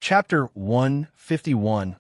Chapter 151.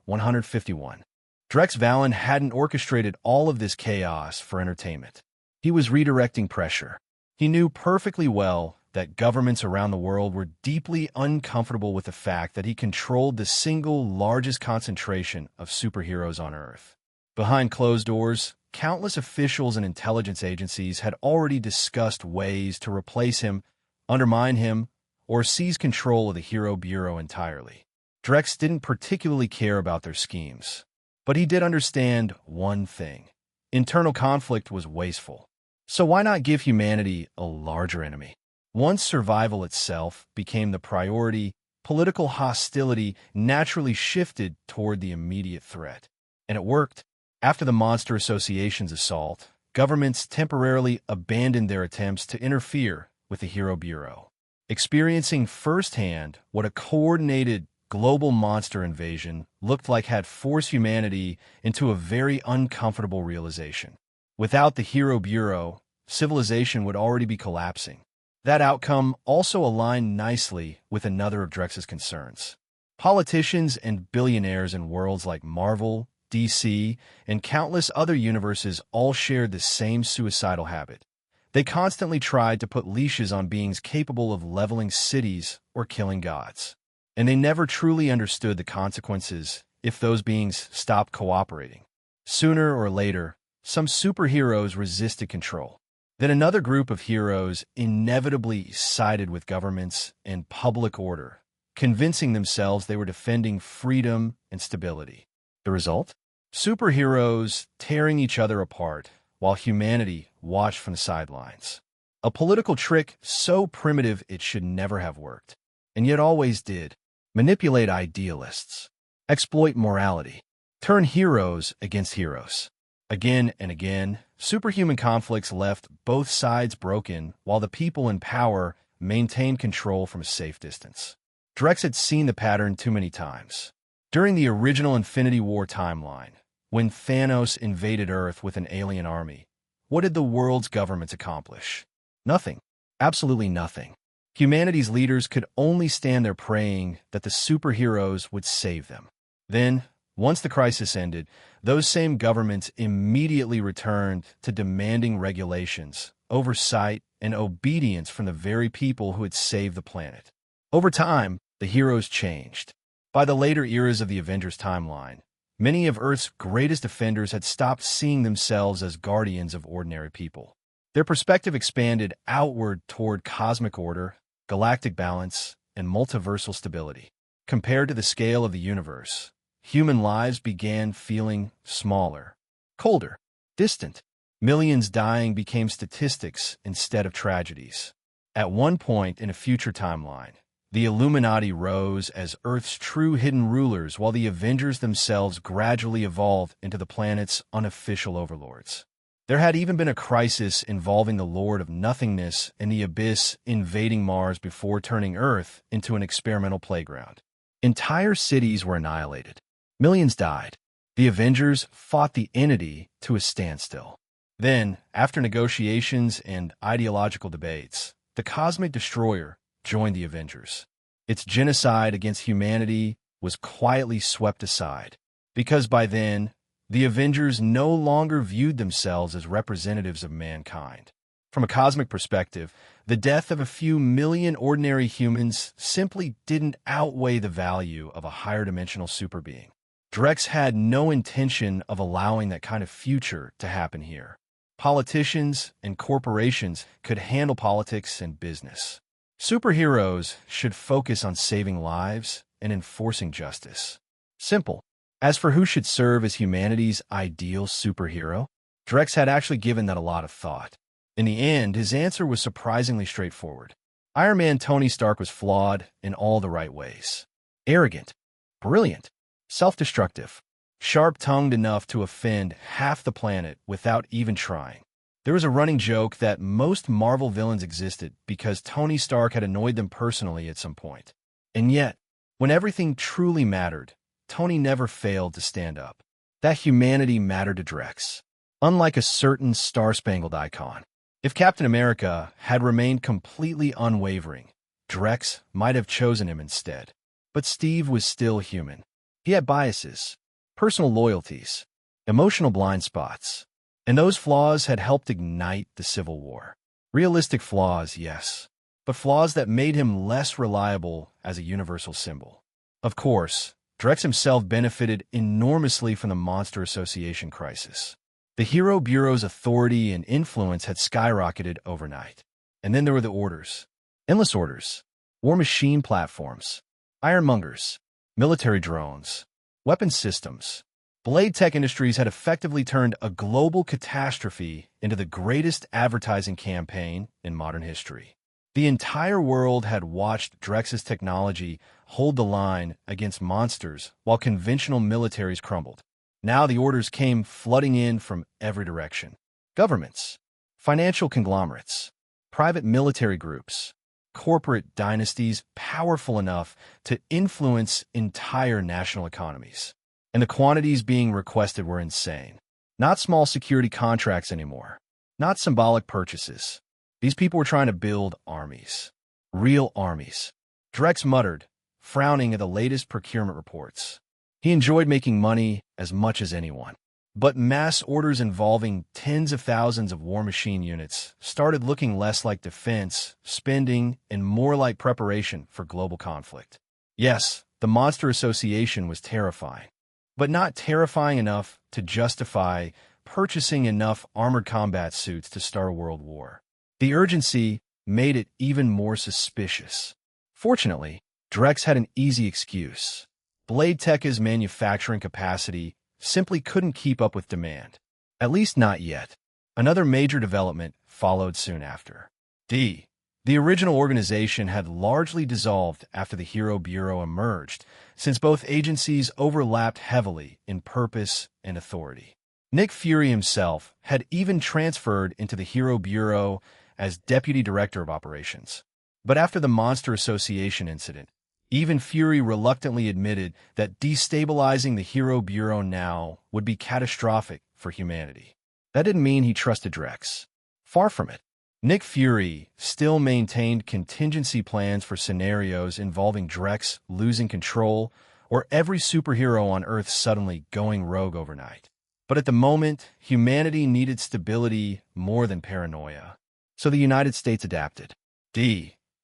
Drex Valen hadn't orchestrated all of this chaos for entertainment. He was redirecting pressure. He knew perfectly well that governments around the world were deeply uncomfortable with the fact that he controlled the single largest concentration of superheroes on Earth. Behind closed doors, countless officials and intelligence agencies had already discussed ways to replace him, undermine him, or seize control of the Hero Bureau entirely. Drex didn't particularly care about their schemes, but he did understand one thing. Internal conflict was wasteful. So why not give humanity a larger enemy? Once survival itself became the priority, political hostility naturally shifted toward the immediate threat. And it worked. After the Monster Association's assault, governments temporarily abandoned their attempts to interfere with the Hero Bureau, experiencing firsthand what a coordinated global monster invasion looked like had forced humanity into a very uncomfortable realization. Without the Hero Bureau, civilization would already be collapsing. That outcome also aligned nicely with another of Drex's concerns. Politicians and billionaires in worlds like Marvel, DC, and countless other universes all shared the same suicidal habit. They constantly tried to put leashes on beings capable of leveling cities or killing gods. And they never truly understood the consequences if those beings stopped cooperating. Sooner or later, some superheroes resisted control. Then another group of heroes inevitably sided with governments and public order, convincing themselves they were defending freedom and stability. The result? Superheroes tearing each other apart while humanity watched from the sidelines. A political trick so primitive it should never have worked, and yet always did. Manipulate idealists, exploit morality, turn heroes against heroes. Again and again, superhuman conflicts left both sides broken while the people in power maintained control from a safe distance. Drex had seen the pattern too many times. During the original Infinity War timeline, when Thanos invaded Earth with an alien army, what did the world's governments accomplish? Nothing. Absolutely nothing. Humanity's leaders could only stand there praying that the superheroes would save them. Then, once the crisis ended, those same governments immediately returned to demanding regulations, oversight, and obedience from the very people who had saved the planet. Over time, the heroes changed. By the later eras of the Avengers timeline, many of Earth's greatest defenders had stopped seeing themselves as guardians of ordinary people. Their perspective expanded outward toward cosmic order, galactic balance, and multiversal stability. Compared to the scale of the universe, human lives began feeling smaller, colder, distant. Millions dying became statistics instead of tragedies. At one point in a future timeline, the Illuminati rose as Earth's true hidden rulers while the Avengers themselves gradually evolved into the planet's unofficial overlords. There had even been a crisis involving the Lord of Nothingness and the Abyss invading Mars before turning Earth into an experimental playground. Entire cities were annihilated. Millions died. The Avengers fought the entity to a standstill. Then, after negotiations and ideological debates, the Cosmic Destroyer joined the Avengers. Its genocide against humanity was quietly swept aside, because by then, the Avengers no longer viewed themselves as representatives of mankind. From a cosmic perspective, the death of a few million ordinary humans simply didn't outweigh the value of a higher-dimensional superbeing. Drex had no intention of allowing that kind of future to happen here. Politicians and corporations could handle politics and business. Superheroes should focus on saving lives and enforcing justice. Simple. As for who should serve as humanity's ideal superhero, Drex had actually given that a lot of thought. In the end, his answer was surprisingly straightforward. Iron Man Tony Stark was flawed in all the right ways. Arrogant, brilliant, self-destructive, sharp-tongued enough to offend half the planet without even trying. There was a running joke that most Marvel villains existed because Tony Stark had annoyed them personally at some point. And yet, when everything truly mattered, Tony never failed to stand up. That humanity mattered to Drex, unlike a certain star-spangled icon. If Captain America had remained completely unwavering, Drex might have chosen him instead. But Steve was still human. He had biases, personal loyalties, emotional blind spots, and those flaws had helped ignite the Civil War. Realistic flaws, yes, but flaws that made him less reliable as a universal symbol. Of course, Drex himself benefited enormously from the Monster Association crisis. The Hero Bureau's authority and influence had skyrocketed overnight. And then there were the orders. Endless orders. War machine platforms. Ironmongers. Military drones. Weapons systems. Blade Tech Industries had effectively turned a global catastrophe into the greatest advertising campaign in modern history. The entire world had watched Drex's technology hold the line against monsters while conventional militaries crumbled. Now the orders came flooding in from every direction. Governments, financial conglomerates, private military groups, corporate dynasties powerful enough to influence entire national economies. And the quantities being requested were insane. Not small security contracts anymore. Not symbolic purchases. These people were trying to build armies. Real armies. Drex muttered, frowning at the latest procurement reports. He enjoyed making money as much as anyone. But mass orders involving tens of thousands of war machine units started looking less like defense, spending, and more like preparation for global conflict. Yes, the Monster Association was terrifying, but not terrifying enough to justify purchasing enough armored combat suits to start a world war. The urgency made it even more suspicious. Fortunately, Drex had an easy excuse. Blade Tech's manufacturing capacity simply couldn't keep up with demand. At least not yet. Another major development followed soon after. The original organization had largely dissolved after the Hero Bureau emerged, since both agencies overlapped heavily in purpose and authority. Nick Fury himself had even transferred into the Hero Bureau as Deputy Director of Operations. But after the Monster Association incident, even Fury reluctantly admitted that destabilizing the Hero Bureau now would be catastrophic for humanity. That didn't mean he trusted Drex. Far from it. Nick Fury still maintained contingency plans for scenarios involving Drex losing control or every superhero on Earth suddenly going rogue overnight. But at the moment, humanity needed stability more than paranoia. So the United States adapted.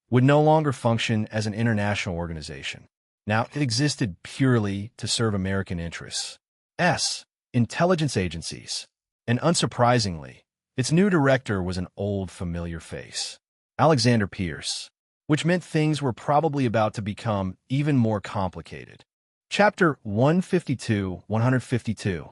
Would no longer function as an international organization. Now, it existed purely to serve American interests. Intelligence agencies. And unsurprisingly, its new director was an old familiar face, Alexander Pierce, which meant things were probably about to become even more complicated. Chapter 152.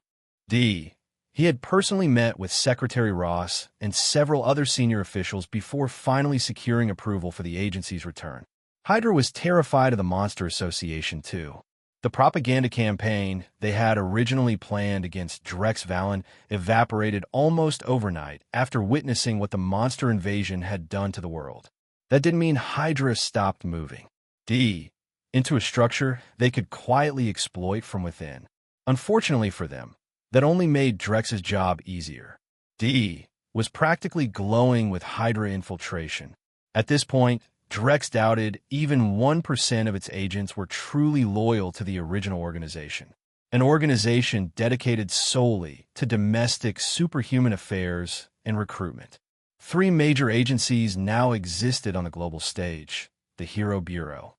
He had personally met with Secretary Ross and several other senior officials before finally securing approval for the agency's return. Hydra was terrified of the Monster Association, too. The propaganda campaign they had originally planned against Drex Valen evaporated almost overnight after witnessing what the monster invasion had done to the world. That didn't mean Hydra stopped moving. Into a structure they could quietly exploit from within. Unfortunately for them, that only made Drex's job easier. Was practically glowing with Hydra infiltration. At this point, Drex doubted even 1% of its agents were truly loyal to the original organization. An organization dedicated solely to domestic superhuman affairs and recruitment. 3 major agencies now existed on the global stage. The Hero Bureau.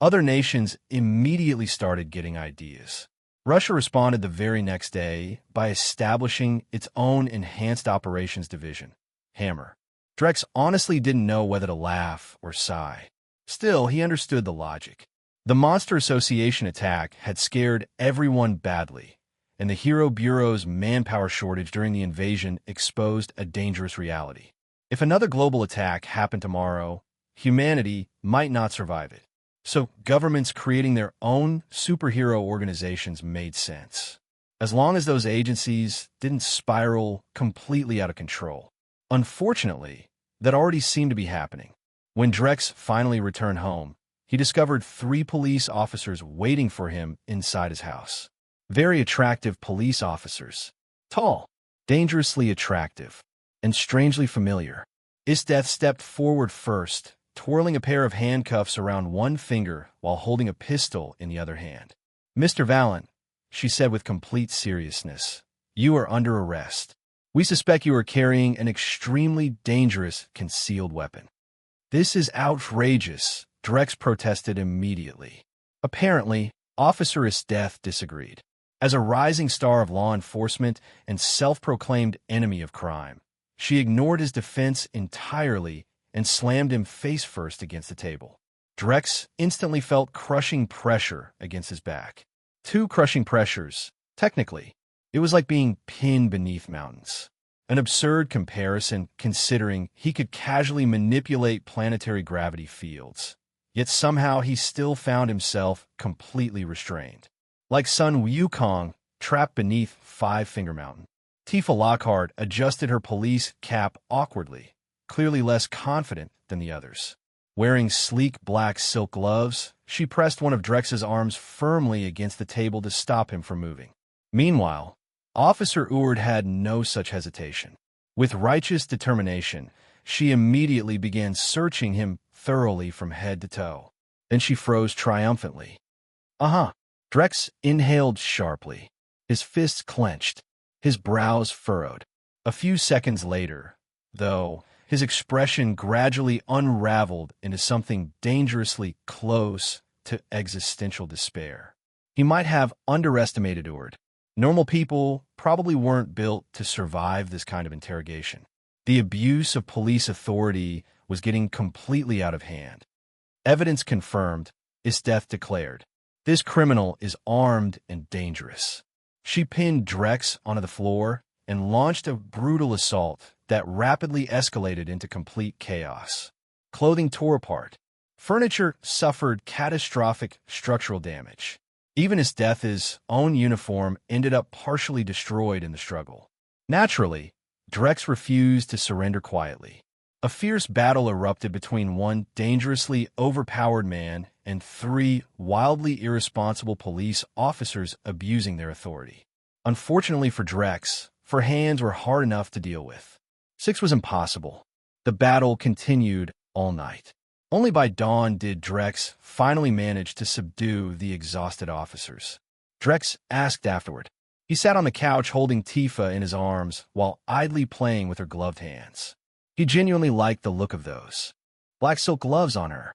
Other nations immediately started getting ideas. Russia responded the very next day by establishing its own Enhanced Operations Division, Hammer. Drex honestly didn't know whether to laugh or sigh. Still, he understood the logic. The Monster Association attack had scared everyone badly, and the Hero Bureau's manpower shortage during the invasion exposed a dangerous reality. If another global attack happened tomorrow, humanity might not survive it. So governments creating their own superhero organizations made sense, as long as those agencies didn't spiral completely out of control. Unfortunately, that already seemed to be happening. When Drex finally returned home, he discovered 3 police officers waiting for him inside his house. Very attractive police officers. Tall, dangerously attractive, and strangely familiar. Isdeath stepped forward first, twirling a pair of handcuffs around one finger while holding a pistol in the other hand. "Mr. Valen," she said with complete seriousness, "you are under arrest. We suspect you are carrying an extremely dangerous concealed weapon." "This is outrageous," Drex protested immediately. Apparently, Officer Death disagreed. As a rising star of law enforcement and self-proclaimed enemy of crime, she ignored his defense entirely and slammed him face-first against the table. Drex instantly felt crushing pressure against his back. Two crushing pressures, technically. It was like being pinned beneath mountains. An absurd comparison considering he could casually manipulate planetary gravity fields. Yet somehow he still found himself completely restrained. Like Sun Wukong, trapped beneath Five Finger Mountain. Tifa Lockhart adjusted her police cap awkwardly, clearly less confident than the others. Wearing sleek black silk gloves, she pressed one of Drex's arms firmly against the table to stop him from moving. Meanwhile, Officer Ord had no such hesitation. With righteous determination, she immediately began searching him thoroughly from head to toe. Then she froze triumphantly. "Uh-huh." Drex inhaled sharply, his fists clenched, his brows furrowed. A few seconds later, though, his expression gradually unraveled into something dangerously close to existential despair. He might have underestimated Ord. Normal people probably weren't built to survive this kind of interrogation. The abuse of police authority was getting completely out of hand. Evidence confirmed, Death declared. "This criminal is armed and dangerous." She pinned Drex onto the floor and launched a brutal assault that rapidly escalated into complete chaos. Clothing tore apart. Furniture suffered catastrophic structural damage. Even Death's own uniform ended up partially destroyed in the struggle. Naturally, Drex refused to surrender quietly. A fierce battle erupted between one dangerously overpowered man and three wildly irresponsible police officers abusing their authority. Unfortunately for Drex, her hands were hard enough to deal with. 6 was impossible. The battle continued all night. Only by dawn did Drex finally manage to subdue the exhausted officers. Drex asked afterward. He sat on the couch holding Tifa in his arms while idly playing with her gloved hands. He genuinely liked the look of those black silk gloves on her.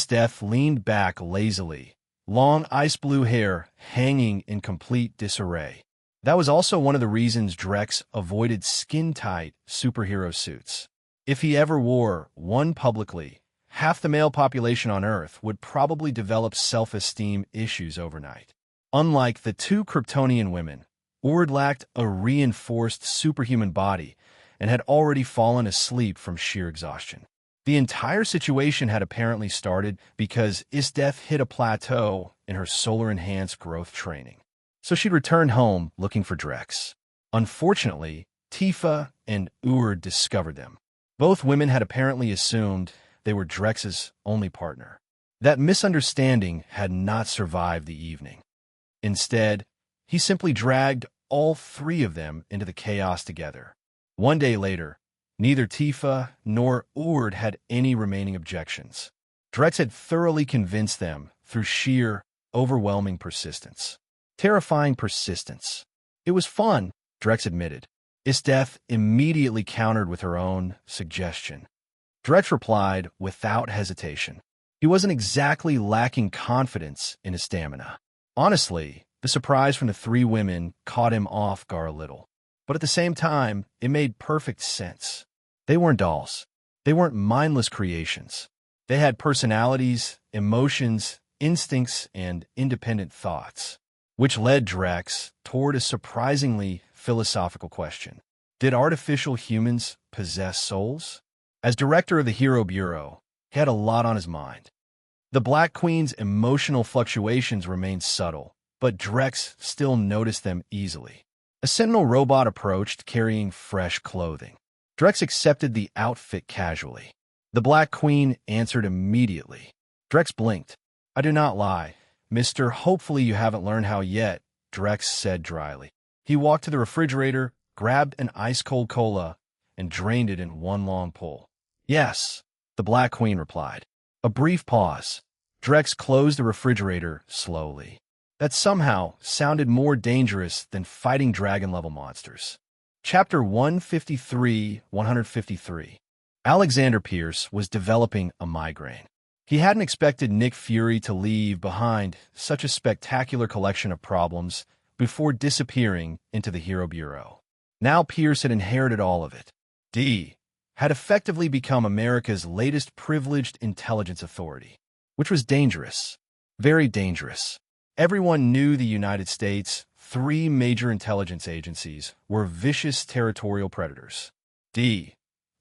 Death leaned back lazily, long ice blue hair hanging in complete disarray. That was also one of the reasons Drex avoided skin-tight superhero suits. If he ever wore one publicly, half the male population on Earth would probably develop self-esteem issues overnight. Unlike the two Kryptonian women, Ord lacked a reinforced superhuman body and had already fallen asleep from sheer exhaustion. The entire situation had apparently started because Death hit a plateau in her solar-enhanced growth training. So she'd returned home looking for Drex. Unfortunately, Tifa and Ord discovered them. Both women had apparently assumed they were Drex's only partner. That misunderstanding had not survived the evening. Instead, he simply dragged all three of them into the chaos together. One day later, neither Tifa nor Ord had any remaining objections. Drex had thoroughly convinced them through sheer, overwhelming persistence. Terrifying persistence. It was fun, Drex admitted. Death immediately countered with her own suggestion. Drex replied without hesitation. He wasn't exactly lacking confidence in his stamina. Honestly, the surprise from the three women caught him off guard a little. But at the same time, it made perfect sense. They weren't dolls. They weren't mindless creations. They had personalities, emotions, instincts, and independent thoughts. Which led Drex toward a surprisingly philosophical question. Did artificial humans possess souls? As director of the Hero Bureau, he had a lot on his mind. The Black Queen's emotional fluctuations remained subtle, but Drex still noticed them easily. A Sentinel robot approached carrying fresh clothing. Drex accepted the outfit casually. The Black Queen answered immediately. Drex blinked. I do not lie. Mister, hopefully you haven't learned how yet, Drex said dryly. He walked to the refrigerator, grabbed an ice-cold cola, and drained it in one long pull. Yes, the the Black Queen replied. A brief pause. Drex closed the refrigerator slowly. That somehow sounded more dangerous than fighting dragon-level monsters. Chapter 153. Alexander Pierce was developing a migraine. He hadn't expected Nick Fury to leave behind such a spectacular collection of problems before disappearing into the Hero Bureau. Now Pierce had inherited all of it. D had effectively become America's latest privileged intelligence authority, which was dangerous, very dangerous. Everyone knew the United States' three major intelligence agencies were vicious territorial predators. D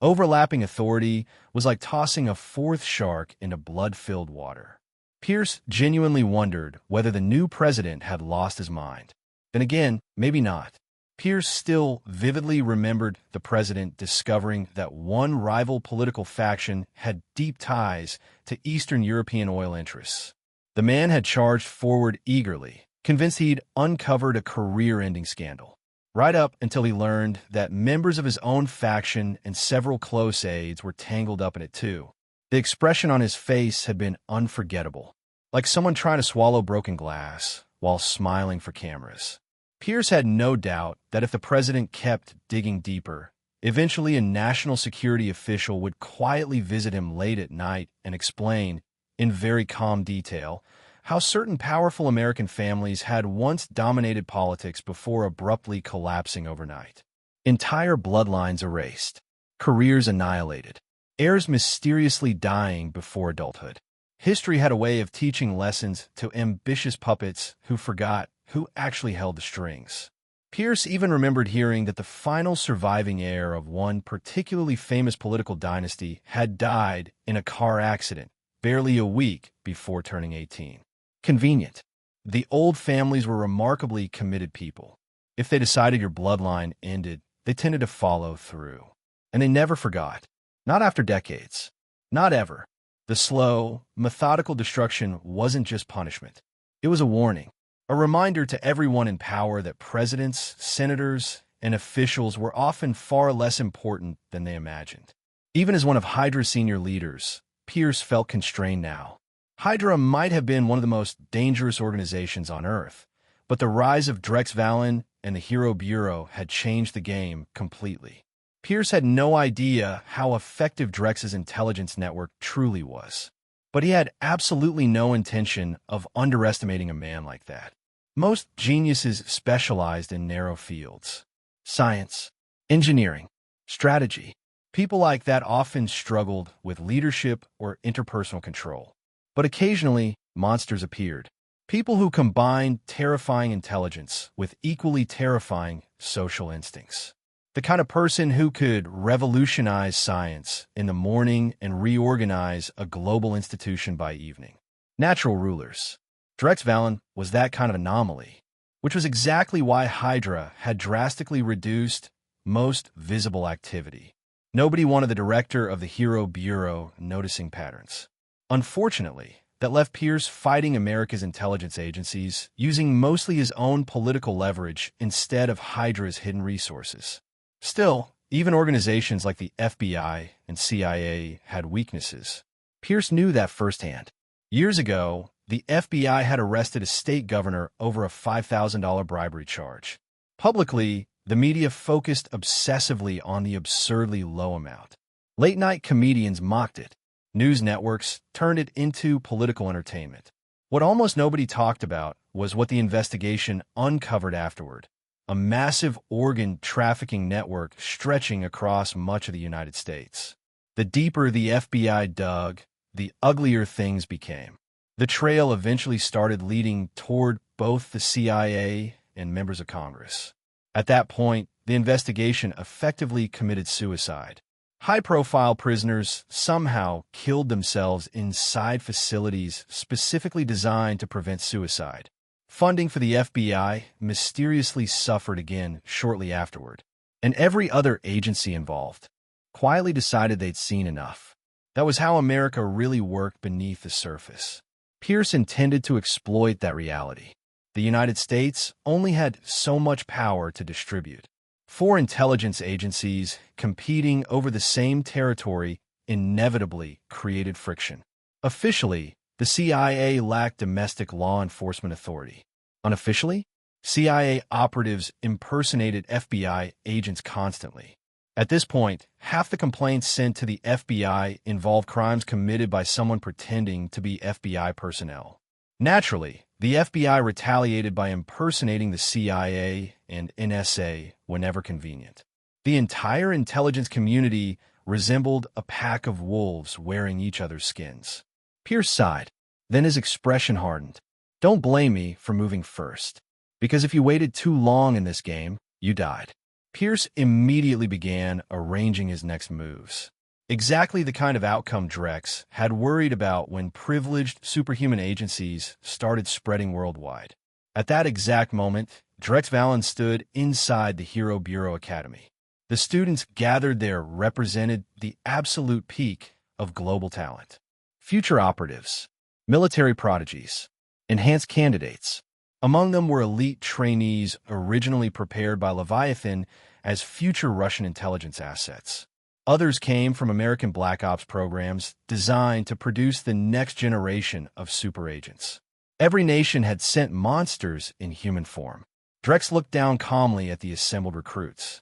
overlapping authority was like tossing a fourth shark into blood-filled water. Pierce genuinely wondered whether the new president had lost his mind. Then again, maybe not. Pierce still vividly remembered the president discovering that one rival political faction had deep ties to Eastern European oil interests. The man had charged forward eagerly, convinced he'd uncovered a career-ending scandal. Right up until he learned that members of his own faction and several close aides were tangled up in it too. The expression on his face had been unforgettable, like someone trying to swallow broken glass while smiling for cameras. Pierce had no doubt that if the president kept digging deeper, eventually a national security official would quietly visit him late at night and explain, in very calm detail, how certain powerful American families had once dominated politics before abruptly collapsing overnight. Entire bloodlines erased, careers annihilated, heirs mysteriously dying before adulthood. History had a way of teaching lessons to ambitious puppets who forgot who actually held the strings. Pierce even remembered hearing that the final surviving heir of one particularly famous political dynasty had died in a car accident barely a week before turning 18. Convenient. The old families were remarkably committed people. If they decided your bloodline ended, they tended to follow through. And they never forgot. Not after decades. Not ever. The slow, methodical destruction wasn't just punishment. It was a warning. A reminder to everyone in power that presidents, senators, and officials were often far less important than they imagined. Even as one of Hydra's senior leaders, Pierce felt constrained now. Hydra might have been one of the most dangerous organizations on Earth, but the rise of Drex Valen and the Hero Bureau had changed the game completely. Pierce had no idea how effective Drex's intelligence network truly was, but he had absolutely no intention of underestimating a man like that. Most geniuses specialized in narrow fields. Science, engineering, strategy. People like that often struggled with leadership or interpersonal control. But occasionally, monsters appeared. People who combined terrifying intelligence with equally terrifying social instincts. The kind of person who could revolutionize science in the morning and reorganize a global institution by evening. Natural rulers. Drex Valen was that kind of anomaly, which was exactly why Hydra had drastically reduced most visible activity. Nobody wanted the director of the Hero Bureau noticing patterns. Unfortunately, that left Pierce fighting America's intelligence agencies, using mostly his own political leverage instead of Hydra's hidden resources. Still, even organizations like the FBI and CIA had weaknesses. Pierce knew that firsthand. Years ago, the FBI had arrested a state governor over a $5,000 bribery charge. Publicly, the media focused obsessively on the absurdly low amount. Late-night comedians mocked it. News networks turned it into political entertainment. What almost nobody talked about was what the investigation uncovered afterward. A massive organ trafficking network stretching across much of the United States. The deeper the FBI dug, the uglier things became. The trail eventually started leading toward both the CIA and members of Congress. At that point, the investigation effectively committed suicide. High-profile prisoners somehow killed themselves inside facilities specifically designed to prevent suicide. Funding for the FBI mysteriously suffered again shortly afterward, and every other agency involved quietly decided they'd seen enough. That was how America really worked beneath the surface. Pierce intended to exploit that reality. The United States only had so much power to distribute. 4 intelligence agencies competing over the same territory inevitably created friction. Officially, the CIA lacked domestic law enforcement authority. Unofficially, CIA operatives impersonated FBI agents constantly. At this point, half the complaints sent to the FBI involved crimes committed by someone pretending to be FBI personnel. Naturally, the FBI retaliated by impersonating the CIA and NSA whenever convenient. The entire intelligence community resembled a pack of wolves wearing each other's skins. Pierce sighed. Then his expression hardened. Don't blame me for moving first, because if you waited too long in this game, you died. Pierce immediately began arranging his next moves. Exactly the kind of outcome Drex had worried about when privileged superhuman agencies started spreading worldwide. At that exact moment, Drex Valen stood inside the Hero Bureau Academy. The students gathered there represented the absolute peak of global talent. Future operatives, military prodigies, enhanced candidates. Among them were elite trainees originally prepared by Leviathan as future Russian intelligence assets. Others came from American Black Ops programs designed to produce the next generation of super agents. Every nation had sent monsters in human form. Drex looked down calmly at the assembled recruits.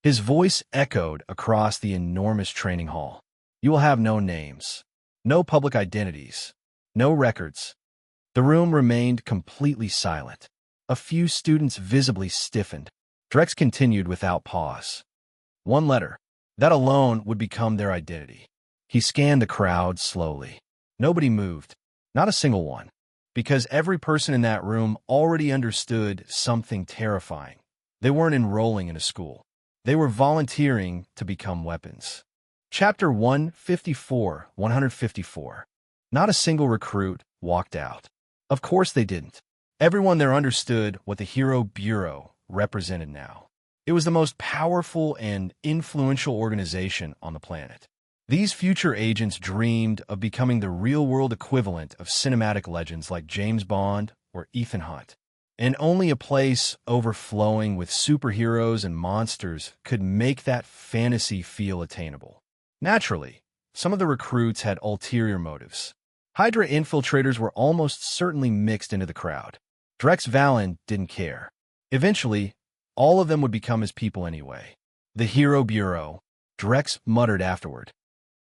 His voice echoed across the enormous training hall. You will have no names, no public identities, no records. The room remained completely silent. A few students visibly stiffened. Drex continued without pause. One letter. That alone would become their identity. He scanned the crowd slowly. Nobody moved. Not a single one. Because every person in that room already understood something terrifying. They weren't enrolling in a school. They were volunteering to become weapons. Chapter 154. Not a single recruit walked out. Of course they didn't. Everyone there understood what the Hero Bureau represented now. It was the most powerful and influential organization on the planet. These future agents dreamed of becoming the real-world equivalent of cinematic legends like James Bond or Ethan Hunt. And only a place overflowing with superheroes and monsters could make that fantasy feel attainable. Naturally, some of the recruits had ulterior motives. Hydra infiltrators were almost certainly mixed into the crowd. Drex Valen didn't care. Eventually, all of them would become his people anyway. The Hero Bureau, Drex muttered afterward.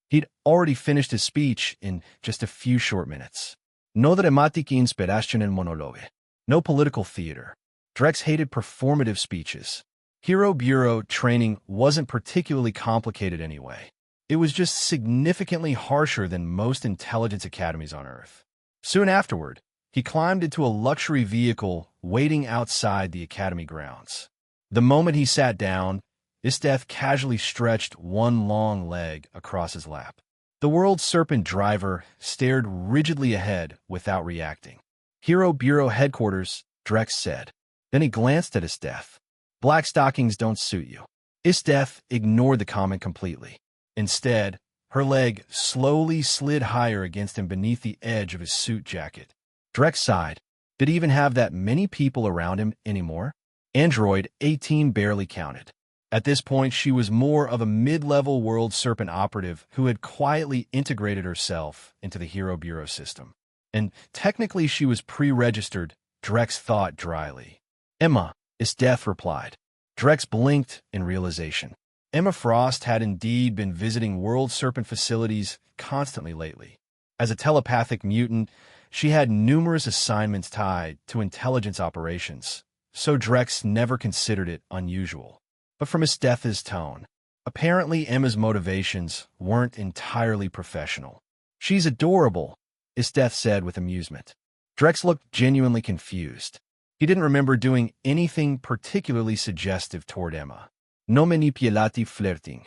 He'd already finished his speech in just a few short minutes. No dramatic inspiration en monologue. No political theater. Drex hated performative speeches. Hero Bureau training wasn't particularly complicated anyway. It was just significantly harsher than most intelligence academies on Earth. Soon afterward, he climbed into a luxury vehicle waiting outside the academy grounds. The moment he sat down, Isteth casually stretched one long leg across his lap. The World Serpent driver stared rigidly ahead without reacting. Hero Bureau headquarters, Drex said. Then he glanced at Isteth. Black stockings don't suit you. Isteth ignored the comment completely. Instead, her leg slowly slid higher against him beneath the edge of his suit jacket. Drex sighed. Did he even have that many people around him anymore? Android 18 barely counted. At this point, she was more of a mid-level World Serpent operative who had quietly integrated herself into the Hero Bureau system. And technically she was pre-registered, Drex thought dryly. Emma, Isteth replied. Drex blinked in realization. Emma Frost had indeed been visiting World Serpent facilities constantly lately. As a telepathic mutant, she had numerous assignments tied to intelligence operations, so Drex never considered it unusual. But from Isteth's tone, apparently Emma's motivations weren't entirely professional. She's adorable, Isteth said with amusement. Drex looked genuinely confused. He didn't remember doing anything particularly suggestive toward Emma. No manipulati flirting.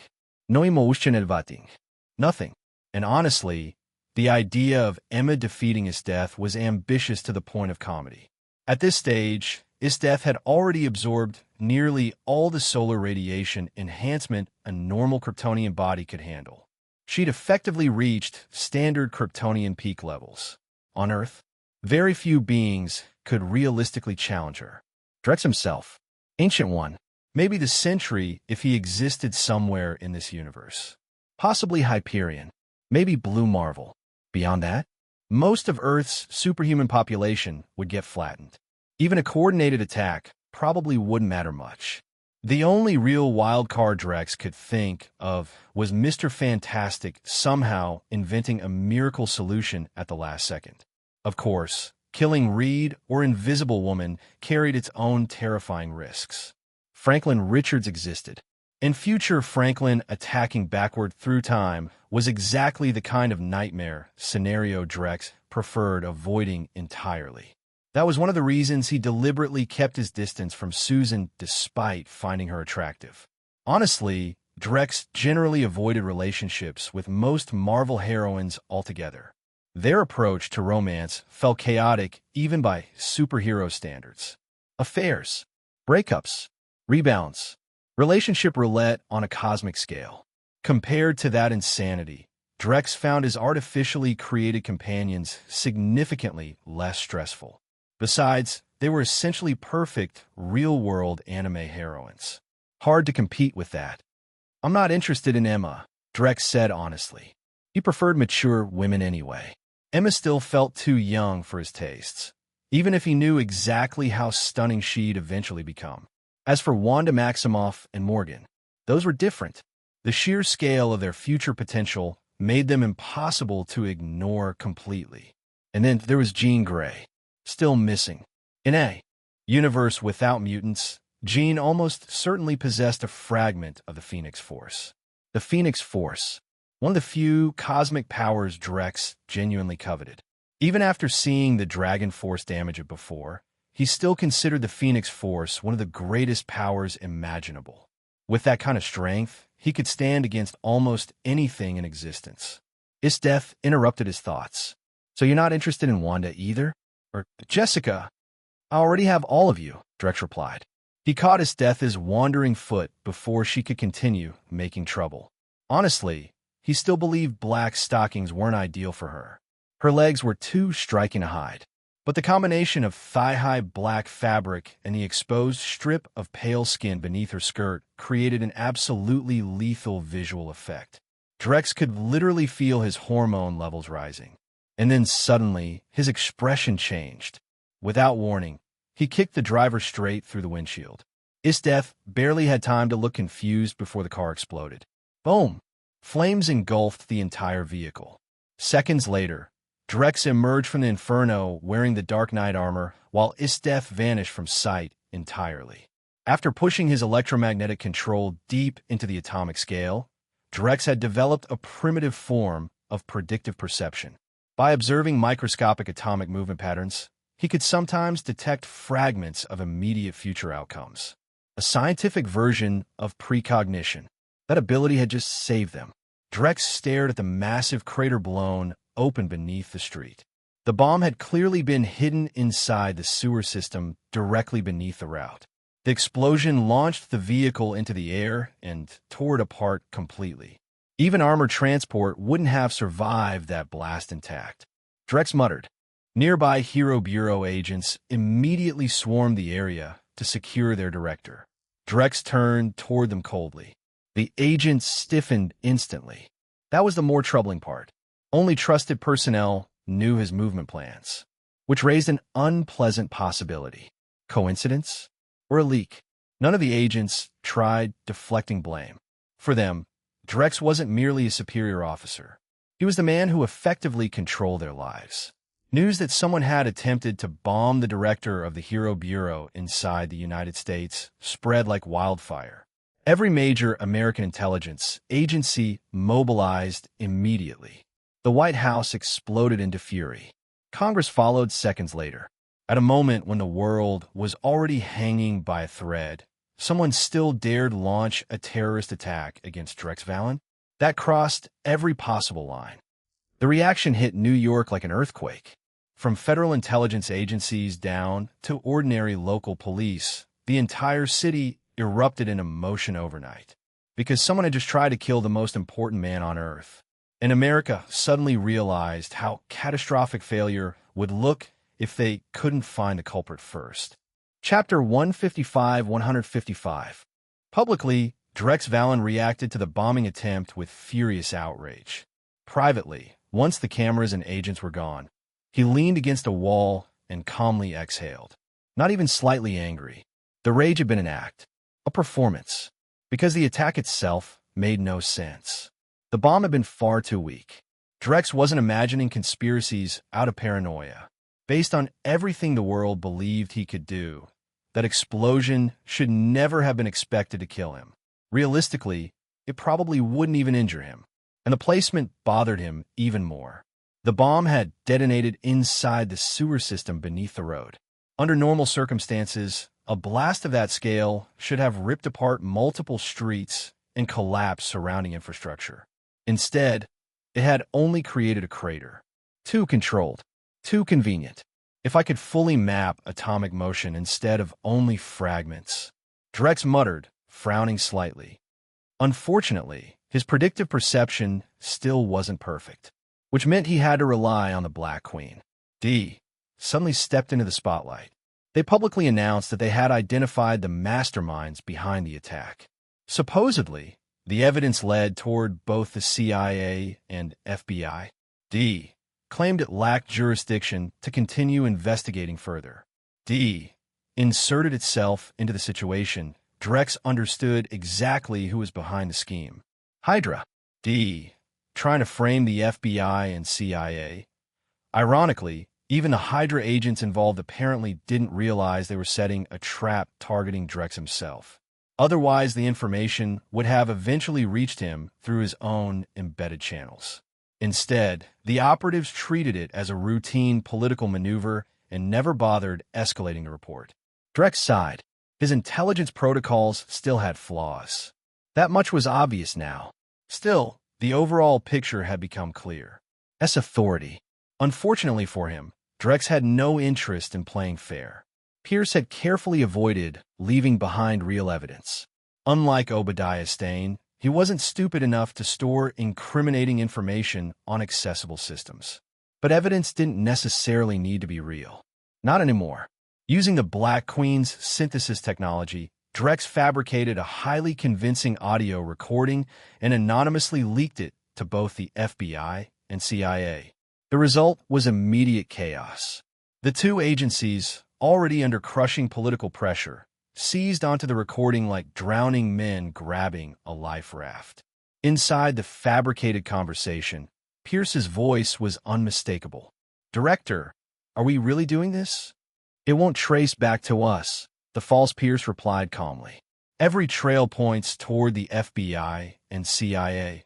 No emotional vating. Nothing. And honestly, the idea of Emma defeating Isteth was ambitious to the point of comedy. At this stage, Isteth had already absorbed nearly all the solar radiation enhancement a normal Kryptonian body could handle. She'd effectively reached standard Kryptonian peak levels. On Earth, very few beings could realistically challenge her. Drex himself, Ancient One, maybe the Sentry if he existed somewhere in this universe. possibly Hyperion, maybe Blue Marvel. Beyond that, most of Earth's superhuman population would get flattened. Even a coordinated attack probably wouldn't matter much. The only real wildcard Drex could think of was Mr. Fantastic somehow inventing a miracle solution at the last second. Of course, killing Reed or Invisible Woman carried its own terrifying risks. Franklin Richards existed, and future Franklin attacking backward through time was exactly the kind of nightmare scenario Drex preferred avoiding entirely. That was one of the reasons he deliberately kept his distance from Susan despite finding her attractive. Honestly, Drex generally avoided relationships with most Marvel heroines altogether. Their approach to romance felt chaotic even by superhero standards. Affairs, breakups, rebounds, relationship roulette on a cosmic scale. Compared to that insanity, Drex found his artificially created companions significantly less stressful. Besides, they were essentially perfect, real-world anime heroines. Hard to compete with that. I'm not interested in Emma, Drex said honestly. He preferred mature women anyway. Emma still felt too young for his tastes, even if he knew exactly how stunning she'd eventually become. As for Wanda Maximoff and Morgan, those were different. The sheer scale of their future potential made them impossible to ignore completely. And then there was Jean Grey, still missing. In a universe without mutants, Jean almost certainly possessed a fragment of the Phoenix Force. The Phoenix Force, one of the few cosmic powers Drex genuinely coveted. Even after seeing the Dragon Force damage it before, he still considered the Phoenix Force one of the greatest powers imaginable. With that kind of strength, he could stand against almost anything in existence. His death interrupted his thoughts. So you're not interested in Wanda either? Or Jessica? I already have all of you, Drex replied. He caught his death's wandering foot before she could continue making trouble. Honestly, he still believed black stockings weren't ideal for her. Her legs were too striking to hide. But the combination of thigh-high black fabric and the exposed strip of pale skin beneath her skirt created an absolutely lethal visual effect. Drex could literally feel his hormone levels rising. And then suddenly, his expression changed. Without warning, he kicked the driver straight through the windshield. Isdeath barely had time to look confused before the car exploded. Boom! Flames engulfed the entire vehicle. Seconds later, Drex emerged from the inferno wearing the Dark Knight armor, while Isdeath vanished from sight entirely. After pushing his electromagnetic control deep into the atomic scale, Drex had developed a primitive form of predictive perception. By observing microscopic atomic movement patterns, he could sometimes detect fragments of immediate future outcomes. A scientific version of precognition. That ability had just saved them. Drex stared at the massive crater blown open beneath the street. The bomb had clearly been hidden inside the sewer system directly beneath the route. The explosion launched the vehicle into the air and tore it apart completely. Even armored transport wouldn't have survived that blast intact. Drex muttered. Nearby Hero Bureau agents immediately swarmed the area to secure their director. Drex turned toward them coldly. The agents stiffened instantly. That was the more troubling part. Only trusted personnel knew his movement plans, which raised an unpleasant possibility. Coincidence? Or a leak? None of the agents tried deflecting blame. For them, Drex wasn't merely a superior officer. He was the man who effectively controlled their lives. News that someone had attempted to bomb the director of the Hero Bureau inside the United States spread like wildfire. Every major American intelligence agency mobilized immediately. The White House exploded into fury. Congress followed seconds later. At a moment when the world was already hanging by a thread, someone still dared launch a terrorist attack against Drex Valen? That crossed every possible line. The reaction hit New York like an earthquake. From federal intelligence agencies down to ordinary local police, the entire city erupted in emotion overnight. Because someone had just tried to kill the most important man on Earth. And America suddenly realized how catastrophic failure would look if they couldn't find the culprit first. Chapter 155-155. Publicly, Drex Valen reacted to the bombing attempt with furious outrage. Privately, once the cameras and agents were gone, he leaned against a wall and calmly exhaled. Not even slightly angry. The rage had been an act, a performance, because the attack itself made no sense. The bomb had been far too weak. Drex wasn't imagining conspiracies out of paranoia. Based on everything the world believed he could do, that explosion should never have been expected to kill him. Realistically, it probably wouldn't even injure him. And the placement bothered him even more. The bomb had detonated inside the sewer system beneath the road. Under normal circumstances, a blast of that scale should have ripped apart multiple streets and collapsed surrounding infrastructure. Instead, it had only created a crater. Too controlled. Too convenient. If I could fully map atomic motion instead of only fragments. Drex muttered, frowning slightly. Unfortunately, his predictive perception still wasn't perfect, which meant he had to rely on the Black Queen. D suddenly stepped into the spotlight. They publicly announced that they had identified the masterminds behind the attack. Supposedly, the evidence led toward both the CIA and FBI. D claimed it lacked jurisdiction to continue investigating further. D inserted itself into the situation. Drex understood exactly who was behind the scheme. Hydra. D trying to frame the FBI and CIA. Ironically, even the Hydra agents involved apparently didn't realize they were setting a trap targeting Drex himself. Otherwise, the information would have eventually reached him through his own embedded channels. Instead, the operatives treated it as a routine political maneuver and never bothered escalating the report. Drex sighed. His intelligence protocols still had flaws. That much was obvious now. Still, the overall picture had become clear. As authority. Unfortunately for him, Drex had no interest in playing fair. Pierce had carefully avoided leaving behind real evidence. Unlike Obadiah Stane, he wasn't stupid enough to store incriminating information on accessible systems. But evidence didn't necessarily need to be real. Not anymore. Using the Black Queen's synthesis technology, Drex fabricated a highly convincing audio recording and anonymously leaked it to both the FBI and CIA. The result was immediate chaos. The two agencies, already under crushing political pressure, seized onto the recording like drowning men grabbing a life raft. Inside the fabricated conversation, Pierce's voice was unmistakable. "Director, are we really doing this?" "It won't trace back to us," the false Pierce replied calmly. "Every trail points toward the FBI and CIA.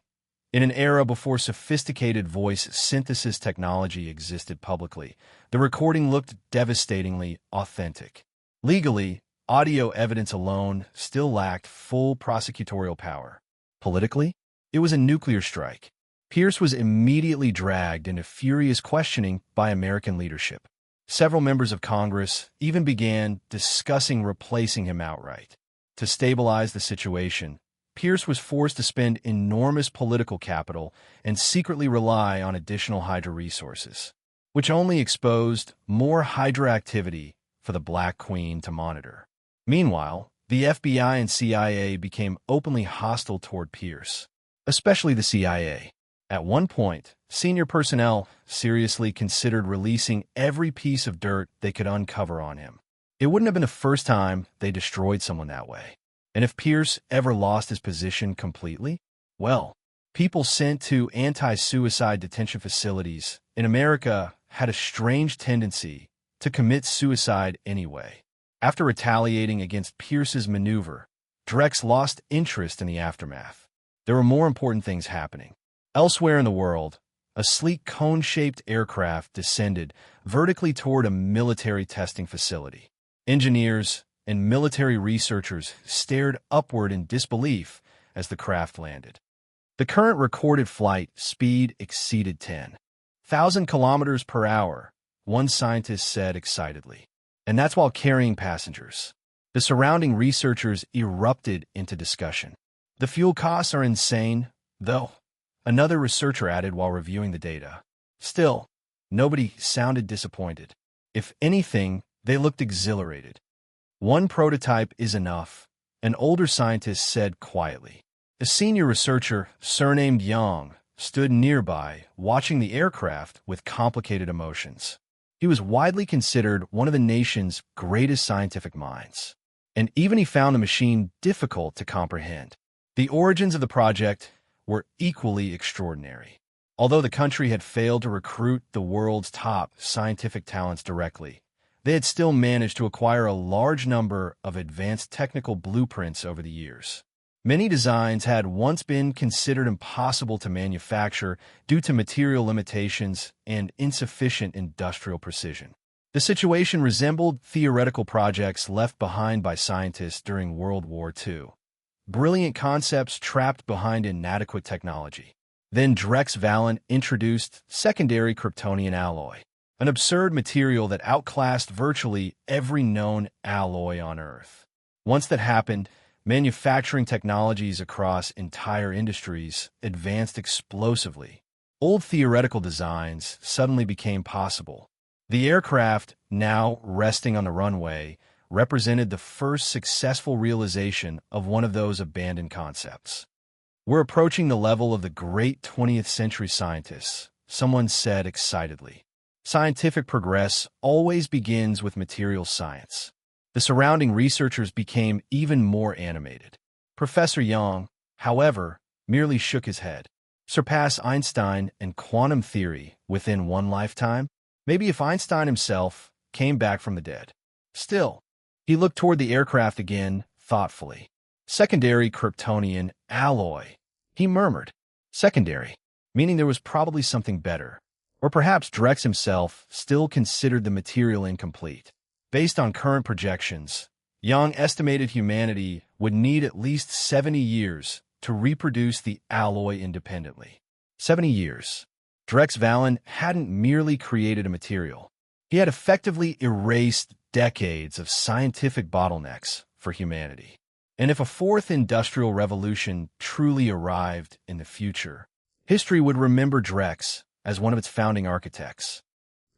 In an era before sophisticated voice synthesis technology existed publicly, the recording looked devastatingly authentic. Legally, audio evidence alone still lacked full prosecutorial power. Politically, it was a nuclear strike. Pierce was immediately dragged into furious questioning by American leadership. Several members of Congress even began discussing replacing him outright. To stabilize the situation, Pierce was forced to spend enormous political capital and secretly rely on additional Hydra resources, which only exposed more Hydra activity for the Black Queen to monitor. Meanwhile, the FBI and CIA became openly hostile toward Pierce, especially the CIA. At one point, senior personnel seriously considered releasing every piece of dirt they could uncover on him. It wouldn't have been the first time they destroyed someone that way. And if Pierce ever lost his position completely, well, people sent to anti-suicide detention facilities in America had a strange tendency to commit suicide anyway. After retaliating against Pierce's maneuver, Drex lost interest in the aftermath. There were more important things happening. Elsewhere in the world, a sleek cone-shaped aircraft descended vertically toward a military testing facility. Engineers and military researchers stared upward in disbelief as the craft landed. The current recorded flight speed exceeded 10,000 kilometers per hour, one scientist said excitedly. And that's while carrying passengers. The surrounding researchers erupted into discussion. "The fuel costs are insane, though," another researcher added while reviewing the data. Still, nobody sounded disappointed. If anything, they looked exhilarated. "One prototype is enough, an older scientist said quietly. A senior researcher, surnamed Yang, stood nearby, watching the aircraft with complicated emotions. He was widely considered one of the nation's greatest scientific minds, and even he found the machine difficult to comprehend. The origins of the project were equally extraordinary. Although the country had failed to recruit the world's top scientific talents directly, they had still managed to acquire a large number of advanced technical blueprints over the years. Many designs had once been considered impossible to manufacture due to material limitations and insufficient industrial precision. The situation resembled theoretical projects left behind by scientists during World War II. Brilliant concepts trapped behind inadequate technology. Then Drex Valen introduced secondary Kryptonian alloy, an absurd material that outclassed virtually every known alloy on Earth. Once that happened, manufacturing technologies across entire industries advanced explosively. Old theoretical designs suddenly became possible. The aircraft, now resting on the runway, represented the first successful realization of one of those abandoned concepts. "We're approaching the level of the great 20th century scientists," someone said excitedly. Scientific progress always begins with material science. The surrounding researchers became even more animated. Professor Yang, however, merely shook his head. Surpass Einstein and quantum theory within one lifetime? Maybe if Einstein himself came back from the dead. Still, he looked toward the aircraft again, thoughtfully. Secondary Kryptonian alloy, he murmured. Secondary, meaning there was probably something better. Or perhaps Drex himself still considered the material incomplete. Based on current projections, Yang estimated humanity would need at least 70 years to reproduce the alloy independently. 70 years. Drex Valen hadn't merely created a material. He had effectively erased decades of scientific bottlenecks for humanity. And if a fourth industrial revolution truly arrived in the future, history would remember Drex as one of its founding architects.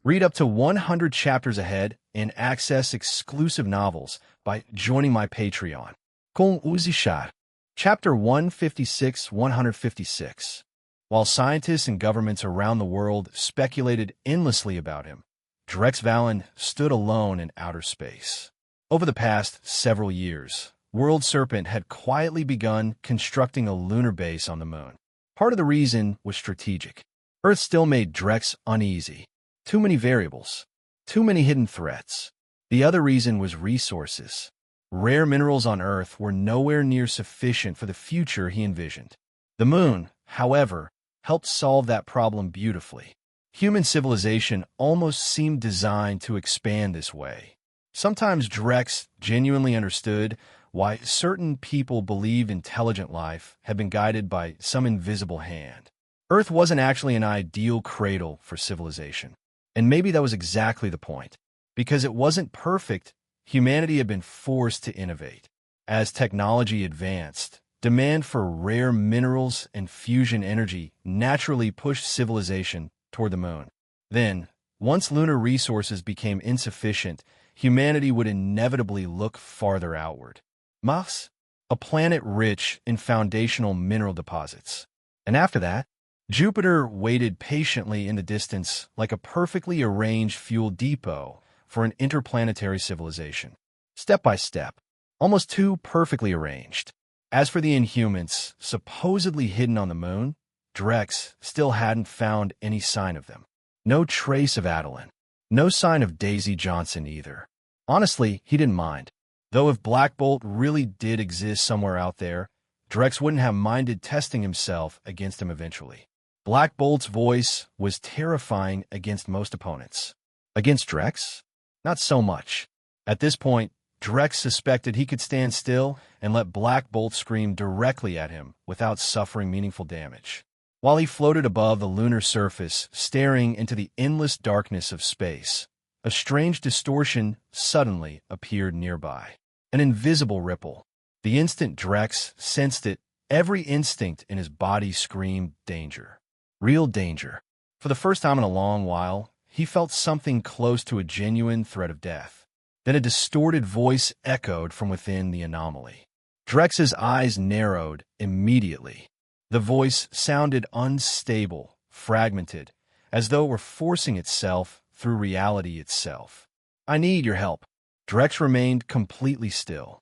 Read up to 100 chapters ahead and access exclusive novels by joining my Patreon. Kung Uzishar. Chapter 156-156. While scientists and governments around the world speculated endlessly about him, Drex Valen stood alone in outer space. Over the past several years, World Serpent had quietly begun constructing a lunar base on the moon. Part of the reason was strategic. Earth still made Drex uneasy. Too many variables. Too many hidden threats. The other reason was resources. Rare minerals on Earth were nowhere near sufficient for the future he envisioned. The moon, however, helped solve that problem beautifully. Human civilization almost seemed designed to expand this way. Sometimes Drex genuinely understood why certain people believed intelligent life had been guided by some invisible hand. Earth wasn't actually an ideal cradle for civilization. And maybe that was exactly the point. Because it wasn't perfect, humanity had been forced to innovate. As technology advanced, demand for rare minerals and fusion energy naturally pushed civilization toward the moon. Then, once lunar resources became insufficient, humanity would inevitably look farther outward. Mars, a planet rich in foundational mineral deposits. And after that, Jupiter waited patiently in the distance like a perfectly arranged fuel depot for an interplanetary civilization. Step by step, almost too perfectly arranged. As for the Inhumans, supposedly hidden on the moon, Drex still hadn't found any sign of them. No trace of Adeline. No sign of Daisy Johnson either. Honestly, he didn't mind. Though if Black Bolt really did exist somewhere out there, Drex wouldn't have minded testing himself against him eventually. Black Bolt's voice was terrifying against most opponents. Against Drex? Not so much. At this point, Drex suspected he could stand still and let Black Bolt scream directly at him without suffering meaningful damage. While he floated above the lunar surface, staring into the endless darkness of space, a strange distortion suddenly appeared nearby. An invisible ripple. The instant Drex sensed it, every instinct in his body screamed danger. Real danger. For the first time in a long while, he felt something close to a genuine threat of death. Then a distorted voice echoed from within the anomaly. Drex's eyes narrowed immediately. The voice sounded unstable, fragmented, as though it were forcing itself through reality itself. I need your help. Drex remained completely still.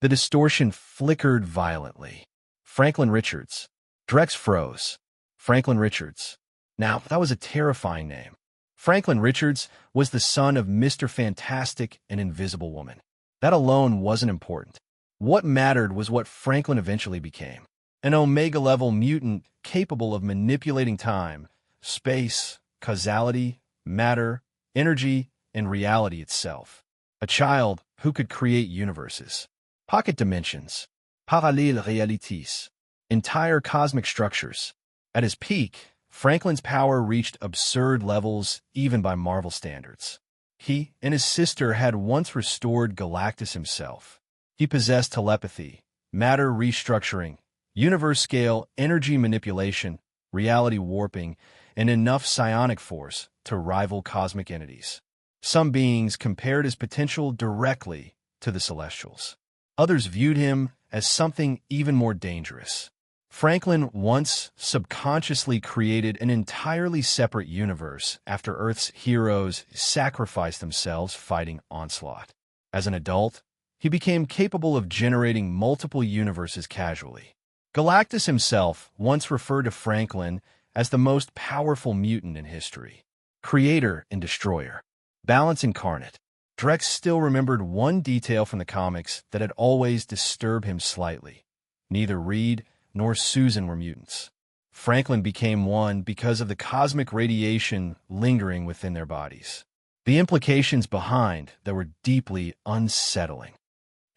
The distortion flickered violently. Franklin Richards. Drex froze. Franklin Richards. Now, that was a terrifying name. Franklin Richards was the son of Mr. Fantastic and Invisible Woman. That alone wasn't important. What mattered was what Franklin eventually became. An Omega-level mutant capable of manipulating time, space, causality, matter, energy, and reality itself. A child who could create universes, pocket dimensions, parallèles réalités, entire cosmic structures. At his peak, Franklin's power reached absurd levels even by Marvel standards. He and his sister had once restored Galactus himself. He possessed telepathy, matter restructuring, universe-scale energy manipulation, reality warping, and enough psionic force to rival cosmic entities. Some beings compared his potential directly to the Celestials. Others viewed him as something even more dangerous. Franklin once subconsciously created an entirely separate universe after Earth's heroes sacrificed themselves fighting Onslaught. As an adult, he became capable of generating multiple universes casually. Galactus himself once referred to Franklin as the most powerful mutant in history. Creator and destroyer. Balance incarnate. Drex still remembered one detail from the comics that had always disturbed him slightly. Neither Reed nor Susan were mutants. Franklin became one because of the cosmic radiation lingering within their bodies. The implications behind that were deeply unsettling.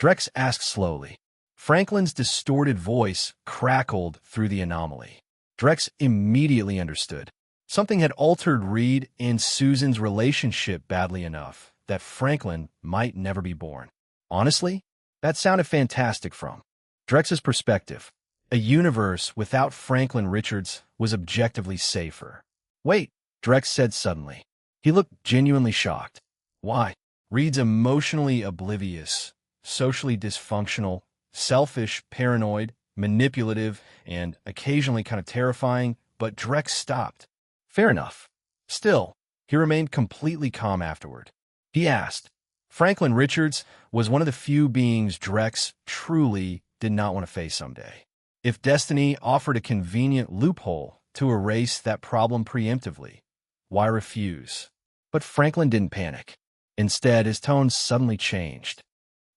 Drex asked slowly. Franklin's distorted voice crackled through the anomaly. Drex immediately understood. Something had altered Reed and Susan's relationship badly enough that Franklin might never be born. Honestly, that sounded fantastic from Drex's perspective. A universe without Franklin Richards was objectively safer. Wait, Drex said suddenly. He looked genuinely shocked. Why? Reed's emotionally oblivious, socially dysfunctional, selfish, paranoid, manipulative, and occasionally kind of terrifying, but Drex stopped. Fair enough. Still, he remained completely calm afterward. He asked. Franklin Richards was one of the few beings Drex truly did not want to face someday. If destiny offered a convenient loophole to erase that problem preemptively, why refuse? But Franklin didn't panic. Instead, his tone suddenly changed.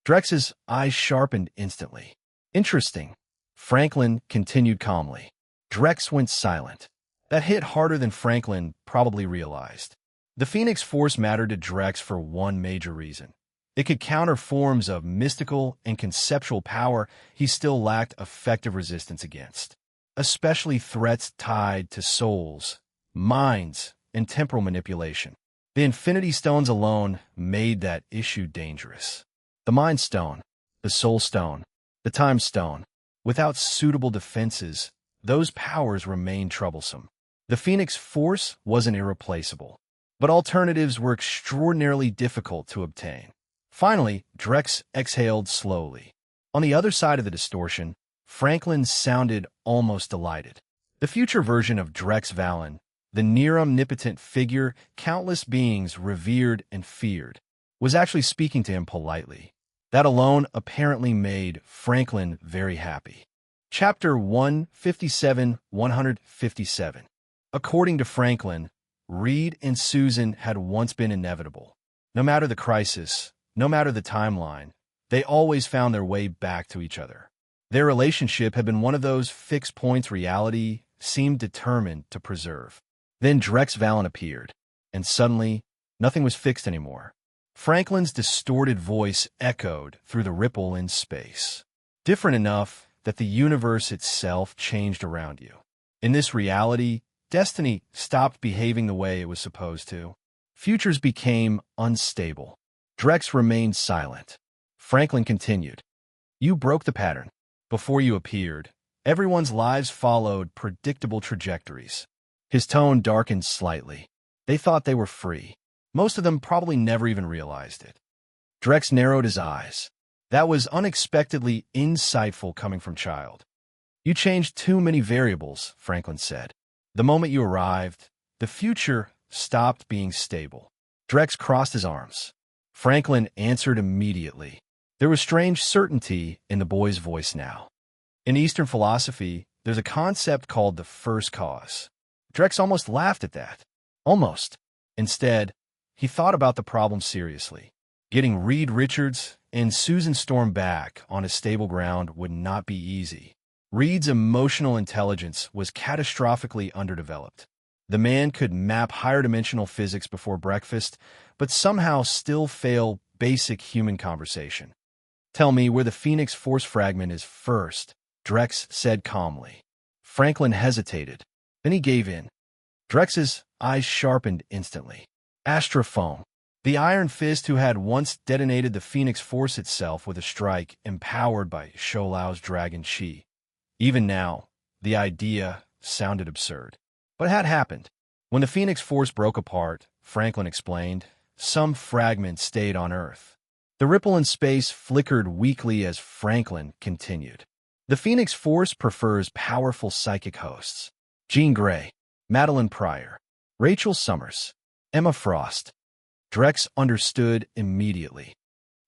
Drex's eyes sharpened instantly. Interesting. Franklin continued calmly. Drex went silent. That hit harder than Franklin probably realized. The Phoenix Force mattered to Drex for one major reason. It could counter forms of mystical and conceptual power he still lacked effective resistance against, especially threats tied to souls, minds, and temporal manipulation. The Infinity Stones alone made that issue dangerous. The Mind Stone, the Soul Stone, the Time Stone. Without suitable defenses, those powers remained troublesome. The Phoenix Force wasn't irreplaceable, but alternatives were extraordinarily difficult to obtain. Finally, Drex exhaled slowly. On the other side of the distortion, Franklin sounded almost delighted. The future version of Drex Valen, the near-omnipotent figure countless beings revered and feared, was actually speaking to him politely. That alone apparently made Franklin very happy. Chapter 157-157. According to Franklin, Reed and Susan had once been inevitable. No matter the crisis, no matter the timeline, they always found their way back to each other. Their relationship had been one of those fixed points reality seemed determined to preserve. Then Drex Valen appeared, and suddenly, nothing was fixed anymore. Franklin's distorted voice echoed through the ripple in space. Different enough that the universe itself changed around you. In this reality, destiny stopped behaving the way it was supposed to. Futures became unstable. Drex remained silent. Franklin continued. You broke the pattern. Before you appeared, everyone's lives followed predictable trajectories. His tone darkened slightly. They thought they were free. Most of them probably never even realized it. Drex narrowed his eyes. That was unexpectedly insightful coming from Child. You changed too many variables, Franklin said. The moment you arrived, the future stopped being stable. Drex crossed his arms. Franklin answered immediately. There was strange certainty in the boy's voice now. In Eastern philosophy, there's a concept called the first cause. Drex almost laughed at that. Almost. Instead, he thought about the problem seriously. Getting Reed Richards and Susan Storm back on a stable ground would not be easy. Reed's emotional intelligence was catastrophically underdeveloped. The man could map higher-dimensional physics before breakfast, but somehow still fail basic human conversation. Tell me where the Phoenix Force fragment is first, Drex said calmly. Franklin hesitated. Then he gave in. Drex's eyes sharpened instantly. Astrophone. The Iron Fist who had once detonated the Phoenix Force itself with a strike empowered by Sholao's dragon chi. Even now, the idea sounded absurd. But it had happened. When the Phoenix Force broke apart, Franklin explained, some fragments stayed on Earth. The ripple in space flickered weakly as Franklin continued. The Phoenix Force prefers powerful psychic hosts. Jean Grey, Madeline Pryor, Rachel Summers, Emma Frost. Drex understood immediately.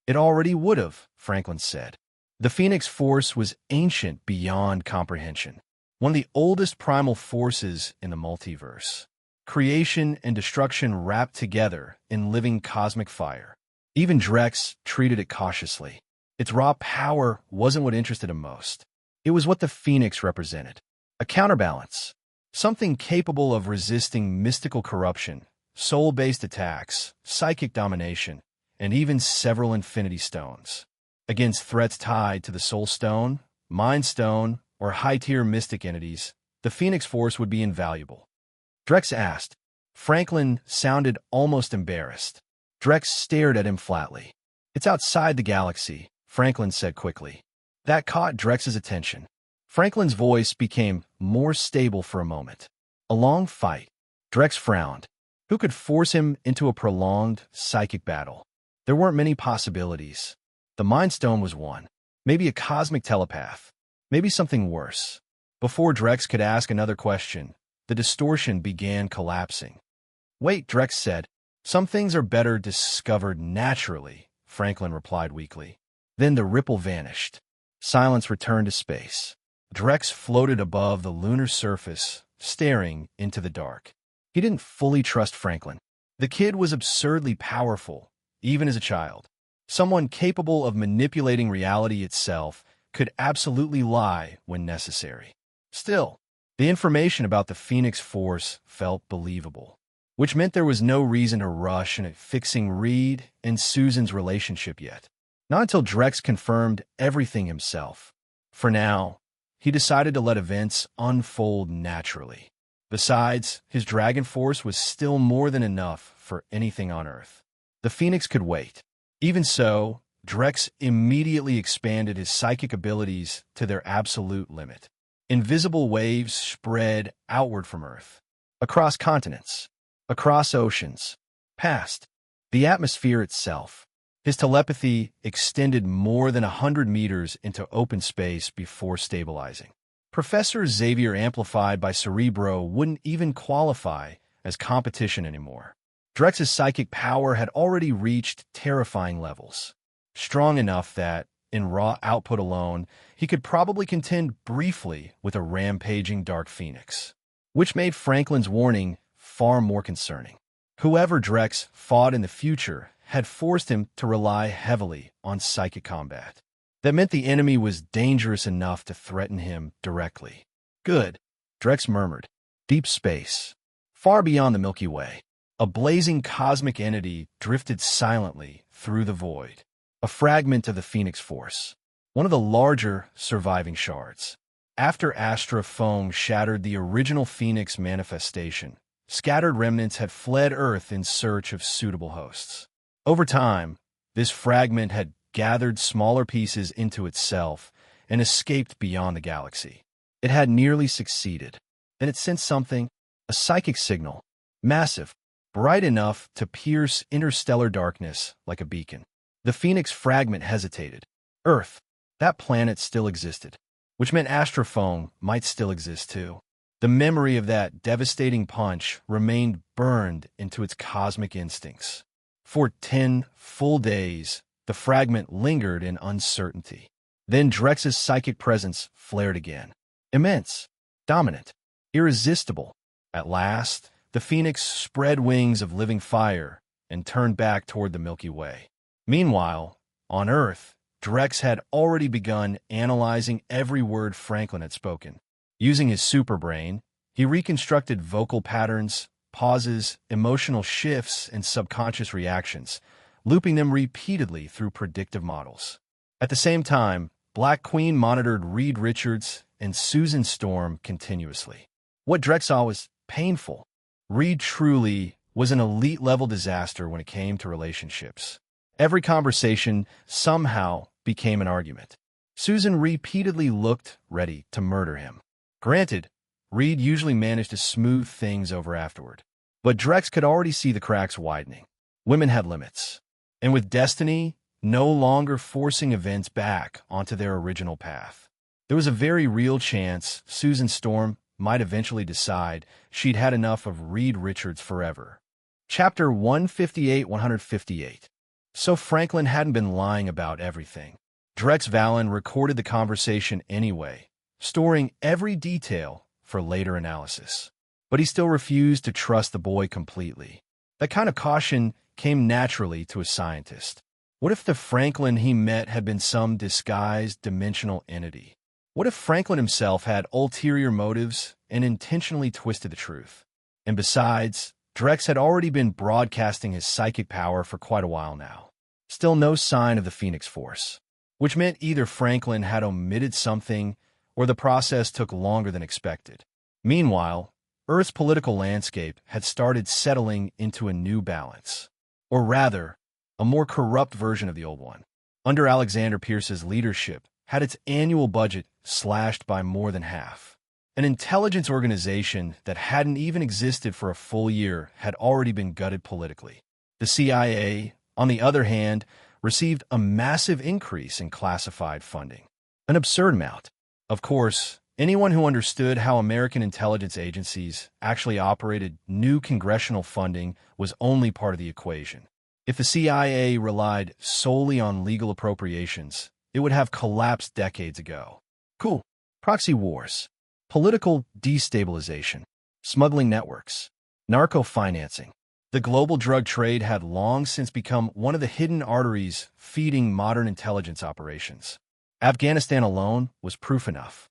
It already would have, Franklin said. The Phoenix Force was ancient beyond comprehension. One of the oldest primal forces in the multiverse. Creation and destruction wrapped together in living cosmic fire. Even Drex treated it cautiously. Its raw power wasn't what interested him most. It was what the Phoenix represented. A counterbalance. Something capable of resisting mystical corruption, soul-based attacks, psychic domination, and even several infinity stones. Against threats tied to the Soul Stone, Mind Stone, or high-tier mystic entities, the Phoenix Force would be invaluable. Drex asked. Franklin sounded almost embarrassed. Drex stared at him flatly. It's outside the galaxy, Franklin said quickly. That caught Drex's attention. Franklin's voice became more stable for a moment. A long fight. Drex frowned. Who could force him into a prolonged psychic battle? There weren't many possibilities. The Mind Stone was one. Maybe a cosmic telepath. Maybe something worse. Before Drex could ask another question, the distortion began collapsing. Wait, Drex said. Some things are better discovered naturally, Franklin replied weakly. Then the ripple vanished. Silence returned to space. Drex floated above the lunar surface, staring into the dark. He didn't fully trust Franklin. The kid was absurdly powerful, even as a child. Someone capable of manipulating reality itself could absolutely lie when necessary. Still, the information about the Phoenix Force felt believable, which meant there was no reason to rush into fixing Reed and Susan's relationship yet. Not until Drex confirmed everything himself. For now, he decided to let events unfold naturally. Besides, his Dragon Force was still more than enough for anything on Earth. The Phoenix could wait. Even so, Drex immediately expanded his psychic abilities to their absolute limit. Invisible waves spread outward from Earth, across continents, across oceans, past the atmosphere itself. His telepathy extended more than 100 meters into open space before stabilizing. Professor Xavier amplified by Cerebro wouldn't even qualify as competition anymore. Drex's psychic power had already reached terrifying levels, strong enough that, in raw output alone, he could probably contend briefly with a rampaging Dark Phoenix, which made Franklin's warning far more concerning. Whoever Drex fought in the future had forced him to rely heavily on psychic combat. That meant the enemy was dangerous enough to threaten him directly. Good, Drex murmured. Deep space, far beyond the Milky Way. A blazing cosmic entity drifted silently through the void. A fragment of the Phoenix Force, one of the larger surviving shards. After Astra foam shattered the original Phoenix manifestation, scattered remnants had fled Earth in search of suitable hosts. Over time, this fragment had gathered smaller pieces into itself and escaped beyond the galaxy. It had nearly succeeded. Then it sensed something, a psychic signal, massive, bright enough to pierce interstellar darkness like a beacon. The Phoenix fragment hesitated. Earth, that planet still existed, which meant Astrophone might still exist too. The memory of that devastating punch remained burned into its cosmic instincts. For 10 full days, the fragment lingered in uncertainty. Then Drex's psychic presence flared again. Immense, dominant, irresistible. At last, the phoenix spread wings of living fire and turned back toward the Milky Way. Meanwhile, on Earth, Drex had already begun analyzing every word Franklin had spoken. Using his superbrain, he reconstructed vocal patterns, pauses, emotional shifts, and subconscious reactions, looping them repeatedly through predictive models. At the same time, Black Queen monitored Reed Richards and Susan Storm continuously. What Drex saw was painful. Reed truly was an elite-level disaster when it came to relationships. Every conversation somehow became an argument. Susan repeatedly looked ready to murder him. Granted, Reed usually managed to smooth things over afterward. But Drex could already see the cracks widening. Women had limits. And with destiny no longer forcing events back onto their original path, there was a very real chance Susan Storm might eventually decide she'd had enough of Reed Richards forever. Chapter 158-158. So Franklin hadn't been lying about everything. Drex Valen recorded the conversation anyway, storing every detail for later analysis. But he still refused to trust the boy completely. That kind of caution came naturally to a scientist. What if the Franklin he met had been some disguised dimensional entity? What if Franklin himself had ulterior motives and intentionally twisted the truth? And besides, Drex had already been broadcasting his psychic power for quite a while now. Still no sign of the Phoenix Force, which meant either Franklin had omitted something or the process took longer than expected. Meanwhile, Earth's political landscape had started settling into a new balance. Or rather, a more corrupt version of the old one. Under Alexander Pierce's leadership, had its annual budget slashed by more than half. An intelligence organization that hadn't even existed for a full year had already been gutted politically. The CIA, on the other hand, received a massive increase in classified funding. An absurd amount. Of course, anyone who understood how American intelligence agencies actually operated knew congressional funding was only part of the equation. If the CIA relied solely on legal appropriations, it would have collapsed decades ago. Cool. Proxy wars, political destabilization, smuggling networks, narco-financing. The global drug trade had long since become one of the hidden arteries feeding modern intelligence operations. Afghanistan alone was proof enough.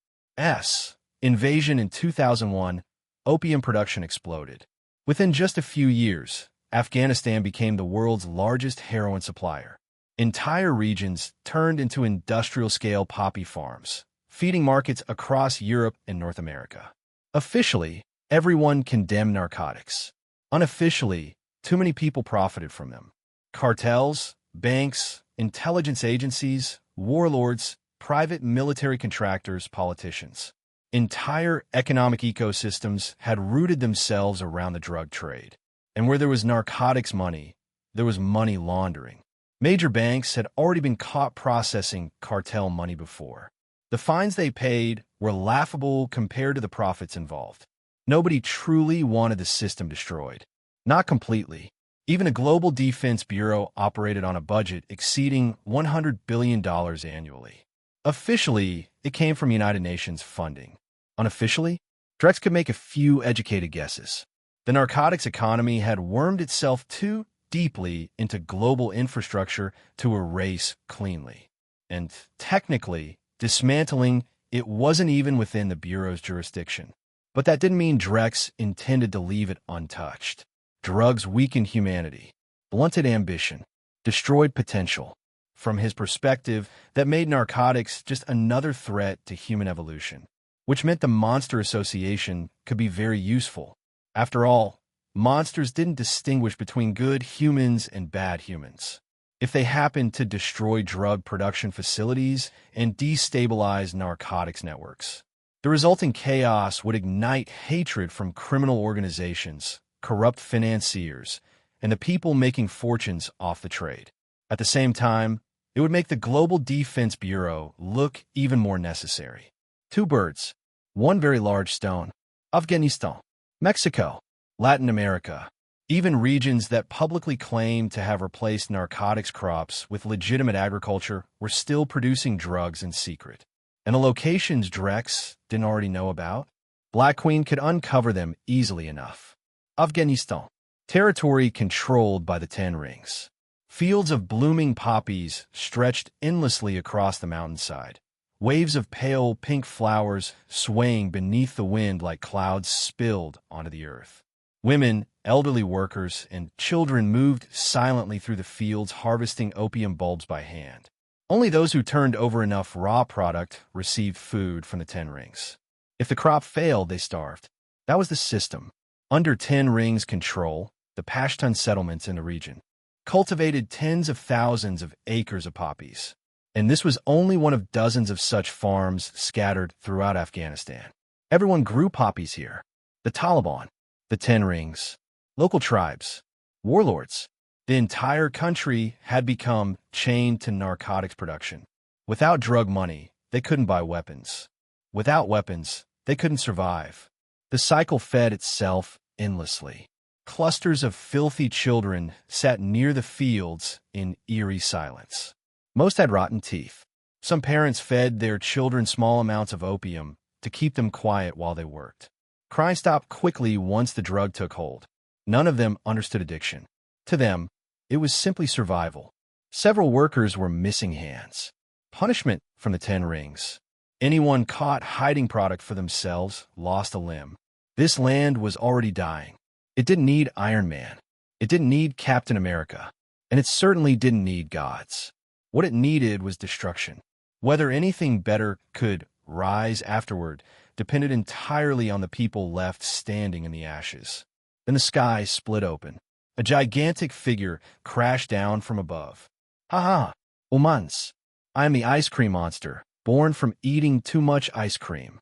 Invasion in 2001, opium production exploded. Within just a few years, Afghanistan became the world's largest heroin supplier. Entire regions turned into industrial-scale poppy farms, feeding markets across Europe and North America. Officially, everyone condemned narcotics. Unofficially, too many people profited from them. Cartels, banks, intelligence agencies, warlords, private military contractors, politicians. Entire economic ecosystems had rooted themselves around the drug trade. And where there was narcotics money, there was money laundering. Major banks had already been caught processing cartel money before. The fines they paid were laughable compared to the profits involved. Nobody truly wanted the system destroyed. Not completely. Even a global defense bureau operated on a budget exceeding $100 billion annually. Officially, it came from United Nations funding. Unofficially, Drex could make a few educated guesses. The narcotics economy had wormed itself too deeply into global infrastructure to erase cleanly. And technically, dismantling it wasn't even within the Bureau's jurisdiction. But that didn't mean Drex intended to leave it untouched. Drugs weakened humanity, blunted ambition, destroyed potential. From his perspective, that made narcotics just another threat to human evolution, which meant the monster association could be very useful. After all, monsters didn't distinguish between good humans and bad humans. If they happened to destroy drug production facilities and destabilize narcotics networks, the resulting chaos would ignite hatred from criminal organizations, corrupt financiers, and the people making fortunes off the trade. At the same time, It would make the Global Defense Bureau look even more necessary. Two birds, one very large stone. Afghanistan, Mexico, Latin America, even regions that publicly claimed to have replaced narcotics crops with legitimate agriculture were still producing drugs in secret. And the locations Drex didn't already know about? Black Queen could uncover them easily enough. Afghanistan, territory controlled by the Ten Rings. Fields of blooming poppies stretched endlessly across the mountainside. Waves of pale pink flowers swaying beneath the wind like clouds spilled onto the earth. Women, elderly workers, and children moved silently through the fields harvesting opium bulbs by hand. Only those who turned over enough raw product received food from the Ten Rings. If the crop failed, they starved. That was the system. Under Ten Rings' control, the Pashtun settlements in the region cultivated tens of thousands of acres of poppies. And this was only one of dozens of such farms scattered throughout Afghanistan. Everyone grew poppies here. The Taliban, the Ten Rings, local tribes, warlords. The entire country had become chained to narcotics production. Without drug money, they couldn't buy weapons. Without weapons, they couldn't survive. The cycle fed itself endlessly. Clusters of filthy children sat near the fields in eerie silence. Most had rotten teeth. Some parents fed their children small amounts of opium to keep them quiet while they worked. Crying stopped quickly once the drug took hold. None of them understood addiction. To them, it was simply survival. Several workers were missing hands. Punishment from the Ten Rings. Anyone caught hiding product for themselves lost a limb. This land was already dying. It didn't need Iron Man. It didn't need Captain America. And it certainly didn't need gods. What it needed was destruction. Whether anything better could rise afterward depended entirely on the people left standing in the ashes. Then the sky split open. A gigantic figure crashed down from above. Ha ha, humans. I am the ice cream monster, born from eating too much ice cream.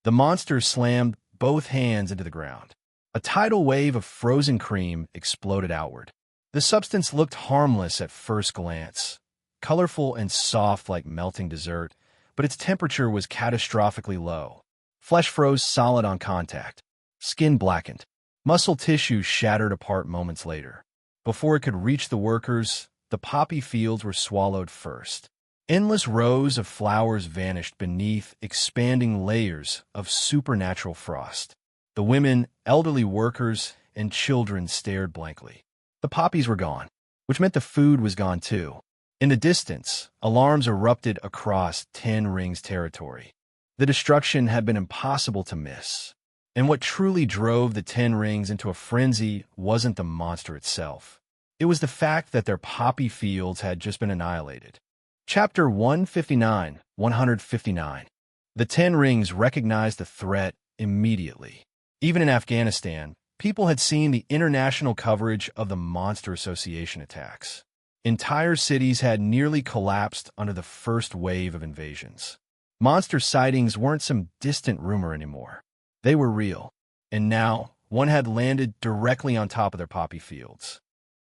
The monster slammed both hands into the ground. A tidal wave of frozen cream exploded outward. The substance looked harmless at first glance, colorful and soft like melting dessert, but its temperature was catastrophically low. Flesh froze solid on contact. Skin blackened. Muscle tissue shattered apart moments later. Before it could reach the workers, the poppy fields were swallowed first. Endless rows of flowers vanished beneath expanding layers of supernatural frost. The women, elderly workers, and children stared blankly. The poppies were gone, which meant the food was gone too. In the distance, alarms erupted across Ten Rings territory. The destruction had been impossible to miss. And what truly drove the Ten Rings into a frenzy wasn't the monster itself. It was the fact that their poppy fields had just been annihilated. Chapter 159. The Ten Rings recognized the threat immediately. Even in Afghanistan, people had seen the international coverage of the Monster Association attacks. Entire cities had nearly collapsed under the first wave of invasions. Monster sightings weren't some distant rumor anymore. They were real. And now, one had landed directly on top of their poppy fields.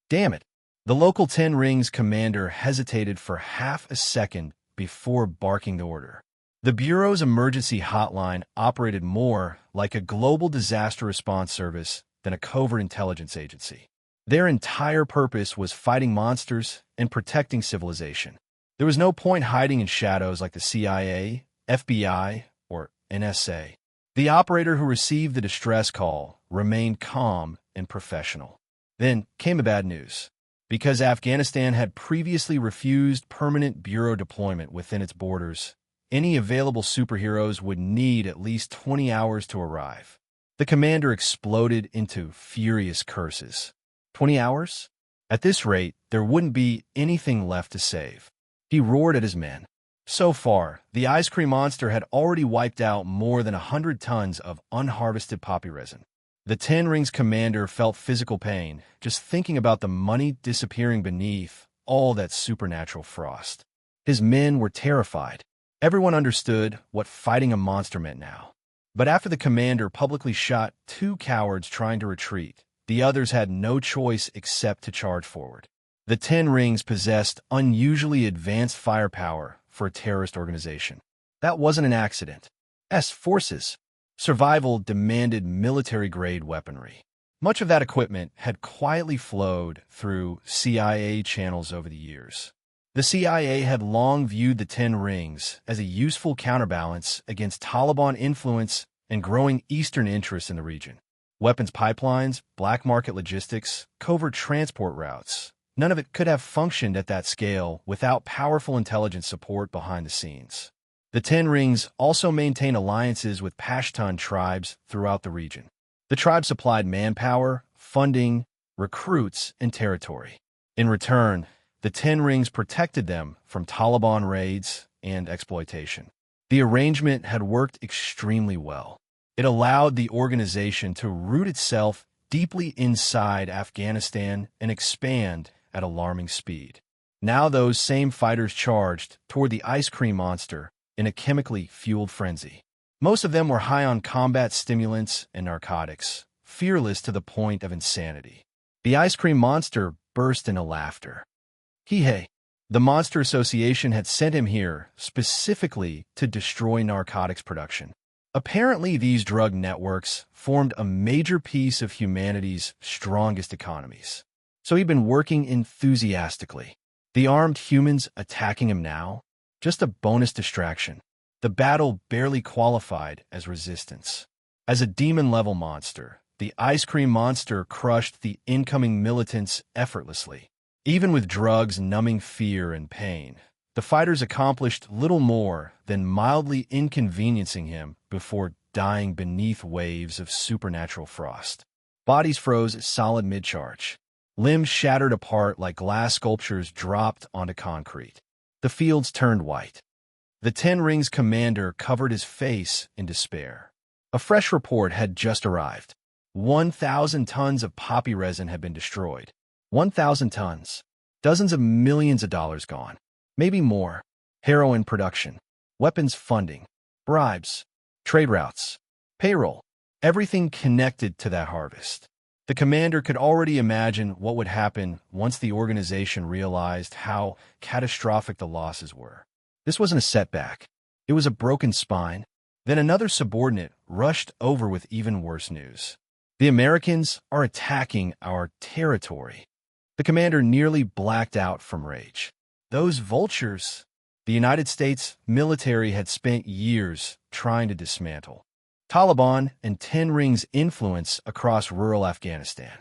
Damn it! The local Ten Rings commander hesitated for half a second before barking the order. The Bureau's emergency hotline operated more like a global disaster response service than a covert intelligence agency. Their entire purpose was fighting monsters and protecting civilization. There was no point hiding in shadows like the CIA, FBI, or NSA. The operator who received the distress call remained calm and professional. Then came the bad news. Because Afghanistan had previously refused permanent Bureau deployment within its borders, any available superheroes would need at least 20 hours to arrive. The commander exploded into furious curses. 20 hours? At this rate, there wouldn't be anything left to save. He roared at his men. So far, the ice cream monster had already wiped out more than 100 tons of unharvested poppy resin. The Ten Rings commander felt physical pain just thinking about the money disappearing beneath all that supernatural frost. His men were terrified. Everyone understood what fighting a monster meant now. But after the commander publicly shot two cowards trying to retreat, the others had no choice except to charge forward. The Ten Rings possessed unusually advanced firepower for a terrorist organization. That wasn't an accident. Forces. Survival demanded military-grade weaponry. Much of that equipment had quietly flowed through CIA channels over the years. The CIA had long viewed the Ten Rings as a useful counterbalance against Taliban influence and growing Eastern interests in the region. Weapons pipelines, black market logistics, covert transport routes. None of it could have functioned at that scale without powerful intelligence support behind the scenes. The Ten Rings also maintain alliances with Pashtun tribes throughout the region. The tribe supplied manpower, funding, recruits, and territory. In return, the Ten Rings protected them from Taliban raids and exploitation. The arrangement had worked extremely well. It allowed the organization to root itself deeply inside Afghanistan and expand at alarming speed. Now those same fighters charged toward the ice cream monster in a chemically fueled frenzy. Most of them were high on combat stimulants and narcotics, fearless to the point of insanity. The ice cream monster burst into laughter. Hey, the Monster Association had sent him here specifically to destroy narcotics production. Apparently, these drug networks formed a major piece of humanity's strongest economies. So he'd been working enthusiastically. The armed humans attacking him now? Just a bonus distraction. The battle barely qualified as resistance. As a demon-level monster, the ice cream monster crushed the incoming militants effortlessly. Even with drugs numbing fear and pain, the fighters accomplished little more than mildly inconveniencing him before dying beneath waves of supernatural frost. Bodies froze solid mid-charge. Limbs shattered apart like glass sculptures dropped onto concrete. The fields turned white. The Ten Rings commander covered his face in despair. A fresh report had just arrived. 1,000 tons of poppy resin had been destroyed. 1,000 tons. Dozens of millions of dollars gone. Maybe more. Heroin production. Weapons funding. Bribes. Trade routes. Payroll. Everything connected to that harvest. The commander could already imagine what would happen once the organization realized how catastrophic the losses were. This wasn't a setback. It was a broken spine. Then another subordinate rushed over with even worse news. The Americans are attacking our territory. The commander nearly blacked out from rage. Those vultures, the United States military had spent years trying to dismantle. Taliban and Ten Rings' influence across rural Afghanistan.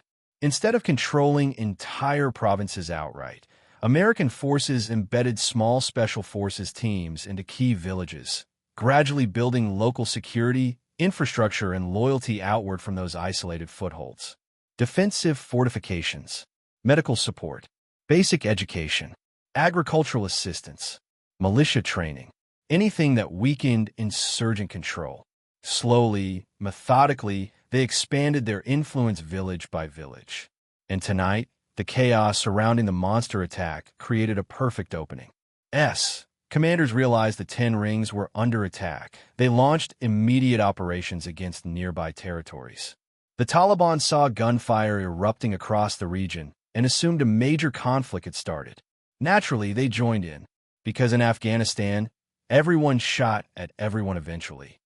Instead of controlling entire provinces outright, American forces embedded small special forces teams into key villages, gradually building local security, infrastructure, and loyalty outward from those isolated footholds. Defensive fortifications, medical support, basic education, agricultural assistance, militia training, anything that weakened insurgent control. Slowly, methodically, they expanded their influence village by village. And tonight, the chaos surrounding the monster attack created a perfect opening. Commanders realized the Ten Rings were under attack. They launched immediate operations against nearby territories. The Taliban saw gunfire erupting across the region and assumed a major conflict had started. Naturally, they joined in, because in Afghanistan, everyone shot at everyone eventually.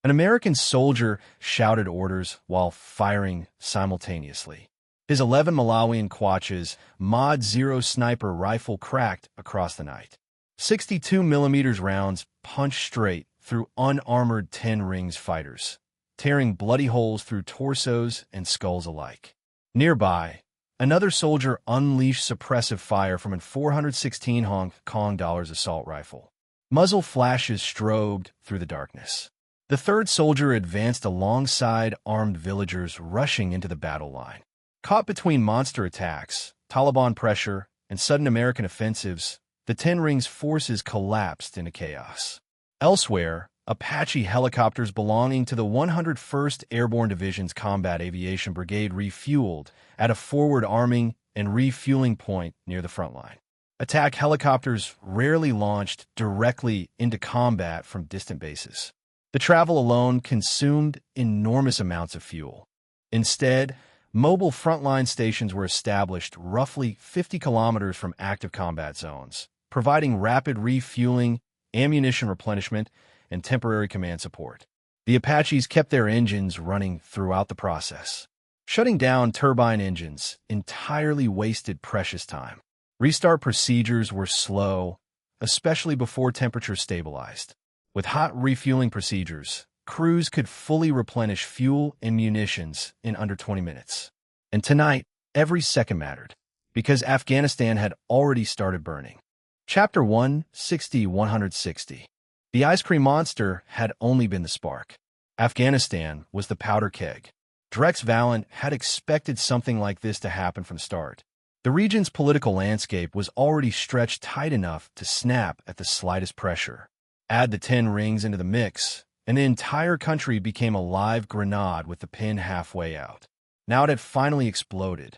An American soldier shouted orders while firing simultaneously. His 11 Malawian Quaches Mod 0 sniper rifle cracked across the night. 62mm rounds punched straight through unarmored Ten Rings fighters, tearing bloody holes through torsos and skulls alike. Nearby, another soldier unleashed suppressive fire from a 416 Hong Kong dollars assault rifle. Muzzle flashes strobed through the darkness. The third soldier advanced alongside armed villagers rushing into the battle line. Caught between monster attacks, Taliban pressure, and sudden American offensives, the Ten Rings forces collapsed into chaos. Elsewhere, Apache helicopters belonging to the 101st Airborne Division's Combat Aviation Brigade refueled at a forward arming and refueling point near the front line. Attack helicopters rarely launched directly into combat from distant bases. The travel alone consumed enormous amounts of fuel. Instead, Mobile frontline stations were established roughly 50 kilometers from active combat zones, providing rapid refueling, ammunition replenishment, and temporary command support. The Apaches kept their engines running throughout the process. Shutting down turbine engines entirely wasted precious time. Restart procedures were slow, especially before temperature stabilized. With hot refueling procedures, crews could fully replenish fuel and munitions in under 20 minutes. And tonight, every second mattered, because Afghanistan had already started burning. Chapter 160-160. The ice cream monster had only been the spark. Afghanistan was the powder keg. Drex Valen had expected something like this to happen from the start. The region's political landscape was already stretched tight enough to snap at the slightest pressure. Add the 10 rings into the mix, and the entire country became a live grenade with the pin halfway out. Now it had finally exploded.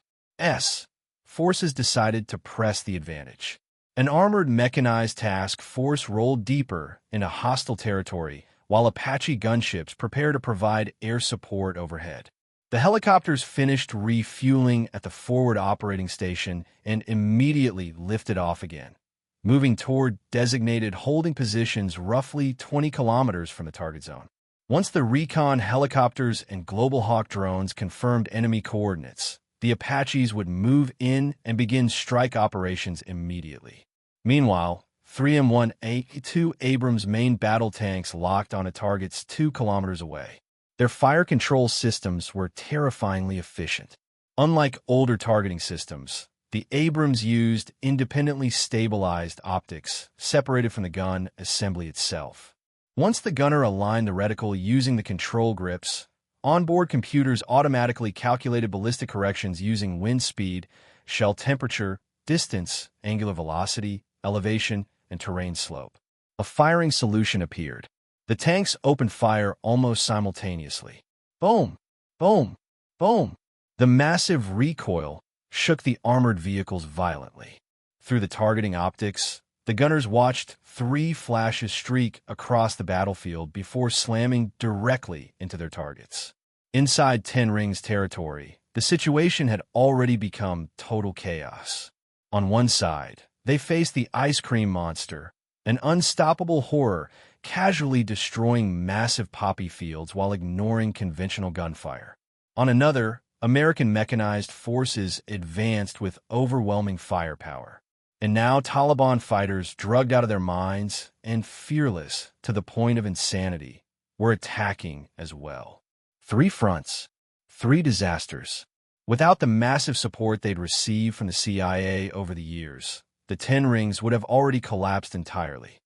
Forces decided to press the advantage. An armored mechanized task force rolled deeper into hostile territory, while Apache gunships prepared to provide air support overhead. The helicopters finished refueling at the forward operating station and immediately lifted off again, moving toward designated holding positions roughly 20 kilometers from the target zone. Once the recon helicopters and Global Hawk drones confirmed enemy coordinates, the Apaches would move in and begin strike operations immediately. Meanwhile, 3M1A2 Abrams main battle tanks locked onto targets 2 kilometers away. Their fire control systems were terrifyingly efficient. Unlike older targeting systems, the Abrams used independently stabilized optics separated from the gun assembly itself. Once the gunner aligned the reticle using the control grips, onboard computers automatically calculated ballistic corrections using wind speed, shell temperature, distance, angular velocity, elevation, and terrain slope. A firing solution appeared. The tanks opened fire almost simultaneously. Boom! Boom! Boom! The massive recoil shook the armored vehicles violently. Through the targeting optics, the gunners watched 3 flashes streak across the battlefield before slamming directly into their targets. Inside 10 Rings territory, the situation had already become total chaos. On one side, they faced the ice cream monster, an unstoppable horror casually destroying massive poppy fields while ignoring conventional gunfire. On another, American mechanized forces advanced with overwhelming firepower. And now Taliban fighters, drugged out of their minds and fearless to the point of insanity, were attacking as well. 3 fronts, 3 disasters. Without the massive support they'd received from the CIA over the years, the 10 Rings would have already collapsed entirely.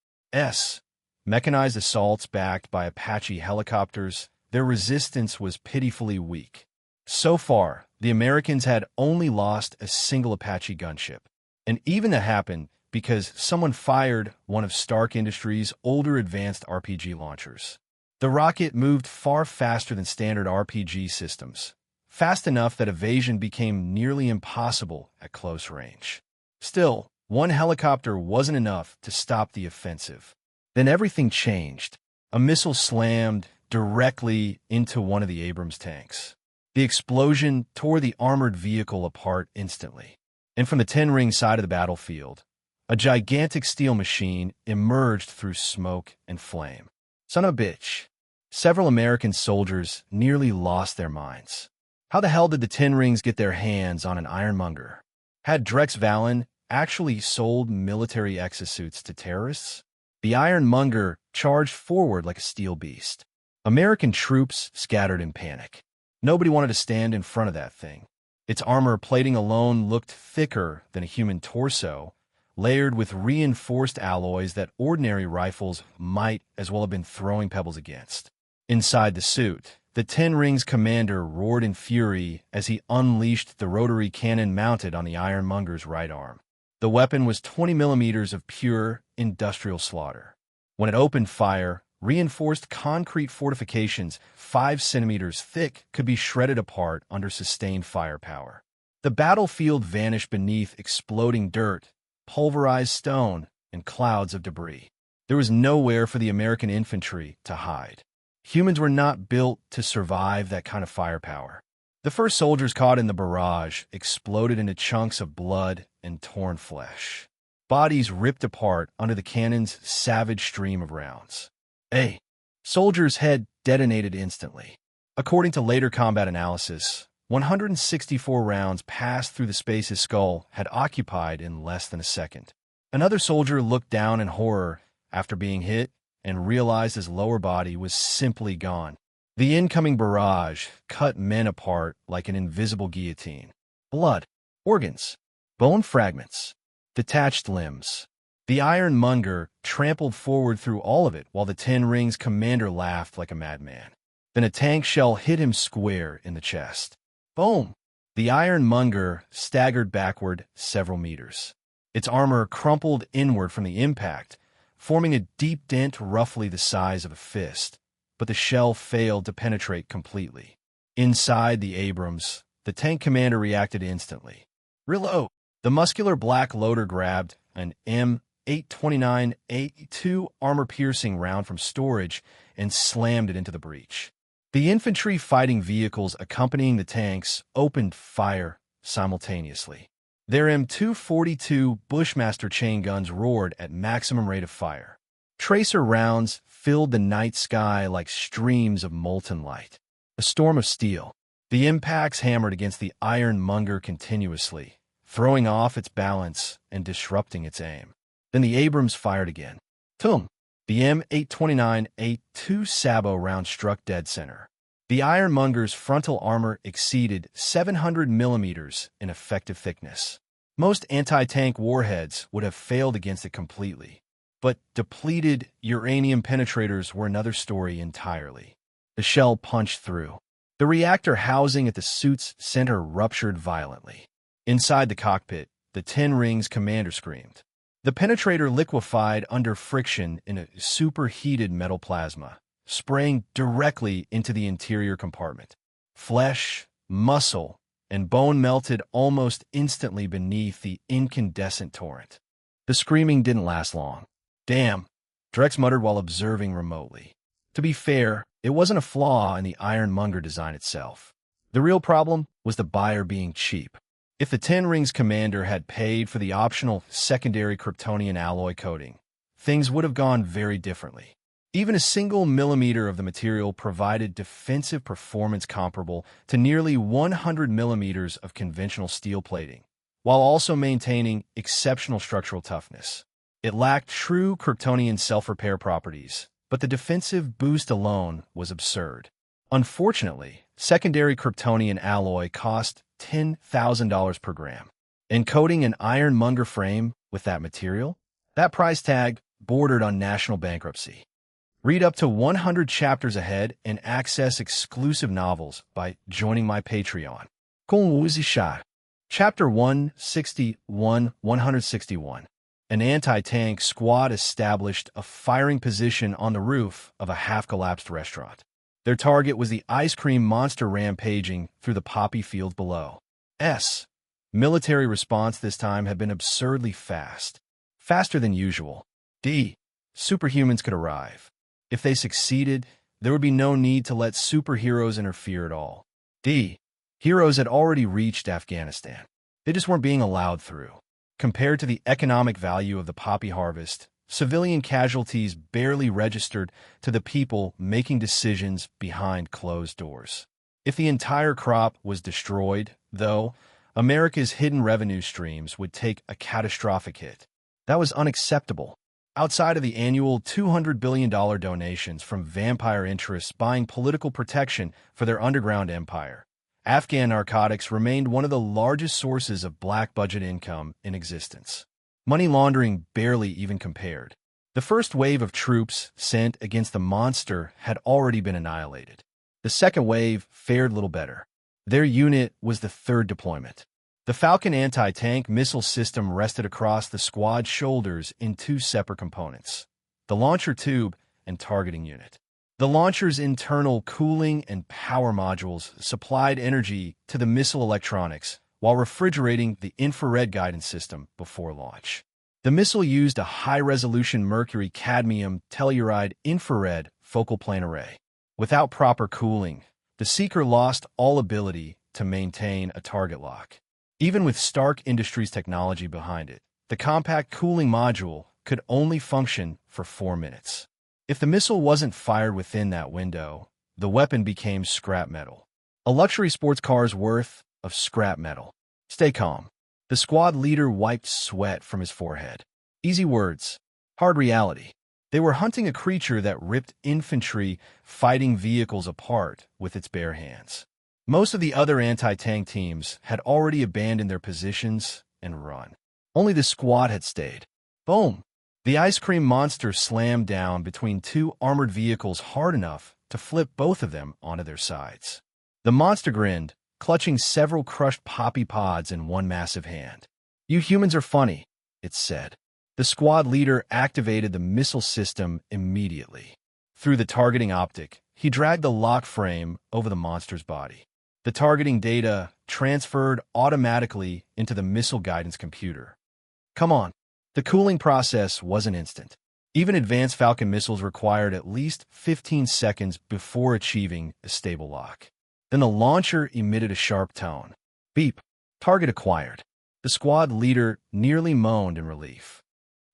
Mechanized assaults backed by Apache helicopters, their resistance was pitifully weak. So far, the Americans had only lost a single Apache gunship. And even that happened because someone fired one of Stark Industries' older advanced RPG launchers. The rocket moved far faster than standard RPG systems, fast enough that evasion became nearly impossible at close range. Still, one helicopter wasn't enough to stop the offensive. Then everything changed. A missile slammed directly into one of the Abrams tanks. The explosion tore the armored vehicle apart instantly. And from the 10 Ring side of the battlefield, a gigantic steel machine emerged through smoke and flame. Son of a bitch. Several American soldiers nearly lost their minds. How the hell did the 10 Rings get their hands on an ironmonger? Had Drex Valen actually sold military exosuits to terrorists? The ironmonger charged forward like a steel beast. American troops scattered in panic. Nobody wanted to stand in front of that thing. Its armor plating alone looked thicker than a human torso, layered with reinforced alloys that ordinary rifles might as well have been throwing pebbles against. Inside the suit, the 10 Rings commander roared in fury as he unleashed the rotary cannon mounted on the ironmonger's right arm. The weapon was 20 millimeters of pure industrial slaughter. When it opened fire, reinforced concrete fortifications 5 centimeters thick could be shredded apart under sustained firepower. The battlefield vanished beneath exploding dirt, pulverized stone, and clouds of debris. There was nowhere for the American infantry to hide. Humans were not built to survive that kind of firepower. The first soldiers caught in the barrage exploded into chunks of blood and torn flesh. Bodies ripped apart under the cannon's savage stream of rounds. A soldier's head detonated instantly. According to later combat analysis, 164 rounds passed through the space his skull had occupied in less than a second. Another soldier looked down in horror after being hit and realized his lower body was simply gone. The incoming barrage cut men apart like an invisible guillotine. Blood, organs, bone fragments, detached limbs. The Ironmonger trampled forward through all of it while the Ten Rings commander laughed like a madman. Then a tank shell hit him square in the chest. Boom! The Ironmonger staggered backward several meters. Its armor crumpled inward from the impact, forming a deep dent roughly the size of a fist, but the shell failed to penetrate completely. Inside the Abrams, the tank commander reacted instantly. Reload! The muscular black loader grabbed an M829A2 armor-piercing round from storage and slammed it into the breach. The infantry fighting vehicles accompanying the tanks opened fire simultaneously. Their M242 Bushmaster chain guns roared at maximum rate of fire. Tracer rounds filled the night sky like streams of molten light. A storm of steel. The impacts hammered against the Ironmonger continuously, throwing off its balance and disrupting its aim. Then the Abrams fired again. Tum! The M829A2 Sabo round struck dead center. The Ironmonger's frontal armor exceeded 700 millimeters in effective thickness. Most anti-tank warheads would have failed against it completely, but depleted uranium penetrators were another story entirely. The shell punched through. The reactor housing at the suit's center ruptured violently. Inside the cockpit, the Ten Rings commander screamed. The penetrator liquefied under friction in a superheated metal plasma, spraying directly into the interior compartment. Flesh, muscle, and bone melted almost instantly beneath the incandescent torrent. The screaming didn't last long. Damn, Drex muttered while observing remotely. To be fair, it wasn't a flaw in the Ironmonger design itself. The real problem was the buyer being cheap. If the Ten Rings commander had paid for the optional secondary Kryptonian alloy coating, things would have gone very differently. Even a single millimeter of the material provided defensive performance comparable to nearly 100 millimeters of conventional steel plating, while also maintaining exceptional structural toughness. It lacked true Kryptonian self-repair properties, but the defensive boost alone was absurd. Unfortunately, secondary Kryptonian alloy cost $10,000 per gram. Encoding an Ironmonger frame with that material? That price tag bordered on national bankruptcy. Read up to 100 chapters ahead and access exclusive novels by joining my Patreon. Chapter 161. An anti-tank squad established a firing position on the roof of a half-collapsed restaurant. Their target was the ice cream monster rampaging through the poppy field below. Military response this time had been absurdly fast. Faster than usual. Superhumans could arrive. If they succeeded, there would be no need to let superheroes interfere at all. Heroes had already reached Afghanistan. They just weren't being allowed through. Compared to the economic value of the poppy harvest, civilian casualties barely registered to the people making decisions behind closed doors. If the entire crop was destroyed, though, America's hidden revenue streams would take a catastrophic hit. That was unacceptable. Outside of the annual $200 billion donations from vampire interests buying political protection for their underground empire, Afghan narcotics remained one of the largest sources of black budget income in existence. Money laundering barely even compared. The first wave of troops sent against the monster had already been annihilated. The second wave fared little better. Their unit was the third deployment. The Falcon anti-tank missile system rested across the squad's shoulders in two separate components: the launcher tube and targeting unit. The launcher's internal cooling and power modules supplied energy to the missile electronics while refrigerating the infrared guidance system before launch. The missile used a high-resolution mercury-cadmium telluride infrared focal plane array. Without proper cooling, the seeker lost all ability to maintain a target lock. Even with Stark Industries technology behind it, the compact cooling module could only function for 4 minutes. If the missile wasn't fired within that window, the weapon became scrap metal. A luxury sports car's worth of scrap metal. Stay calm. The squad leader wiped sweat from his forehead. Easy words, hard reality. They were hunting a creature that ripped infantry fighting vehicles apart with its bare hands. Most of the other anti-tank teams had already abandoned their positions and run. Only the squad had stayed. Boom! The ice cream monster slammed down between 2 armored vehicles hard enough to flip both of them onto their sides. The monster grinned, clutching several crushed poppy pods in one massive hand. "You humans are funny," it said. The squad leader activated the missile system immediately. Through the targeting optic, he dragged the lock frame over the monster's body. The targeting data transferred automatically into the missile guidance computer. Come on. The cooling process wasn't instant. Even advanced Falcon missiles required at least 15 seconds before achieving a stable lock. Then the launcher emitted a sharp tone. Beep. Target acquired. The squad leader nearly moaned in relief.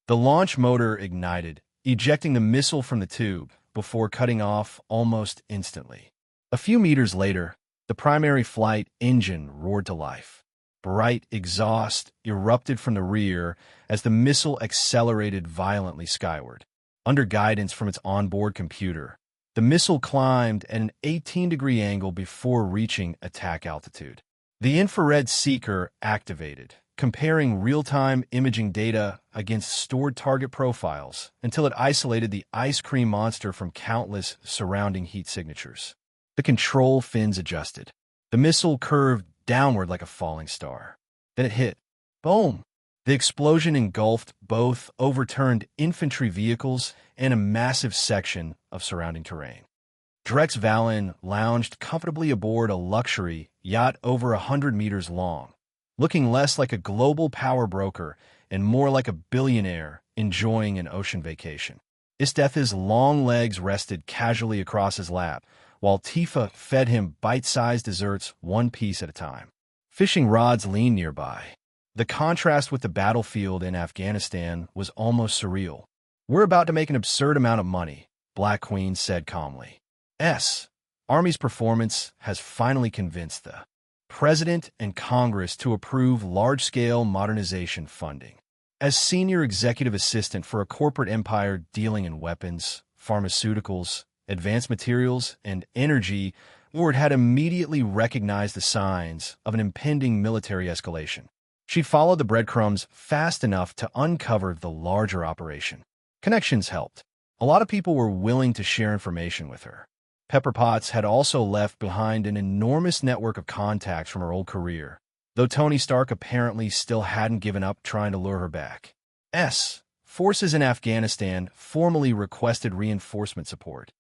The launch motor ignited, ejecting the missile from the tube before cutting off almost instantly. A few meters later, the primary flight engine roared to life. Bright exhaust erupted from the rear as the missile accelerated violently skyward. Under guidance from its onboard computer, the missile climbed at an 18-degree angle before reaching attack altitude. The infrared seeker activated, comparing real-time imaging data against stored target profiles until it isolated the ice cream monster from countless surrounding heat signatures. The control fins adjusted. The missile curved downward like a falling star. Then it hit. Boom! The explosion engulfed both overturned infantry vehicles and a massive section of surrounding terrain. Drex Valen lounged comfortably aboard a luxury yacht over 100 meters long, looking less like a global power broker and more like a billionaire enjoying an ocean vacation. Isteth's long legs rested casually across his lap, while Tifa fed him bite-sized desserts one piece at a time. Fishing rods leaned nearby. The contrast with the battlefield in Afghanistan was almost surreal. "We're about to make an absurd amount of money," Black Queen said calmly. Army's performance has finally convinced the President and Congress to approve large-scale modernization funding. As senior executive assistant for a corporate empire dealing in weapons, pharmaceuticals, advanced materials, and energy, Ward had immediately recognized the signs of an impending military escalation. She followed the breadcrumbs fast enough to uncover the larger operation. Connections helped. A lot of people were willing to share information with her. Pepper Potts had also left behind an enormous network of contacts from her old career, though Tony Stark apparently still hadn't given up trying to lure her back. Forces in Afghanistan formally requested reinforcement support.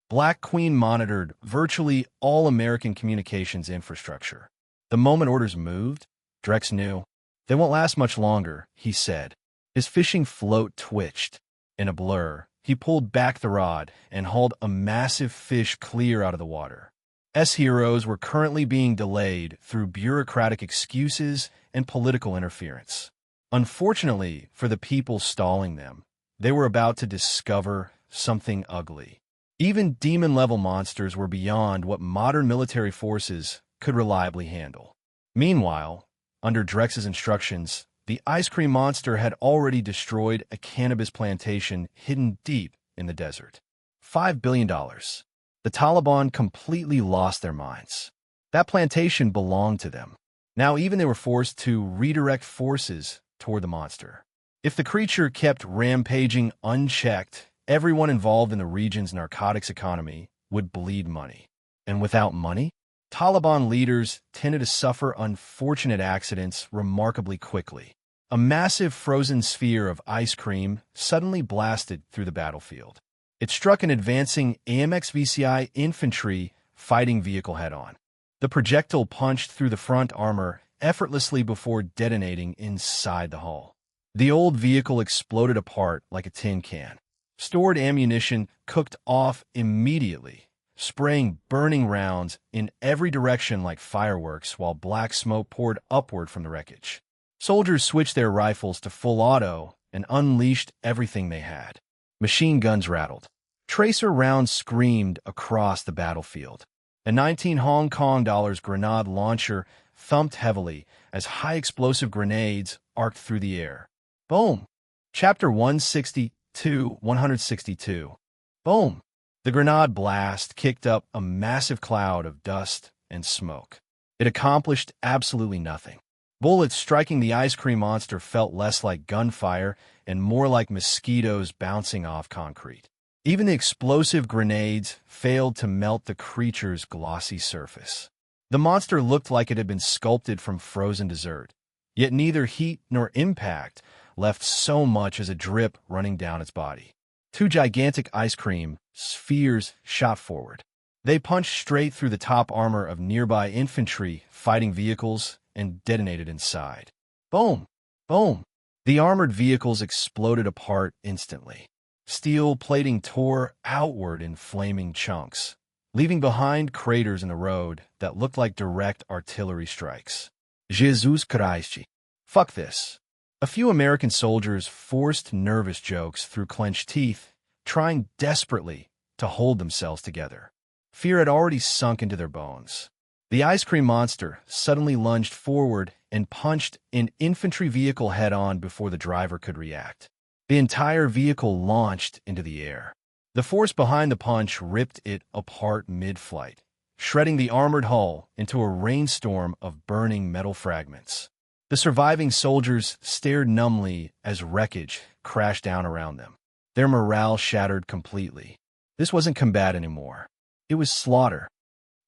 Black Queen monitored virtually all American communications infrastructure. The moment orders moved, Drex knew. "They won't last much longer," he said. His fishing float twitched. In a blur, he pulled back the rod and hauled a massive fish clear out of the water. Heroes were currently being delayed through bureaucratic excuses and political interference. Unfortunately for the people stalling them, they were about to discover something ugly. Even demon-level monsters were beyond what modern military forces could reliably handle. Meanwhile, under Drex's instructions, the ice cream monster had already destroyed a cannabis plantation hidden deep in the desert. $5 billion. The Taliban completely lost their minds. That plantation belonged to them. Now even they were forced to redirect forces toward the monster. If the creature kept rampaging unchecked, everyone involved in the region's narcotics economy would bleed money. And without money, Taliban leaders tended to suffer unfortunate accidents remarkably quickly. A massive frozen sphere of ice cream suddenly blasted through the battlefield. It struck an advancing AMX-VCI infantry fighting vehicle head-on. The projectile punched through the front armor effortlessly before detonating inside the hull. The old vehicle exploded apart like a tin can. Stored ammunition cooked off immediately, spraying burning rounds in every direction like fireworks while black smoke poured upward from the wreckage. Soldiers switched their rifles to full auto and unleashed everything they had. Machine guns rattled. Tracer rounds screamed across the battlefield. A 19 Hong Kong dollars grenade launcher thumped heavily as high-explosive grenades arced through the air. Boom! Chapter 162. Boom! The grenade blast kicked up a massive cloud of dust and smoke. It accomplished absolutely nothing. Bullets striking the ice cream monster felt less like gunfire and more like mosquitoes bouncing off concrete. Even the explosive grenades failed to melt the creature's glossy surface. The monster looked like it had been sculpted from frozen dessert, yet neither heat nor impact left so much as a drip running down its body. Two gigantic ice cream spheres shot forward. They punched straight through the top armor of nearby infantry fighting vehicles and detonated inside. Boom! Boom! The armored vehicles exploded apart instantly. Steel plating tore outward in flaming chunks, leaving behind craters in the road that looked like direct artillery strikes. Jesus Christ. Fuck this. A few American soldiers forced nervous jokes through clenched teeth, trying desperately to hold themselves together. Fear had already sunk into their bones. The ice cream monster suddenly lunged forward and punched an infantry vehicle head-on before the driver could react. The entire vehicle launched into the air. The force behind the punch ripped it apart mid-flight, shredding the armored hull into a rainstorm of burning metal fragments. The surviving soldiers stared numbly as wreckage crashed down around them. Their morale shattered completely. This wasn't combat anymore. It was slaughter.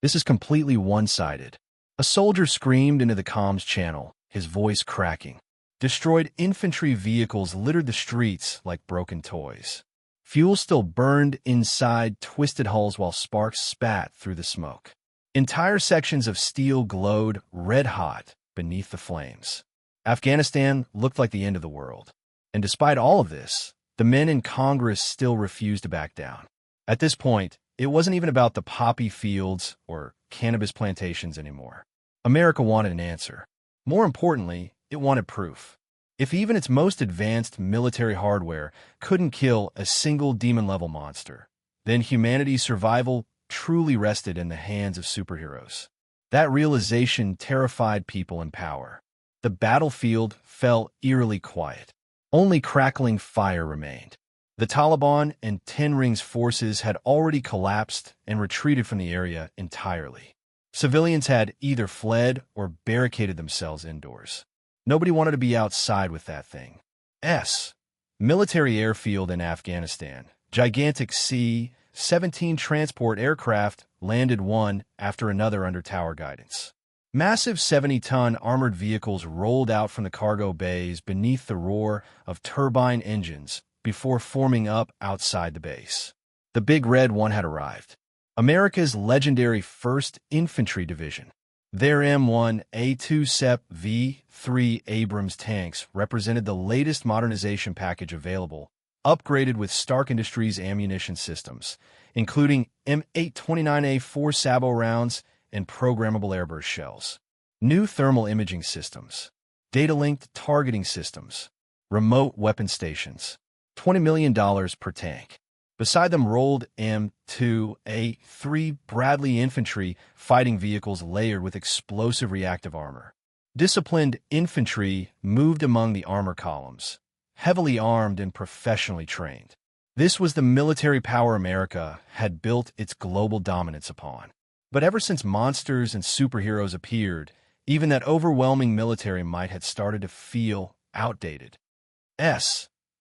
This is completely one-sided. A soldier screamed into the comms channel, his voice cracking. Destroyed infantry vehicles littered the streets like broken toys. Fuel still burned inside twisted hulls while sparks spat through the smoke. Entire sections of steel glowed red-hot beneath the flames. Afghanistan looked like the end of the world. And despite all of this, the men in Congress still refused to back down. At this point, it wasn't even about the poppy fields or cannabis plantations anymore. America wanted an answer. More importantly, it wanted proof. If even its most advanced military hardware couldn't kill a single demon-level monster, then humanity's survival truly rested in the hands of superheroes. That realization terrified people in power. The battlefield fell eerily quiet. Only crackling fire remained. The Taliban and Ten Rings forces had already collapsed and retreated from the area entirely. Civilians had either fled or barricaded themselves indoors. Nobody wanted to be outside with that thing. Military airfield in Afghanistan. Gigantic C-17 transport aircraft landed one after another under tower guidance. Massive 70-ton armored vehicles rolled out from the cargo bays beneath the roar of turbine engines before forming up outside the base. The Big Red One had arrived. America's legendary 1st Infantry Division. Their M1A2 SEP V3 Abrams tanks represented the latest modernization package available, upgraded with Stark Industries ammunition systems, including M829A4 Sabo rounds and programmable airburst shells. New thermal imaging systems, data-linked targeting systems, remote weapon stations. $20 million per tank. Beside them rolled M2A3 Bradley infantry fighting vehicles layered with explosive reactive armor. Disciplined infantry moved among the armor columns, heavily armed and professionally trained. This was the military power America had built its global dominance upon. But ever since monsters and superheroes appeared, even that overwhelming military might had started to feel outdated.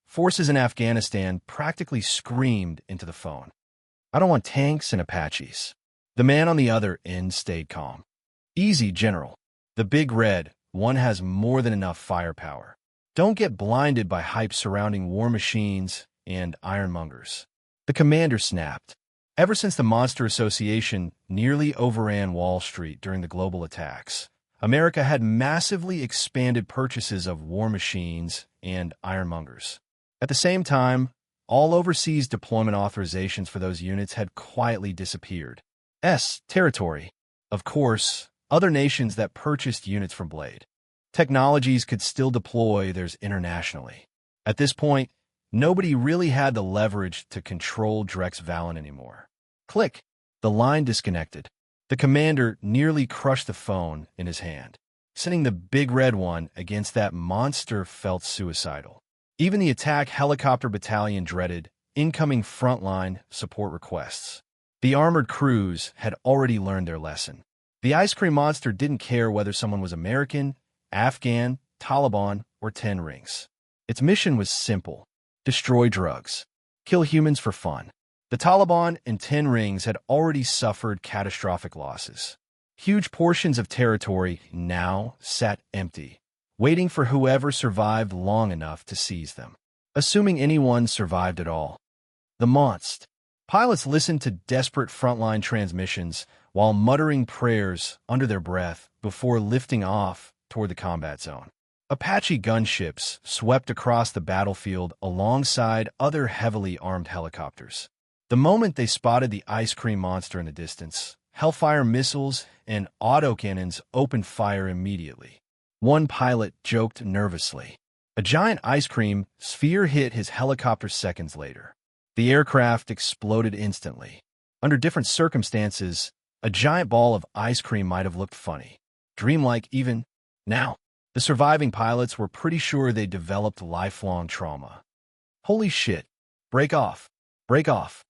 Forces in Afghanistan practically screamed into the phone. I don't want tanks and Apaches. The man on the other end stayed calm. Easy, General. The Big Red One has more than enough firepower. Don't get blinded by hype surrounding war machines and ironmongers. The commander snapped. Ever since the Monster Association nearly overran Wall Street during the global attacks, America had massively expanded purchases of war machines and ironmongers. At the same time, all overseas deployment authorizations for those units had quietly disappeared. Territory. Of course, other nations that purchased units from Blade. Technologies could still deploy theirs internationally. At this point, nobody really had the leverage to control Drex Valen anymore. Click. The line disconnected. The commander nearly crushed the phone in his hand. Sending the big red one against that monster felt suicidal. Even the attack helicopter battalion dreaded incoming frontline support requests. The armored crews had already learned their lesson. The ice cream monster didn't care whether someone was American, Afghan, Taliban, or 10 Rings. Its mission was simple: destroy drugs, kill humans for fun. The Taliban and 10 Rings had already suffered catastrophic losses. Huge portions of territory now sat empty, waiting for whoever survived long enough to seize them. Assuming anyone survived at all. The monst. Pilots listened to desperate frontline transmissions while muttering prayers under their breath before lifting off toward the combat zone. Apache gunships swept across the battlefield alongside other heavily armed helicopters. The moment they spotted the ice cream monster in the distance, Hellfire missiles and autocannons opened fire immediately. One pilot joked nervously. A giant ice cream sphere hit his helicopter seconds later. The aircraft exploded instantly. Under different circumstances, a giant ball of ice cream might have looked funny, dreamlike even. Now, the surviving pilots were pretty sure they developed lifelong trauma. Holy shit. Break off. Break off.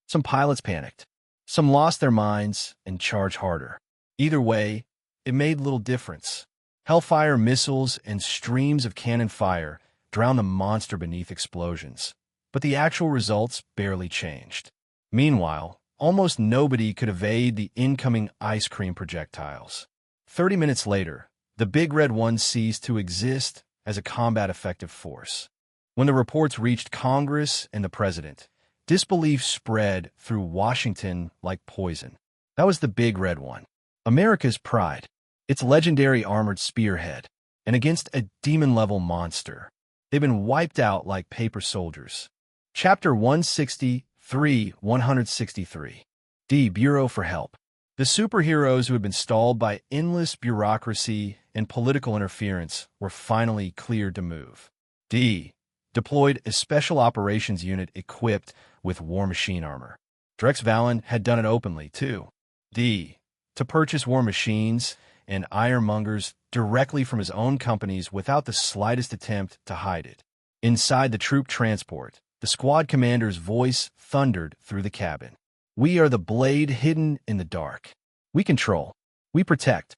Some pilots panicked. Some lost their minds and charged harder. Either way, it made little difference. Hellfire missiles and streams of cannon fire drowned the monster beneath explosions, but the actual results barely changed. Meanwhile, almost nobody could evade the incoming ice cream projectiles. 30 minutes later, the Big Red One ceased to exist as a combat-effective force. When the reports reached Congress and the President, disbelief spread through Washington like poison. That was the Big Red One, America's pride, its legendary armored spearhead, and against a demon-level monster. They've been wiped out like paper soldiers. Chapter 163. D. Bureau for Help. The superheroes who had been stalled by endless bureaucracy and political interference were finally cleared to move. D. Deployed a special operations unit equipped with war machine armor. Drex Valen had done it openly, too. D. To purchase war machines and ironmongers directly from his own companies without the slightest attempt to hide it. Inside the troop transport, the squad commander's voice thundered through the cabin. We are the blade hidden in the dark. We control. We protect.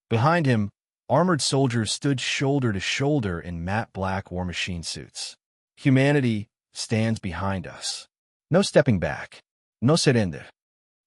Behind him, armored soldiers stood shoulder to shoulder in matte black war machine suits. Humanity stands behind us. No stepping back. No surrender.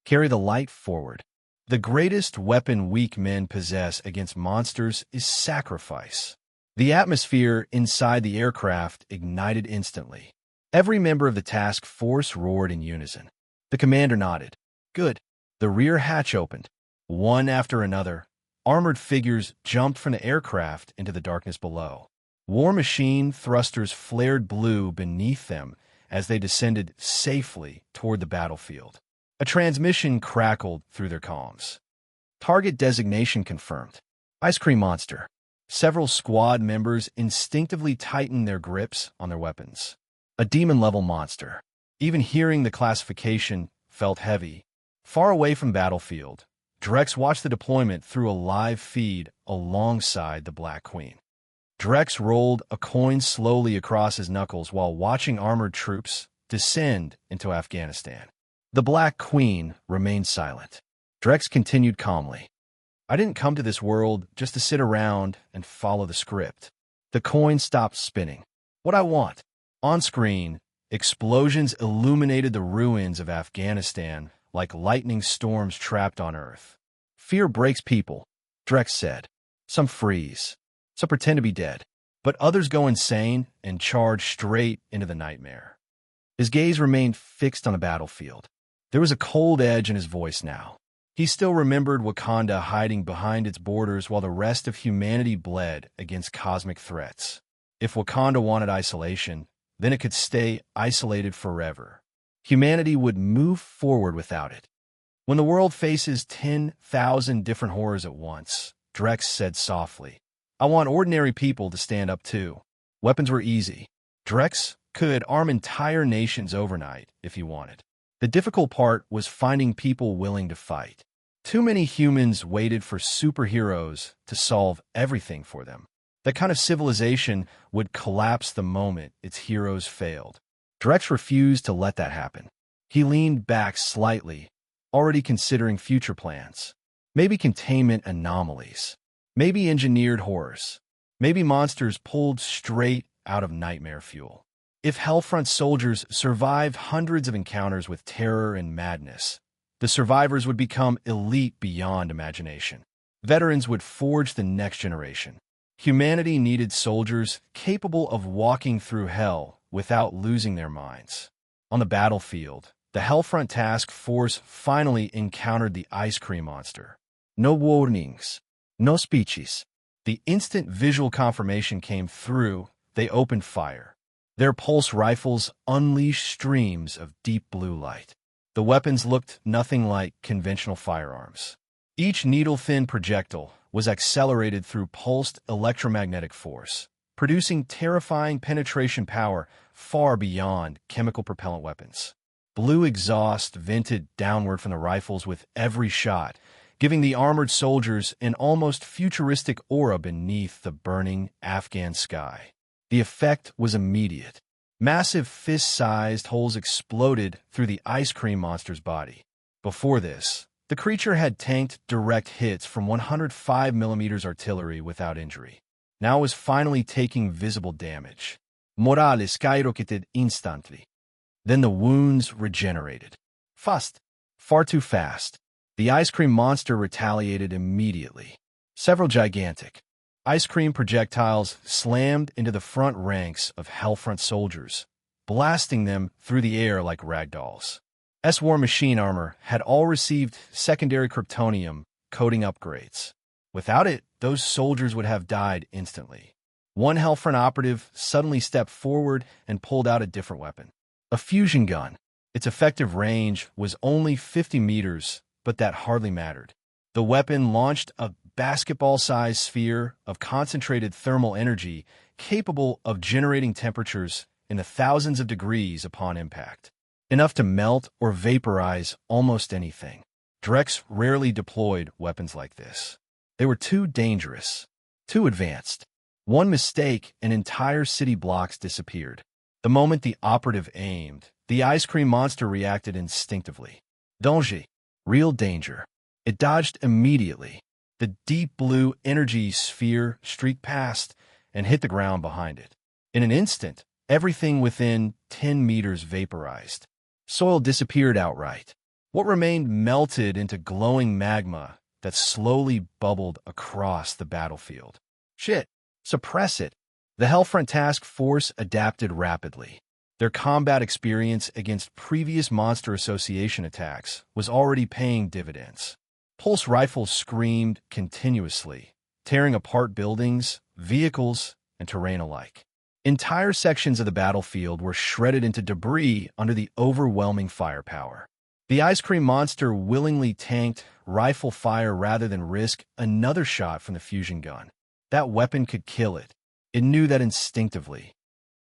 Carry the light forward. The greatest weapon weak men possess against monsters is sacrifice. The atmosphere inside the aircraft ignited instantly. Every member of the task force roared in unison. The commander nodded. Good. The rear hatch opened. One after another, armored figures jumped from the aircraft into the darkness below. War machine thrusters flared blue beneath them as they descended safely toward the battlefield. A transmission crackled through their comms. Target designation confirmed. Ice cream monster. Several squad members instinctively tightened their grips on their weapons. A demon-level monster. Even hearing the classification felt heavy. Far away from battlefield, Drex watched the deployment through a live feed alongside the Black Queen. Drex rolled a coin slowly across his knuckles while watching armored troops descend into Afghanistan. The Black Queen remained silent. Drex continued calmly. I didn't come to this world just to sit around and follow the script. The coin stopped spinning. What I want. On screen, explosions illuminated the ruins of Afghanistan like lightning storms trapped on Earth. Fear breaks people, Drex said. Some freeze. Some pretend to be dead. But others go insane and charge straight into the nightmare. His gaze remained fixed on the battlefield. There was a cold edge in his voice now. He still remembered Wakanda hiding behind its borders while the rest of humanity bled against cosmic threats. If Wakanda wanted isolation, then it could stay isolated forever. Humanity would move forward without it. When the world faces 10,000 different horrors at once, Drex said softly, I want ordinary people to stand up too. Weapons were easy. Drex could arm entire nations overnight if he wanted. The difficult part was finding people willing to fight. Too many humans waited for superheroes to solve everything for them. That kind of civilization would collapse the moment its heroes failed. Drex refused to let that happen. He leaned back slightly, already considering future plans. Maybe containment anomalies. Maybe engineered horrors. Maybe monsters pulled straight out of nightmare fuel. If Hellfront soldiers survived hundreds of encounters with terror and madness, the survivors would become elite beyond imagination. Veterans would forge the next generation. Humanity needed soldiers capable of walking through hell without losing their minds. On the battlefield, the Hellfront Task Force finally encountered the ice cream monster. No warnings, no speeches. The instant visual confirmation came through, they opened fire. Their pulse rifles unleashed streams of deep blue light. The weapons looked nothing like conventional firearms. Each needle-thin projectile was accelerated through pulsed electromagnetic force, producing terrifying penetration power far beyond chemical propellant weapons. Blue exhaust vented downward from the rifles with every shot, giving the armored soldiers an almost futuristic aura beneath the burning Afghan sky. The effect was immediate. Massive fist-sized holes exploded through the ice cream monster's body. Before this, the creature had tanked direct hits from 105mm artillery without injury. Now it was finally taking visible damage. Morale skyrocketed instantly. Then the wounds regenerated. Fast. Far too fast. The ice cream monster retaliated immediately. Several gigantic ice cream projectiles slammed into the front ranks of Hellfront soldiers, blasting them through the air like ragdolls. S-War machine armor had all received secondary Kryptonian coating upgrades. Without it, those soldiers would have died instantly. One Hellfront operative suddenly stepped forward and pulled out a different weapon. A fusion gun. Its effective range was only 50 meters, but that hardly mattered. The weapon launched a basketball-sized sphere of concentrated thermal energy capable of generating temperatures in the thousands of degrees upon impact, enough to melt or vaporize almost anything. Drex rarely deployed weapons like this. They were too dangerous, too advanced. One mistake and entire city blocks disappeared. The moment the operative aimed, the ice cream monster reacted instinctively. Danger. Real danger. It dodged immediately. The deep blue energy sphere streaked past and hit the ground behind it. In an instant, everything within 10 meters vaporized. Soil disappeared outright. What remained melted into glowing magma that slowly bubbled across the battlefield. Shit! Suppress it! The Hellfront Task Force adapted rapidly. Their combat experience against previous Monster Association attacks was already paying dividends. Pulse rifles screamed continuously, tearing apart buildings, vehicles, and terrain alike. Entire sections of the battlefield were shredded into debris under the overwhelming firepower. The ice cream monster willingly tanked rifle fire rather than risk another shot from the fusion gun. That weapon could kill it. It knew that instinctively.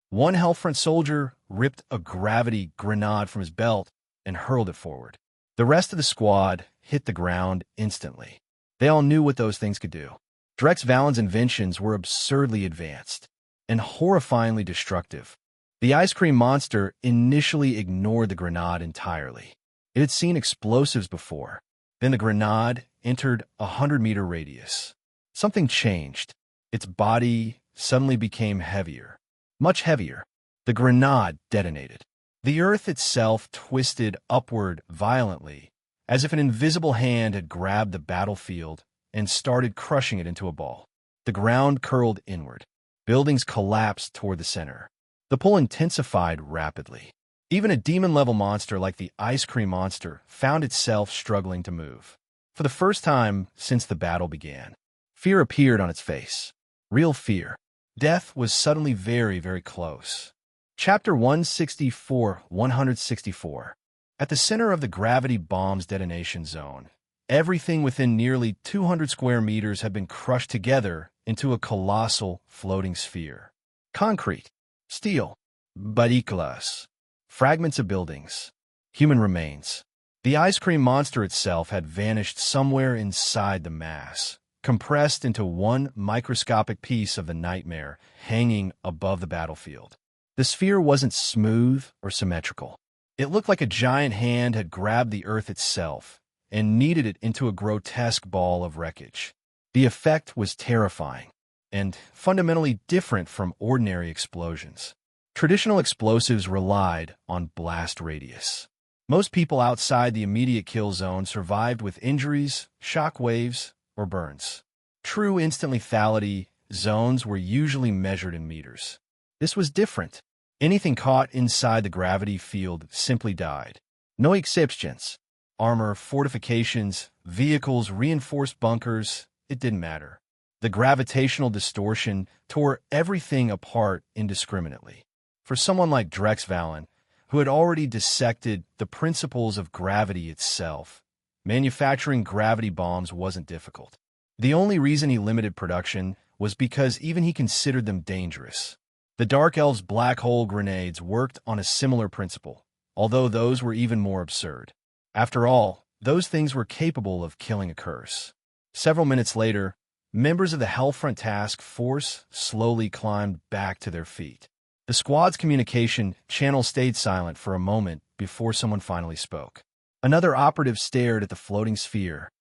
One Hellfront soldier ripped a gravity grenade from his belt and hurled it forward. The rest of the squad hit the ground instantly. They all knew what those things could do. Drex Valen's inventions were absurdly advanced and horrifyingly destructive. The ice cream monster initially ignored the grenade entirely. It had seen explosives before. Then the grenade entered a 100-meter radius. Something changed. Its body suddenly became heavier. Much heavier. The grenade detonated. The earth itself twisted upward violently, as if an invisible hand had grabbed the battlefield and started crushing it into a ball. The ground curled inward. Buildings collapsed toward the center. The pull intensified rapidly. Even a demon-level monster like the ice cream monster found itself struggling to move. For the first time since the battle began, fear appeared on its face. Real fear. Death was suddenly very, very close. Chapter 164. At the center of the gravity bomb's detonation zone, everything within nearly 200 square meters had been crushed together into a colossal floating sphere. Concrete, steel, partículas, fragments of buildings, human remains. The ice cream monster itself had vanished somewhere inside the mass, compressed into one microscopic piece of the nightmare hanging above the battlefield. The sphere wasn't smooth or symmetrical. It looked like a giant hand had grabbed the earth itself and kneaded it into a grotesque ball of wreckage. The effect was terrifying and fundamentally different from ordinary explosions. Traditional explosives relied on blast radius. Most people outside the immediate kill zone survived with injuries, shock waves, or burns. True instant lethality zones were usually measured in meters. This was different. Anything caught inside the gravity field simply died. No exceptions. Armor, fortifications, vehicles, reinforced bunkers, it didn't matter. The gravitational distortion tore everything apart indiscriminately. For someone like Drex Valen, who had already dissected the principles of gravity itself, manufacturing gravity bombs wasn't difficult. The only reason he limited production was because even he considered them dangerous. The Dark Elves' black hole grenades worked on a similar principle, although those were even more absurd. After all, those things were capable of killing a curse. Several minutes later, members of the Hellfront Task Force slowly climbed back to their feet. The squad's communication channel stayed silent for a moment before someone finally spoke. Another operative stared at the floating sphere.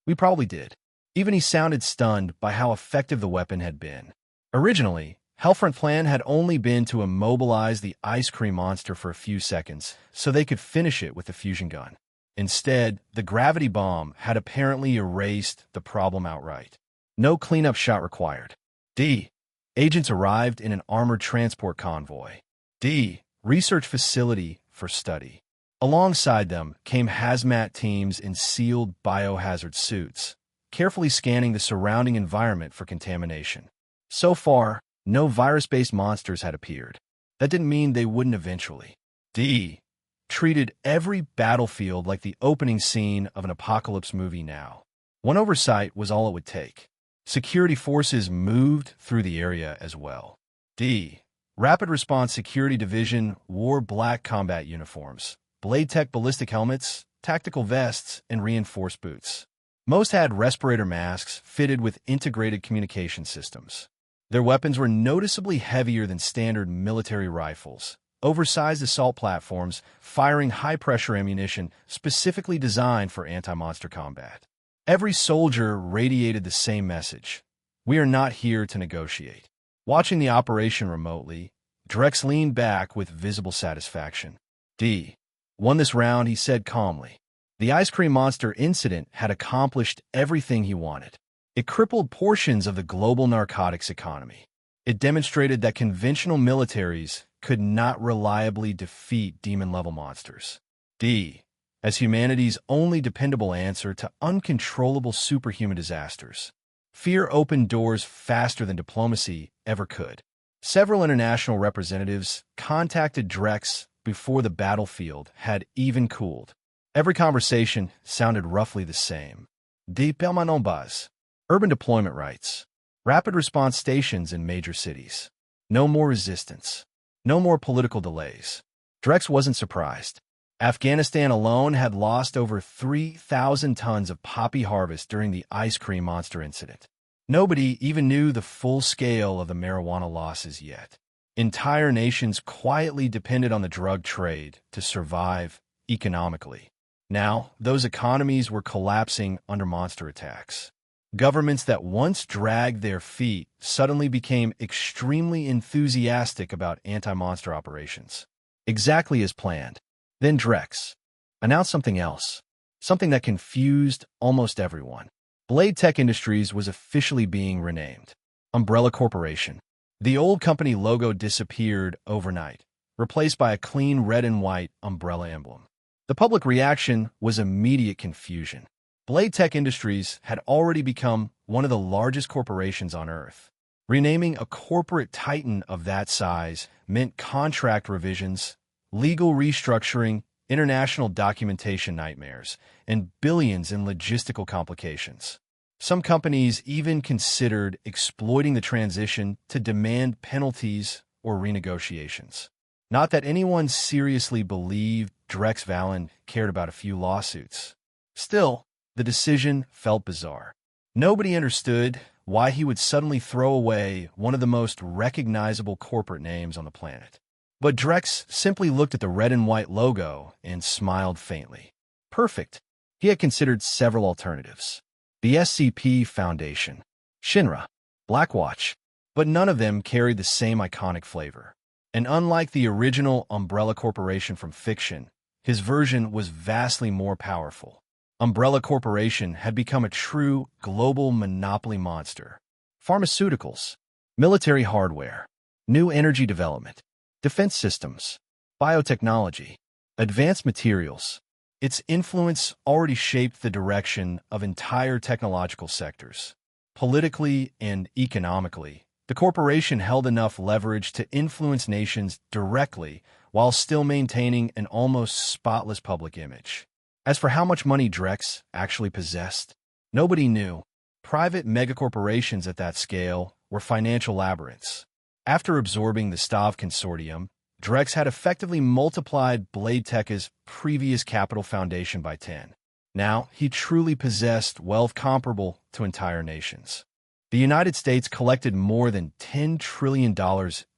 We probably did. Even he sounded stunned by how effective the weapon had been. Originally, Hellfront plan had only been to immobilize the ice cream monster for a few seconds so they could finish it with the fusion gun. Instead, the gravity bomb had apparently erased the problem outright. No cleanup shot required. D. Agents arrived in an armored transport convoy. D. Research facility for study. Alongside them came hazmat teams in sealed biohazard suits, carefully scanning the surrounding environment for contamination. So far, no virus-based monsters had appeared. That didn't mean they wouldn't eventually. D. Treated every battlefield like the opening scene of an apocalypse movie now. One oversight was all it would take. Security forces moved through the area as well. D. Rapid Response Security Division wore black combat uniforms, Blade Tech ballistic helmets, tactical vests, and reinforced boots. Most had respirator masks fitted with integrated communication systems. Their weapons were noticeably heavier than standard military rifles, oversized assault platforms firing high-pressure ammunition specifically designed for anti-monster combat. Every soldier radiated the same message: we are not here to negotiate. Watching the operation remotely, Drex leaned back with visible satisfaction. D. Won this round, he said calmly. The ice cream monster incident had accomplished everything he wanted. It crippled portions of the global narcotics economy. It demonstrated that conventional militaries could not reliably defeat demon-level monsters. D. As humanity's only dependable answer to uncontrollable superhuman disasters. Fear opened doors faster than diplomacy ever could. Several international representatives contacted Drex before the battlefield had even cooled. Every conversation sounded roughly the same. De permanent base. Urban deployment rights. Rapid response stations in major cities. No more resistance. No more political delays. Drex wasn't surprised. Afghanistan alone had lost over 3,000 tons of poppy harvest during the ice cream monster incident. Nobody even knew the full scale of the marijuana losses yet. Entire nations quietly depended on the drug trade to survive economically. Now, those economies were collapsing under monster attacks. Governments that once dragged their feet suddenly became extremely enthusiastic about anti-monster operations. Exactly as planned. Then Drex announced something else, something that confused almost everyone. Blade Tech Industries was officially being renamed Umbrella Corporation. The old company logo disappeared overnight, replaced by a clean red and white umbrella emblem. The public reaction was immediate confusion. Blade Tech Industries had already become one of the largest corporations on Earth. Renaming a corporate titan of that size meant contract revisions, legal restructuring, international documentation nightmares, and billions in logistical complications. Some companies even considered exploiting the transition to demand penalties or renegotiations. Not that anyone seriously believed Drex Valen cared about a few lawsuits. Still, the decision felt bizarre. Nobody understood why he would suddenly throw away one of the most recognizable corporate names on the planet. But Drex simply looked at the red and white logo and smiled faintly. Perfect. He had considered several alternatives. The SCP Foundation, Shinra, Blackwatch, but none of them carried the same iconic flavor. And unlike the original Umbrella Corporation from fiction, his version was vastly more powerful. Umbrella Corporation had become a true global monopoly monster. Pharmaceuticals, military hardware, new energy development, defense systems, biotechnology, advanced materials. Its influence already shaped the direction of entire technological sectors. Politically and economically, the corporation held enough leverage to influence nations directly while still maintaining an almost spotless public image. As for how much money Drex actually possessed, nobody knew. Private megacorporations at that scale were financial labyrinths. After absorbing the Stav Consortium, Drex had effectively multiplied Blade Tech's previous capital foundation by 10. Now, he truly possessed wealth comparable to entire nations. The United States collected more than $10 trillion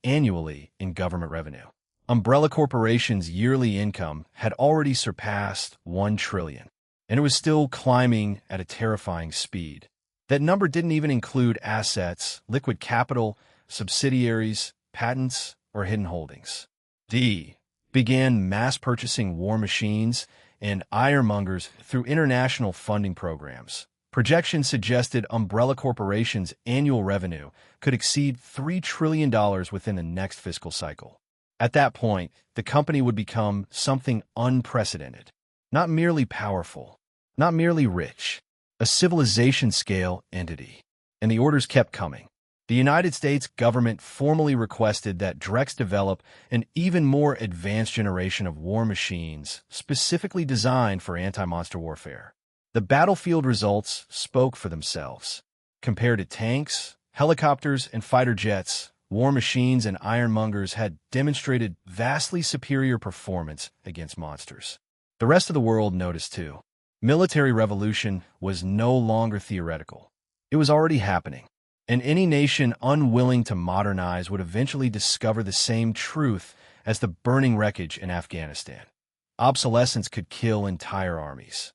annually in government revenue. Umbrella Corporation's yearly income had already surpassed $1 trillion, and it was still climbing at a terrifying speed. That number didn't even include assets, liquid capital, subsidiaries, patents, or hidden holdings. D began mass purchasing war machines and ironmongers through international funding programs. Projections suggested Umbrella Corporation's annual revenue could exceed $3 trillion within the next fiscal cycle. At that point, the company would become something unprecedented. Not merely powerful, not merely rich, a civilization-scale entity. And the orders kept coming. The United States government formally requested that Drex develop an even more advanced generation of war machines specifically designed for anti-monster warfare. The battlefield results spoke for themselves. Compared to tanks, helicopters, and fighter jets, war machines and ironmongers had demonstrated vastly superior performance against monsters. The rest of the world noticed too. Military revolution was no longer theoretical. It was already happening. And any nation unwilling to modernize would eventually discover the same truth as the burning wreckage in Afghanistan. Obsolescence could kill entire armies.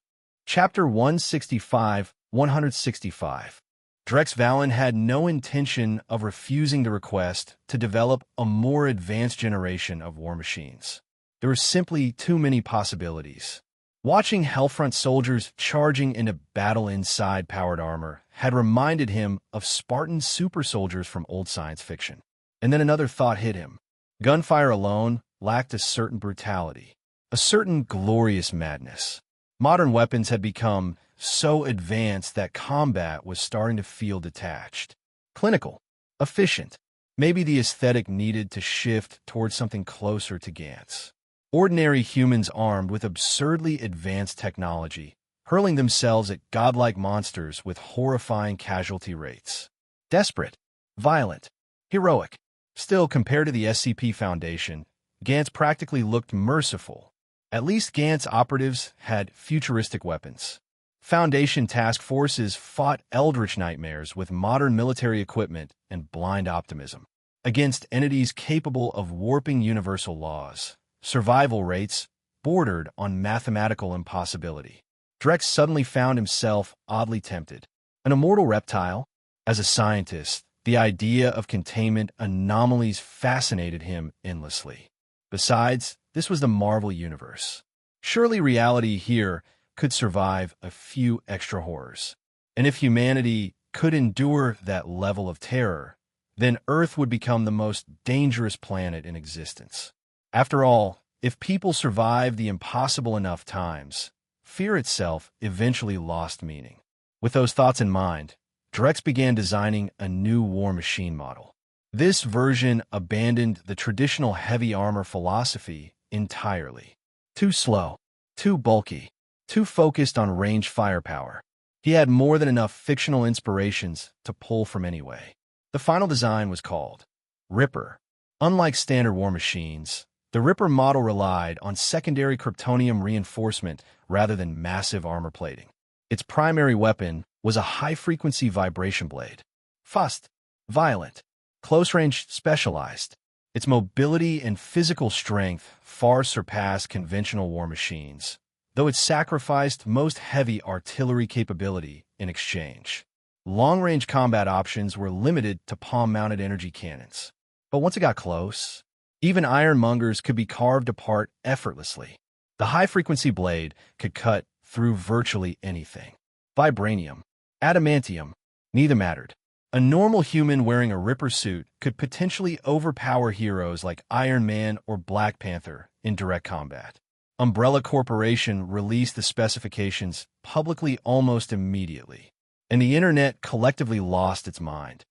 Chapter 165, 165. Drex Valen had no intention of refusing the request to develop a more advanced generation of war machines. There were simply too many possibilities. Watching Hellfront soldiers charging into battle inside powered armor had reminded him of Spartan super soldiers from old science fiction. And then another thought hit him. Gunfire alone lacked a certain brutality, a certain glorious madness. Modern weapons had become so advanced that combat was starting to feel detached. Clinical, efficient. Maybe the aesthetic needed to shift towards something closer to Gantz. Ordinary humans armed with absurdly advanced technology, hurling themselves at godlike monsters with horrifying casualty rates. Desperate, violent, heroic. Still, compared to the SCP Foundation, Gantz practically looked merciful. At least Gantz operatives had futuristic weapons. Foundation task forces fought eldritch nightmares with modern military equipment and blind optimism. Against entities capable of warping universal laws, survival rates bordered on mathematical impossibility. Drex suddenly found himself oddly tempted. An immortal reptile? As a scientist, the idea of containment anomalies fascinated him endlessly. Besides, this was the Marvel Universe. Surely reality here could survive a few extra horrors. And if humanity could endure that level of terror, then Earth would become the most dangerous planet in existence. After all, if people survived the impossible enough times, fear itself eventually lost meaning. With those thoughts in mind, Drex began designing a new war machine model. This version abandoned the traditional heavy armor philosophy entirely. Too slow, too bulky, too focused on range firepower. He had more than enough fictional inspirations to pull from anyway. The final design was called Ripper. Unlike standard war machines, the Ripper model relied on secondary Kryptonian reinforcement rather than massive armor plating. Its primary weapon was a high-frequency vibration blade. Fast, violent, close-range specialized. Its mobility and physical strength far surpassed conventional war machines, though it sacrificed most heavy artillery capability in exchange. Long-range combat options were limited to palm-mounted energy cannons. But once it got close, even ironmongers could be carved apart effortlessly. The high-frequency blade could cut through virtually anything. Vibranium, adamantium, neither mattered. A normal human wearing a Ripper suit could potentially overpower heroes like Iron Man or Black Panther in direct combat. Umbrella Corporation released the specifications publicly almost immediately, and the internet collectively lost its mind.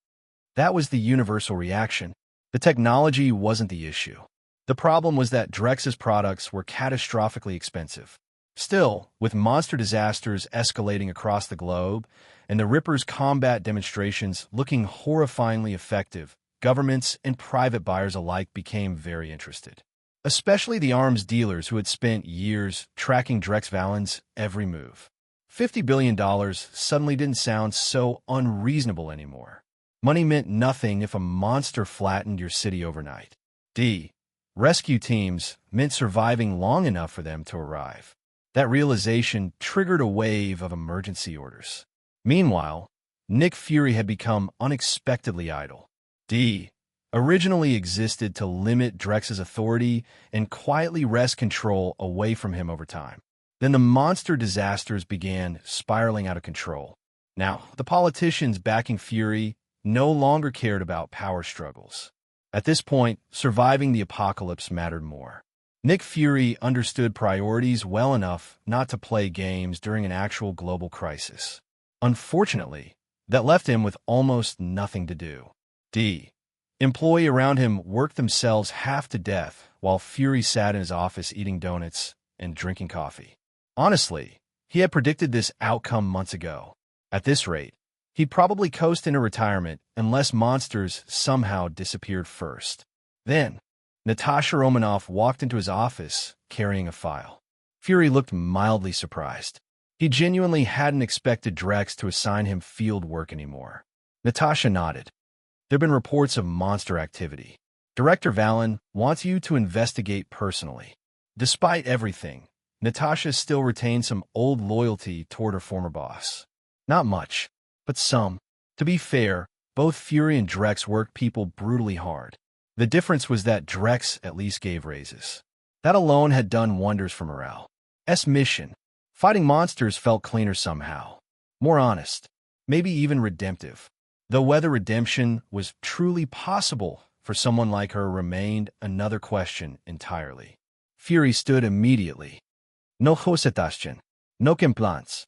That was the universal reaction. The technology wasn't the issue. The problem was that Drex's products were catastrophically expensive. Still, with monster disasters escalating across the globe and the Ripper's combat demonstrations looking horrifyingly effective, governments and private buyers alike became very interested. Especially the arms dealers who had spent years tracking Drex Valen's every move. $50 billion suddenly didn't sound so unreasonable anymore. Money meant nothing if a monster flattened your city overnight. Rescue teams meant surviving long enough for them to arrive. That realization triggered a wave of emergency orders. Meanwhile, Nick Fury had become unexpectedly idle. Originally existed to limit Drex's authority and quietly wrest control away from him over time. Then the monster disasters began spiraling out of control. Now, the politicians backing Fury no longer cared about power struggles. At this point, surviving the apocalypse mattered more. Nick Fury understood priorities well enough not to play games during an actual global crisis. Unfortunately, that left him with almost nothing to do. Employees around him worked themselves half to death while Fury sat in his office eating donuts and drinking coffee. Honestly, he had predicted this outcome months ago. At this rate, he'd probably coast into retirement unless monsters somehow disappeared first. Then, Natasha Romanoff walked into his office carrying a file. Fury looked mildly surprised. He genuinely hadn't expected Drex to assign him field work anymore. Natasha nodded. There have been reports of monster activity. Director Valen wants you to investigate personally. Despite everything, Natasha still retained some old loyalty toward her former boss. Not much, but some. To be fair, both Fury and Drex worked people brutally hard. The difference was that Drex at least gave raises. That alone had done wonders for morale. Mission. Fighting monsters felt cleaner somehow. More honest. Maybe even redemptive. Though whether redemption was truly possible for someone like her remained another question entirely. Fury stood immediately. No Josetastion. No implants.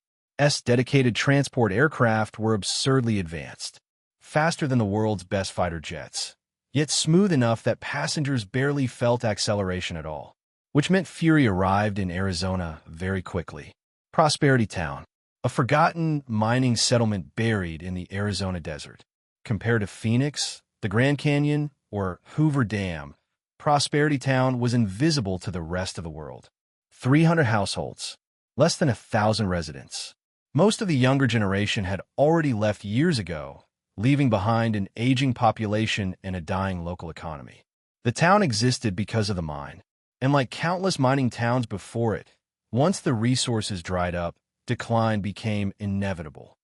Dedicated transport aircraft were absurdly advanced. Faster than the world's best fighter jets. Yet smooth enough that passengers barely felt acceleration at all. Which meant Fury arrived in Arizona very quickly. Prosperity Town. A forgotten mining settlement buried in the Arizona desert. Compared to Phoenix, the Grand Canyon, or Hoover Dam, Prosperity Town was invisible to the rest of the world. 300 households. Less than 1,000 residents. Most of the younger generation had already left years ago, leaving behind an aging population and a dying local economy. The town existed because of the mine, and like countless mining towns before it, once the resources dried up, decline became inevitable.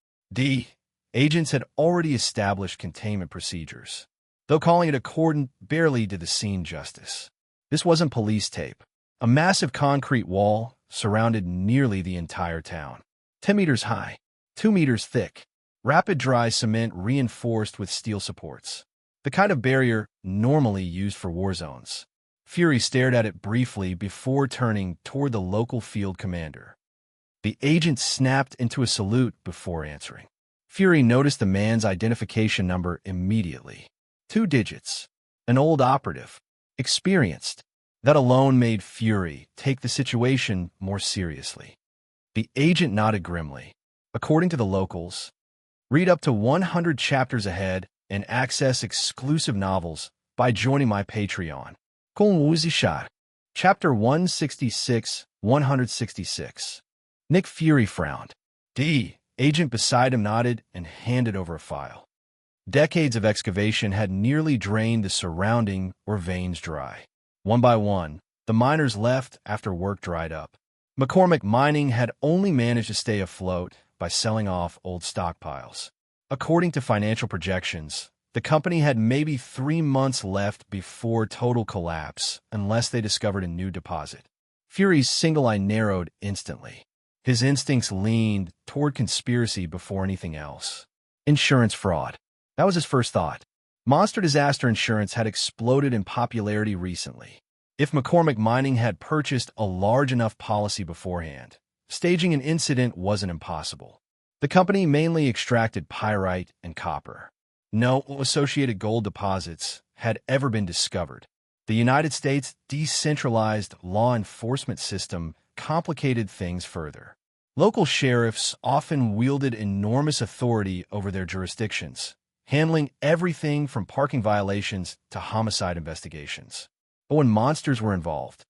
Agents had already established containment procedures, though calling it a cordon barely did the scene justice. This wasn't police tape. A massive concrete wall surrounded nearly the entire town. 10 meters high, 2 meters thick, rapid dry cement reinforced with steel supports. The kind of barrier normally used for war zones. Fury stared at it briefly before turning toward the local field commander. The agent snapped into a salute before answering. Fury noticed the man's identification number immediately. 2 digits. An old operative. Experienced. That alone made Fury take the situation more seriously. The agent nodded grimly. According to the locals, read up to 100 chapters ahead and access exclusive novels by joining my Patreon. Chapter 166, 166. Nick Fury frowned. Agent beside him nodded and handed over a file. Decades of excavation had nearly drained the surrounding veins dry. One by one, the miners left after work dried up. McCormick Mining had only managed to stay afloat by selling off old stockpiles. According to financial projections, the company had maybe 3 months left before total collapse unless they discovered a new deposit. Fury's single eye narrowed instantly. His instincts leaned toward conspiracy before anything else. Insurance fraud. That was his first thought. Monster disaster insurance had exploded in popularity recently. If McCormick Mining had purchased a large enough policy beforehand, staging an incident wasn't impossible. The company mainly extracted pyrite and copper. No associated gold deposits had ever been discovered. The United States' decentralized law enforcement system complicated things further. Local sheriffs often wielded enormous authority over their jurisdictions, handling everything from parking violations to homicide investigations. But when monsters were involved,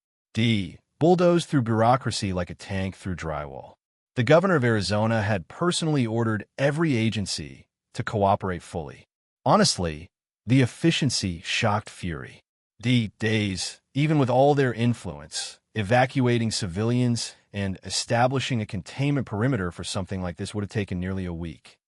bulldozed through bureaucracy like a tank through drywall. The governor of Arizona had personally ordered every agency to cooperate fully. Honestly, the efficiency shocked Fury. Days, even with all their influence, evacuating civilians and establishing a containment perimeter for something like this would have taken nearly a week.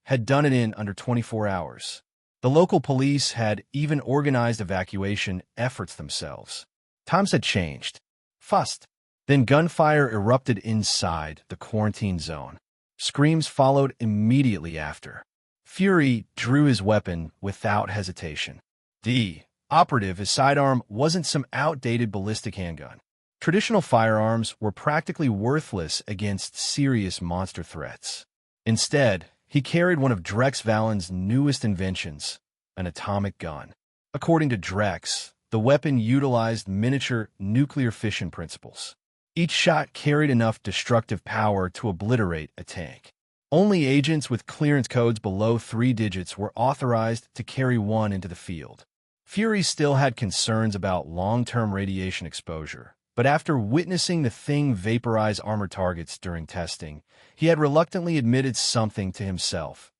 Had done it in under 24 hours. The local police had even organized evacuation efforts themselves. Times had changed. First, then gunfire erupted inside the quarantine zone. Screams followed immediately after. Fury drew his weapon without hesitation. The operative, his sidearm, wasn't some outdated ballistic handgun. Traditional firearms were practically worthless against serious monster threats. Instead, he carried one of Drex Valen's newest inventions, an atomic gun. According to Drex, the weapon utilized miniature nuclear fission principles. Each shot carried enough destructive power to obliterate a tank. Only agents with clearance codes below 3 digits were authorized to carry one into the field. Fury still had concerns about long-term radiation exposure, but after witnessing the thing vaporize armored targets during testing, he had reluctantly admitted something to himself.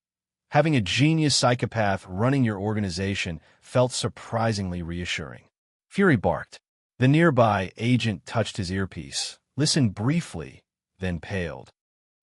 Having a genius psychopath running your organization felt surprisingly reassuring. Fury barked. The nearby agent touched his earpiece, listened briefly, then paled.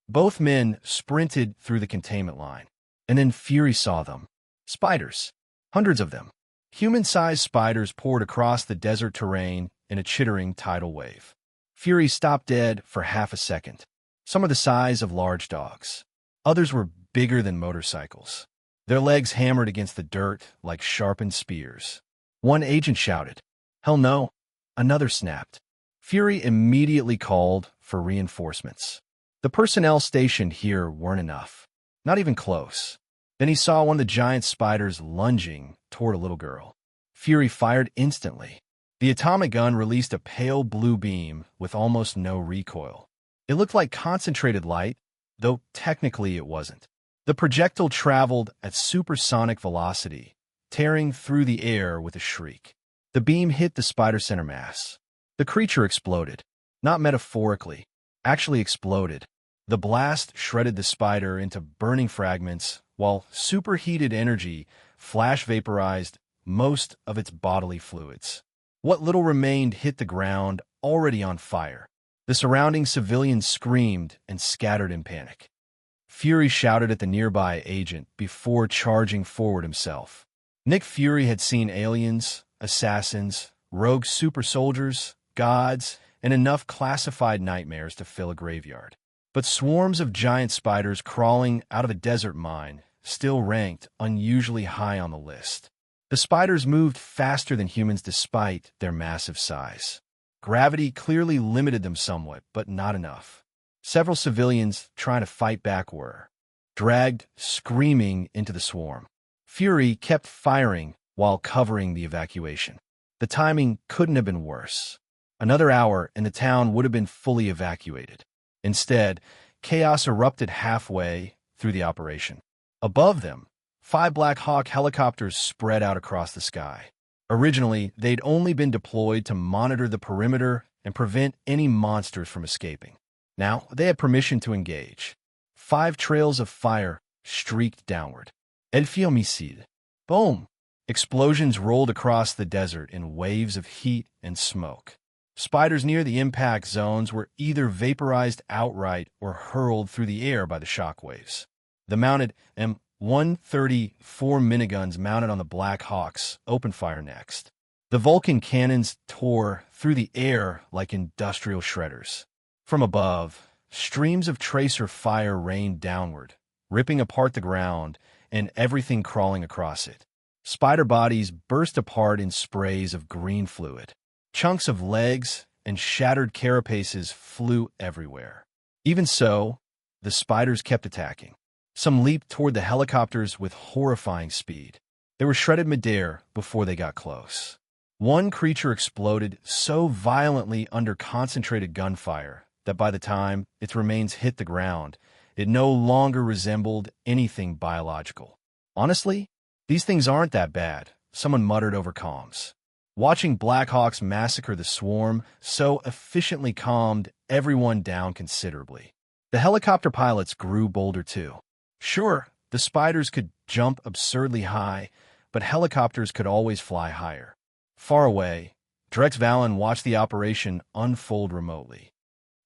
Both men sprinted through the containment line, and then Fury saw them. Spiders. Hundreds of them. Human-sized spiders poured across the desert terrain in a chittering tidal wave. Fury stopped dead for half a second. Some were the size of large dogs. Others were bigger than motorcycles. Their legs hammered against the dirt like sharpened spears. One agent shouted, "Hell no!" Another snapped. Fury immediately called for reinforcements. The personnel stationed here weren't enough. Not even close. Then he saw one of the giant spiders lunging toward a little girl. Fury fired instantly. The atomic gun released a pale blue beam with almost no recoil. It looked like concentrated light, though technically it wasn't. The projectile traveled at supersonic velocity, tearing through the air with a shriek. The beam hit the spider center mass. The creature exploded. Not metaphorically, actually exploded. The blast shredded the spider into burning fragments, while superheated energy flash vaporized most of its bodily fluids. What little remained hit the ground, already on fire. The surrounding civilians screamed and scattered in panic. Fury shouted at the nearby agent before charging forward himself. Nick Fury had seen aliens, assassins, rogue super soldiers, gods, and enough classified nightmares to fill a graveyard. But swarms of giant spiders crawling out of a desert mine still ranked unusually high on the list. The spiders moved faster than humans despite their massive size. Gravity clearly limited them somewhat, but not enough. Several civilians trying to fight back were dragged, screaming, into the swarm. Fury kept firing while covering the evacuation. The timing couldn't have been worse. Another hour and the town would have been fully evacuated. Instead, chaos erupted halfway through the operation. Above them, 5 Black Hawk helicopters spread out across the sky. Originally, they'd only been deployed to monitor the perimeter and prevent any monsters from escaping. Now, they had permission to engage. 5 trails of fire streaked downward. El Fiomicide. Boom! Explosions rolled across the desert in waves of heat and smoke. Spiders near the impact zones were either vaporized outright or hurled through the air by the shockwaves. The mounted M134 miniguns mounted on the Black Hawks opened fire next. The Vulcan cannons tore through the air like industrial shredders. From above, streams of tracer fire rained downward, ripping apart the ground and everything crawling across it. Spider bodies burst apart in sprays of green fluid. Chunks of legs and shattered carapaces flew everywhere. Even so, the spiders kept attacking. Some leaped toward the helicopters with horrifying speed. They were shredded midair before they got close. One creature exploded so violently under concentrated gunfire that by the time its remains hit the ground, it no longer resembled anything biological. Honestly, these things aren't that bad, someone muttered over comms. Watching Blackhawks massacre the swarm so efficiently calmed everyone down considerably. The helicopter pilots grew bolder too. Sure, the spiders could jump absurdly high, but helicopters could always fly higher. Far away, Drex Valen watched the operation unfold remotely.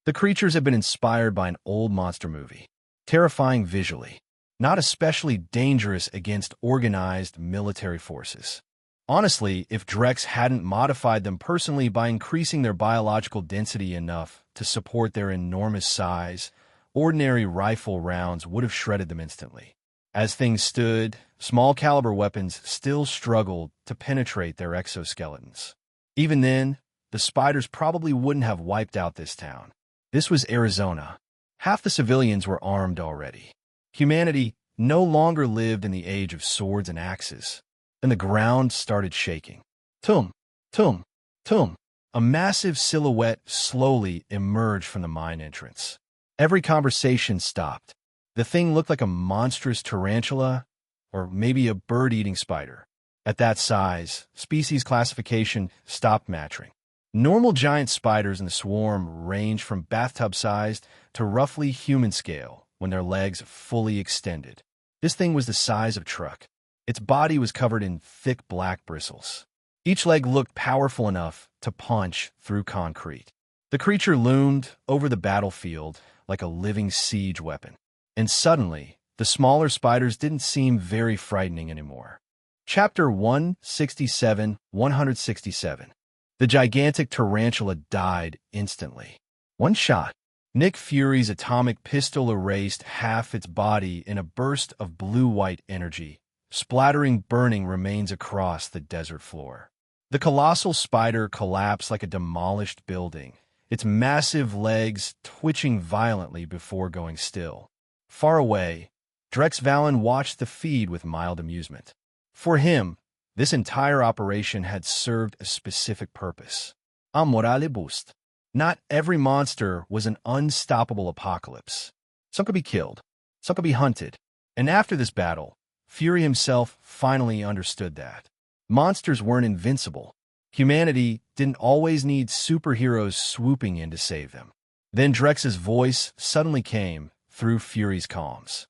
The creatures had been inspired by an old monster movie. Terrifying visually, not especially dangerous against organized military forces. Honestly, if Drex hadn't modified them personally by increasing their biological density enough to support their enormous size, ordinary rifle rounds would have shredded them instantly. As things stood, small-caliber weapons still struggled to penetrate their exoskeletons. Even then, the spiders probably wouldn't have wiped out this town. This was Arizona. Half the civilians were armed already. Humanity no longer lived in the age of swords and axes. Then the ground started shaking. Tum, tum, tum. A massive silhouette slowly emerged from the mine entrance. Every conversation stopped. The thing looked like a monstrous tarantula, or maybe a bird-eating spider. At that size, species classification stopped matching. Normal giant spiders in the swarm ranged from bathtub-sized to roughly human scale when their legs fully extended. This thing was the size of a truck. Its body was covered in thick black bristles. Each leg looked powerful enough to punch through concrete. The creature loomed over the battlefield like a living siege weapon. And suddenly, the smaller spiders didn't seem very frightening anymore. Chapter 167, 167. The gigantic tarantula died instantly. One shot. Nick Fury's atomic pistol erased half its body in a burst of blue-white energy, splattering burning remains across the desert floor. The colossal spider collapsed like a demolished building, its massive legs twitching violently before going still. Far away, Drex Valen watched the feed with mild amusement. For him, this entire operation had served a specific purpose. A morale boost. Not every monster was an unstoppable apocalypse. Some could be killed, some could be hunted. And after this battle, Fury himself finally understood that. Monsters weren't invincible. Humanity didn't always need superheroes swooping in to save them. Then Drex's voice suddenly came through Fury's comms.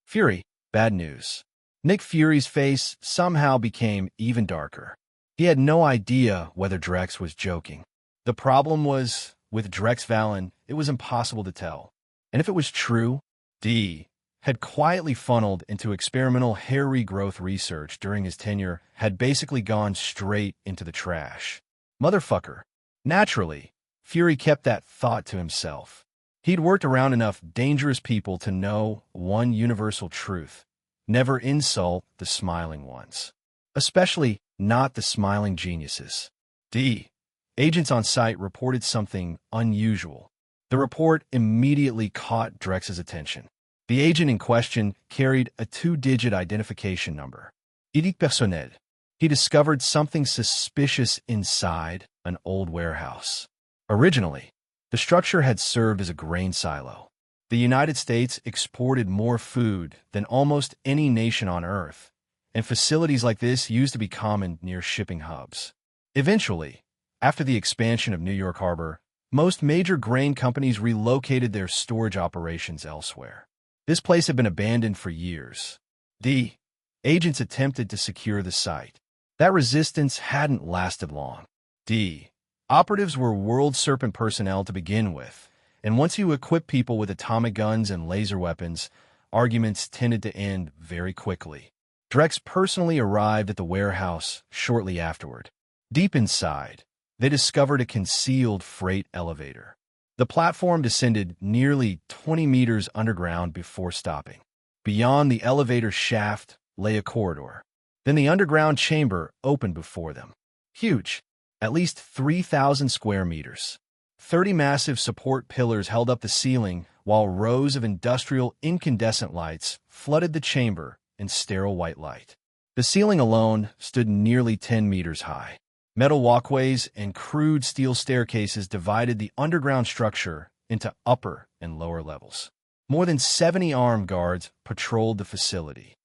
Fury, bad news. Nick Fury's face somehow became even darker. He had no idea whether Drex was joking. The problem was, with Drex Valen, it was impossible to tell. And if it was true, D had quietly funneled into experimental hair regrowth research during his tenure had basically gone straight into the trash. Motherfucker. Naturally, Fury kept that thought to himself. He'd worked around enough dangerous people to know one universal truth. Never insult the smiling ones. Especially not the smiling geniuses. D. Agents on site reported something unusual. The report immediately caught Drex's attention. The agent in question carried a 2-digit identification number. personnel. He discovered something suspicious inside an old warehouse. Originally, the structure had served as a grain silo. The United States exported more food than almost any nation on Earth, and facilities like this used to be common near shipping hubs. Eventually, after the expansion of New York Harbor, most major grain companies relocated their storage operations elsewhere. This place had been abandoned for years. The agents attempted to secure the site. That resistance hadn't lasted long. The operatives were World Serpent personnel to begin with, and once you equip people with atomic guns and laser weapons, arguments tended to end very quickly. Drex personally arrived at the warehouse shortly afterward. Deep inside, they discovered a concealed freight elevator. The platform descended nearly 20 meters underground before stopping. Beyond the elevator shaft lay a corridor. Then the underground chamber opened before them. Huge, at least 3,000 square meters. 30 massive support pillars held up the ceiling, while rows of industrial incandescent lights flooded the chamber in sterile white light. The ceiling alone stood nearly 10 meters high. Metal walkways and crude steel staircases divided the underground structure into upper and lower levels. More than 70 armed guards patrolled the facility.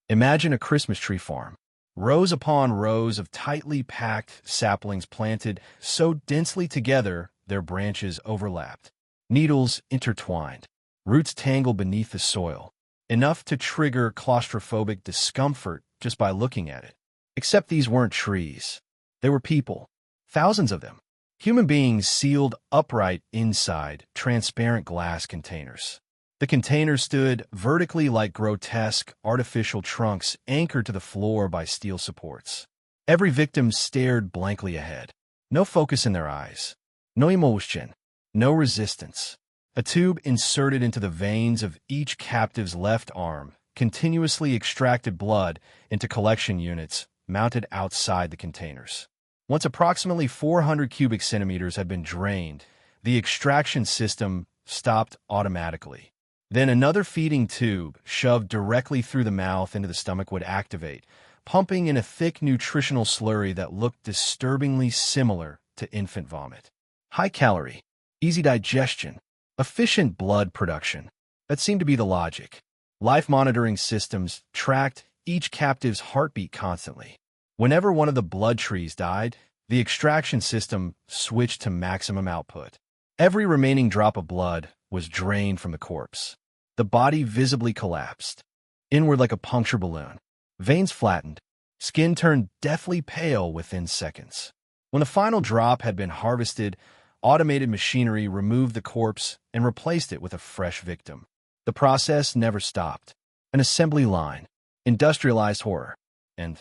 Imagine a Christmas tree farm. Rows upon rows of tightly packed saplings planted so densely together their branches overlapped. Needles intertwined. Roots tangled beneath the soil, enough to trigger claustrophobic discomfort just by looking at it. Except these weren't trees. They were people, thousands of them, human beings sealed upright inside transparent glass containers. The containers stood vertically like grotesque artificial trunks anchored to the floor by steel supports. Every victim stared blankly ahead. No focus in their eyes. No emotion. No resistance. A tube inserted into the veins of each captive's left arm continuously extracted blood into collection units mounted outside the containers. Once approximately 400 cubic centimeters had been drained, the extraction system stopped automatically. Then another feeding tube, shoved directly through the mouth into the stomach, would activate, pumping in a thick nutritional slurry that looked disturbingly similar to infant vomit. High calorie, easy digestion, efficient blood production. That seemed to be the logic. Life monitoring systems tracked each captive's heartbeat constantly. Whenever one of the blood trees died, the extraction system switched to maximum output. Every remaining drop of blood was drained from the corpse. The body visibly collapsed, inward like a puncture balloon. Veins flattened, skin turned deathly pale within seconds. When the final drop had been harvested, automated machinery removed the corpse and replaced it with a fresh victim. The process never stopped. An assembly line, industrialized horror. And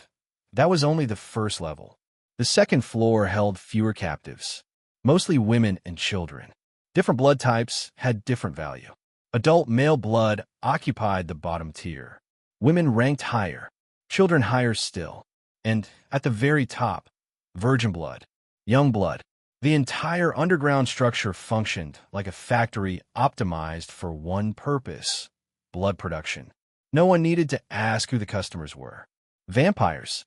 that was only the first level. The second floor held fewer captives, mostly women and children. Different blood types had different value. Adult male blood occupied the bottom tier. Women ranked higher, children higher still. And at the very top, virgin blood, young blood. The entire underground structure functioned like a factory optimized for one purpose: blood production. No one needed to ask who the customers were. Vampires.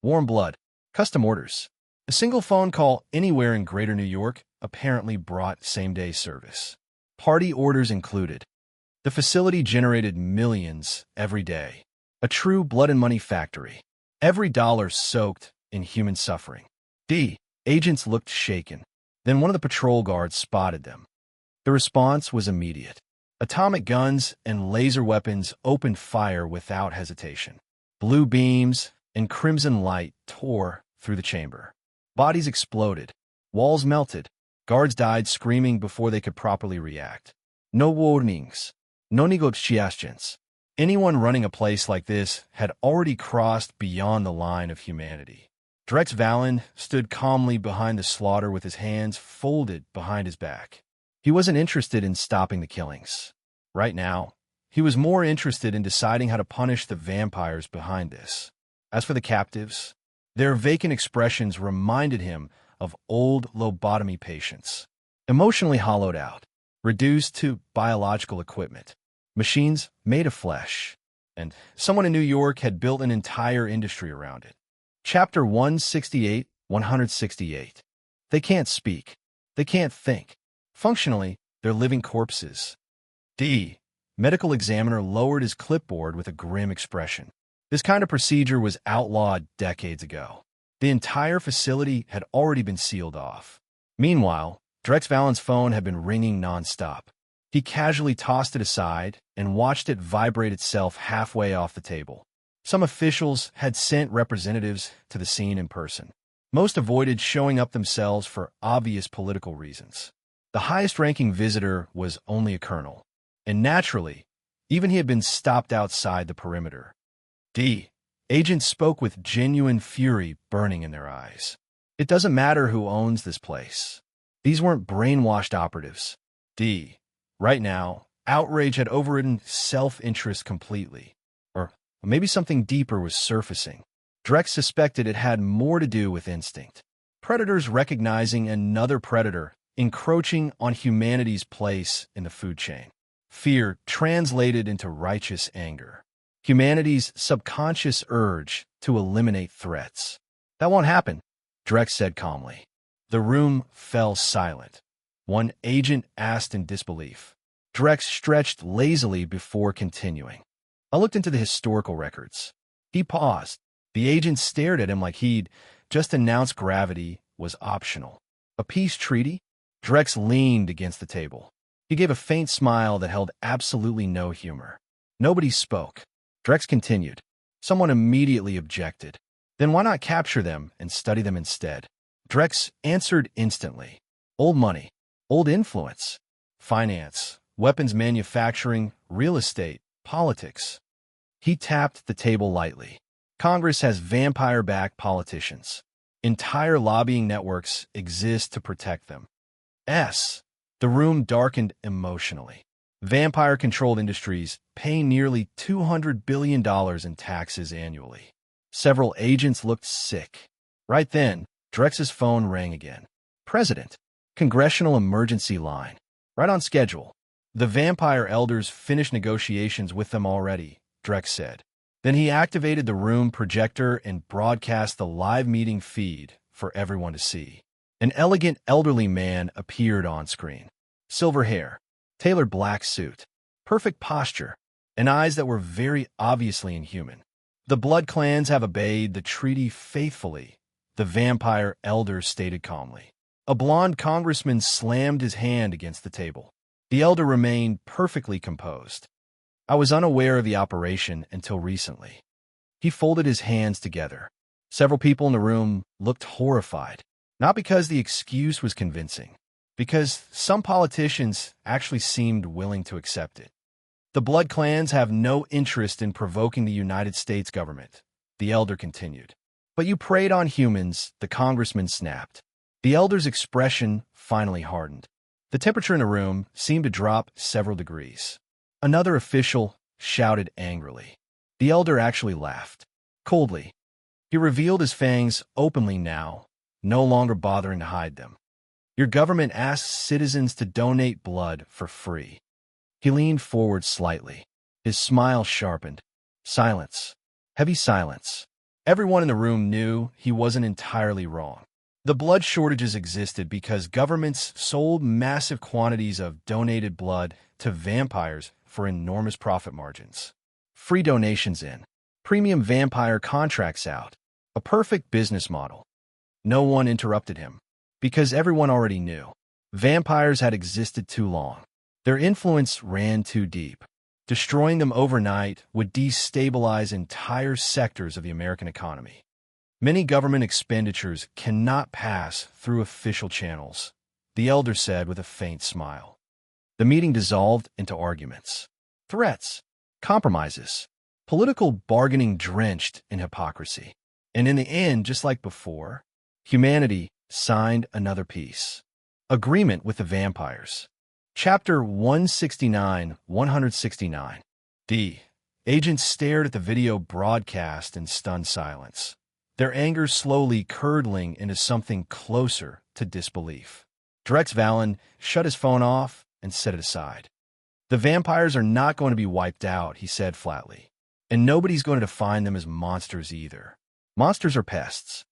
Warm blood. Custom orders. A single phone call anywhere in Greater New York apparently brought same-day service. Party orders included. The facility generated millions every day. A true blood and money factory. Every dollar soaked in human suffering. The agents looked shaken. Then one of the patrol guards spotted them. The response was immediate. Atomic guns and laser weapons opened fire without hesitation. Blue beams and crimson light tore through the chamber. Bodies exploded. Walls melted. Guards died screaming before they could properly react. No warnings. No negotiations. Anyone running a place like this had already crossed beyond the line of humanity. Drex Valen stood calmly behind the slaughter with his hands folded behind his back. He wasn't interested in stopping the killings. Right now, he was more interested in deciding how to punish the vampires behind this. As for the captives, their vacant expressions reminded him of old lobotomy patients, emotionally hollowed out, reduced to biological equipment, machines made of flesh. and someone in New York had built an entire industry around it. Chapter 168, 168. They can't speak. They can't think. Functionally, they're living corpses. D. Medical examiner lowered his clipboard with a grim expression. This kind of procedure was outlawed decades ago. The entire facility had already been sealed off. Meanwhile, Drex Valen's phone had been ringing nonstop. He casually tossed it aside and watched it vibrate itself halfway off the table. Some officials had sent representatives to the scene in person. Most avoided showing up themselves for obvious political reasons. The highest-ranking visitor was only a colonel, and naturally, even he had been stopped outside the perimeter. D. Agents spoke with genuine fury burning in their eyes. It doesn't matter who owns this place. These weren't brainwashed operatives. D. Right now, outrage had overridden self-interest completely. Or maybe something deeper was surfacing. Drex suspected it had more to do with instinct. Predators recognizing another predator encroaching on humanity's place in the food chain. Fear translated into righteous anger. Humanity's subconscious urge to eliminate threats. That won't happen, Drex said calmly. The room fell silent. One agent asked in disbelief. Drex stretched lazily before continuing. I looked into the historical records. He paused. The agent stared at him like he'd just announced gravity was optional. A peace treaty? Drex leaned against the table. He gave a faint smile that held absolutely no humor. Nobody spoke. Drex continued. Someone immediately objected. Then why not capture them and study them instead? Drex answered instantly. Old money, old influence, finance, weapons manufacturing, real estate, politics. He tapped the table lightly. Congress has vampire-backed politicians. Entire lobbying networks exist to protect them. The room darkened emotionally. Vampire-controlled industries pay nearly $200 billion in taxes annually. Several agents looked sick. Right then, Drex's phone rang again. President, Congressional Emergency Line. Right on schedule. The vampire elders finished negotiations with them already, Drex said. Then he activated the room projector and broadcast the live meeting feed for everyone to see. An elegant elderly man appeared on screen. Silver hair, tailored black suit, perfect posture, and eyes that were very obviously inhuman. The blood clans have obeyed the treaty faithfully, the vampire elder stated calmly. A blonde congressman slammed his hand against the table. The elder remained perfectly composed. I was unaware of the operation until recently. He folded his hands together. Several people in the room looked horrified, not because the excuse was convincing, because some politicians actually seemed willing to accept it. The blood clans have no interest in provoking the United States government, the elder continued. But you preyed on humans, the congressman snapped. The elder's expression finally hardened. The temperature in the room seemed to drop several degrees. Another official shouted angrily. The elder actually laughed. Coldly. He revealed his fangs openly now, no longer bothering to hide them. Your government asks citizens to donate blood for free. He leaned forward slightly. His smile sharpened. Silence. Heavy silence. Everyone in the room knew he wasn't entirely wrong. The blood shortages existed because governments sold massive quantities of donated blood to vampires for enormous profit margins. Free donations in. Premium vampire contracts out. A perfect business model. No one interrupted him, because everyone already knew. Vampires had existed too long. Their influence ran too deep. Destroying them overnight would destabilize entire sectors of the American economy. Many government expenditures cannot pass through official channels, the elder said with a faint smile. The meeting dissolved into arguments, threats, compromises, political bargaining drenched in hypocrisy. And in the end, just like before, humanity signed another peace. Agreement with the vampires. Chapter 169, 169. D. Agents stared at the video broadcast in stunned silence, their anger slowly curdling into something closer to disbelief. Drex Valen shut his phone off and set it aside. The vampires are not going to be wiped out, he said flatly. And nobody's going to define them as monsters either. Monsters are pests.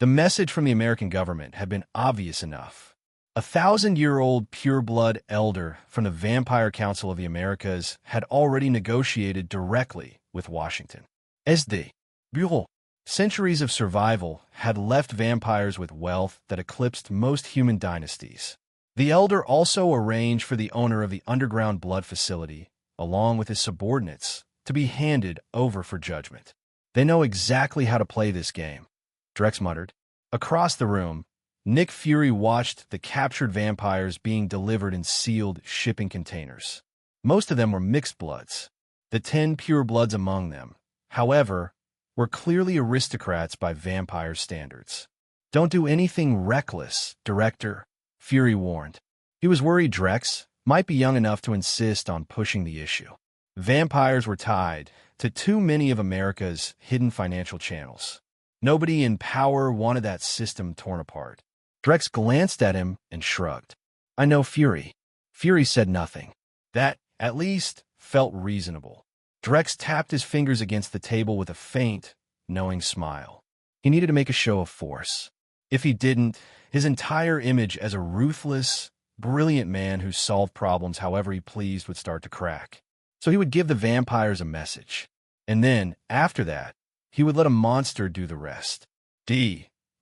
The message from the American government had been obvious enough. A 1,000-year-old pureblood elder from the Vampire Council of the Americas had already negotiated directly with Washington. As the Bureau, centuries of survival had left vampires with wealth that eclipsed most human dynasties. The elder also arranged for the owner of the underground blood facility, along with his subordinates, to be handed over for judgment. They know exactly how to play this game, Drex muttered. Across the room, Nick Fury watched the captured vampires being delivered in sealed shipping containers. Most of them were mixed bloods. The 10 purebloods among them, however, were clearly aristocrats by vampire standards. Don't do anything reckless, Director, Fury warned. He was worried Drex might be young enough to insist on pushing the issue. Vampires were tied to too many of America's hidden financial channels. Nobody in power wanted that system torn apart. Drex glanced at him and shrugged. I know Fury. Fury said nothing. That, at least, felt reasonable. Drex tapped his fingers against the table with a faint, knowing smile. He needed to make a show of force. If he didn't, his entire image as a ruthless, brilliant man who solved problems however he pleased would start to crack. So he would give the vampires a message. And then, after that, he would let a monster do the rest.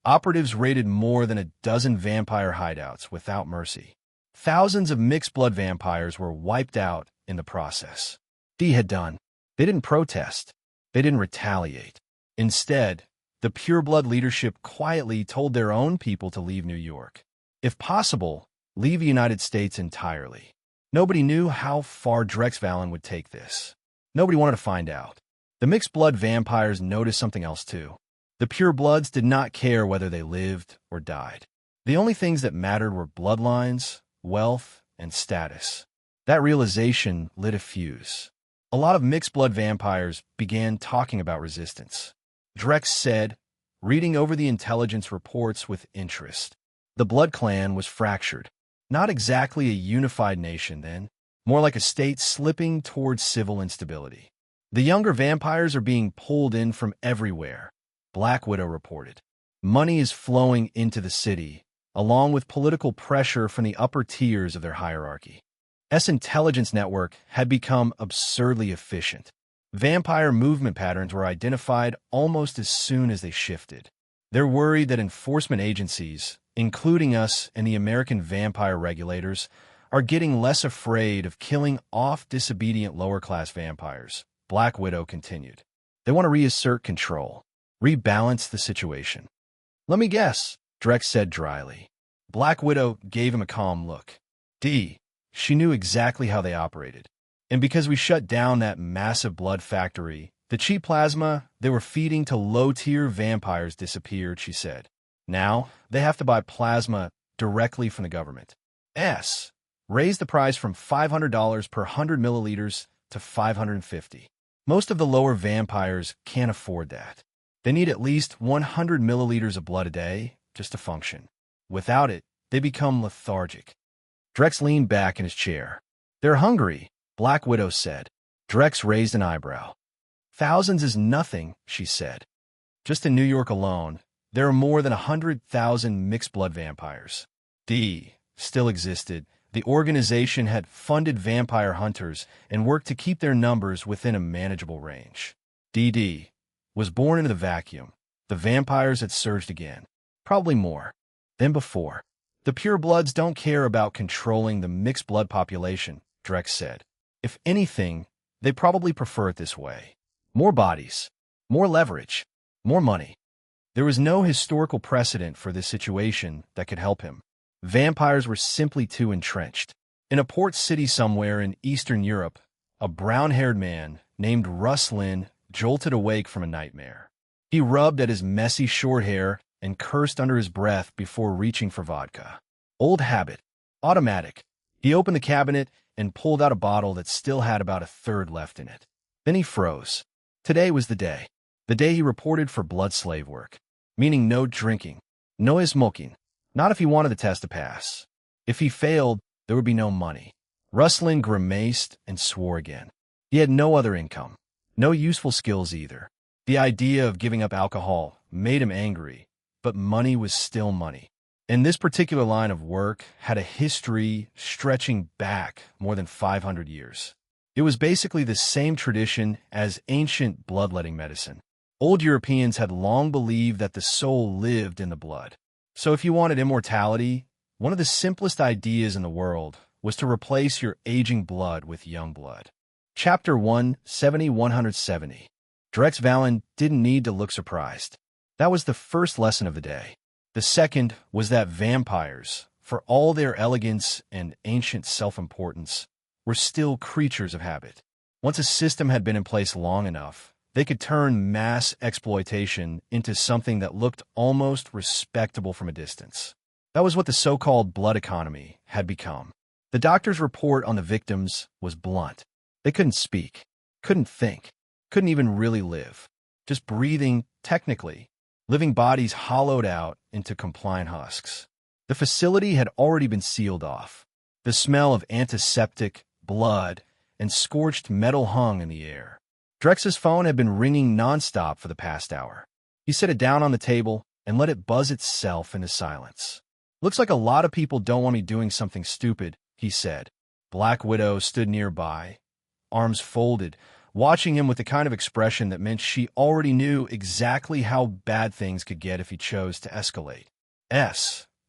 Operatives raided more than a dozen vampire hideouts without mercy. Thousands of mixed-blood vampires were wiped out in the process. Had done. They didn't protest. They didn't retaliate. Instead, the pureblood leadership quietly told their own people to leave New York. If possible, leave the United States entirely. Nobody knew how far Drex Valen would take this. Nobody wanted to find out. The mixed-blood vampires noticed something else too. The purebloods did not care whether they lived or died. The only things that mattered were bloodlines, wealth, and status. That realization lit a fuse. A lot of mixed-blood vampires began talking about resistance. Drex said, reading over the intelligence reports with interest. The Blood Clan was fractured. Not exactly a unified nation then, more like a state slipping towards civil instability. The younger vampires are being pulled in from everywhere, Black Widow reported. Money is flowing into the city, along with political pressure from the upper tiers of their hierarchy. S intelligence network had become absurdly efficient. Vampire movement patterns were identified almost as soon as they shifted. They're worried that enforcement agencies, including us and the American vampire regulators, are getting less afraid of killing off disobedient lower-class vampires, Black Widow continued. They want to reassert control, rebalance the situation. Let me guess, Drex said dryly. Black Widow gave him a calm look. She knew exactly how they operated. And because we shut down that massive blood factory, the cheap plasma they were feeding to low-tier vampires disappeared, she said. Now, they have to buy plasma directly from the government. Raised the price from $500 per 100 milliliters to $550. Most of the lower vampires can't afford that. They need at least 100 milliliters of blood a day just to function. Without it, they become lethargic. Drex leaned back in his chair. They're hungry, Black Widow said. Drex raised an eyebrow. Thousands is nothing, she said. Just in New York alone, there are more than 100,000 mixed-blood vampires. Still existed. The organization had funded vampire hunters and worked to keep their numbers within a manageable range. Was born into the vacuum. The vampires had surged again. Probably more than before. The purebloods don't care about controlling the mixed-blood population, Drex said. If anything, they probably prefer it this way. More bodies, more leverage, more money. There was no historical precedent for this situation that could help him. Vampires were simply too entrenched. In a port city somewhere in Eastern Europe, a brown-haired man named Russ Lynn jolted awake from a nightmare. He rubbed at his messy short hair and cursed under his breath before reaching for vodka. Old habit. Automatic. He opened the cabinet and pulled out a bottle that still had about a third left in it. Then he froze. Today was the day. The day he reported for blood slave work. Meaning no drinking. No smoking. Not if he wanted the test to pass. If he failed, there would be no money. Rustlin grimaced and swore again. He had no other income. No useful skills either. The idea of giving up alcohol made him angry, but money was still money. And this particular line of work had a history stretching back more than 500 years. It was basically the same tradition as ancient bloodletting medicine. Old Europeans had long believed that the soul lived in the blood. So if you wanted immortality, one of the simplest ideas in the world was to replace your aging blood with young blood. Chapter 1, 170. Drex Valen didn't need to look surprised. That was the first lesson of the day. The second was that vampires, for all their elegance and ancient self-importance, were still creatures of habit. Once a system had been in place long enough, they could turn mass exploitation into something that looked almost respectable from a distance. That was what the so-called blood economy had become. The doctor's report on the victims was blunt. They couldn't speak, couldn't think, couldn't even really live. Just breathing, technically, living bodies hollowed out into compliant husks. The facility had already been sealed off. The smell of antiseptic, blood, and scorched metal hung in the air. Drex's phone had been ringing nonstop for the past hour. He set it down on the table and let it buzz itself into silence. "Looks like a lot of people don't want me doing something stupid," he said. Black Widow stood nearby, arms folded, watching him with the kind of expression that meant she already knew exactly how bad things could get if he chose to escalate.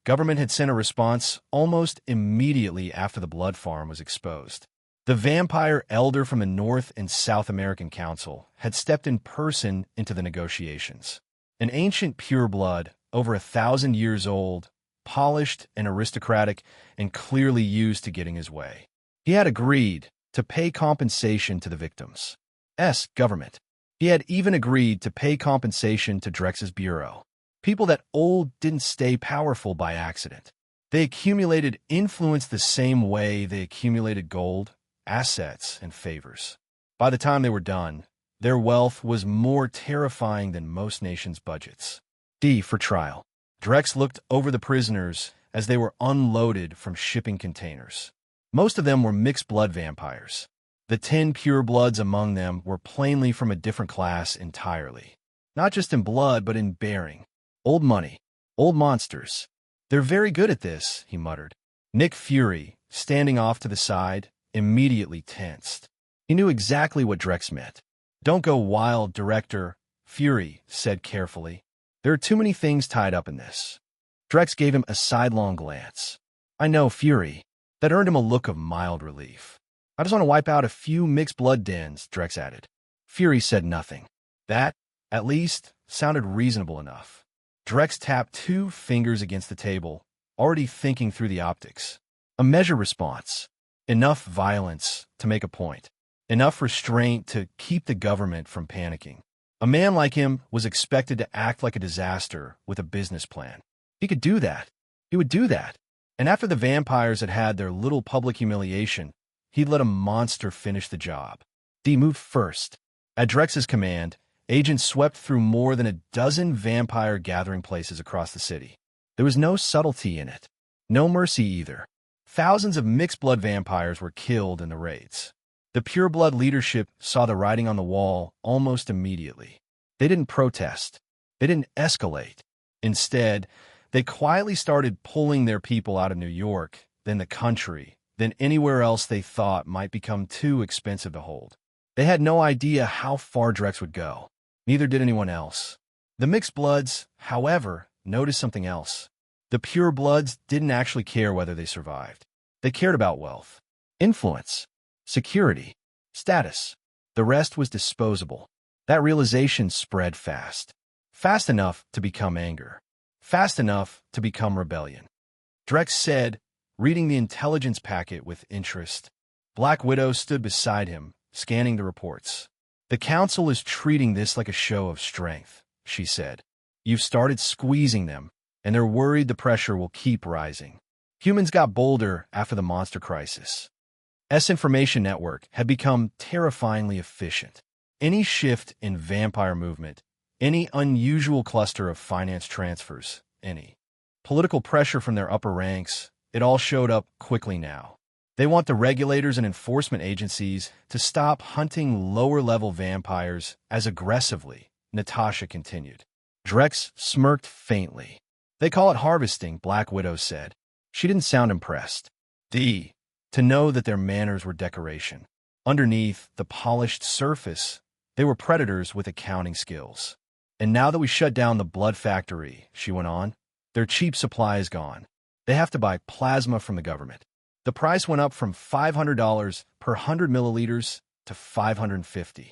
Government had sent a response almost immediately after the blood farm was exposed. The vampire elder from the North and South American Council had stepped in person into the negotiations. An ancient pureblood, over 1,000 years old, polished and aristocratic, and clearly used to getting his way. He had agreed to pay compensation to the victims' government. He had even agreed to pay compensation to Drex's bureau. People that old didn't stay powerful by accident. They accumulated influence the same way they accumulated gold, assets, and favors. By the time they were done, their wealth was more terrifying than most nations' budgets. D for trial. Drex looked over the prisoners as they were unloaded from shipping containers. Most of them were mixed blood vampires. The 10 purebloods among them were plainly from a different class entirely. Not just in blood, but in bearing. Old money. Old monsters. "They're very good at this," he muttered. Nick Fury, standing off to the side, immediately tensed. He knew exactly what Drex meant. "Don't go wild, Director," Fury said carefully. "There are too many things tied up in this." Drex gave him a sidelong glance. "I know, Fury." That earned him a look of mild relief. "I just want to wipe out a few mixed blood dens," Drex added. Fury said nothing. That, at least, sounded reasonable enough. Drex tapped 2 fingers against the table, already thinking through the optics. A measured response. Enough violence to make a point. Enough restraint to keep the government from panicking. A man like him was expected to act like a disaster with a business plan. He could do that. He would do that. And after the vampires had had their little public humiliation, he'd let a monster finish the job. D moved first. At Drex's command, agents swept through more than a dozen vampire gathering places across the city. There was no subtlety in it. No mercy either. Thousands of mixed-blood vampires were killed in the raids. The pureblood leadership saw the writing on the wall almost immediately. They didn't protest. They didn't escalate. Instead, they quietly started pulling their people out of New York, then the country, then anywhere else they thought might become too expensive to hold. They had no idea how far Drex would go. Neither did anyone else. The mixed bloods, however, noticed something else. The purebloods didn't actually care whether they survived. They cared about wealth, influence, security, status. The rest was disposable. That realization spread fast. Fast enough to become anger. Fast enough to become rebellion. Drex said, reading the intelligence packet with interest. Black Widow stood beside him, scanning the reports. "The Council is treating this like a show of strength," she said. "You've started squeezing them, and they're worried the pressure will keep rising. Humans got bolder after the monster crisis. Information network had become terrifyingly efficient. Any shift in vampire movement, any unusual cluster of finance transfers, any political pressure from their upper ranks, it all showed up quickly now. They want the regulators and enforcement agencies to stop hunting lower-level vampires as aggressively, Natasha continued. Drex smirked faintly. They call it harvesting, Black Widow said. She didn't sound impressed. To know that their manners were decoration. Underneath the polished surface, they were predators with accounting skills. And now that we shut down the blood factory, she went on, their cheap supply is gone. They have to buy plasma from the government. The price went up from $500 per 100 milliliters to $550.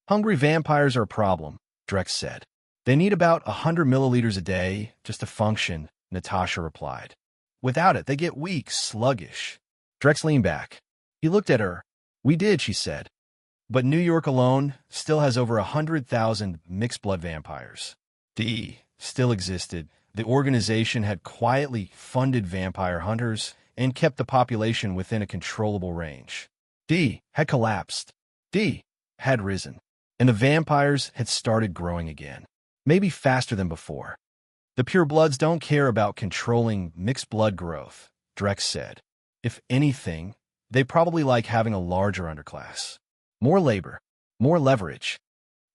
Hungry vampires are a problem, Drex said. They need about 100 milliliters a day just to function, Natasha replied. Without it, they get weak, sluggish. Drex leaned back. He looked at her. We did, she said. But New York alone still has over 100,000 mixed-blood vampires. Still existed. The organization had quietly funded vampire hunters and kept the population within a controllable range. Had collapsed. Had risen. And the vampires had started growing again. Maybe faster than before. The purebloods don't care about controlling mixed blood growth, Drex said. If anything, they probably like having a larger underclass. More labor, more leverage.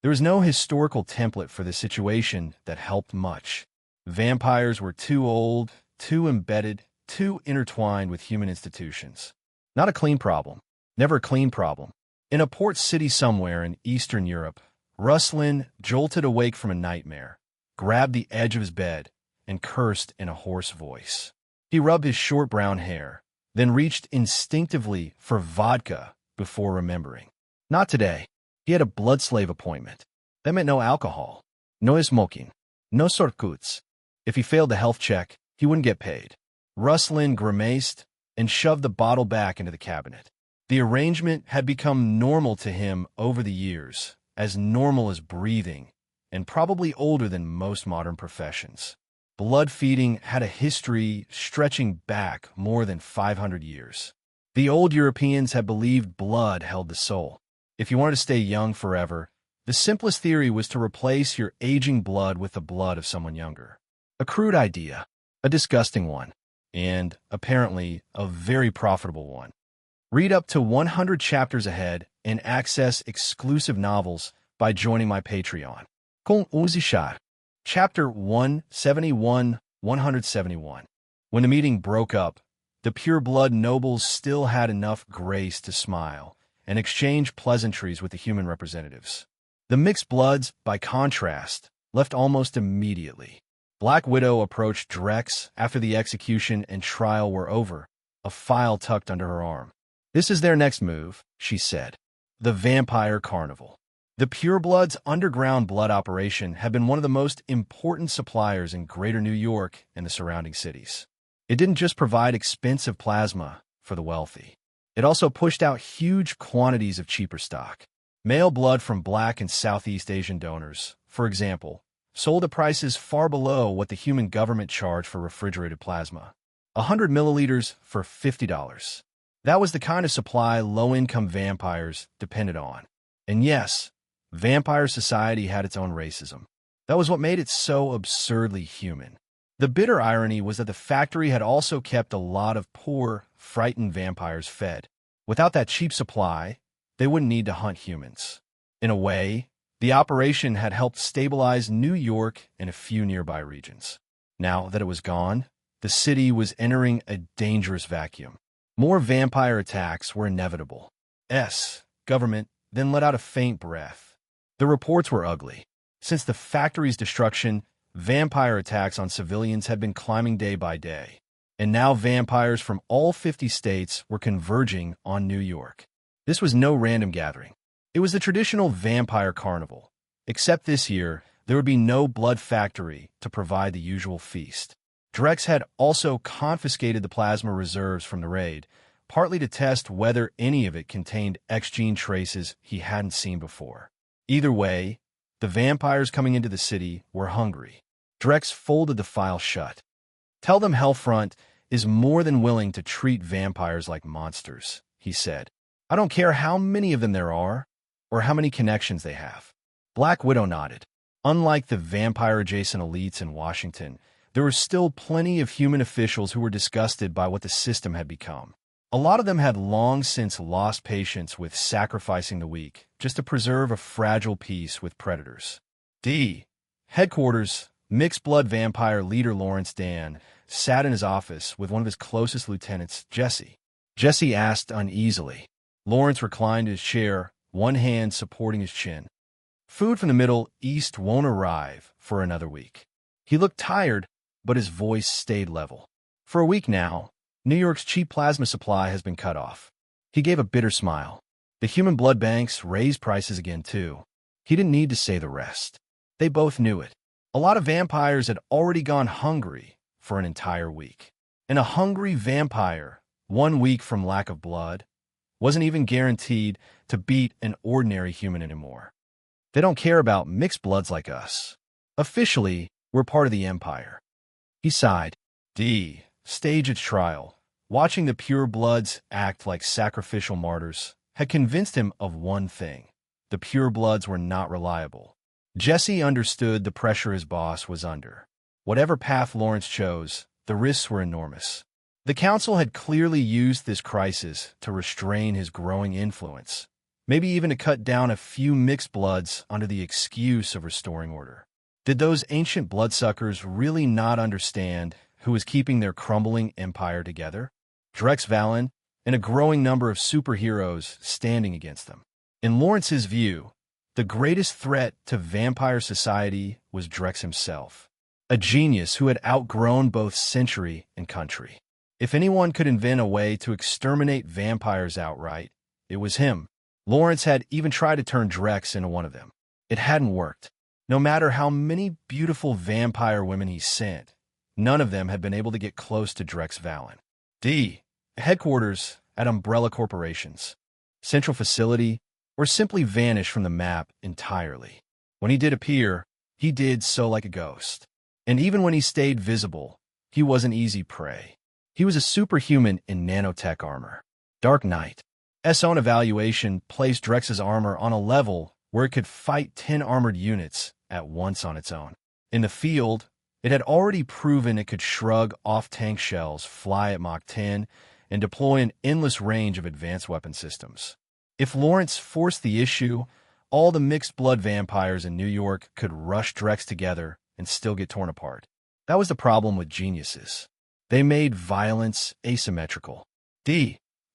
There was no historical template for the situation that helped much. Vampires were too old, too embedded, too intertwined with human institutions. Not a clean problem. Never a clean problem. In a port city somewhere in Eastern Europe, Ruslan jolted awake from a nightmare, grabbed the edge of his bed, and cursed in a hoarse voice. He rubbed his short brown hair, then reached instinctively for vodka before remembering. Not today. He had a blood slave appointment. That meant no alcohol, no smoking, no circuits. If he failed the health check, he wouldn't get paid. Ruslan grimaced and shoved the bottle back into the cabinet. The arrangement had become normal to him over the years, as normal as breathing, and probably older than most modern professions. Blood feeding had a history stretching back more than 500 years. The old Europeans had believed blood held the soul. If you wanted to stay young forever, the simplest theory was to replace your aging blood with the blood of someone younger. A crude idea, a disgusting one, and, apparently, a very profitable one. Read up to 100 chapters ahead and access exclusive novels by joining my Patreon. Kung Uzishar. Chapter 171. When the meeting broke up, the pure-blood nobles still had enough grace to smile and exchange pleasantries with the human representatives. The mixed bloods, by contrast, left almost immediately. Black Widow approached Drex after the execution and trial were over, a file tucked under her arm. This is their next move, she said. The Vampire Carnival. The purebloods' underground blood operation had been one of the most important suppliers in Greater New York and the surrounding cities. It didn't just provide expensive plasma for the wealthy. It also pushed out huge quantities of cheaper stock. Male blood from Black and Southeast Asian donors, for example, sold at prices far below what the human government charged for refrigerated plasma. 100 milliliters for $50. That was the kind of supply low-income vampires depended on. And yes, vampire society had its own racism. That was what made it so absurdly human. The bitter irony was that the factory had also kept a lot of poor, frightened vampires fed. Without that cheap supply, they wouldn't need to hunt humans. In a way, the operation had helped stabilize New York and a few nearby regions. Now that it was gone, the city was entering a dangerous vacuum. More vampire attacks were inevitable. Government then let out a faint breath. The reports were ugly. Since the factory's destruction, vampire attacks on civilians had been climbing day by day. And now vampires from all 50 states were converging on New York. This was no random gathering. It was the traditional vampire carnival. Except this year, there would be no blood factory to provide the usual feast. Drex had also confiscated the plasma reserves from the raid, partly to test whether any of it contained X-gene traces he hadn't seen before. Either way, the vampires coming into the city were hungry. Drex folded the file shut. Tell them Hellfront is more than willing to treat vampires like monsters, he said. I don't care how many of them there are, or how many connections they have. Black Widow nodded. Unlike the vampire-adjacent elites in Washington, there were still plenty of human officials who were disgusted by what the system had become. A lot of them had long since lost patience with sacrificing the weak just to preserve a fragile peace with predators. Headquarters, mixed-blood vampire leader Lawrence Dan sat in his office with one of his closest lieutenants, Jesse. Jesse asked uneasily. Lawrence reclined in his chair, one hand supporting his chin. Food from the Middle East won't arrive for another week. He looked tired, but his voice stayed level. For a week now, New York's cheap plasma supply has been cut off. He gave a bitter smile. The human blood banks raised prices again, too. He didn't need to say the rest. They both knew it. A lot of vampires had already gone hungry for an entire week. And a hungry vampire, 1 week from lack of blood, wasn't even guaranteed to beat an ordinary human anymore. They don't care about mixed bloods like us. Officially, we're part of the Empire. He sighed. Stage its trial. Watching the pure bloods act like sacrificial martyrs had convinced him of one thing. The pure bloods were not reliable. Jesse understood the pressure his boss was under. Whatever path Lawrence chose, the risks were enormous. The council had clearly used this crisis to restrain his growing influence, maybe even to cut down a few mixed bloods under the excuse of restoring order. Did those ancient bloodsuckers really not understand who was keeping their crumbling empire together? Drex Valen and a growing number of superheroes standing against them. In Lawrence's view, the greatest threat to vampire society was Drex himself, a genius who had outgrown both century and country. If anyone could invent a way to exterminate vampires outright, it was him. Lawrence had even tried to turn Drex into one of them. It hadn't worked. No matter how many beautiful vampire women he sent, none of them had been able to get close to Drex Valen. Headquarters at Umbrella Corporations, central facility, or simply vanish from the map entirely. When he did appear, he did so like a ghost. And even when he stayed visible, he wasn't easy prey. He was a superhuman in nanotech armor. Dark Knight's own evaluation placed Drex's armor on a level where it could fight 10 armored units at once on its own. In the field, it had already proven it could shrug off tank shells, fly at Mach 10, and deploy an endless range of advanced weapon systems. If Lawrence forced the issue, all the mixed-blood vampires in New York could rush Drex together and still get torn apart. That was the problem with geniuses. They made violence asymmetrical.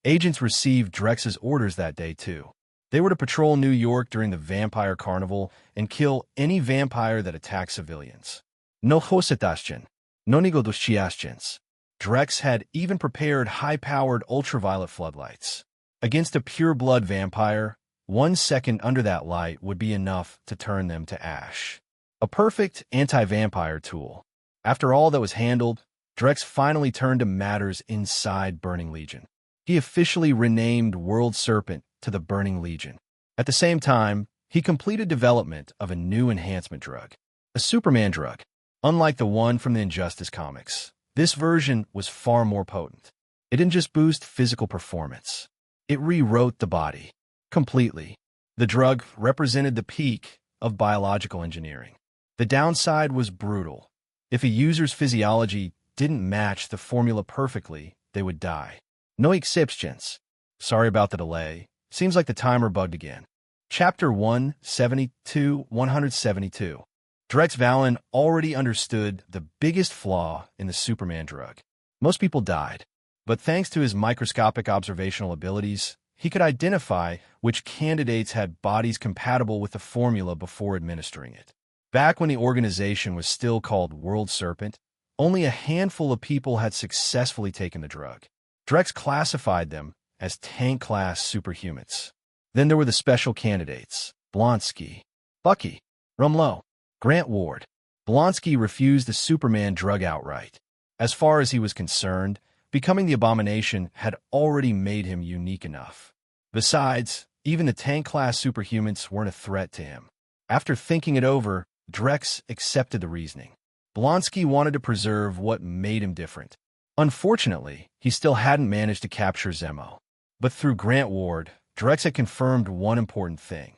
Agents received Drex's orders that day, too. They were to patrol New York during the Vampire Carnival and kill any vampire that attacked civilians. No hosetashchen, no nigodoschiashchens. Drex had even prepared high-powered ultraviolet floodlights. Against a pure-blood vampire, 1 second under that light would be enough to turn them to ash. A perfect anti-vampire tool. After all that was handled, Drex finally turned to matters inside Burning Legion. He officially renamed World Serpent to the Burning Legion. At the same time, he completed development of a new enhancement drug, a Superman drug. Unlike the one from the Injustice comics, this version was far more potent. It didn't just boost physical performance. It rewrote the body completely. The drug represented the peak of biological engineering. The downside was brutal. If a user's physiology didn't match the formula perfectly, they would die. No exceptions. Sorry about the delay. Seems like the timer bugged again. Chapter 172. Drex Valen already understood the biggest flaw in the Superman drug. Most people died, but thanks to his microscopic observational abilities, he could identify which candidates had bodies compatible with the formula before administering it. Back when the organization was still called World Serpent, only a handful of people had successfully taken the drug. Drex classified them as tank-class superhumans. Then there were the special candidates, Blonsky, Bucky, Rumlow, Grant Ward. Blonsky refused the Superman drug outright. As far as he was concerned, becoming the Abomination had already made him unique enough. Besides, even the tank-class superhumans weren't a threat to him. After thinking it over, Drex accepted the reasoning. Blonsky wanted to preserve what made him different. Unfortunately, he still hadn't managed to capture Zemo. But through Grant Ward, Drex had confirmed one important thing.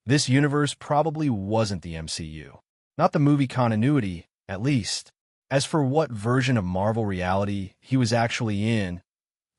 This universe probably wasn't the MCU. Not the movie continuity, at least. As for what version of Marvel reality he was actually in,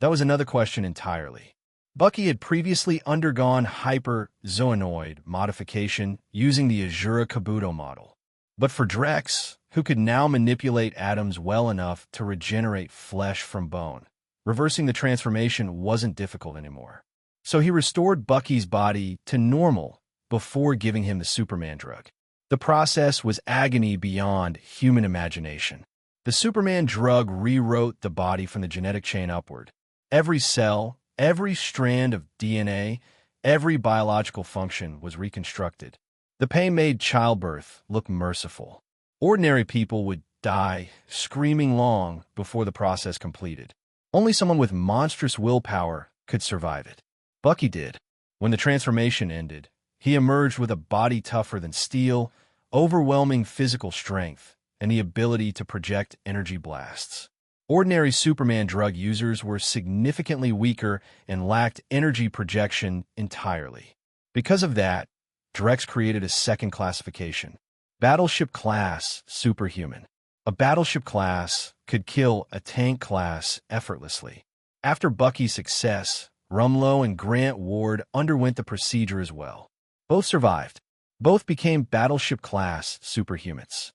That was another question entirely. Bucky had previously undergone hyper-zoonoid modification using the Azura Kabuto model. But for Drex, who could now manipulate atoms well enough to regenerate flesh from bone, reversing the transformation wasn't difficult anymore. So he restored Bucky's body to normal before giving him the Superman drug. The process was agony beyond human imagination. The Superman drug rewrote the body from the genetic chain upward. Every cell, every strand of DNA, every biological function was reconstructed. The pain made childbirth look merciful. Ordinary people would die screaming long before the process completed. Only someone with monstrous willpower could survive it. Bucky did. When the transformation ended, he emerged with a body tougher than steel, overwhelming physical strength, and the ability to project energy blasts. Ordinary Superman drug users were significantly weaker and lacked energy projection entirely. Because of that, Drex created a second classification: Battleship Class Superhuman. A battleship class could kill a tank class effortlessly. After Bucky's success, Rumlow and Grant Ward underwent the procedure as well. Both survived. Both became battleship class superhumans.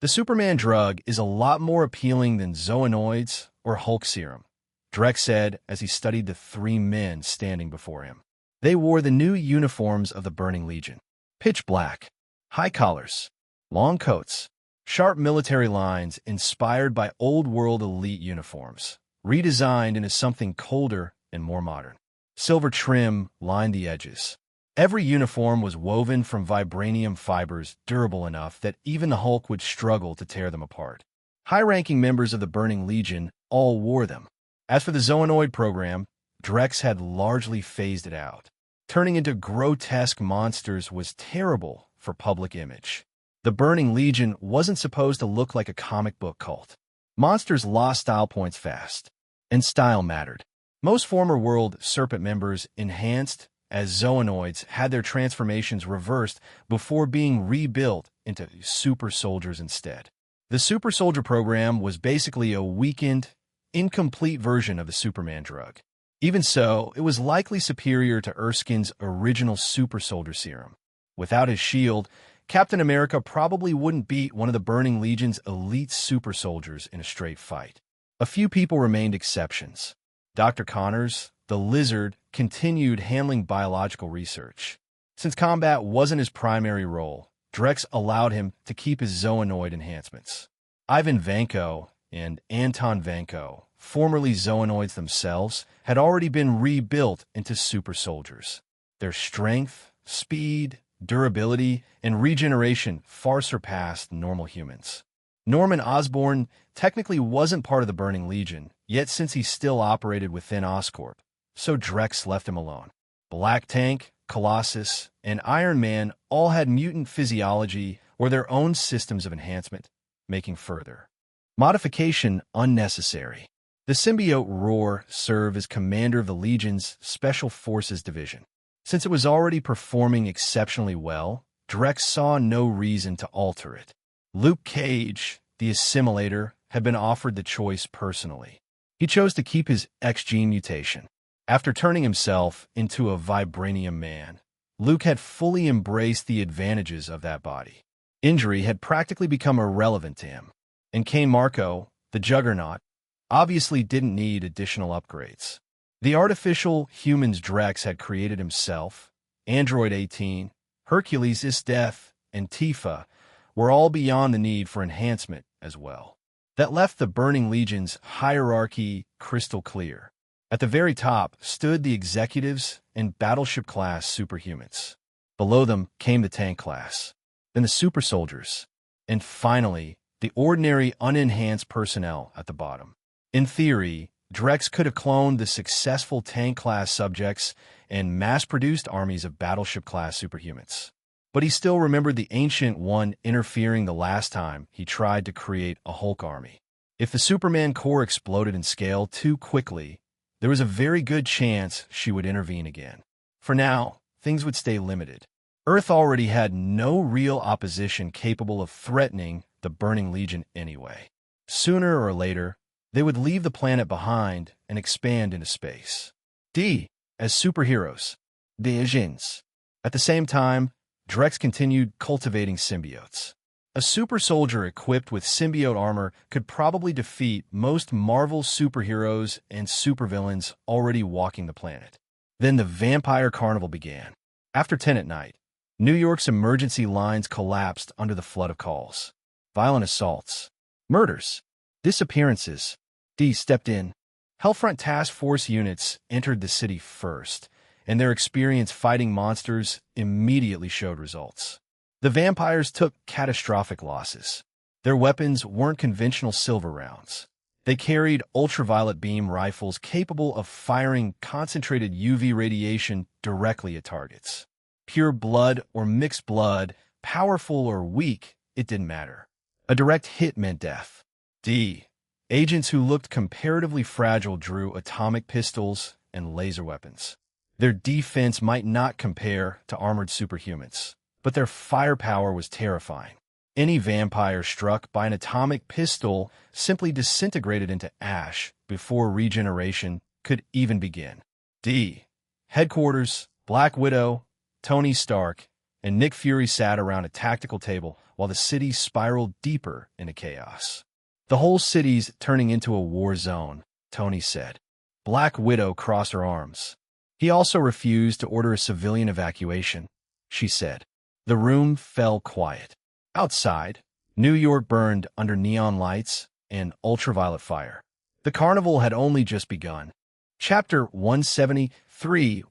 The Superman drug is a lot more appealing than zoonoids or Hulk serum, Drex said as he studied the three men standing before him. They wore the new uniforms of the Burning Legion. Pitch black, high collars, long coats, sharp military lines inspired by old-world elite uniforms, redesigned into something colder and more modern. Silver trim lined the edges. Every uniform was woven from vibranium fibers durable enough that even the Hulk would struggle to tear them apart. High-ranking members of the Burning Legion all wore them. As for the Zoonoid program, Drex had largely phased it out. Turning into grotesque monsters was terrible for public image. The Burning Legion wasn't supposed to look like a comic book cult. Monsters lost style points fast, and style mattered. Most former World Serpent members enhanced as zoonoids had their transformations reversed before being rebuilt into super soldiers instead. The super soldier program was basically a weakened, incomplete version of the Superman drug. Even so, it was likely superior to Erskine's original super soldier serum. Without his shield, Captain America probably wouldn't beat one of the Burning Legion's elite super soldiers in a straight fight. A few people remained exceptions. Dr. Connors, the Lizard, continued handling biological research. Since combat wasn't his primary role, Drex allowed him to keep his zoonoid enhancements. Ivan Vanko and Anton Vanko, formerly zoonoids themselves, had already been rebuilt into super soldiers. Their strength, speed, durability, and regeneration far surpassed normal humans. Norman Osborn technically wasn't part of the Burning Legion, yet since he still operated within Oscorp, so Drex left him alone. Black Tank, Colossus, and Iron Man all had mutant physiology or their own systems of enhancement, making further modification unnecessary. The symbiote Roar served as commander of the Legion's Special Forces Division. Since it was already performing exceptionally well, Drex saw no reason to alter it. Luke Cage, the Assimilator, had been offered the choice personally. He chose to keep his X-gene mutation. After turning himself into a vibranium man, Luke had fully embraced the advantages of that body. Injury had practically become irrelevant to him, and Cain Marco, the Juggernaut, obviously didn't need additional upgrades. The artificial humans Drex had created himself, Android 18, Hercules Isdeath, and Tifa, were all beyond the need for enhancement as well. That left the Burning Legion's hierarchy crystal clear. At the very top stood the executives and battleship-class superhumans. Below them came the tank class, then the super soldiers, and finally, the ordinary unenhanced personnel at the bottom. In theory, Drex could have cloned the successful tank-class subjects and mass-produced armies of battleship-class superhumans. But he still remembered the Ancient One interfering the last time he tried to create a Hulk army. If the Superman Corps exploded in scale too quickly, there was a very good chance she would intervene again. For now, things would stay limited. Earth already had no real opposition capable of threatening the Burning Legion anyway. Sooner or later, They would leave the planet behind and expand into space. D. As superheroes. The agents. At the same time, Drex continued cultivating symbiotes. A super soldier equipped with symbiote armor could probably defeat most Marvel superheroes and supervillains already walking the planet. Then the vampire carnival began. After 10 at night, New York's emergency lines collapsed under the flood of calls. Violent assaults, murders, disappearances. D stepped in. Hellfront Task Force units entered the city first, and their experience fighting monsters immediately showed results. The vampires took catastrophic losses. Their weapons weren't conventional silver rounds. They carried ultraviolet beam rifles capable of firing concentrated UV radiation directly at targets. Pure blood or mixed blood, powerful or weak, it didn't matter. A direct hit meant death. D. Agents who looked comparatively fragile drew atomic pistols and laser weapons. Their defense might not compare to armored superhumans, but their firepower was terrifying. Any vampire struck by an atomic pistol simply disintegrated into ash before regeneration could even begin. D. Headquarters, Black Widow, Tony Stark, and Nick Fury sat around a tactical table while the city spiraled deeper into chaos. The whole city's turning into a war zone, Tony said. Black Widow crossed her arms. He also refused to order a civilian evacuation, she said. The room fell quiet. Outside, New York burned under neon lights and ultraviolet fire. The carnival had only just begun. Chapter 173.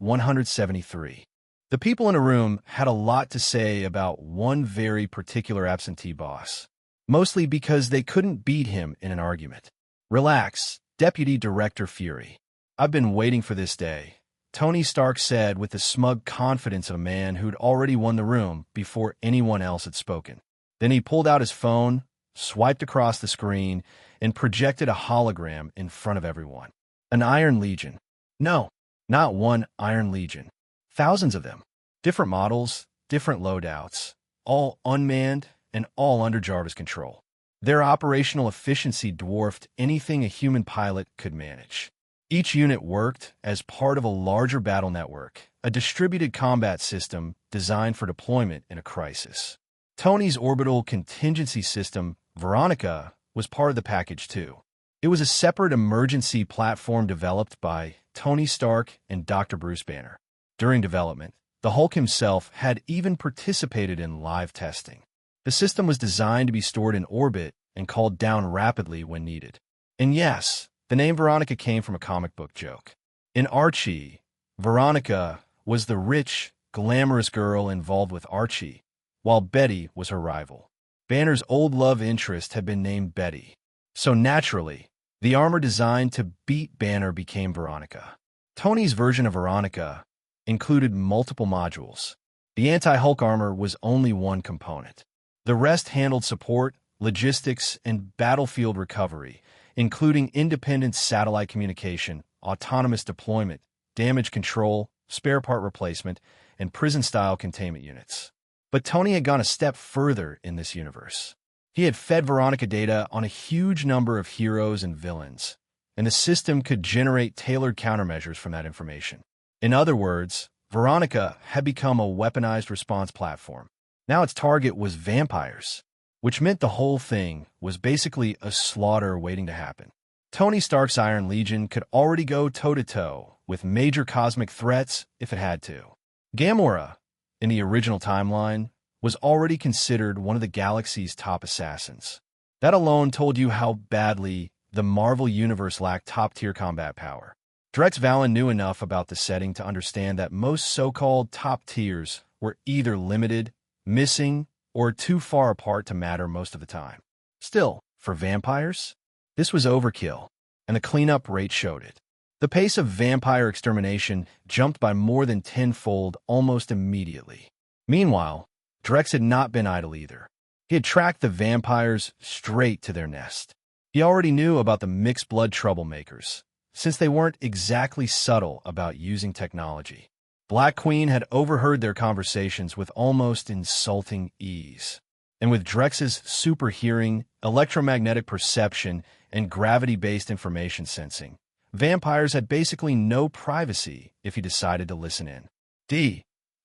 The people in a room had a lot to say about one very particular absentee boss, mostly because they couldn't beat him in an argument. Relax, Deputy Director Fury. I've been waiting for this day, Tony Stark said with the smug confidence of a man who'd already won the room before anyone else had spoken. Then he pulled out his phone, swiped across the screen, and projected a hologram in front of everyone. An Iron Legion. No, not one Iron Legion. Thousands of them. Different models, different loadouts, all unmanned and all under Jarvis control. Their operational efficiency dwarfed anything a human pilot could manage. Each unit worked as part of a larger battle network, a distributed combat system designed for deployment in a crisis. Tony's orbital contingency system, Veronica, was part of the package too. It was a separate emergency platform developed by Tony Stark and Dr. Bruce Banner. During development, the Hulk himself had even participated in live testing. The system was designed to be stored in orbit and called down rapidly when needed. And yes, the name Veronica came from a comic book joke. In Archie, Veronica was the rich, glamorous girl involved with Archie, while Betty was her rival. Banner's old love interest had been named Betty. So naturally, the armor designed to beat Banner became Veronica. Tony's version of Veronica included multiple modules. The anti-Hulk armor was only one component. The rest handled support, logistics, and battlefield recovery, including independent satellite communication, autonomous deployment, damage control, spare part replacement, and prison-style containment units. But Tony had gone a step further in this universe. He had fed Veronica data on a huge number of heroes and villains, and the system could generate tailored countermeasures from that information. In other words, Veronica had become a weaponized response platform. Now its target was vampires, which meant the whole thing was basically a slaughter waiting to happen. Tony Stark's Iron Legion could already go toe-to-toe with major cosmic threats if it had to. Gamora, in the original timeline, was already considered one of the galaxy's top assassins. That alone told you how badly the Marvel Universe lacked top-tier combat power. Drex Valen knew enough about the setting to understand that most so-called top tiers were either limited, missing, or too far apart to matter most of the time. Still, for vampires, this was overkill, and the cleanup rate showed it. The pace of vampire extermination jumped by more than tenfold almost immediately. Meanwhile, Drex had not been idle either. He had tracked the vampires straight to their nest. He already knew about the mixed-blood troublemakers, since they weren't exactly subtle about using technology. Black Queen had overheard their conversations with almost insulting ease. And with Drex's super hearing, electromagnetic perception, and gravity-based information sensing, vampires had basically no privacy if he decided to listen in.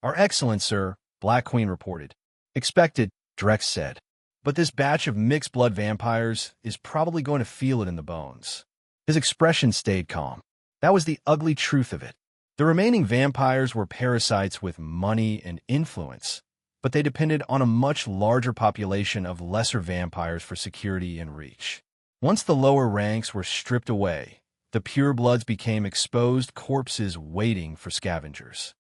Our excellent, sir, Black Queen reported. Expected, Drex said. But this batch of mixed-blood vampires is probably going to feel it in the bones. His expression stayed calm. That was the ugly truth of it. The remaining vampires were parasites with money and influence, but they depended on a much larger population of lesser vampires for security and reach. Once the lower ranks were stripped away, the purebloods became exposed corpses waiting for scavengers.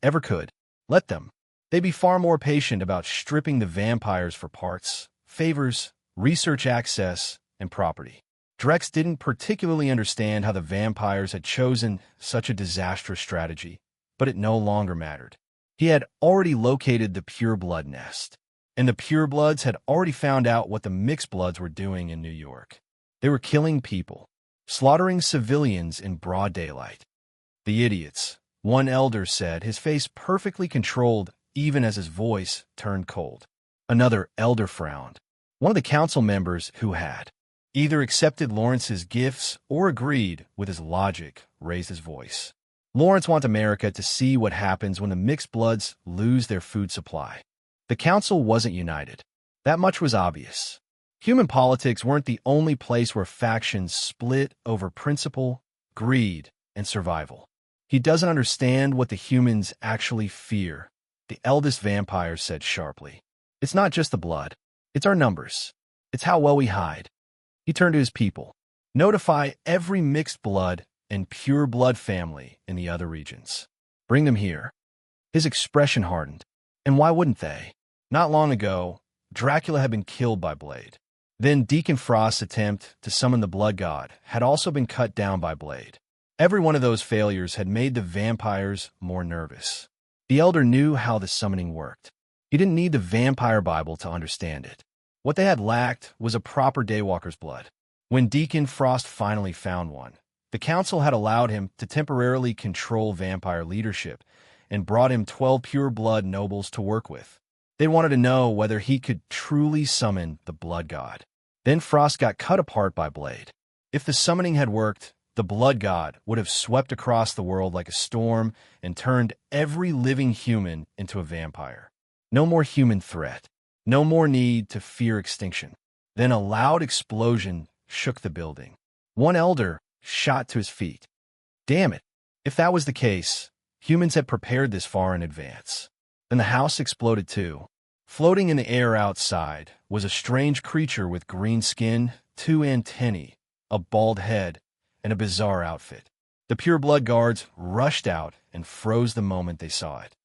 Ever could. Let them. They'd be far more patient about stripping the vampires for parts, favors, research access, and property. Drex didn't particularly understand how the vampires had chosen such a disastrous strategy, but it no longer mattered. He had already located the pureblood nest, and the purebloods had already found out what the mixedbloods were doing in New York. They were killing people, slaughtering civilians in broad daylight. The idiots, one elder said, his face perfectly controlled even as his voice turned cold. Another elder frowned. One of the council members who had either accepted Lawrence's gifts or agreed with his logic raised his voice. Lawrence wants America to see what happens when the mixed bloods lose their food supply. The council wasn't united. That much was obvious. Human politics weren't the only place where factions split over principle, greed, and survival. He doesn't understand what the humans actually fear, the eldest vampire said sharply. It's not just the blood. It's our numbers. It's how well we hide. He turned to his people. Notify every mixed blood and pure blood family in the other regions. Bring them here. His expression hardened. And why wouldn't they? Not long ago, Dracula had been killed by Blade. Then Deacon Frost's attempt to summon the blood god had also been cut down by Blade. Every one of those failures had made the vampires more nervous. The elder knew how the summoning worked. He didn't need the vampire Bible to understand it. What they had lacked was a proper Daywalker's blood. When Deacon Frost finally found one, the council had allowed him to temporarily control vampire leadership and brought him 12 pure blood nobles to work with. They wanted to know whether he could truly summon the blood god. Then Frost got cut apart by Blade. If the summoning had worked, the blood god would have swept across the world like a storm and turned every living human into a vampire. No more human threat. No more need to fear extinction. Then a loud explosion shook the building. One elder shot to his feet. Damn it. If that was the case, humans had prepared this far in advance. Then the house exploded too. Floating in the air outside was a strange creature with green skin, 2 antennae, a bald head, and a bizarre outfit. The pure blood guards rushed out and froze the moment they saw it.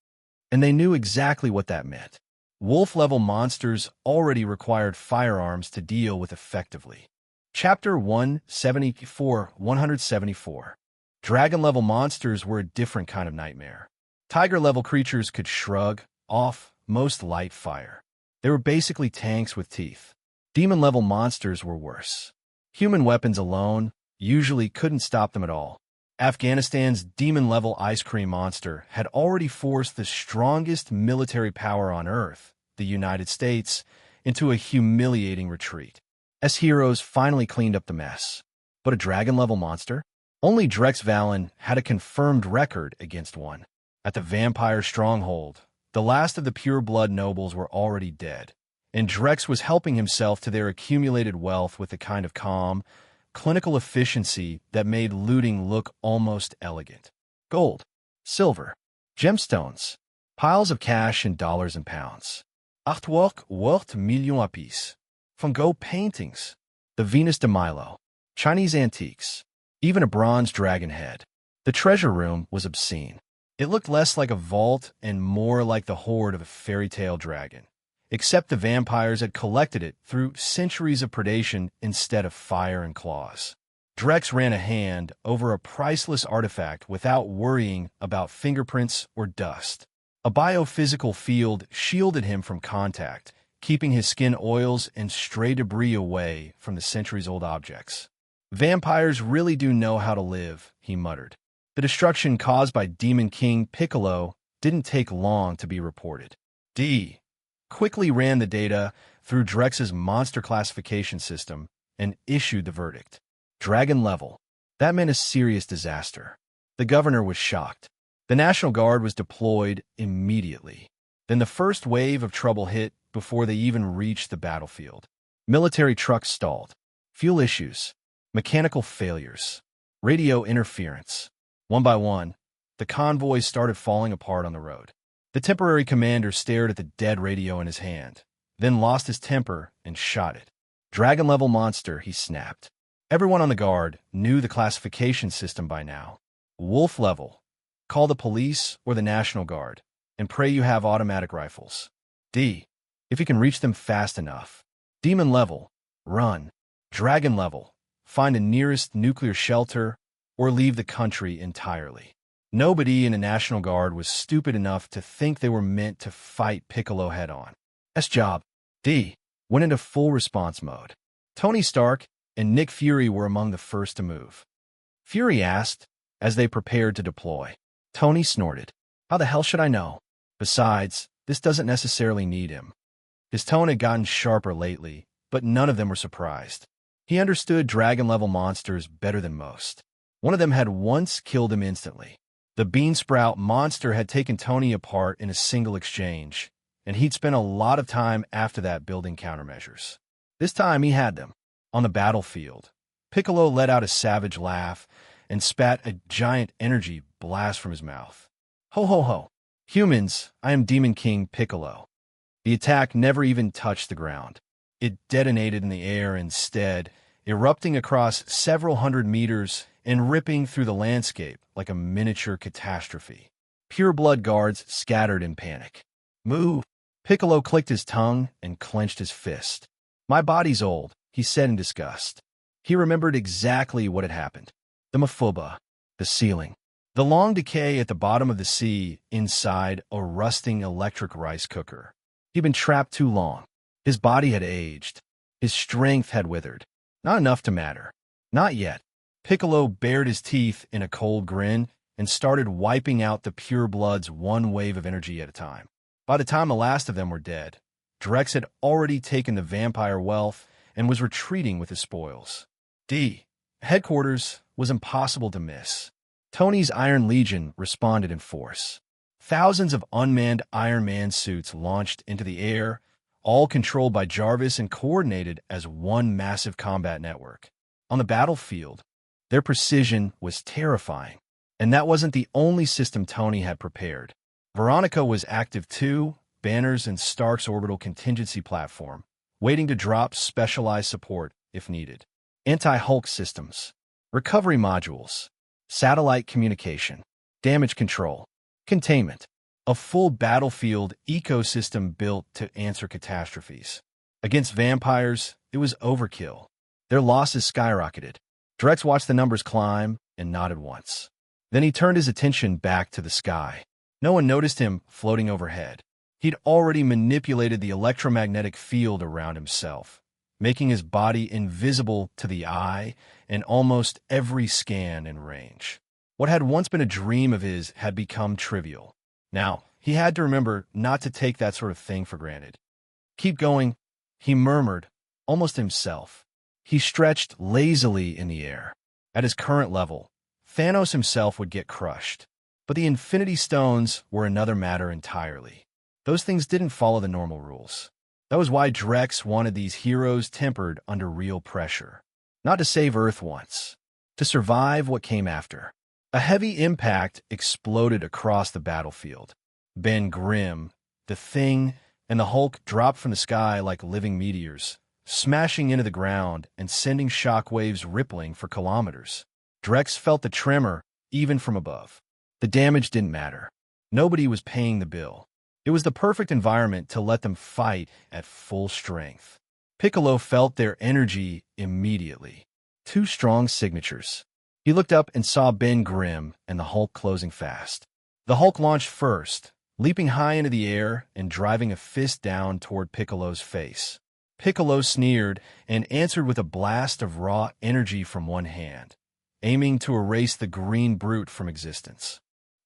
And they knew exactly what that meant. Wolf-level monsters already required firearms to deal with effectively. Chapter 174. Dragon-level monsters were a different kind of nightmare. Tiger-level creatures could shrug off most light fire. They were basically tanks with teeth. Demon-level monsters were worse. Human weapons alone usually couldn't stop them at all. Afghanistan's demon-level ice cream monster had already forced the strongest military power on Earth, the United States, into a humiliating retreat. As heroes finally cleaned up the mess. But a dragon-level monster? Only Drex Valen had a confirmed record against one. At the vampire stronghold, the last of the pure blood nobles were already dead, and Drex was helping himself to their accumulated wealth with a kind of calm, clinical efficiency that made looting look almost elegant. Gold, silver, gemstones, piles of cash in dollars and pounds. Artwork worth millions apiece. Van Gogh paintings, the Venus de Milo, Chinese antiques, even a bronze dragon head. The treasure room was obscene. It looked less like a vault and more like the hoard of a fairy tale dragon, except the vampires had collected it through centuries of predation instead of fire and claws. Drex ran a hand over a priceless artifact without worrying about fingerprints or dust. A biophysical field shielded him from contact, keeping his skin oils and stray debris away from the centuries-old objects. Vampires really do know how to live, he muttered. The destruction caused by Demon King Piccolo didn't take long to be reported. quickly ran the data through Drex's monster classification system and issued the verdict. Dragon level. That meant a serious disaster. The governor was shocked. The National Guard was deployed immediately. Then the first wave of trouble hit before they even reached the battlefield. Military trucks stalled. Fuel issues. Mechanical failures. Radio interference. One by one, the convoys started falling apart on the road. The temporary commander stared at the dead radio in his hand, then lost his temper and shot it. Dragon-level monster, he snapped. Everyone on the guard knew the classification system by now. Wolf level. Call the police or the National Guard, and pray you have automatic rifles. D. If you can reach them fast enough. Demon level. Run. Dragon level. Find the nearest nuclear shelter or leave the country entirely. Nobody in the National Guard was stupid enough to think they were meant to fight Piccolo head-on. S job. D. Went into full response mode. Tony Stark and Nick Fury were among the first to move. Fury asked as they prepared to deploy. Tony snorted. How the hell should I know? Besides, this doesn't necessarily need him. His tone had gotten sharper lately, but none of them were surprised. He understood dragon-level monsters better than most. One of them had once killed him instantly. The Beansprout monster had taken Tony apart in a single exchange, and he'd spent a lot of time after that building countermeasures. This time he had them. On the battlefield, Piccolo let out a savage laugh and spat a giant energy blast from his mouth. Ho ho ho. Humans, I am Demon King Piccolo. The attack never even touched the ground. It detonated in the air instead, erupting across several hundred meters and ripping through the landscape like a miniature catastrophe. Pureblood guards scattered in panic. Move! Piccolo clicked his tongue and clenched his fist. My body's old, he said in disgust. He remembered exactly what had happened. The Mafuba, the ceiling, the long decay at the bottom of the sea inside a rusting electric rice cooker. He'd been trapped too long. His body had aged. His strength had withered. Not enough to matter. Not yet. Piccolo bared his teeth in a cold grin and started wiping out the purebloods one wave of energy at a time. By the time the last of them were dead, Drex had already taken the vampire wealth and was retreating with his spoils. D. Headquarters was impossible to miss. Tony's Iron Legion responded in force. Thousands of unmanned Iron Man suits launched into the air, all controlled by Jarvis and coordinated as one massive combat network. On the battlefield, their precision was terrifying, and that wasn't the only system Tony had prepared. Veronica was active too, Banner's and Stark's orbital contingency platform, waiting to drop specialized support if needed. Anti-Hulk systems, recovery modules, satellite communication, damage control, containment. A full battlefield ecosystem built to answer catastrophes. Against vampires, it was overkill. Their losses skyrocketed. Drex watched the numbers climb and nodded once. Then he turned his attention back to the sky. No one noticed him floating overhead. He'd already manipulated the electromagnetic field around himself, making his body invisible to the eye in almost every scan and range. What had once been a dream of his had become trivial. Now, he had to remember not to take that sort of thing for granted. Keep going, he murmured, almost himself. He stretched lazily in the air. At his current level, Thanos himself would get crushed. But the Infinity Stones were another matter entirely. Those things didn't follow the normal rules. That was why Drex wanted these heroes tempered under real pressure. Not to save Earth once, to survive what came after. A heavy impact exploded across the battlefield. Ben Grimm, the Thing, and the Hulk dropped from the sky like living meteors, smashing into the ground and sending shockwaves rippling for kilometers. Drex felt the tremor even from above. The damage didn't matter. Nobody was paying the bill. It was the perfect environment to let them fight at full strength. Piccolo felt their energy immediately. 2 strong signatures. He looked up and saw Ben Grimm and the Hulk closing fast. The Hulk launched first, leaping high into the air and driving a fist down toward Piccolo's face. Piccolo sneered and answered with a blast of raw energy from one hand, aiming to erase the green brute from existence.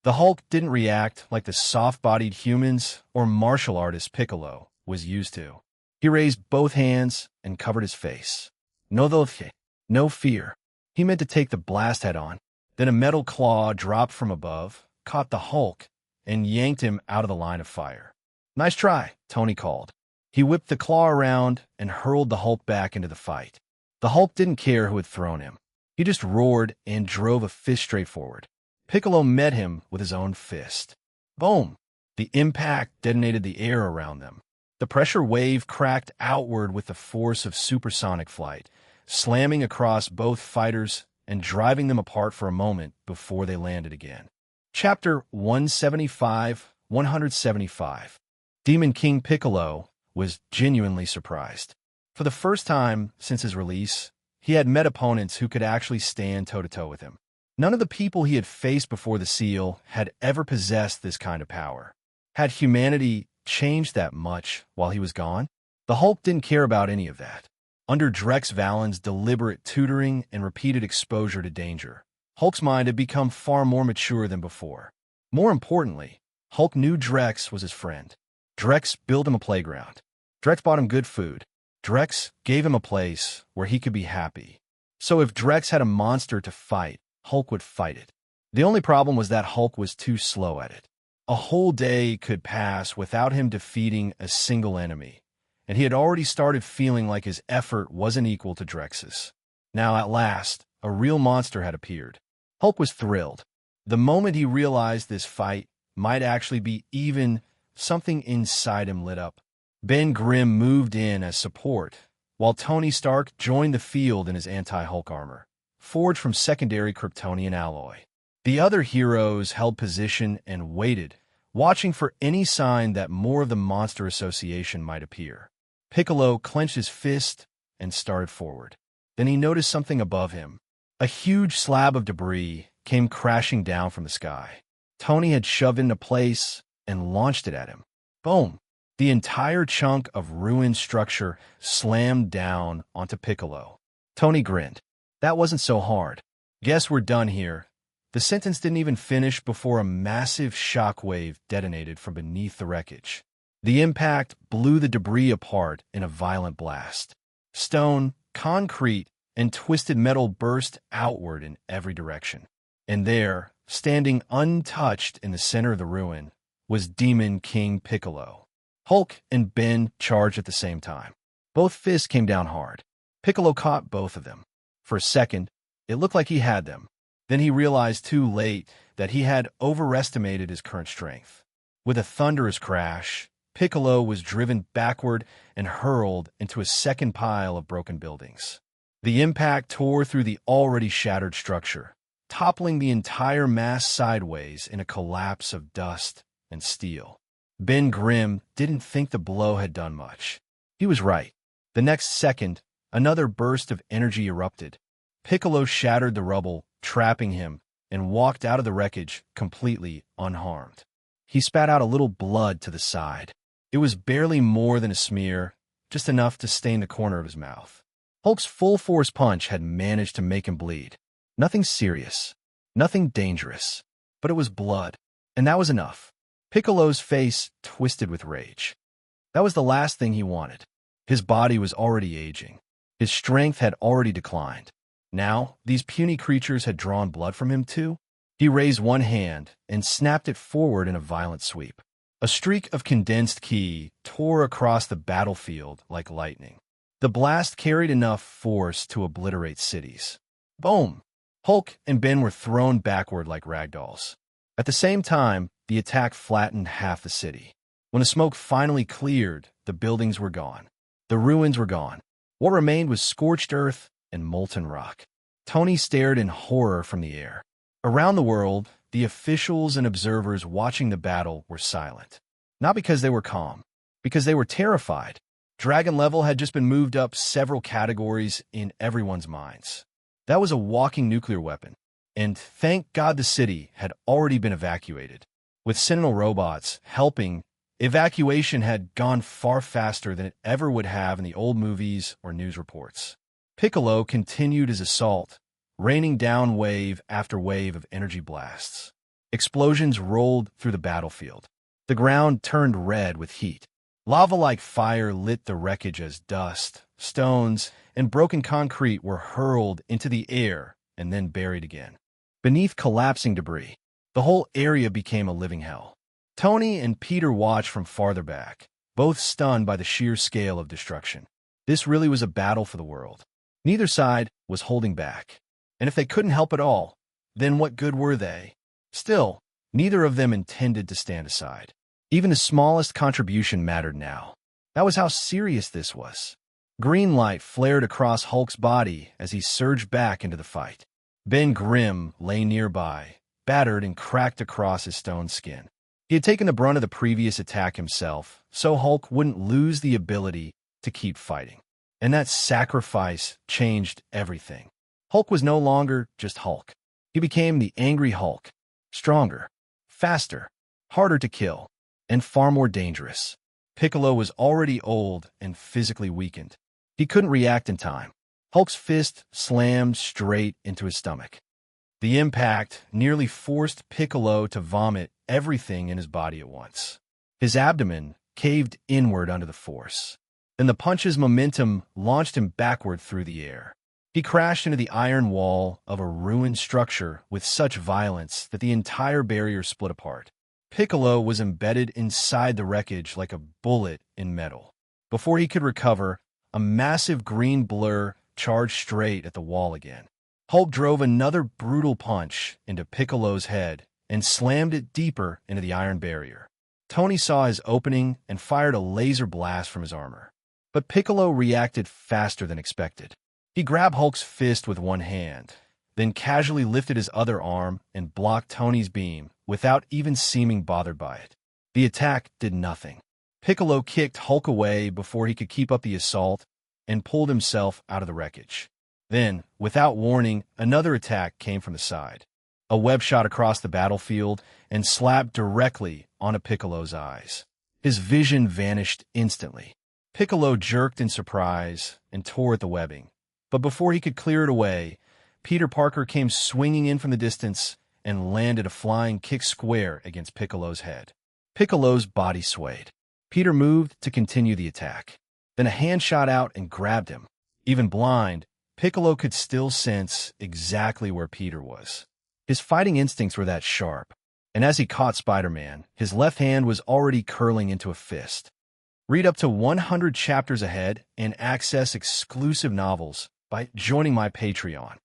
The Hulk didn't react like the soft-bodied humans or martial artist Piccolo, was used to. He raised both hands and covered his face. No fear. He meant to take the blast head-on. Then a metal claw dropped from above, caught the Hulk, and yanked him out of the line of fire. "Nice try," Tony called. He whipped the claw around and hurled the Hulk back into the fight. The Hulk didn't care who had thrown him. He just roared and drove a fist straight forward. Piccolo met him with his own fist. Boom! The impact detonated the air around them. The pressure wave cracked outward with the force of supersonic flight, slamming across both fighters and driving them apart for a moment before they landed again. Chapter 175. Demon King Piccolo was genuinely surprised. For the first time since his release, he had met opponents who could actually stand toe-to-toe with him. None of the people he had faced before the seal had ever possessed this kind of power. Had humanity changed that much while he was gone? The Hulk didn't care about any of that. Under Drex Valen's deliberate tutoring and repeated exposure to danger, Hulk's mind had become far more mature than before. More importantly, Hulk knew Drex was his friend. Drex built him a playground. Drex bought him good food. Drex gave him a place where he could be happy. So if Drex had a monster to fight, Hulk would fight it. The only problem was that Hulk was too slow at it. A whole day could pass without him defeating a single enemy, and he had already started feeling like his effort wasn't equal to Drex's. Now, at last, a real monster had appeared. Hulk was thrilled. The moment he realized this fight might actually be even, something inside him lit up. Ben Grimm moved in as support, while Tony Stark joined the field in his anti-Hulk armor, forged from secondary Kryptonian alloy. The other heroes held position and waited, watching for any sign that more of the monster association might appear. Piccolo clenched his fist and started forward. Then he noticed something above him. A huge slab of debris came crashing down from the sky. Tony had shoved it into place and launched it at him. Boom! The entire chunk of ruined structure slammed down onto Piccolo. Tony grinned. That wasn't so hard. Guess we're done here. The sentence didn't even finish before a massive shockwave detonated from beneath the wreckage. The impact blew the debris apart in a violent blast. Stone, concrete, and twisted metal burst outward in every direction. And there, standing untouched in the center of the ruin, was Demon King Piccolo. Hulk and Ben charged at the same time. Both fists came down hard. Piccolo caught both of them. For a second, it looked like he had them. Then he realized too late that he had overestimated his current strength. With a thunderous crash, Piccolo was driven backward and hurled into a second pile of broken buildings. The impact tore through the already shattered structure, toppling the entire mass sideways in a collapse of dust and steel. Ben Grimm didn't think the blow had done much. He was right. The next second, another burst of energy erupted. Piccolo shattered the rubble, trapping him, and walked out of the wreckage completely unharmed. He spat out a little blood to the side. It was barely more than a smear, just enough to stain the corner of his mouth. Hulk's full-force punch had managed to make him bleed. Nothing serious, nothing dangerous, but it was blood, and that was enough. Piccolo's face twisted with rage. That was the last thing he wanted. His body was already aging. His strength had already declined. Now, these puny creatures had drawn blood from him too. He raised one hand and snapped it forward in a violent sweep. A streak of condensed ki tore across the battlefield like lightning. The blast carried enough force to obliterate cities. Boom! Hulk and Ben were thrown backward like ragdolls. At the same time, the attack flattened half the city. When the smoke finally cleared, the buildings were gone. The ruins were gone. What remained was scorched earth and molten rock. Tony stared in horror from the air. Around the world, the officials and observers watching the battle were silent. Not because they were calm, because they were terrified. Dragon level had just been moved up several categories in everyone's minds. That was a walking nuclear weapon. And thank God the city had already been evacuated. With Sentinel robots helping, evacuation had gone far faster than it ever would have in the old movies or news reports. Piccolo continued his assault, raining down wave after wave of energy blasts. Explosions rolled through the battlefield. The ground turned red with heat. Lava-like fire lit the wreckage as dust, stones, and broken concrete were hurled into the air and then buried again. Beneath collapsing debris, the whole area became a living hell. Tony and Peter watched from farther back, both stunned by the sheer scale of destruction. This really was a battle for the world. Neither side was holding back. And if they couldn't help at all, then what good were they? Still, neither of them intended to stand aside. Even the smallest contribution mattered now. That was how serious this was. Green light flared across Hulk's body as he surged back into the fight. Ben Grimm lay nearby, battered and cracked across his stone skin. He had taken the brunt of the previous attack himself, so Hulk wouldn't lose the ability to keep fighting. And that sacrifice changed everything. Hulk was no longer just Hulk. He became the angry Hulk. Stronger, faster, harder to kill, and far more dangerous. Piccolo was already old and physically weakened. He couldn't react in time. Hulk's fist slammed straight into his stomach. The impact nearly forced Piccolo to vomit everything in his body at once. His abdomen caved inward under the force. Then the punch's momentum launched him backward through the air. He crashed into the iron wall of a ruined structure with such violence that the entire barrier split apart. Piccolo was embedded inside the wreckage like a bullet in metal. Before he could recover, a massive green blur charged straight at the wall again. Hulk drove another brutal punch into Piccolo's head and slammed it deeper into the iron barrier. Tony saw his opening and fired a laser blast from his armor. But Piccolo reacted faster than expected. He grabbed Hulk's fist with one hand, then casually lifted his other arm and blocked Tony's beam without even seeming bothered by it. The attack did nothing. Piccolo kicked Hulk away before he could keep up the assault and pulled himself out of the wreckage. Then, without warning, another attack came from the side. A web shot across the battlefield and slapped directly onto Piccolo's eyes. His vision vanished instantly. Piccolo jerked in surprise and tore at the webbing. But before he could clear it away, Peter Parker came swinging in from the distance and landed a flying kick square against Piccolo's head. Piccolo's body swayed. Peter moved to continue the attack. Then a hand shot out and grabbed him. Even blind, Piccolo could still sense exactly where Peter was. His fighting instincts were that sharp, and as he caught Spider-Man, his left hand was already curling into a fist. Read up to 100 chapters ahead and access exclusive novels by joining my Patreon.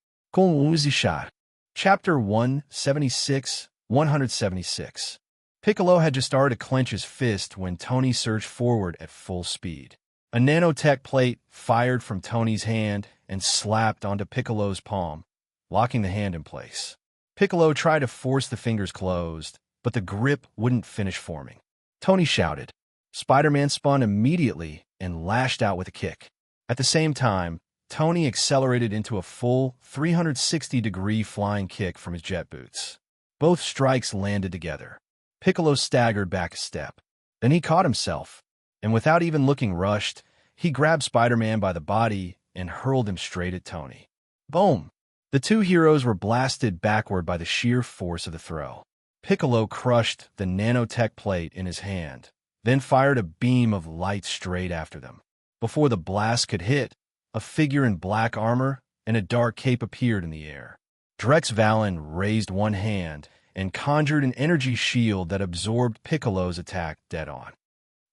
Chapter 176, 176. Piccolo had just started to clench his fist when Tony surged forward at full speed. A nanotech plate fired from Tony's hand and slapped onto Piccolo's palm, locking the hand in place. Piccolo tried to force the fingers closed, but the grip wouldn't finish forming. Tony shouted. Spider-Man spun immediately and lashed out with a kick. At the same time, Tony accelerated into a full 360-degree flying kick from his jet boots. Both strikes landed together. Piccolo staggered back a step. Then he caught himself, and without even looking rushed, he grabbed Spider-Man by the body and hurled him straight at Tony. Boom! The two heroes were blasted backward by the sheer force of the throw. Piccolo crushed the nanotech plate in his hand, then fired a beam of light straight after them. Before the blast could hit, a figure in black armor and a dark cape appeared in the air. Drex Valen raised one hand and conjured an energy shield that absorbed Piccolo's attack dead on.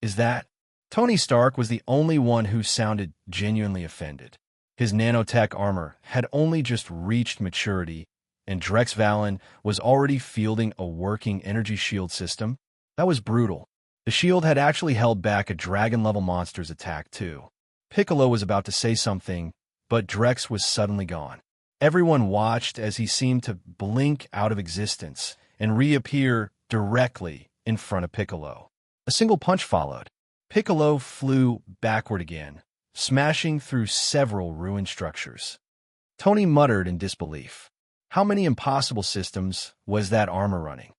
Is that? Tony Stark was the only one who sounded genuinely offended. His nanotech armor had only just reached maturity, and Drex Valen was already fielding a working energy shield system. That was brutal. The shield had actually held back a dragon-level monster's attack, too. Piccolo was about to say something, but Drex was suddenly gone. Everyone watched as he seemed to blink out of existence and reappear directly in front of Piccolo. A single punch followed. Piccolo flew backward again, smashing through several ruined structures. Tony muttered in disbelief. How many impossible systems was that armor running?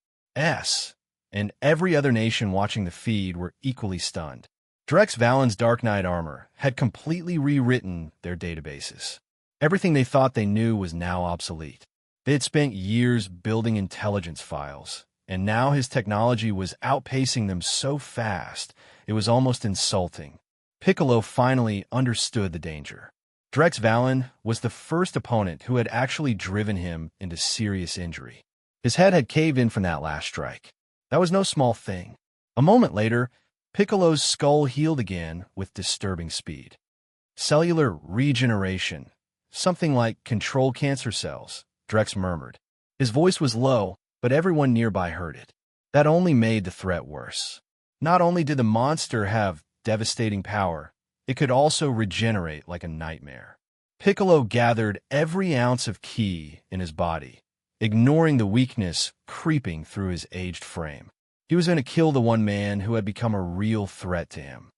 And every other nation watching the feed were equally stunned. Drex Valen's Dark Knight armor had completely rewritten their databases. Everything they thought they knew was now obsolete. They had spent years building intelligence files, and now his technology was outpacing them so fast, it was almost insulting. Piccolo finally understood the danger. Drex Valen was the first opponent who had actually driven him into serious injury. His head had caved in from that last strike. That was no small thing. A moment later, Piccolo's skull healed again with disturbing speed. Cellular regeneration. Something like control cancer cells, Drex murmured. His voice was low, but everyone nearby heard it. That only made the threat worse. Not only did the monster have devastating power, it could also regenerate like a nightmare. Piccolo gathered every ounce of ki in his body, ignoring the weakness creeping through his aged frame. He was going to kill the one man who had become a real threat to him.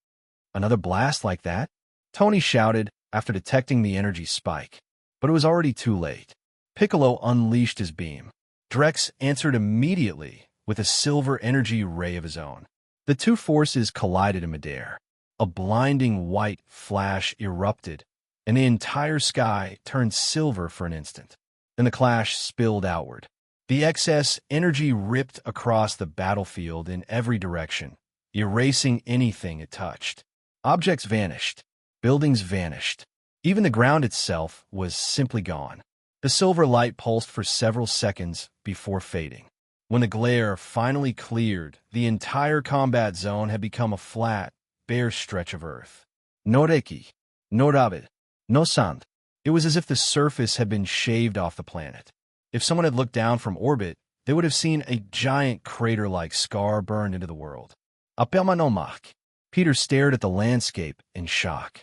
Another blast like that? Tony shouted after detecting the energy spike, but it was already too late. Piccolo unleashed his beam. Drex answered immediately with a silver energy ray of his own. The two forces collided in midair. A blinding white flash erupted, and the entire sky turned silver for an instant. Then the clash spilled outward. The excess energy ripped across the battlefield in every direction, erasing anything it touched. Objects vanished. Buildings vanished. Even the ground itself was simply gone. The silver light pulsed for several seconds before fading. When the glare finally cleared, the entire combat zone had become a flat, bare stretch of earth. No reki, no rabbit, no sand. It was as if the surface had been shaved off the planet. If someone had looked down from orbit, they would have seen a giant crater-like scar burned into the world. Apelmanomak. Peter stared at the landscape in shock.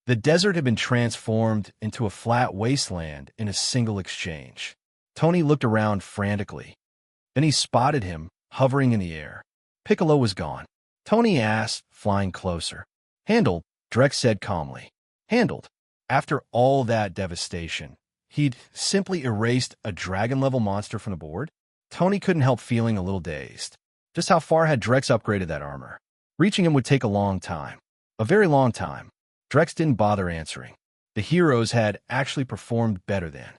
The desert had been transformed into a flat wasteland in a single exchange. Tony looked around frantically. Then he spotted him, hovering in the air. Piccolo was gone. Tony asked, flying closer. Handled, Drex said calmly. Handled. After all that devastation, he'd simply erased a dragon-level monster from the board? Tony couldn't help feeling a little dazed. Just how far had Drex upgraded that armor? Reaching him would take a long time. A very long time. Drex didn't bother answering. The heroes had actually performed better than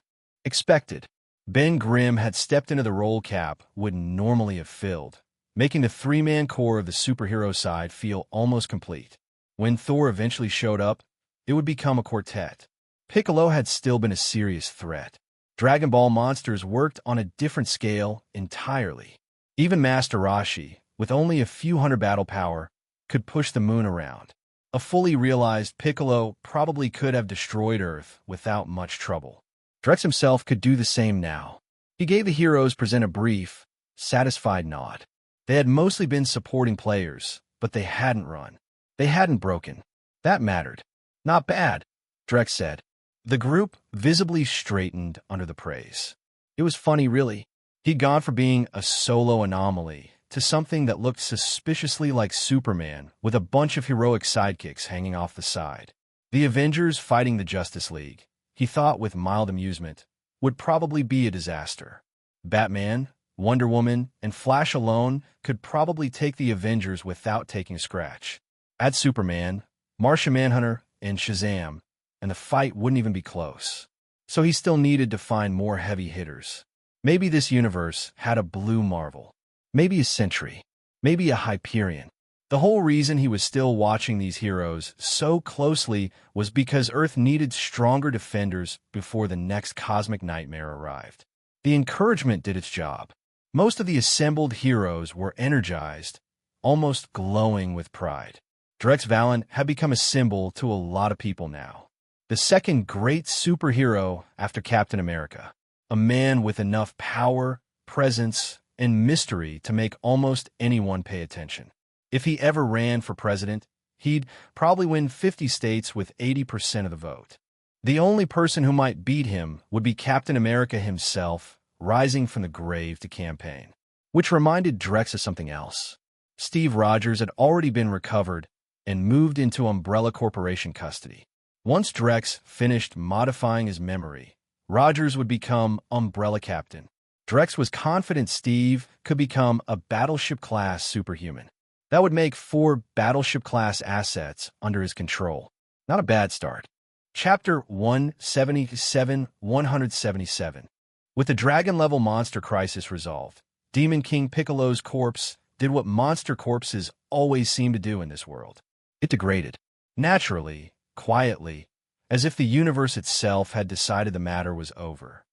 expected. Ben Grimm had stepped into the role Cap wouldn't normally have filled, making the three-man core of the superhero side feel almost complete. When Thor eventually showed up, it would become a quartet. Piccolo had still been a serious threat. Dragon Ball monsters worked on a different scale entirely. Even Master Roshi, with only a few hundred battle power, could push the moon around. A fully realized Piccolo probably could have destroyed Earth without much trouble. Drex himself could do the same now. He gave the heroes present a brief, satisfied nod. They had mostly been supporting players, but they hadn't run. They hadn't broken. That mattered. Not bad, Drex said. The group visibly straightened under the praise. It was funny, really. He'd gone from being a solo anomaly to something that looked suspiciously like Superman with a bunch of heroic sidekicks hanging off the side. The Avengers fighting the Justice League, he thought with mild amusement, would probably be a disaster. Batman, Wonder Woman, and Flash alone could probably take the Avengers without taking a scratch. Add Superman, Martian Manhunter, and Shazam, and the fight wouldn't even be close. So he still needed to find more heavy hitters. Maybe this universe had a Blue Marvel. Maybe a Sentry. Maybe a Hyperion. The whole reason he was still watching these heroes so closely was because Earth needed stronger defenders before the next cosmic nightmare arrived. The encouragement did its job. Most of the assembled heroes were energized, almost glowing with pride. Drex Valen had become a symbol to a lot of people now. The second great superhero after Captain America. A man with enough power, presence, and mystery to make almost anyone pay attention. If he ever ran for president, he'd probably win 50 states with 80% of the vote. The only person who might beat him would be Captain America himself, rising from the grave to campaign. Which reminded Drex of something else. Steve Rogers had already been recovered and moved into Umbrella Corporation custody. Once Drex finished modifying his memory, Rogers would become Umbrella Captain. Drex was confident Steve could become a battleship-class superhuman. That would make 4 battleship-class assets under his control. Not a bad start. Chapter 177, 177. With the dragon-level monster crisis resolved, Demon King Piccolo's corpse did what monster corpses always seem to do in this world. It degraded. Naturally, quietly, as if the universe itself had decided the matter was over.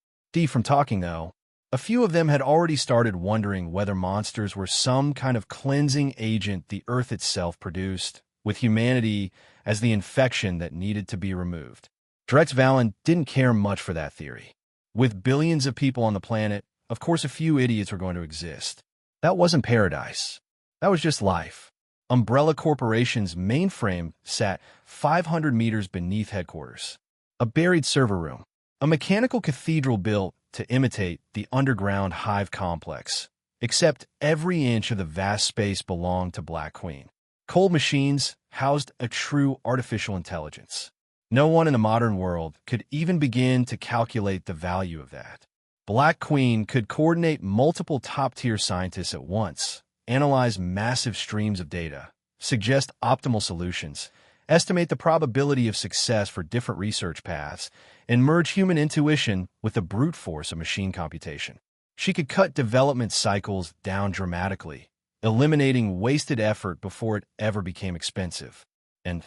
From talking, though, a few of them had already started wondering whether monsters were some kind of cleansing agent the Earth itself produced, with humanity as the infection that needed to be removed. Drex Valen didn't care much for that theory. With billions of people on the planet, of course a few idiots were going to exist. That wasn't paradise. That was just life. Umbrella Corporation's mainframe sat 500 meters beneath headquarters. A buried server room. A mechanical cathedral built to imitate the underground hive complex, except every inch of the vast space belonged to Black Queen. Cold machines housed a true artificial intelligence. No one in the modern world could even begin to calculate the value of that. Black Queen could coordinate multiple top-tier scientists at once, analyze massive streams of data, suggest optimal solutions, estimate the probability of success for different research paths, and merge human intuition with the brute force of machine computation. She could cut development cycles down dramatically, eliminating wasted effort before it ever became expensive. And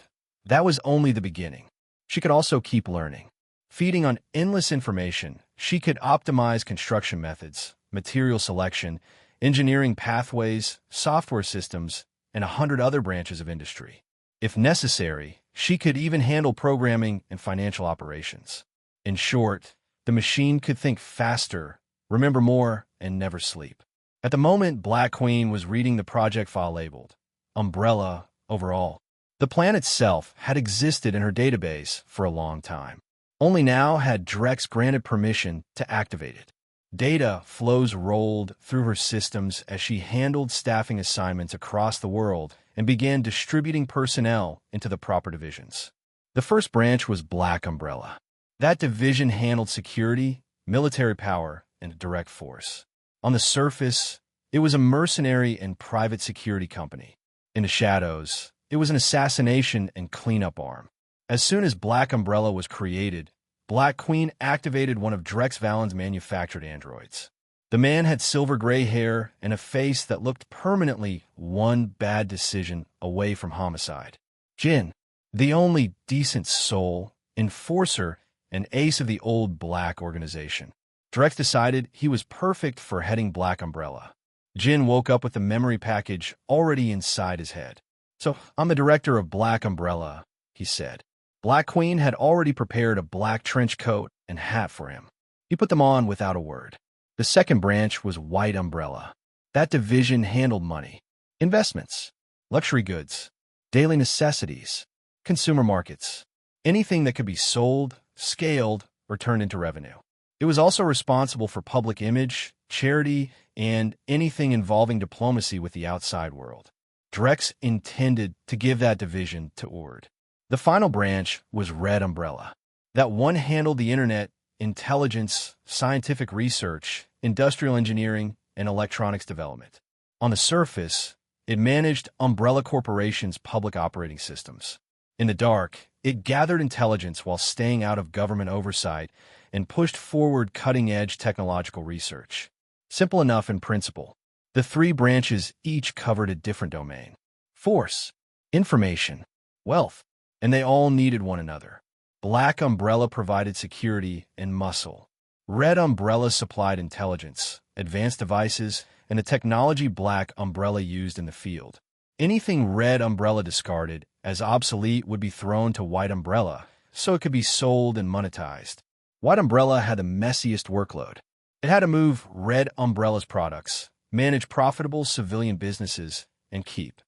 that was only the beginning. She could also keep learning. Feeding on endless information, she could optimize construction methods, material selection, engineering pathways, software systems, and 100 other branches of industry. If necessary, she could even handle programming and financial operations. In short, the machine could think faster, remember more, and never sleep. At the moment, Black Queen was reading the project file labeled Umbrella Overall. The plan itself had existed in her database for a long time. Only now had Drex granted permission to activate it. Data flows rolled through her systems as she handled staffing assignments across the world and began distributing personnel into the proper divisions. The first branch was Black Umbrella. That division handled security, military power, and direct force. On the surface, it was a mercenary and private security company. In the shadows, it was an assassination and cleanup arm. As soon as Black Umbrella was created, Black Queen activated one of Drex Valen's manufactured androids. The man had silver-gray hair and a face that looked permanently one bad decision away from homicide. Jin, the only decent soul, enforcer, and ace of the old Black organization. Drex decided he was perfect for heading Black Umbrella. Jin woke up with the memory package already inside his head. "So, I'm the director of Black Umbrella," he said. Black Queen had already prepared a black trench coat and hat for him. He put them on without a word. The second branch was White Umbrella. That division handled money, investments, luxury goods, daily necessities, consumer markets, anything that could be sold, scaled, or turned into revenue. It was also responsible for public image, charity, and anything involving diplomacy with the outside world. Drex intended to give that division to Ord. The final branch was Red Umbrella. That one handled the internet, intelligence, scientific research, industrial engineering, and electronics development. On the surface, it managed Umbrella Corporation's public operating systems. In the dark, it gathered intelligence while staying out of government oversight and pushed forward cutting-edge technological research. Simple enough in principle. The three branches each covered a different domain: force, information, wealth, and they all needed one another. Black Umbrella provided security and muscle. Red Umbrella supplied intelligence, advanced devices, and the technology Black Umbrella used in the field. Anything Red Umbrella discarded as obsolete would be thrown to White Umbrella, so it could be sold and monetized. White Umbrella had the messiest workload. It had to move Red Umbrella's products, manage profitable civilian businesses, and keep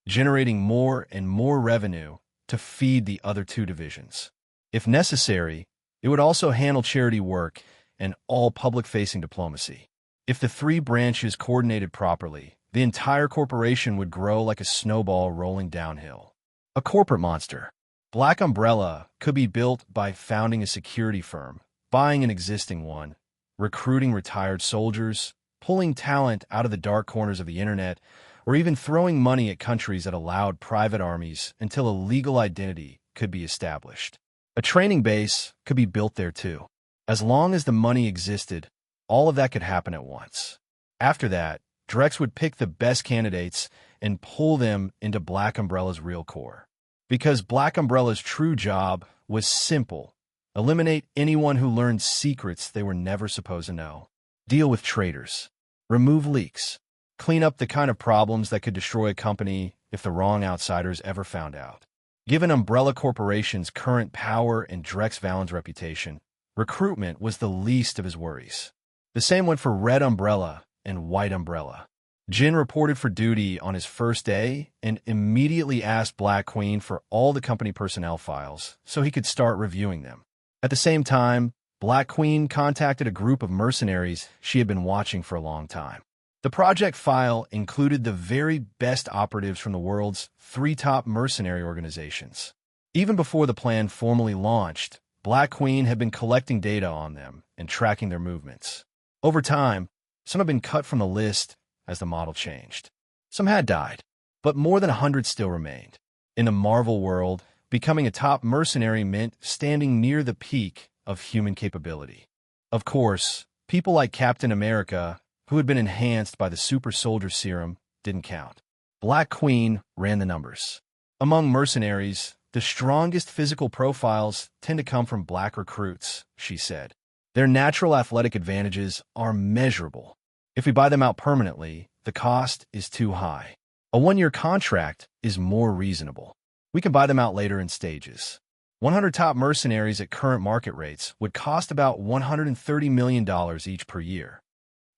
generating more and more revenue to feed the other two divisions. If necessary, it would also handle charity work and all public-facing diplomacy. If the three branches coordinated properly, the entire corporation would grow like a snowball rolling downhill. A corporate monster. Black Umbrella could be built by founding a security firm, buying an existing one, recruiting retired soldiers, pulling talent out of the dark corners of the internet, or even throwing money at countries that allowed private armies until a legal identity could be established. A training base could be built there too. As long as the money existed, all of that could happen at once. After that, Drex would pick the best candidates and pull them into Black Umbrella's real core. Because Black Umbrella's true job was simple: eliminate anyone who learned secrets they were never supposed to know. Deal with traitors. Remove leaks. Clean up the kind of problems that could destroy a company if the wrong outsiders ever found out. Given Umbrella Corporation's current power and Drex Valen's reputation, recruitment was the least of his worries. The same went for Red Umbrella and White Umbrella. Jin reported for duty on his first day and immediately asked Black Queen for all the company personnel files so he could start reviewing them. At the same time, Black Queen contacted a group of mercenaries she had been watching for a long time. The project file included the very best operatives from the world's 3 top mercenary organizations. Even before the plan formally launched, Black Queen had been collecting data on them and tracking their movements. Over time, some had been cut from the list as the model changed. Some had died, but more than 100 still remained. In the Marvel world, becoming a top mercenary meant standing near the peak of human capability. Of course, people like Captain America, who had been enhanced by the super soldier serum, didn't count. Black Queen ran the numbers. Among mercenaries, the strongest physical profiles tend to come from black recruits, she said. Their natural athletic advantages are measurable. If we buy them out permanently, the cost is too high. A 1-year contract is more reasonable. We can buy them out later in stages. 100 top mercenaries at current market rates would cost about $130 million each per year.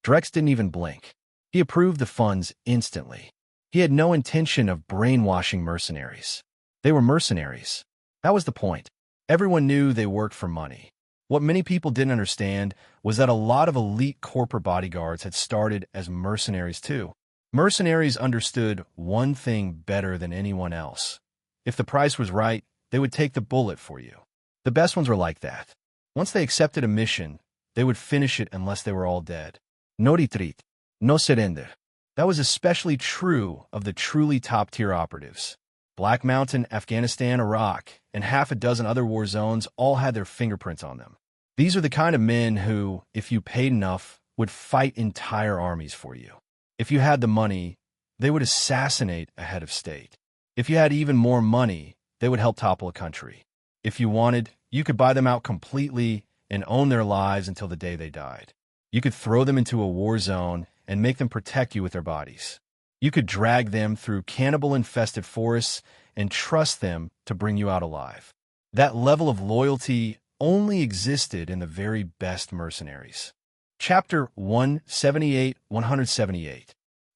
Drex didn't even blink. He approved the funds instantly. He had no intention of brainwashing mercenaries. They were mercenaries. That was the point. Everyone knew they worked for money. What many people didn't understand was that a lot of elite corporate bodyguards had started as mercenaries too. Mercenaries understood one thing better than anyone else. If the price was right, they would take the bullet for you. The best ones were like that. Once they accepted a mission, they would finish it unless they were all dead. No retreat, no surrender. That was especially true of the truly top-tier operatives. Black Mountain, Afghanistan, Iraq, and half a dozen other war zones all had their fingerprints on them. These are the kind of men who, if you paid enough, would fight entire armies for you. If you had the money, they would assassinate a head of state. If you had even more money, they would help topple a country. If you wanted, you could buy them out completely and own their lives until the day they died. You could throw them into a war zone and make them protect you with their bodies. You could drag them through cannibal-infested forests and trust them to bring you out alive. That level of loyalty only existed in the very best mercenaries. Chapter 178.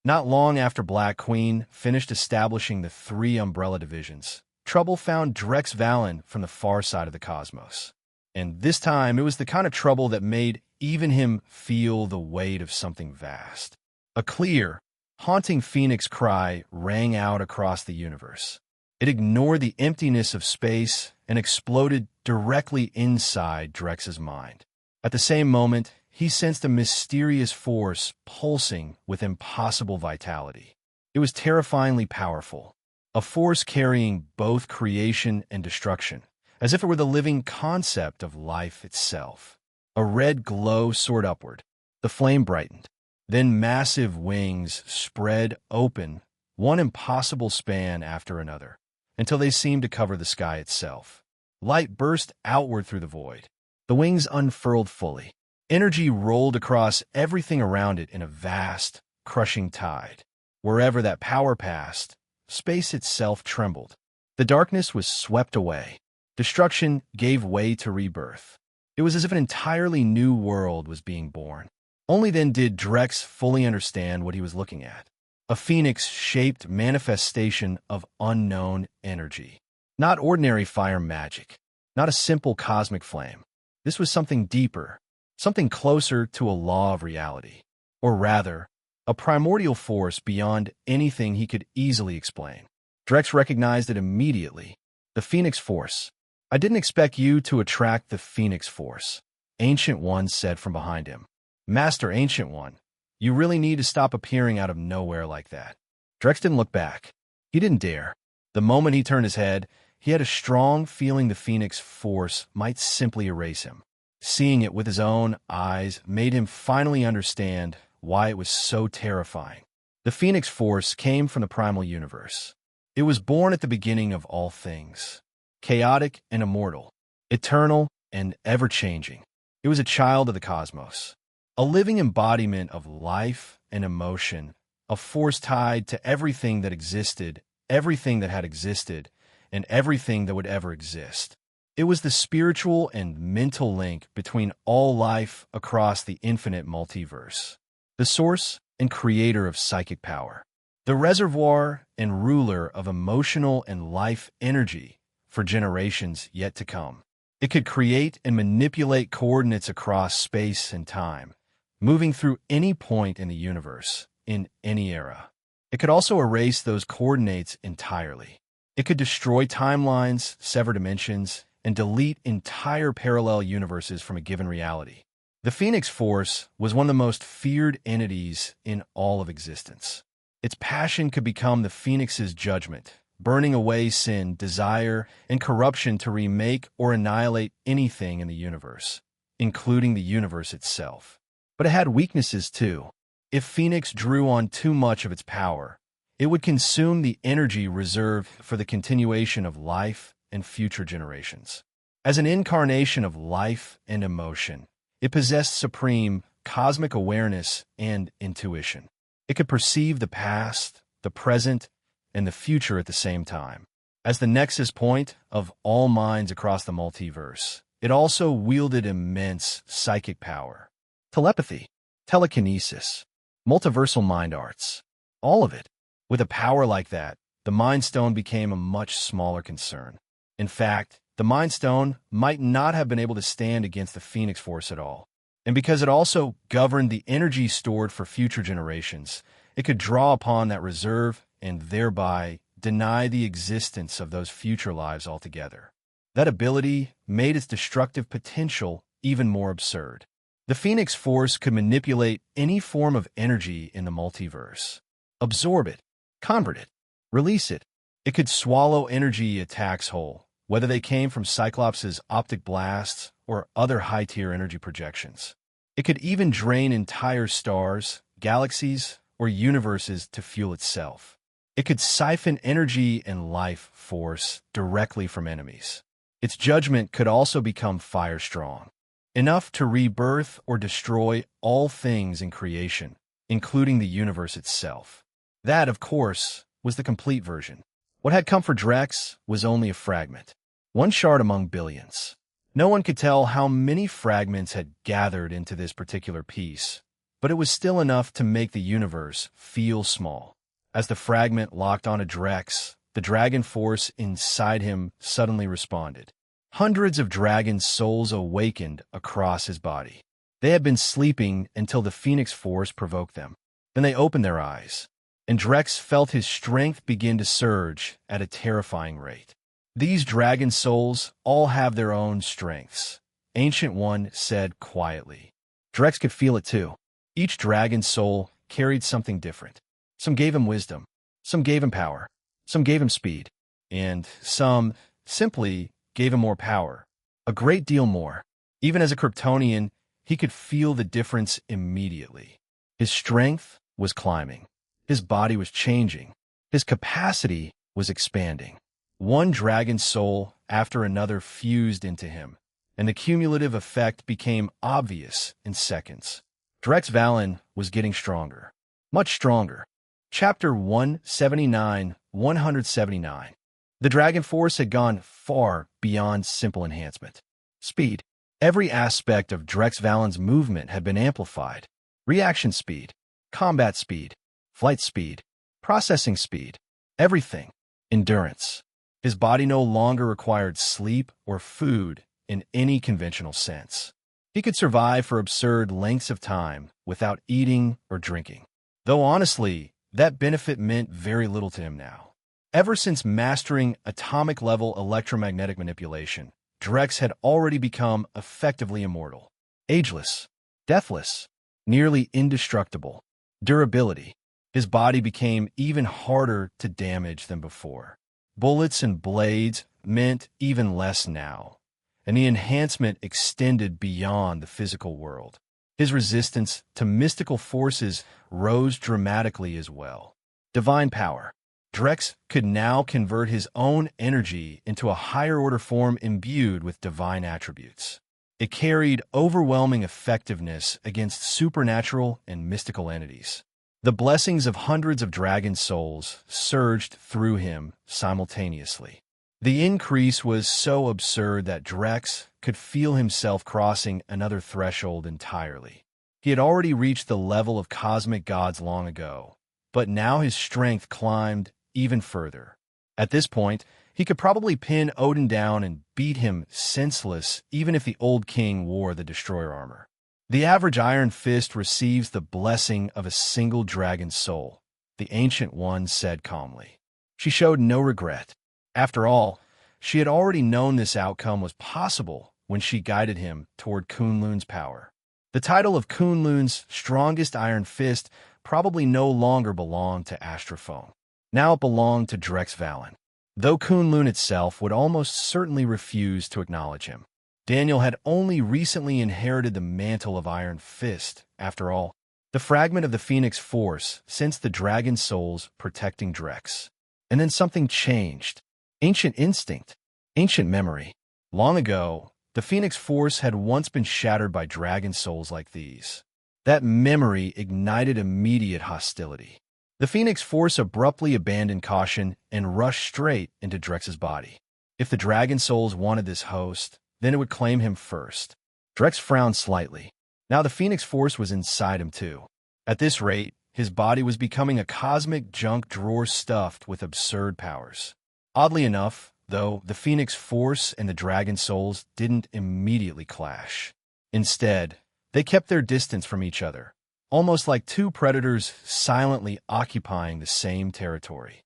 Not long after Black Queen finished establishing the 3 umbrella divisions, trouble found Drex Valen from the far side of the cosmos. And this time, it was the kind of trouble that made even him feel the weight of something vast. A clear, haunting phoenix cry rang out across the universe. It ignored the emptiness of space and exploded directly inside Drex's mind. At the same moment, he sensed a mysterious force pulsing with impossible vitality. It was terrifyingly powerful, a force carrying both creation and destruction, as if it were the living concept of life itself. A red glow soared upward. The flame brightened. Then massive wings spread open, one impossible span after another, until they seemed to cover the sky itself. Light burst outward through the void. The wings unfurled fully. Energy rolled across everything around it in a vast, crushing tide. Wherever that power passed, space itself trembled. The darkness was swept away. Destruction gave way to rebirth. It was as if an entirely new world was being born. Only then did Drex fully understand what he was looking at. A phoenix-shaped manifestation of unknown energy. Not ordinary fire magic. Not a simple cosmic flame. This was something deeper, something closer to a law of reality. Or rather, a primordial force beyond anything he could easily explain. Drex recognized it immediately. The Phoenix Force. I didn't expect you to attract the Phoenix Force, Ancient One said from behind him. Master Ancient One, you really need to stop appearing out of nowhere like that. Drex didn't look back. He didn't dare. The moment he turned his head, he had a strong feeling the Phoenix Force might simply erase him. Seeing it with his own eyes made him finally understand why it was so terrifying. The Phoenix Force came from the primal universe. It was born at the beginning of all things, chaotic and immortal, eternal and ever-changing. It was a child of the cosmos, a living embodiment of life and emotion, a force tied to everything that existed, everything that had existed, and everything that would ever exist. It was the spiritual and mental link between all life across the infinite multiverse, the source and creator of psychic power, the reservoir and ruler of emotional and life energy for generations yet to come. It could create and manipulate coordinates across space and time, moving through any point in the universe, in any era. It could also erase those coordinates entirely. It could destroy timelines, sever dimensions, and delete entire parallel universes from a given reality. The Phoenix Force was one of the most feared entities in all of existence. Its passion could become the Phoenix's judgment, burning away sin, desire, and corruption to remake or annihilate anything in the universe, including the universe itself. But it had weaknesses too. If Phoenix drew on too much of its power, it would consume the energy reserved for the continuation of life and future generations. As an incarnation of life and emotion, it possessed supreme cosmic awareness and intuition. It could perceive the past, the present, and the future at the same time. As the nexus point of all minds across the multiverse, it also wielded immense psychic power. Telepathy, telekinesis, multiversal mind arts, all of it. With a power like that, the Mind Stone became a much smaller concern. In fact, the Mind Stone might not have been able to stand against the Phoenix Force at all. And because it also governed the energy stored for future generations, it could draw upon that reserve and thereby deny the existence of those future lives altogether. That ability made its destructive potential even more absurd. The Phoenix Force could manipulate any form of energy in the multiverse, absorb it, convert it, release it. It could swallow energy attacks whole, whether they came from Cyclops' optic blasts or other high-tier energy projections. It could even drain entire stars, galaxies, or universes to fuel itself. It could siphon energy and life force directly from enemies. Its judgment could also become fire-strong, enough to rebirth or destroy all things in creation, including the universe itself. That, of course, was the complete version. What had come for Drex was only a fragment, one shard among billions. No one could tell how many fragments had gathered into this particular piece, but it was still enough to make the universe feel small. As the fragment locked onto Drex, the dragon force inside him suddenly responded. Hundreds of dragon souls awakened across his body. They had been sleeping until the Phoenix Force provoked them. Then they opened their eyes, and Drex felt his strength begin to surge at a terrifying rate. These dragon souls all have their own strengths, Ancient One said quietly. Drex could feel it too. Each dragon soul carried something different. Some gave him wisdom, some gave him power, some gave him speed, and some simply gave him more power, a great deal more. Even as a Kryptonian, he could feel the difference immediately. His strength was climbing. His body was changing. His capacity was expanding. One dragon soul after another fused into him, and the cumulative effect became obvious in seconds. Drex Valen was getting stronger, much stronger. Chapter 179, 179. The Dragon Force had gone far beyond simple enhancement. Speed. Every aspect of Drex Valen's movement had been amplified. Reaction speed, combat speed, flight speed, processing speed, everything. Endurance. His body no longer required sleep or food in any conventional sense. He could survive for absurd lengths of time without eating or drinking. Though honestly, that benefit meant very little to him now. Ever since mastering atomic-level electromagnetic manipulation, Drex had already become effectively immortal. Ageless, deathless, nearly indestructible. Durability. His body became even harder to damage than before. Bullets and blades meant even less now, and the enhancement extended beyond the physical world. His resistance to mystical forces rose dramatically as well. Divine power. Drex could now convert his own energy into a higher-order form imbued with divine attributes. It carried overwhelming effectiveness against supernatural and mystical entities. The blessings of hundreds of dragon souls surged through him simultaneously. The increase was so absurd that Drex could feel himself crossing another threshold entirely. He had already reached the level of cosmic gods long ago, but now his strength climbed even further. At this point, he could probably pin Odin down and beat him senseless even if the old king wore the destroyer armor. The average Iron Fist receives the blessing of a single dragon soul, the Ancient One said calmly. She showed no regret. After all, she had already known this outcome was possible when she guided him toward Kunlun's power. The title of Kunlun's strongest Iron Fist probably no longer belonged to Astrophone. Now it belonged to Drex Valen, though Kunlun itself would almost certainly refuse to acknowledge him. Daniel had only recently inherited the mantle of Iron Fist, after all, the fragment of the Phoenix Force sensed the dragon souls protecting Drex. And then something changed. Ancient instinct, ancient memory. Long ago, the Phoenix Force had once been shattered by dragon souls like these. That memory ignited immediate hostility. The Phoenix Force abruptly abandoned caution and rushed straight into Drex's body. If the dragon souls wanted this host, then it would claim him first. Drex frowned slightly. Now the Phoenix Force was inside him too. At this rate, his body was becoming a cosmic junk drawer stuffed with absurd powers. Oddly enough, though, the Phoenix Force and the dragon souls didn't immediately clash. Instead, they kept their distance from each other, almost like two predators silently occupying the same territory.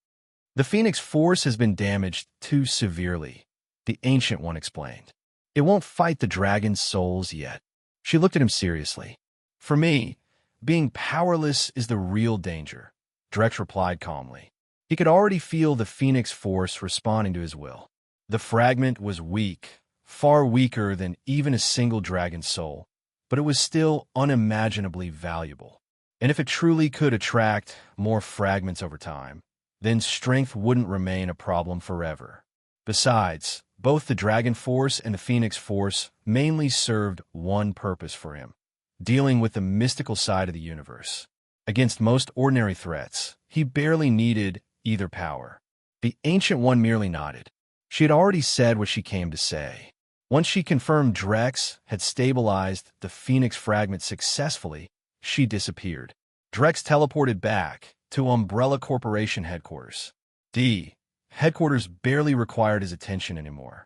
The Phoenix Force has been damaged too severely, the Ancient One explained. It won't fight the dragon's souls yet. She looked at him seriously. For me, being powerless is the real danger, Drex replied calmly. He could already feel the Phoenix Force responding to his will. The fragment was weak, far weaker than even a single dragon soul, but it was still unimaginably valuable. And if it truly could attract more fragments over time, then strength wouldn't remain a problem forever. Besides, both the Dragon Force and the Phoenix Force mainly served one purpose for him, dealing with the mystical side of the universe. Against most ordinary threats, he barely needed either power. The Ancient One merely nodded. She had already said what she came to say. Once she confirmed Drex had stabilized the Phoenix fragment successfully, she disappeared. Drex teleported back to Umbrella Corporation headquarters. Headquarters barely required his attention anymore.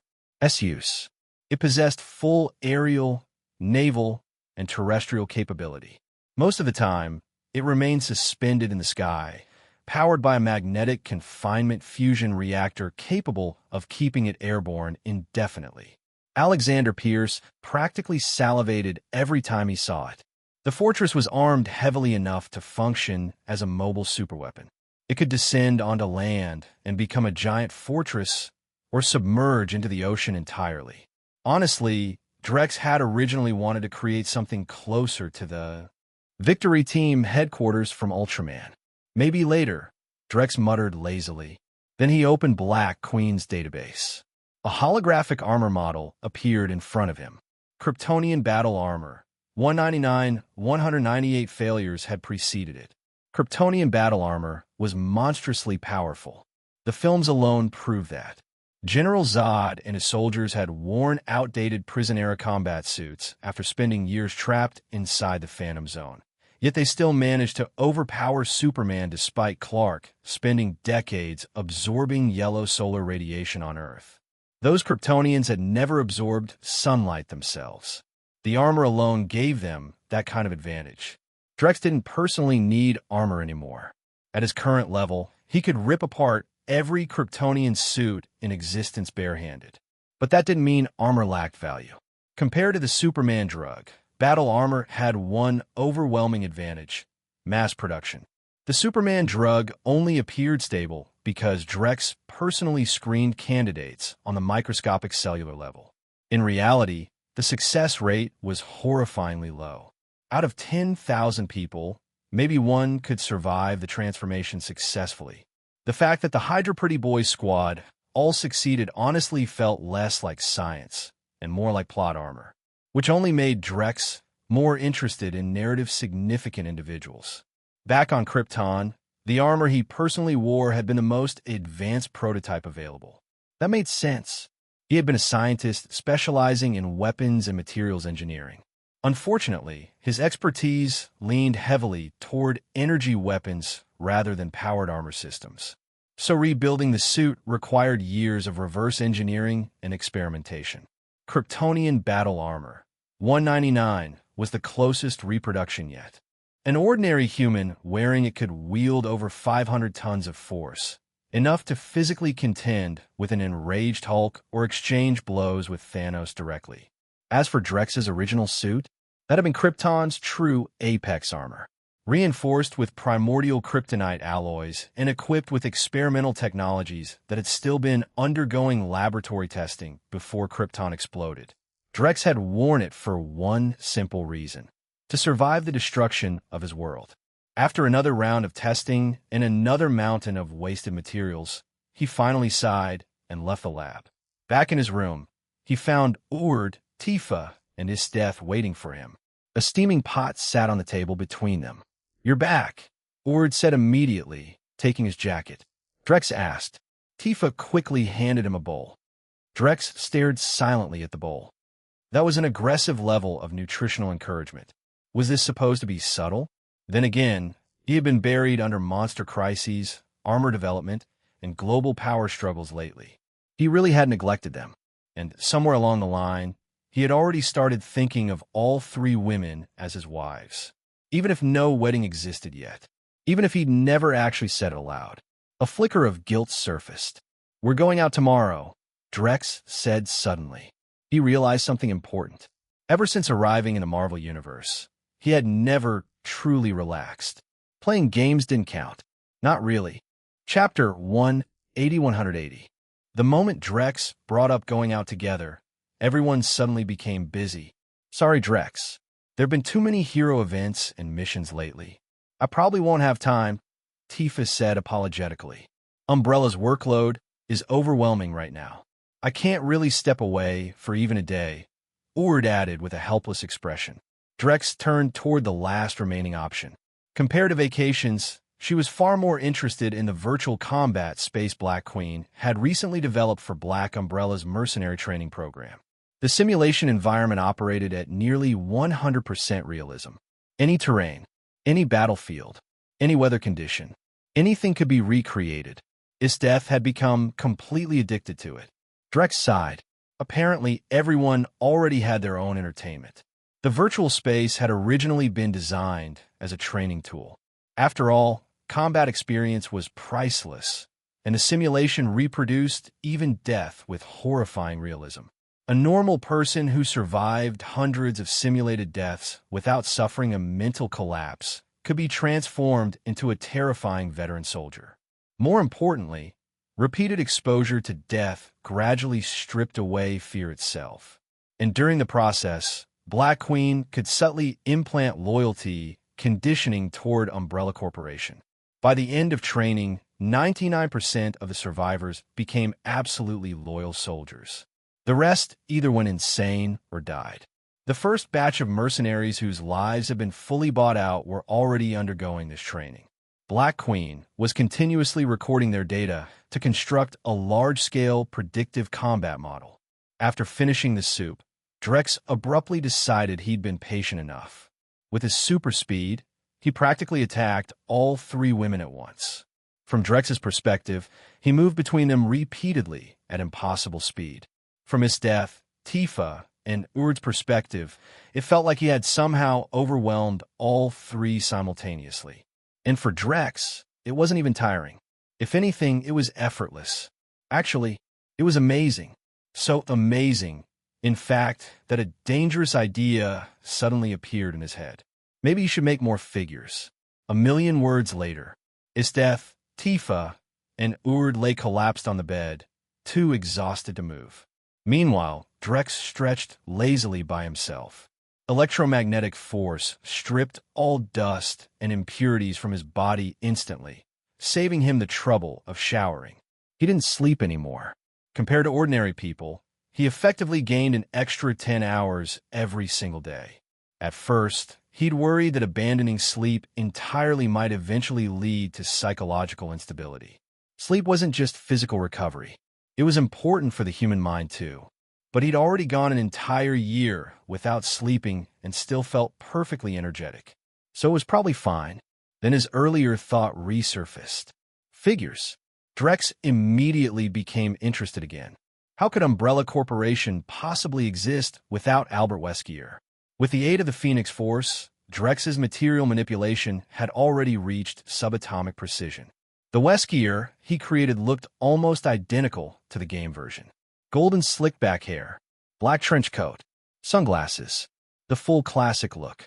Use. It possessed full aerial, naval, and terrestrial capability. Most of the time, it remained suspended in the sky, powered by a magnetic confinement fusion reactor capable of keeping it airborne indefinitely. Alexander Pierce practically salivated every time he saw it. The fortress was armed heavily enough to function as a mobile superweapon. It could descend onto land and become a giant fortress or submerge into the ocean entirely. Honestly, Drex had originally wanted to create something closer to the Victory Team headquarters from Ultraman. Maybe later, Drex muttered lazily. Then he opened Black Queen's database. A holographic armor model appeared in front of him. Kryptonian battle armor. 198 failures had preceded it. Kryptonian battle armor was monstrously powerful. The films alone proved that. General Zod and his soldiers had worn outdated prison-era combat suits after spending years trapped inside the Phantom Zone. Yet they still managed to overpower Superman despite Clark spending decades absorbing yellow solar radiation on Earth. Those Kryptonians had never absorbed sunlight themselves. The armor alone gave them that kind of advantage. Drex didn't personally need armor anymore. At his current level, he could rip apart every Kryptonian suit in existence barehanded. But that didn't mean armor lacked value. Compared to the Superman drug, battle armor had one overwhelming advantage: mass production. The Superman drug only appeared stable because Drex personally screened candidates on the microscopic cellular level. In reality, the success rate was horrifyingly low. Out of 10,000 people, maybe one could survive the transformation successfully. The fact that the Hydra Pretty Boys squad all succeeded honestly felt less like science and more like plot armor, which only made Drex more interested in narrative-significant individuals. Back on Krypton, the armor he personally wore had been the most advanced prototype available. That made sense. He had been a scientist specializing in weapons and materials engineering. Unfortunately, his expertise leaned heavily toward energy weapons rather than powered armor systems. So rebuilding the suit required years of reverse engineering and experimentation. Kryptonian battle armor 199 was the closest reproduction yet. An ordinary human wearing it could wield over 500 tons of force, enough to physically contend with an enraged Hulk or exchange blows with Thanos directly. As for Drex's original suit, that had been Krypton's true apex armor, reinforced with primordial kryptonite alloys and equipped with experimental technologies that had still been undergoing laboratory testing before Krypton exploded. Drex had worn it for one simple reason: to survive the destruction of his world. After another round of testing and another mountain of wasted materials, he finally sighed and left the lab. Back in his room, he found Ord, Tifa, and his death waiting for him. A steaming pot sat on the table between them. "You're back," Ord said immediately, taking his jacket. Drex asked. Tifa quickly handed him a bowl. Drex stared silently at the bowl. That was an aggressive level of nutritional encouragement. Was this supposed to be subtle? Then again, he had been buried under monster crises, armor development, and global power struggles lately. He really had neglected them, and somewhere along the line, he had already started thinking of all three women as his wives. Even if no wedding existed yet, even if he'd never actually said it aloud. A flicker of guilt surfaced. "We're going out tomorrow," Drex said suddenly. He realized something important. Ever since arriving in the Marvel Universe, he had never truly relaxed. Playing games didn't count. Not really. Chapter 1, 8180. The moment Drex brought up going out together, everyone suddenly became busy. "Sorry, Drex. There've been too many hero events and missions lately. I probably won't have time," Tifa said apologetically. "Umbrella's workload is overwhelming right now. I can't really step away for even a day," Ord added with a helpless expression. Drex turned toward the last remaining option. Compared to vacations, she was far more interested in the virtual combat space Black Queen had recently developed for Black Umbrella's mercenary training program. The simulation environment operated at nearly 100% realism. Any terrain, any battlefield, any weather condition, anything could be recreated. Isdeth had become completely addicted to it. Drex sighed. Apparently, everyone already had their own entertainment. The virtual space had originally been designed as a training tool. After all, combat experience was priceless, and the simulation reproduced even death with horrifying realism. A normal person who survived hundreds of simulated deaths without suffering a mental collapse could be transformed into a terrifying veteran soldier. More importantly, repeated exposure to death gradually stripped away fear itself. And during the process, Black Queen could subtly implant loyalty conditioning toward Umbrella Corporation. By the end of training, 99% of the survivors became absolutely loyal soldiers. The rest either went insane or died. The first batch of mercenaries whose lives had been fully bought out were already undergoing this training. Black Queen was continuously recording their data to construct a large-scale predictive combat model. After finishing the soup, Drex abruptly decided he'd been patient enough. With his super speed, he practically attacked all three women at once. From Drex's perspective, he moved between them repeatedly at impossible speed. From Isdeth, Tifa, and Urd's perspective, it felt like he had somehow overwhelmed all three simultaneously. And for Drex, it wasn't even tiring. If anything, it was effortless. Actually, it was amazing. So amazing, in fact, that a dangerous idea suddenly appeared in his head. Maybe he should make more figures. A million words later, Isdeth, Tifa, and Urd lay collapsed on the bed, too exhausted to move. Meanwhile, Drex stretched lazily by himself. Electromagnetic force stripped all dust and impurities from his body instantly, saving him the trouble of showering. He didn't sleep anymore. Compared to ordinary people, he effectively gained an extra 10 hours every single day. At first, he'd worried that abandoning sleep entirely might eventually lead to psychological instability. Sleep wasn't just physical recovery. It was important for the human mind too. But he'd already gone an entire year without sleeping and still felt perfectly energetic. So it was probably fine. Then his earlier thought resurfaced. Figures. Drex immediately became interested again. How could Umbrella Corporation possibly exist without Albert Wesker? With the aid of the Phoenix Force, Drex's material manipulation had already reached subatomic precision. The Wesker he created looked almost identical to the game version. Golden slick-back hair, black trench coat, sunglasses, the full classic look.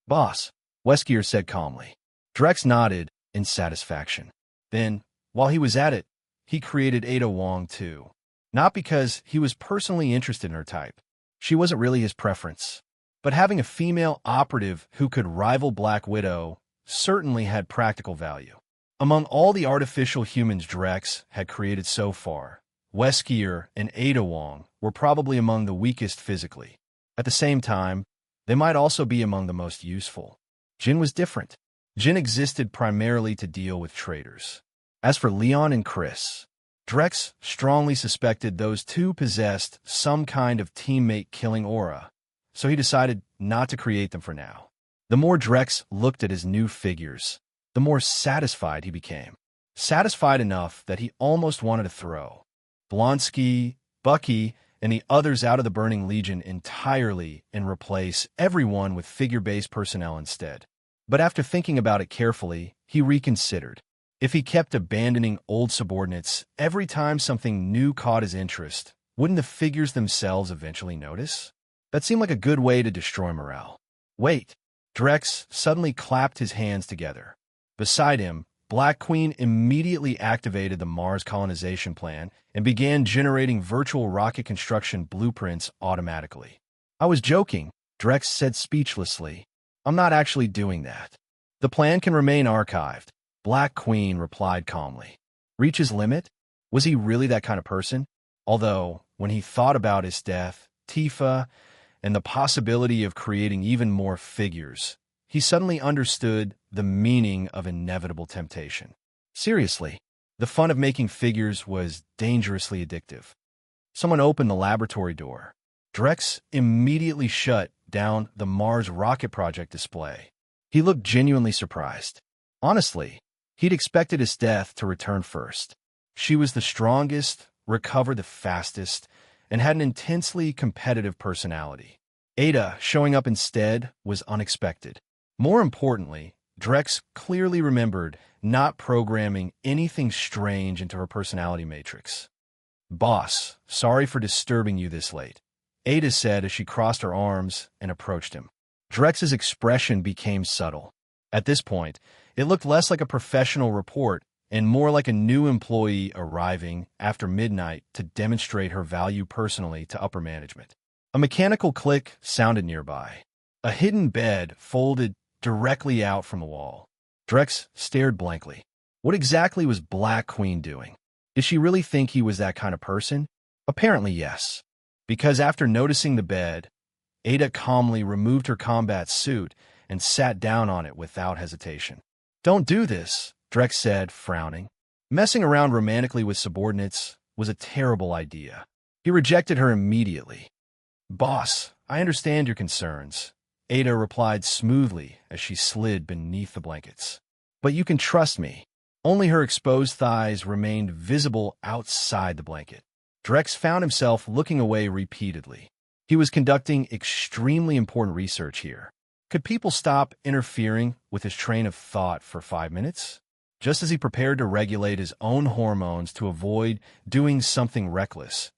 "Boss," Wesker said calmly. Drex nodded in satisfaction. Then, while he was at it, he created Ada Wong too. Not because he was personally interested in her type. She wasn't really his preference. But having a female operative who could rival Black Widow certainly had practical value. Among all the artificial humans Drex had created so far, Wesker and Ada Wong were probably among the weakest physically. At the same time, they might also be among the most useful. Jin was different. Jin existed primarily to deal with traitors. As for Leon and Chris, Drex strongly suspected those two possessed some kind of teammate-killing aura, so he decided not to create them for now. The more Drex looked at his new figures, the more satisfied he became. Satisfied enough that he almost wanted to throw Blonsky, Bucky, and the others out of the Burning Legion entirely and replace everyone with figure-based personnel instead. But after thinking about it carefully, he reconsidered. If he kept abandoning old subordinates every time something new caught his interest, wouldn't the figures themselves eventually notice? That seemed like a good way to destroy morale. Wait! Drex suddenly clapped his hands together. Beside him, Black Queen immediately activated the Mars colonization plan and began generating virtual rocket construction blueprints automatically. "I was joking," Drex said speechlessly. "I'm not actually doing that. The plan can remain archived," Black Queen replied calmly. Reach his limit? Was he really that kind of person? Although, when he thought about his death, Tifa, and the possibility of creating even more figures, he suddenly understood the meaning of inevitable temptation. Seriously, the fun of making figures was dangerously addictive. Someone opened the laboratory door. Drex immediately shut down the Mars rocket project display. He looked genuinely surprised. Honestly, he'd expected his death to return first. She was the strongest, recovered the fastest, and had an intensely competitive personality. Ada showing up instead was unexpected. More importantly, Drex clearly remembered not programming anything strange into her personality matrix. "Boss, sorry for disturbing you this late," Ada said as she crossed her arms and approached him. Drex's expression became subtle. At this point, it looked less like a professional report and more like a new employee arriving after midnight to demonstrate her value personally to upper management. A mechanical click sounded nearby. A hidden bed folded directly out from the wall. Drex stared blankly. What exactly was Black Queen doing? Did she really think he was that kind of person? Apparently yes, because after noticing the bed, Ada calmly removed her combat suit and sat down on it without hesitation. "Don't do this," Drex said, frowning. Messing around romantically with subordinates was a terrible idea. He rejected her immediately. "Boss, I understand your concerns," Ada replied smoothly as she slid beneath the blankets. "But you can trust me." Only her exposed thighs remained visible outside the blanket. Drex found himself looking away repeatedly. He was conducting extremely important research here. Could people stop interfering with his train of thought for 5 minutes? Just as he prepared to regulate his own hormones to avoid doing something reckless,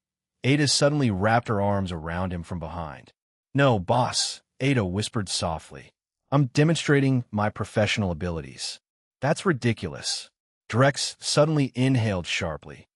Ada suddenly wrapped her arms around him from behind. "No, boss," Ada whispered softly. "I'm demonstrating my professional abilities." "That's ridiculous." Drex suddenly inhaled sharply.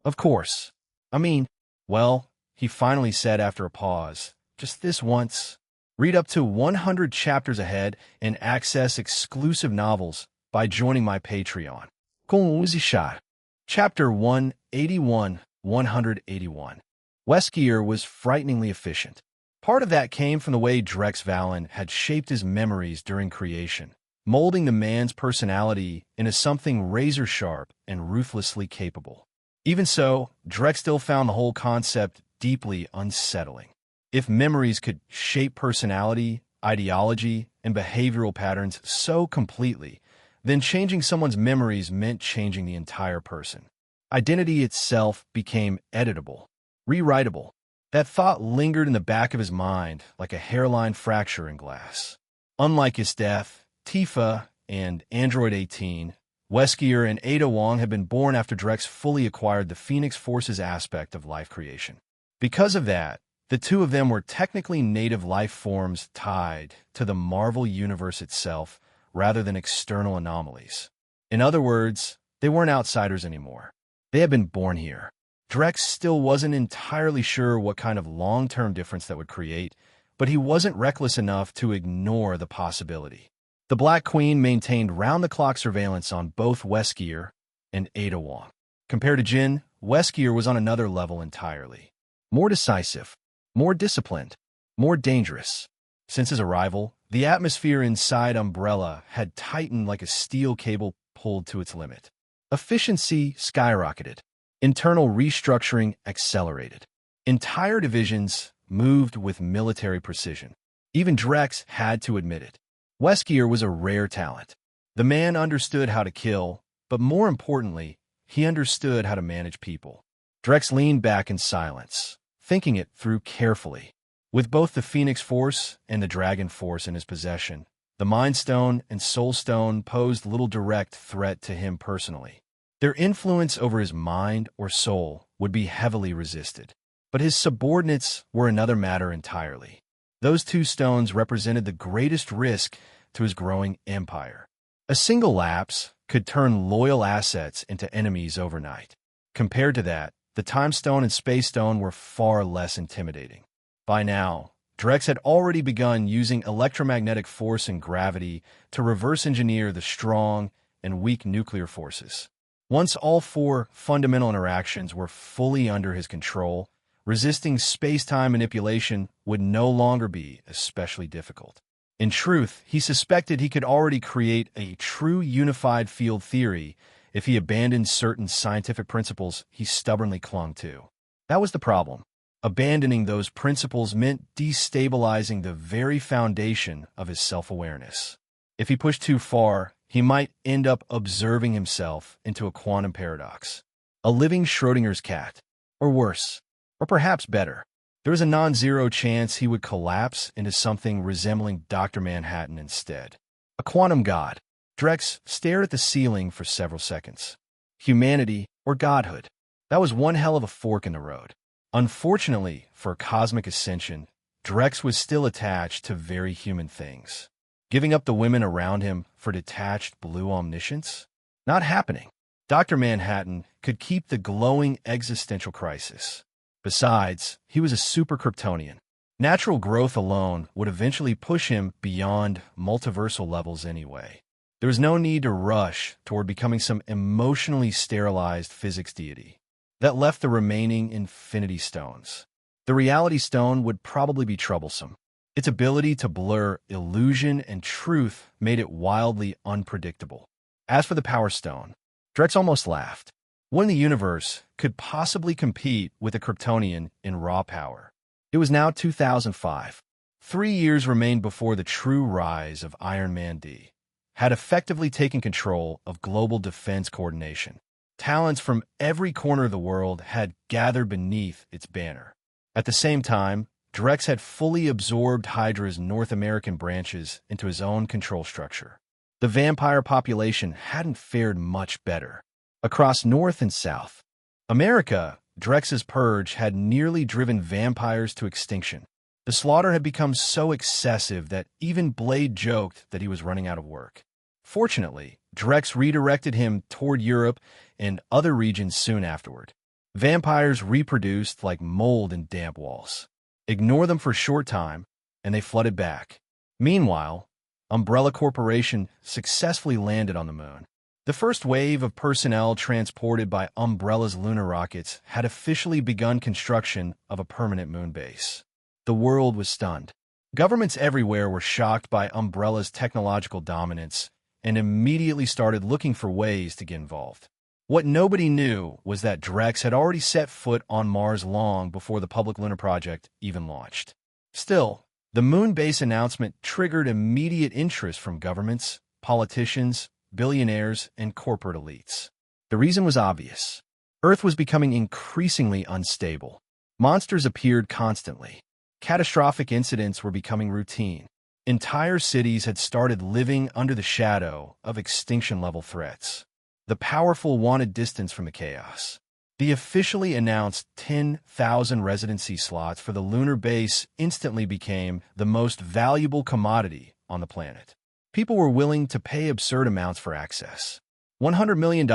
"Of course. I mean, well," he finally said after a pause, "just this once." Read up to 100 chapters ahead and access exclusive novels by joining my Patreon. Com Shot. Chapter 181, 181. Weskier was frighteningly efficient. Part of that came from the way Drex Valen had shaped his memories during creation, molding the man's personality into something razor-sharp and ruthlessly capable. Even so, Drex still found the whole concept deeply unsettling. If memories could shape personality, ideology, and behavioral patterns so completely, then changing someone's memories meant changing the entire person. Identity itself became editable, rewritable. That thought lingered in the back of his mind like a hairline fracture in glass. Unlike his death, Tifa and Android 18, Weskier and Ada Wong had been born after Drex fully acquired the Phoenix Force's aspect of life creation. Because of that, the two of them were technically native life forms tied to the Marvel Universe itself rather than external anomalies. In other words, they weren't outsiders anymore. They had been born here. Drex still wasn't entirely sure what kind of long-term difference that would create, but he wasn't reckless enough to ignore the possibility. The Black Queen maintained round-the-clock surveillance on both Weskier and Ada Wong. Compared to Jin, Weskier was on another level entirely. More decisive, more disciplined, more dangerous. Since his arrival, the atmosphere inside Umbrella had tightened like a steel cable pulled to its limit. Efficiency skyrocketed. Internal restructuring accelerated. Entire divisions moved with military precision. Even Drex had to admit it. Weskier was a rare talent. The man understood how to kill, but more importantly, he understood how to manage people. Drex leaned back in silence, thinking it through carefully. With both the Phoenix Force and the Dragon Force in his possession, the Mind Stone and Soul Stone posed little direct threat to him personally. Their influence over his mind or soul would be heavily resisted. But his subordinates were another matter entirely. Those two stones represented the greatest risk to his growing empire. A single lapse could turn loyal assets into enemies overnight. Compared to that, the Time Stone and Space Stone were far less intimidating. By now, Drex had already begun using electromagnetic force and gravity to reverse engineer the strong and weak nuclear forces. Once all four fundamental interactions were fully under his control, resisting space-time manipulation would no longer be especially difficult. In truth, he suspected he could already create a true unified field theory if he abandoned certain scientific principles he stubbornly clung to. That was the problem. Abandoning those principles meant destabilizing the very foundation of his self-awareness. If he pushed too far, he might end up observing himself into a quantum paradox, a living Schrodinger's cat, or worse, or perhaps better. There was a non-zero chance he would collapse into something resembling Dr. Manhattan instead. A quantum god. Drex stared at the ceiling for several seconds. Humanity or godhood? That was one hell of a fork in the road. Unfortunately for cosmic ascension, Drex was still attached to very human things. Giving up the women around him for detached blue omniscience? Not happening. Dr. Manhattan could keep the glowing existential crisis. Besides, he was a super Kryptonian. Natural growth alone would eventually push him beyond multiversal levels anyway. There was no need to rush toward becoming some emotionally sterilized physics deity. That left the remaining Infinity Stones. The Reality Stone would probably be troublesome. Its ability to blur illusion and truth made it wildly unpredictable. As for the Power Stone, Drex almost laughed. What in the universe could possibly compete with a Kryptonian in raw power? It was now 2005. 3 years remained before the true rise of Iron Man D had effectively taken control of global defense coordination. Talents from every corner of the world had gathered beneath its banner. At the same time, Drex had fully absorbed Hydra's North American branches into his own control structure. The vampire population hadn't fared much better. Across North and South America, Drex's purge had nearly driven vampires to extinction. The slaughter had become so excessive that even Blade joked that he was running out of work. Fortunately, Drex redirected him toward Europe and other regions soon afterward. Vampires reproduced like mold in damp walls. Ignore them for a short time, and they flooded back. Meanwhile, Umbrella Corporation successfully landed on the moon. The first wave of personnel transported by Umbrella's lunar rockets had officially begun construction of a permanent moon base. The world was stunned. Governments everywhere were shocked by Umbrella's technological dominance and immediately started looking for ways to get involved. What nobody knew was that Drex had already set foot on Mars long before the public lunar project even launched. Still, the moon base announcement triggered immediate interest from governments, politicians, billionaires, and corporate elites. The reason was obvious. Earth was becoming increasingly unstable. Monsters appeared constantly. Catastrophic incidents were becoming routine. Entire cities had started living under the shadow of extinction-level threats. The powerful wanted distance from the chaos. The officially announced 10,000 residency slots for the lunar base instantly became the most valuable commodity on the planet. People were willing to pay absurd amounts for access. $100 million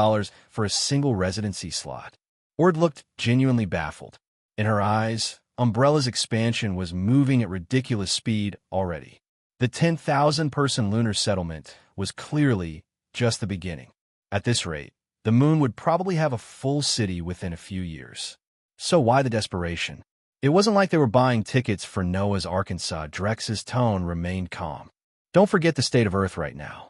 for a single residency slot. Ord looked genuinely baffled. In her eyes, Umbrella's expansion was moving at ridiculous speed already. The 10,000-person lunar settlement was clearly just the beginning. At this rate, the moon would probably have a full city within a few years. So why the desperation? It wasn't like they were buying tickets for Noah's Arkansas. Drex's tone remained calm. Don't forget the state of Earth right now.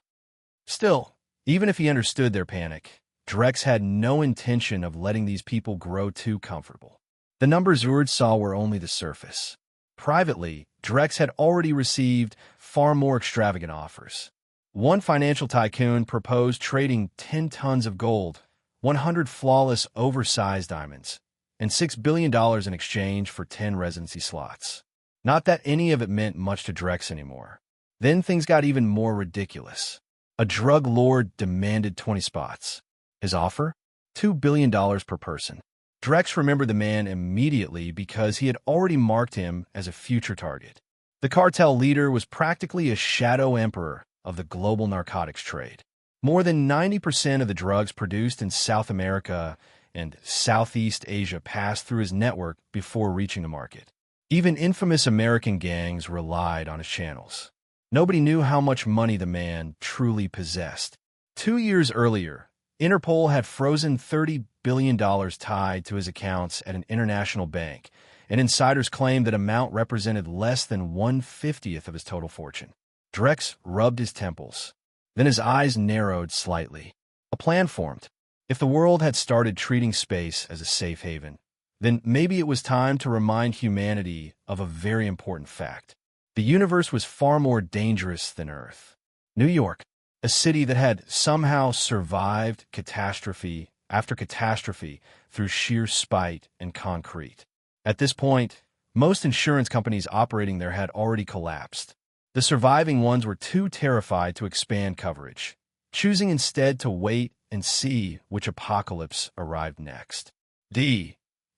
Still, even if he understood their panic, Drex had no intention of letting these people grow too comfortable. The numbers Ord saw were only the surface. Privately, Drex had already received far more extravagant offers. One financial tycoon proposed trading 10 tons of gold, 100 flawless oversized diamonds, and $6 billion in exchange for 10 residency slots. Not that any of it meant much to Drex anymore. Then things got even more ridiculous. A drug lord demanded 20 spots. His offer? $2 billion per person. Drex remembered the man immediately because he had already marked him as a future target. The cartel leader was practically a shadow emperor of the global narcotics trade. More than 90% of the drugs produced in South America and Southeast Asia passed through his network before reaching the market. Even infamous American gangs relied on his channels. Nobody knew how much money the man truly possessed. 2 years earlier, Interpol had frozen $30 billion tied to his accounts at an international bank, and insiders claimed that amount represented less than 1/50th of his total fortune. Drex rubbed his temples. Then his eyes narrowed slightly. A plan formed. If the world had started treating space as a safe haven, then maybe it was time to remind humanity of a very important fact. The universe was far more dangerous than Earth. New York, a city that had somehow survived catastrophe after catastrophe through sheer spite and concrete. At this point, most insurance companies operating there had already collapsed. The surviving ones were too terrified to expand coverage, choosing instead to wait and see which apocalypse arrived next.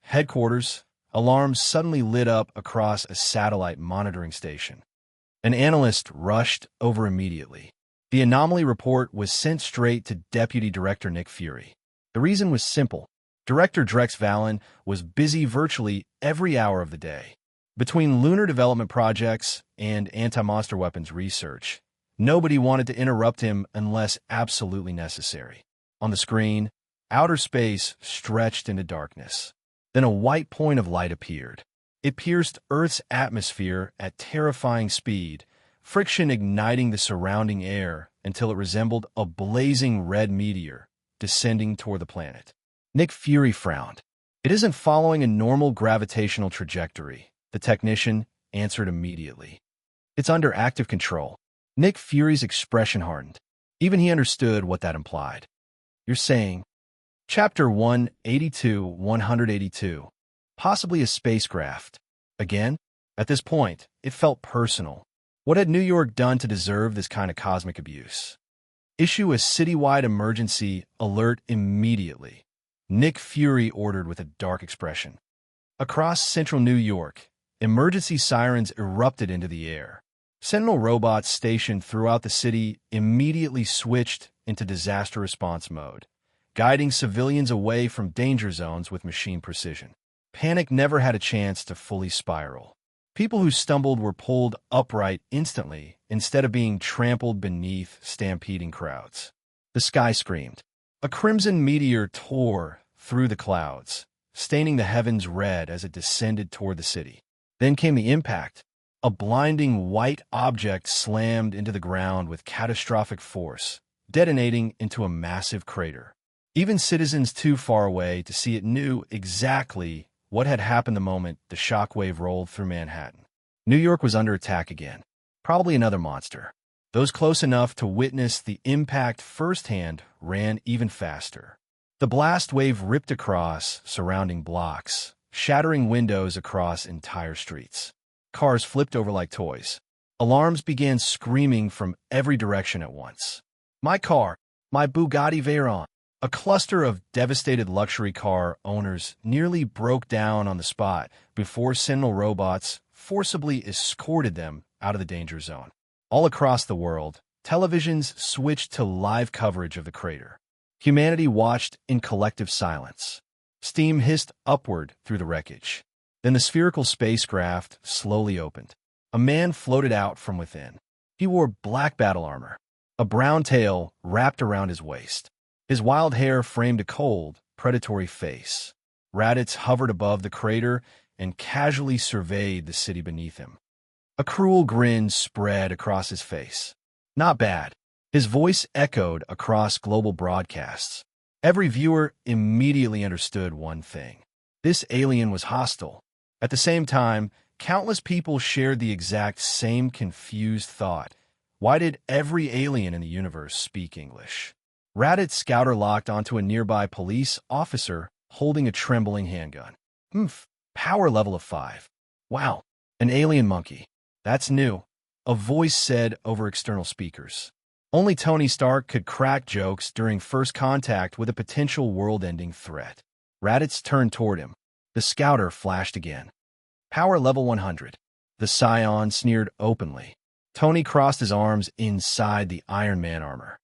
Headquarters. Alarms suddenly lit up across a satellite monitoring station. An analyst rushed over immediately. The anomaly report was sent straight to Deputy Director Nick Fury. The reason was simple. Director Drex Valen was busy virtually every hour of the day. Between lunar development projects and anti-monster weapons research, nobody wanted to interrupt him unless absolutely necessary. On the screen, outer space stretched into darkness. Then a white point of light appeared. It pierced Earth's atmosphere at terrifying speed, friction igniting the surrounding air until it resembled a blazing red meteor descending toward the planet. Nick Fury frowned. It isn't following a normal gravitational trajectory, the technician answered immediately. It's under active control. Nick Fury's expression hardened. Even he understood what that implied. You're saying, Chapter 182. Possibly a spacecraft. Again? At this point, it felt personal. What had New York done to deserve this kind of cosmic abuse? Issue a citywide emergency alert immediately. Nick Fury ordered with a dark expression. Across central New York, emergency sirens erupted into the air. Sentinel robots stationed throughout the city immediately switched into disaster response mode, guiding civilians away from danger zones with machine precision. Panic never had a chance to fully spiral. People who stumbled were pulled upright instantly instead of being trampled beneath stampeding crowds. The sky screamed. A crimson meteor tore through the clouds, staining the heavens red as it descended toward the city. Then came the impact. A blinding white object slammed into the ground with catastrophic force, detonating into a massive crater. Even citizens too far away to see it knew exactly what had happened the moment the shockwave rolled through Manhattan. New York was under attack again. Probably another monster. Those close enough to witness the impact firsthand ran even faster. The blast wave ripped across surrounding blocks, shattering windows across entire streets. Cars flipped over like toys. Alarms began screaming from every direction at once. My car! My Bugatti Veyron! A cluster of devastated luxury car owners nearly broke down on the spot before Sentinel robots forcibly escorted them out of the danger zone. All across the world, televisions switched to live coverage of the crater. Humanity watched in collective silence. Steam hissed upward through the wreckage. Then the spherical spacecraft slowly opened. A man floated out from within. He wore black battle armor, a brown tail wrapped around his waist. His wild hair framed a cold, predatory face. Raditz hovered above the crater and casually surveyed the city beneath him. A cruel grin spread across his face. Not bad. His voice echoed across global broadcasts. Every viewer immediately understood one thing. This alien was hostile. At the same time, countless people shared the exact same confused thought. Why did every alien in the universe speak English? Raditz scouter locked onto a nearby police officer holding a trembling handgun. Power level of 5. Wow, an alien monkey. That's new. A voice said over external speakers. Only Tony Stark could crack jokes during first contact with a potential world-ending threat. Raditz turned toward him. The scouter flashed again. Power level 100. The Scion sneered openly. Tony crossed his arms inside the Iron Man armor.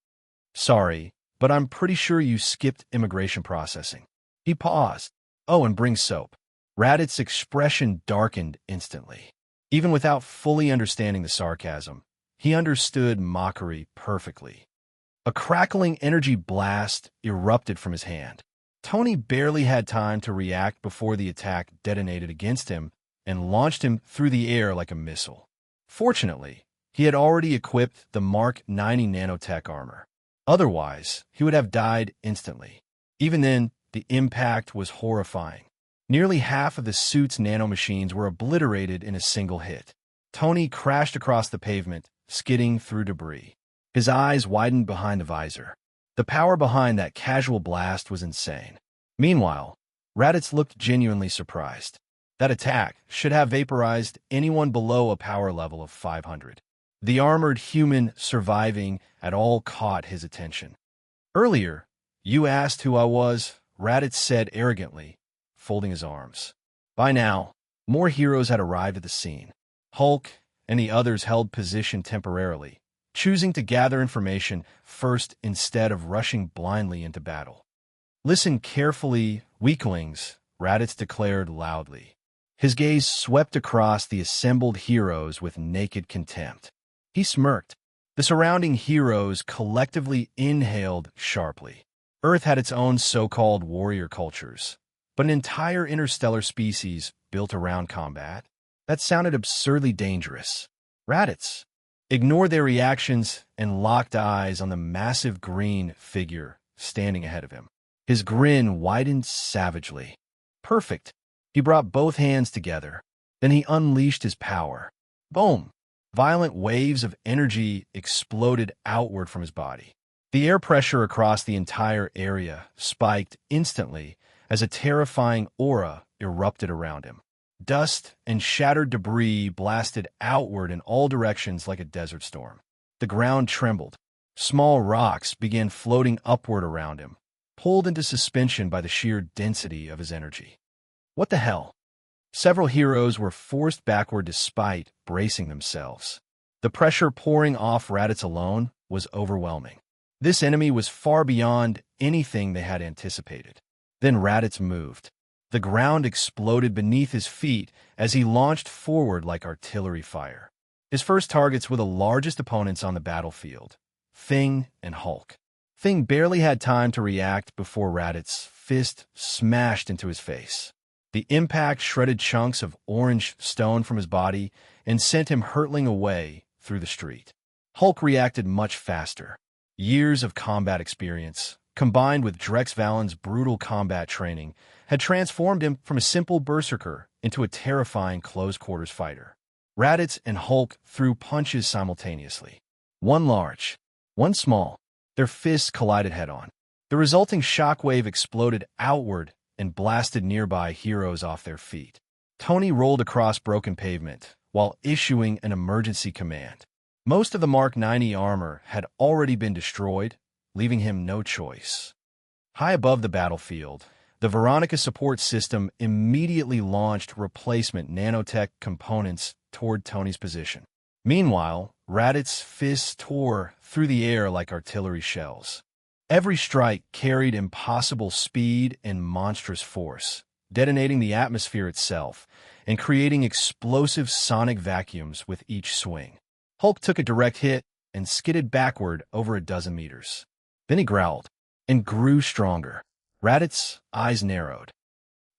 Sorry, but I'm pretty sure you skipped immigration processing. He paused. Oh, and bring soap. Raditz's expression darkened instantly. Even without fully understanding the sarcasm, he understood mockery perfectly. A crackling energy blast erupted from his hand. Tony barely had time to react before the attack detonated against him and launched him through the air like a missile. Fortunately, he had already equipped the Mark 90 nanotech armor. Otherwise, he would have died instantly. Even then, the impact was horrifying. Nearly half of the suit's nanomachines were obliterated in a single hit. Tony crashed across the pavement, skidding through debris. His eyes widened behind the visor. The power behind that casual blast was insane. Meanwhile, Raditz looked genuinely surprised. That attack should have vaporized anyone below a power level of 500. The armored human surviving at all caught his attention. Earlier, you asked who I was, Raditz said arrogantly, folding his arms. By now, more heroes had arrived at the scene. Hulk and the others held position temporarily, choosing to gather information first instead of rushing blindly into battle. Listen carefully, weaklings, Raditz declared loudly. His gaze swept across the assembled heroes with naked contempt. He smirked. The surrounding heroes collectively inhaled sharply. Earth had its own so-called warrior cultures, but an entire interstellar species built around combat? That sounded absurdly dangerous. Raditz ignored their reactions and locked eyes on the massive green figure standing ahead of him. His grin widened savagely. Perfect. He brought both hands together. Then he unleashed his power. Boom! Violent waves of energy exploded outward from his body. The air pressure across the entire area spiked instantly as a terrifying aura erupted around him. Dust and shattered debris blasted outward in all directions like a desert storm. The ground trembled. Small rocks began floating upward around him, pulled into suspension by the sheer density of his energy. What the hell? Several heroes were forced backward despite bracing themselves. The pressure pouring off Raditz alone was overwhelming. This enemy was far beyond anything they had anticipated. Then Raditz moved. The ground exploded beneath his feet as he launched forward like artillery fire. His first targets were the largest opponents on the battlefield, Thing and Hulk. Thing barely had time to react before Raditz' fist smashed into his face. The impact shredded chunks of orange stone from his body and sent him hurtling away through the street. Hulk reacted much faster. Years of combat experience, combined with Drex Valen's brutal combat training, had transformed him from a simple berserker into a terrifying close-quarters fighter. Raditz and Hulk threw punches simultaneously. One large, one small. Their fists collided head-on. The resulting shockwave exploded outward and blasted nearby heroes off their feet. Tony rolled across broken pavement while issuing an emergency command. Most of the Mark 90 armor had already been destroyed, leaving him no choice. High above the battlefield, the Veronica support system immediately launched replacement nanotech components toward Tony's position. Meanwhile, Raditz's fists tore through the air like artillery shells. Every strike carried impossible speed and monstrous force, detonating the atmosphere itself and creating explosive sonic vacuums with each swing. Hulk took a direct hit and skidded backward over a dozen meters. Then he growled and grew stronger. Raditz's eyes narrowed.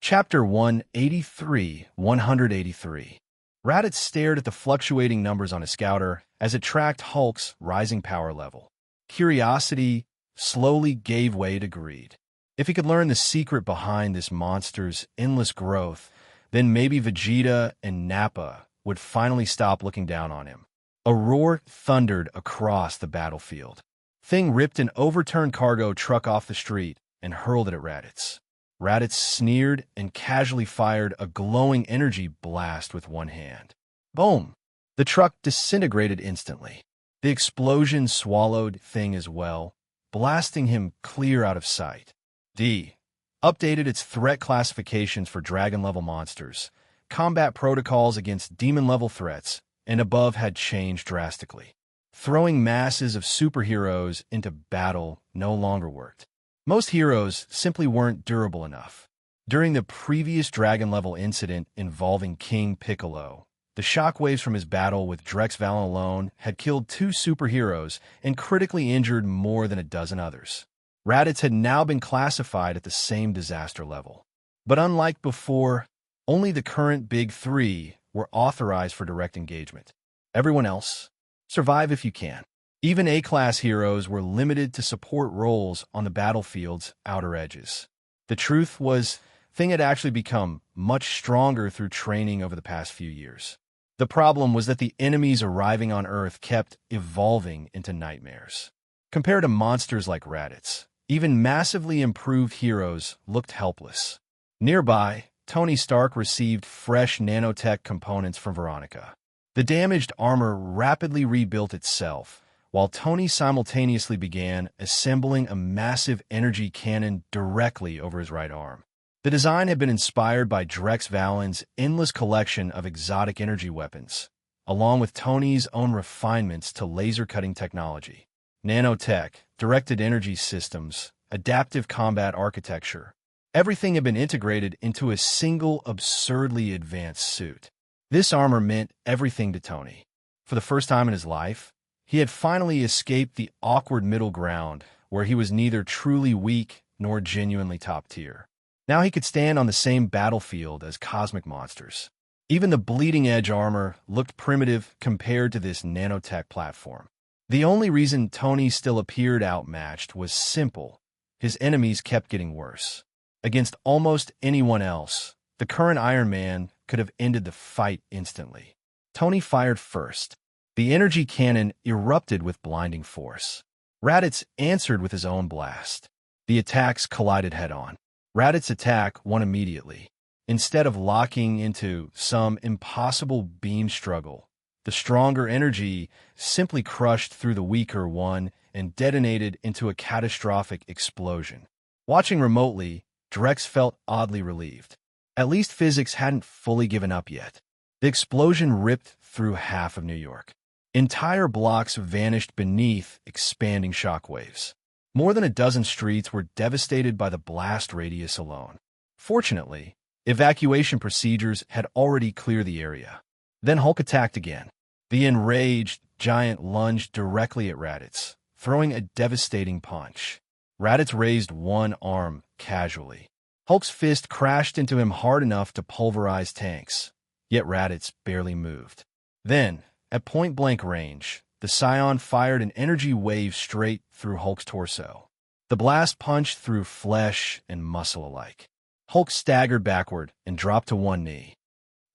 Chapter 183, 183. Raditz stared at the fluctuating numbers on his scouter as it tracked Hulk's rising power level. Curiosity slowly gave way to greed. If he could learn the secret behind this monster's endless growth, then maybe Vegeta and Nappa would finally stop looking down on him. A roar thundered across the battlefield. Thing ripped an overturned cargo truck off the street and hurled it at Raditz. Raditz sneered and casually fired a glowing energy blast with one hand. Boom! The truck disintegrated instantly. The explosion swallowed Thing as well, blasting him clear out of sight. D updated its threat classifications for dragon-level monsters. Combat protocols against demon-level threats and above had changed drastically. Throwing masses of superheroes into battle no longer worked. Most heroes simply weren't durable enough. During the previous dragon-level incident involving King Piccolo, the shockwaves from his battle with Drex Valen alone had killed 2 superheroes and critically injured more than a dozen others. Raditz had now been classified at the same disaster level. But unlike before, only the current Big 3 were authorized for direct engagement. Everyone else, survive if you can. Even A-class heroes were limited to support roles on the battlefield's outer edges. The truth was, Thing had actually become much stronger through training over the past few years. The problem was that the enemies arriving on Earth kept evolving into nightmares. Compared to monsters like Raditz, even massively improved heroes looked helpless. Nearby, Tony Stark received fresh nanotech components from Veronica. The damaged armor rapidly rebuilt itself, while Tony simultaneously began assembling a massive energy cannon directly over his right arm. The design had been inspired by Drex Valen's endless collection of exotic energy weapons, along with Tony's own refinements to laser-cutting technology. Nanotech, directed energy systems, adaptive combat architecture. Everything had been integrated into a single absurdly advanced suit. This armor meant everything to Tony. For the first time in his life, he had finally escaped the awkward middle ground where he was neither truly weak nor genuinely top tier. Now he could stand on the same battlefield as cosmic monsters. Even the bleeding-edge armor looked primitive compared to this nanotech platform. The only reason Tony still appeared outmatched was simple. His enemies kept getting worse. Against almost anyone else, the current Iron Man could have ended the fight instantly. Tony fired first. The energy cannon erupted with blinding force. Raditz answered with his own blast. The attacks collided head-on. Raditz's attack won immediately. Instead of locking into some impossible beam struggle, the stronger energy simply crushed through the weaker one and detonated into a catastrophic explosion. Watching remotely, Drex felt oddly relieved. At least physics hadn't fully given up yet. The explosion ripped through half of New York. Entire blocks vanished beneath expanding shockwaves. More than a dozen streets were devastated by the blast radius alone. Fortunately, Evacuation procedures had already cleared the area. Then Hulk attacked again. The enraged giant lunged directly at Raditz, throwing a devastating punch. Raditz raised one arm casually. Hulk's fist crashed into him hard enough to pulverize tanks, yet Raditz barely moved. Then, at point-blank range, the Scion fired an energy wave straight through Hulk's torso. The blast punched through flesh and muscle alike. Hulk staggered backward and dropped to one knee.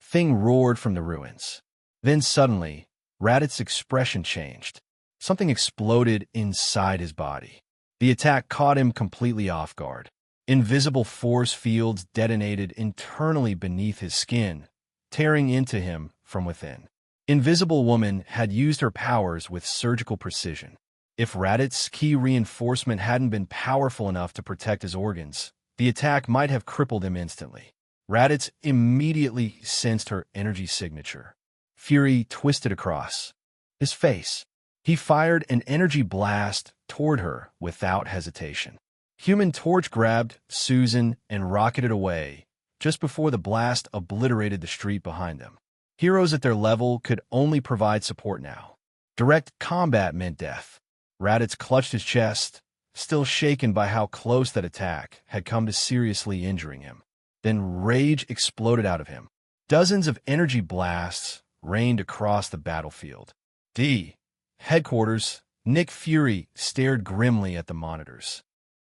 Thing roared from the ruins. Then suddenly, Raditz's expression changed. Something exploded inside his body. The attack caught him completely off guard. Invisible force fields detonated internally beneath his skin, tearing into him from within. Invisible Woman had used her powers with surgical precision. If Raditz's key reinforcement hadn't been powerful enough to protect his organs, the attack might have crippled him instantly. Raditz immediately sensed her energy signature. Fury twisted across his face. He fired an energy blast toward her without hesitation. Human Torch grabbed Susan and rocketed away just before the blast obliterated the street behind them. Heroes at their level could only provide support now. Direct combat meant death. Raditz clutched his chest, still shaken by how close that attack had come to seriously injuring him. Then rage exploded out of him. Dozens of energy blasts rained across the battlefield. Headquarters, Nick Fury stared grimly at the monitors.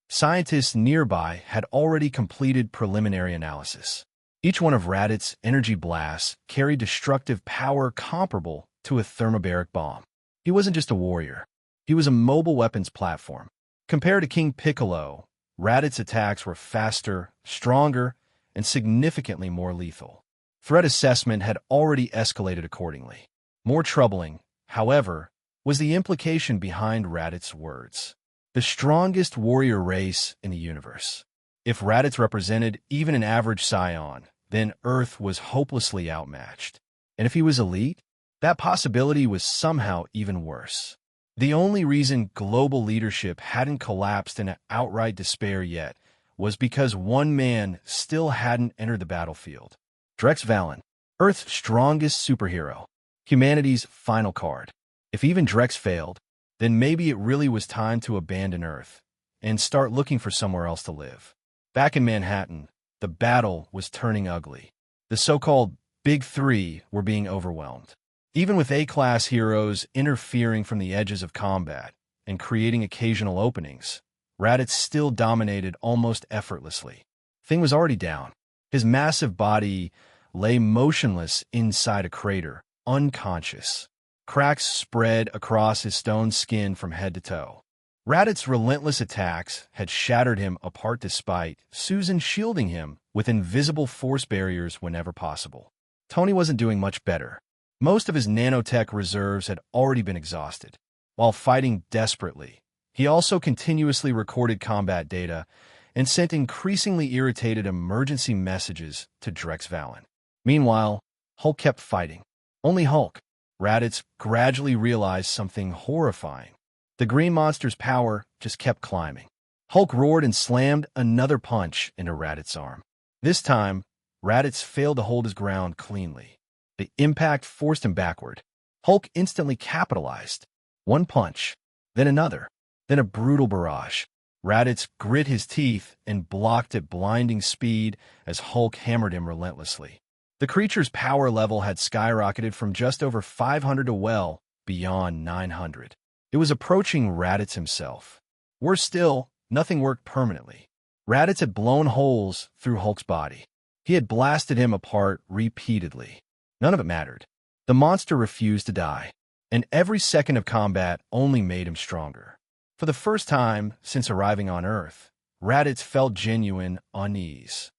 Scientists nearby had already completed preliminary analysis. Each one of Raditz's energy blasts carried destructive power comparable to a thermobaric bomb. He wasn't just a warrior. He was a mobile weapons platform. Compared to King Piccolo, Raditz's attacks were faster, stronger, and significantly more lethal. Threat assessment had already escalated accordingly. More troubling, however, was the implication behind Raditz's words. The strongest warrior race in the universe. If Raditz represented even an average Scion, then Earth was hopelessly outmatched. And if he was elite, that possibility was somehow even worse. The only reason global leadership hadn't collapsed in outright despair yet was because one man still hadn't entered the battlefield. Drex Valen, Earth's strongest superhero, humanity's final card. If even Drex failed, then maybe it really was time to abandon Earth and start looking for somewhere else to live. Back in Manhattan, the battle was turning ugly. The so-called Big Three were being overwhelmed. Even with A-class heroes interfering from the edges of combat and creating occasional openings, Raditz still dominated almost effortlessly. Thing was already down. His massive body lay motionless inside a crater, unconscious. Cracks spread across his stone skin from head to toe. Raditz's relentless attacks had shattered him apart despite Susan shielding him with invisible force barriers whenever possible. Tony wasn't doing much better. Most of his nanotech reserves had already been exhausted. While fighting desperately, he also continuously recorded combat data and sent increasingly irritated emergency messages to Drex Valen. Meanwhile, Hulk kept fighting. Only Hulk. Raditz gradually realized something horrifying. The green monster's power just kept climbing. Hulk roared and slammed another punch into Raditz's arm. This time, Raditz failed to hold his ground cleanly. The impact forced him backward. Hulk instantly capitalized. One punch, then another, then a brutal barrage. Raditz grit his teeth and blocked at blinding speed as Hulk hammered him relentlessly. The creature's power level had skyrocketed from just over 500 to well beyond 900. It was approaching Raditz himself. Worse still, nothing worked permanently. Raditz had blown holes through Hulk's body. He had blasted him apart repeatedly. None of it mattered. The monster refused to die, and every second of combat only made him stronger. For the first time since arriving on Earth, Raditz felt genuine unease.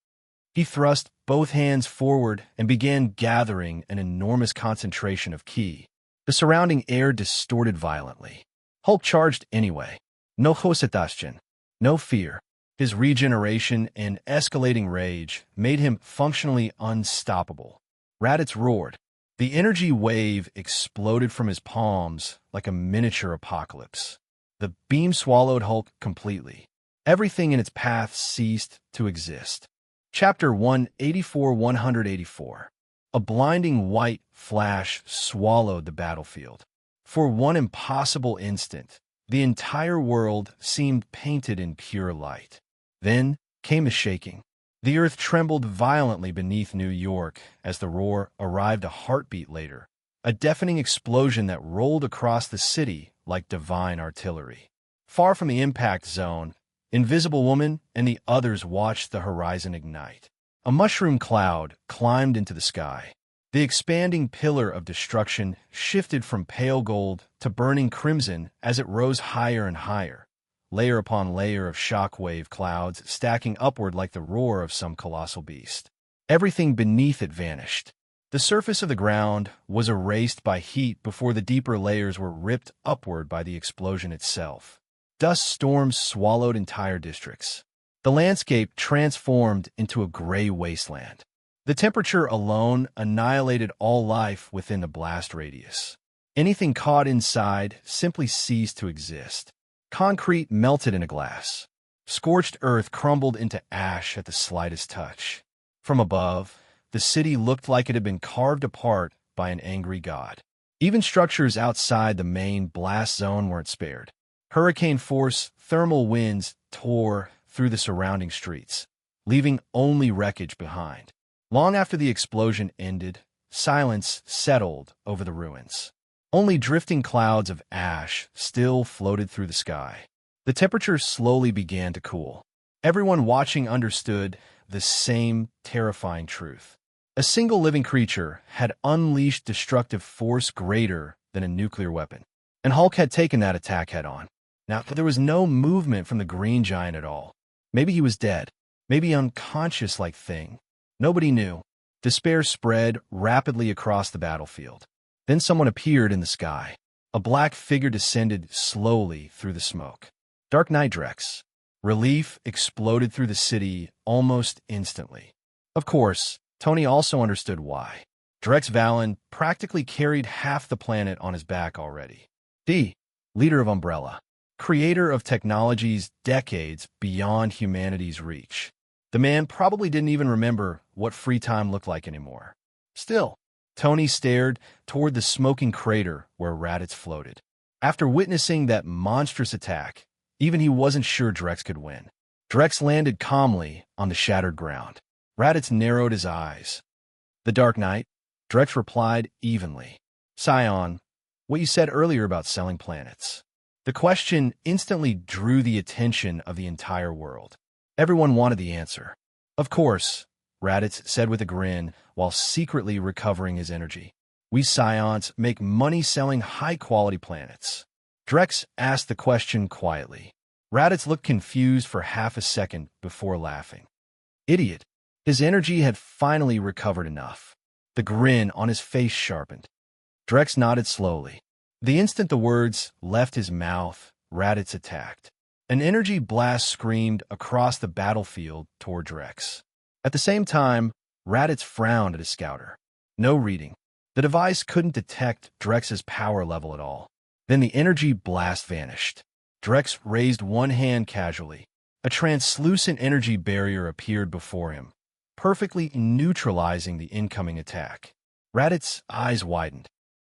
He thrust both hands forward and began gathering an enormous concentration of ki. The surrounding air distorted violently. Hulk charged anyway. No hesitation, no fear. His regeneration and escalating rage made him functionally unstoppable. Raditz roared. The energy wave exploded from his palms like a miniature apocalypse. The beam swallowed Hulk completely. Everything in its path ceased to exist. Chapter 184. A blinding white flash swallowed the battlefield. For one impossible instant, the entire world seemed painted in pure light. Then came a shaking. The earth trembled violently beneath New York as the roar arrived a heartbeat later, a deafening explosion that rolled across the city like divine artillery. Far from the impact zone, Invisible Woman and the others watched the horizon ignite. A mushroom cloud climbed into the sky. The expanding pillar of destruction shifted from pale gold to burning crimson as it rose higher and higher, layer upon layer of shockwave clouds stacking upward like the roar of some colossal beast. Everything beneath it vanished. The surface of the ground was erased by heat before the deeper layers were ripped upward by the explosion itself. Dust storms swallowed entire districts. The landscape transformed into a gray wasteland. The temperature alone annihilated all life within the blast radius. Anything caught inside simply ceased to exist. Concrete melted into glass. Scorched earth crumbled into ash at the slightest touch. From above, the city looked like it had been carved apart by an angry god. Even structures outside the main blast zone weren't spared. Hurricane-force thermal winds tore through the surrounding streets, leaving only wreckage behind. Long after the explosion ended, silence settled over the ruins. Only drifting clouds of ash still floated through the sky. The temperature slowly began to cool. Everyone watching understood the same terrifying truth. A single living creature had unleashed destructive force greater than a nuclear weapon, and Hulk had taken that attack head-on. Now, there was no movement from the green giant at all. Maybe he was dead, maybe unconscious-like thing. Nobody knew. Despair spread rapidly across the battlefield. Then someone appeared in the sky. A black figure descended slowly through the smoke. Dark Knight Drex. Relief exploded through the city almost instantly. Of course, Tony also understood why. Drex Valen practically carried half the planet on his back already. The leader of Umbrella. Creator of technologies decades beyond humanity's reach. The man probably didn't even remember what free time looked like anymore. Still, Tony stared toward the smoking crater where Raditz floated. After witnessing that monstrous attack, even he wasn't sure Drex could win. Drex landed calmly on the shattered ground. Raditz narrowed his eyes. The Dark Knight? Drex replied evenly. Scion, what you said earlier about selling planets. The question instantly drew the attention of the entire world. Everyone wanted the answer. Of course, Raditz said with a grin while secretly recovering his energy. We Scions make money selling high-quality planets. Drex asked the question quietly. Raditz looked confused for half a second before laughing. Idiot. His energy had finally recovered enough. The grin on his face sharpened. Drex nodded slowly. The instant the words left his mouth, Raditz attacked. An energy blast screamed across the battlefield toward Drex. At the same time, Raditz frowned at his scouter. No reading. The device couldn't detect Drex's power level at all. Then the energy blast vanished. Drex raised one hand casually. A translucent energy barrier appeared before him, perfectly neutralizing the incoming attack. Raditz's eyes widened.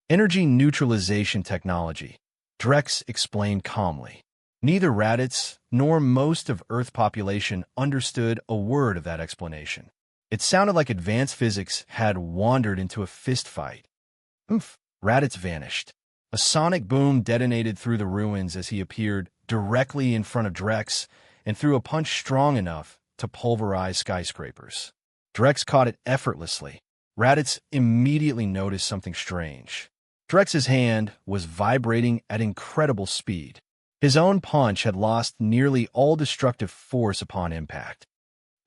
Energy neutralization technology, Drex explained calmly. Neither Raditz nor most of Earth population understood a word of that explanation. It sounded like advanced physics had wandered into a fistfight. Oof! Raditz vanished. A sonic boom detonated through the ruins as he appeared directly in front of Drex and threw a punch strong enough to pulverize skyscrapers. Drex caught it effortlessly. Raditz immediately noticed something strange. Drex's hand was vibrating at incredible speed. His own punch had lost nearly all destructive force upon impact.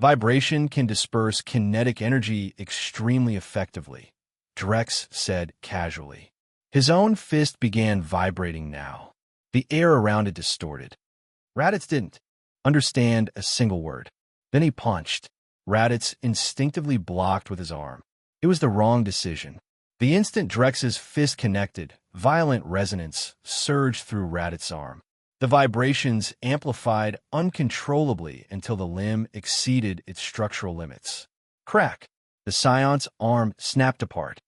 Vibration can disperse kinetic energy extremely effectively, Drex said casually. His own fist began vibrating now. The air around it distorted. Raditz didn't understand a single word. Then he punched. Raditz instinctively blocked with his arm. It was the wrong decision. The instant Drex's fist connected, violent resonance surged through Raditz's arm. The vibrations amplified uncontrollably until the limb exceeded its structural limits. Crack! The scion's arm snapped apart.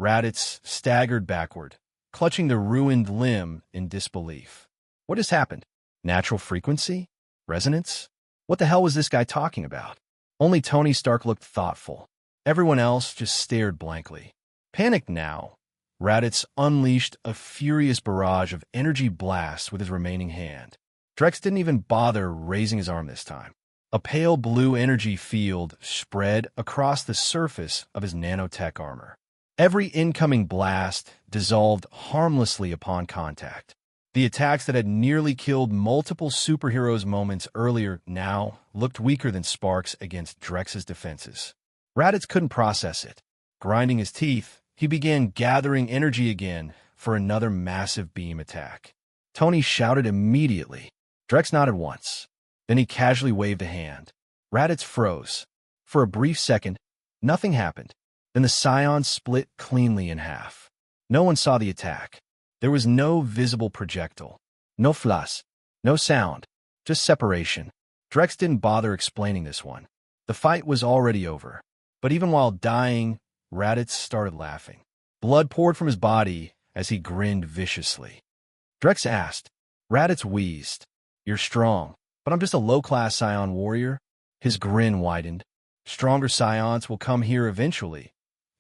Raditz staggered backward, clutching the ruined limb in disbelief. What has happened? Natural frequency? Resonance? What the hell was this guy talking about? Only Tony Stark looked thoughtful. Everyone else just stared blankly. Panicked now, Raditz unleashed a furious barrage of energy blasts with his remaining hand. Drex didn't even bother raising his arm this time. A pale blue energy field spread across the surface of his nanotech armor. Every incoming blast dissolved harmlessly upon contact. The attacks that had nearly killed multiple superheroes moments earlier now looked weaker than sparks against Drex's defenses. Raditz couldn't process it. Grinding his teeth, he began gathering energy again for another massive beam attack. Tony shouted immediately. Drex nodded once. Then he casually waved a hand. Raditz froze. For a brief second, nothing happened. Then the scion split cleanly in half. No one saw the attack. There was no visible projectile. No flash. No sound. Just separation. Drex didn't bother explaining this one. The fight was already over. But even while dying, Raditz started laughing. Blood poured from his body as he grinned viciously. Drex asked. Raditz wheezed. You're strong, but I'm just a low-class scion warrior. His grin widened. Stronger scions will come here eventually.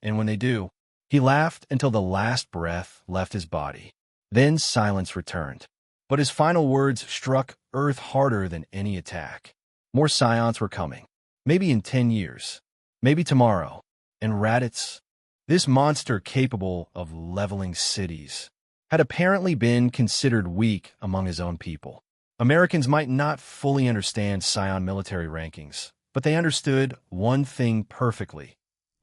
And when they do, he laughed until the last breath left his body. Then silence returned. But his final words struck Earth harder than any attack. More scions were coming. Maybe in 10 years. Maybe tomorrow. And Raditz, this monster capable of leveling cities, had apparently been considered weak among his own people. Americans might not fully understand scion military rankings, but they understood one thing perfectly.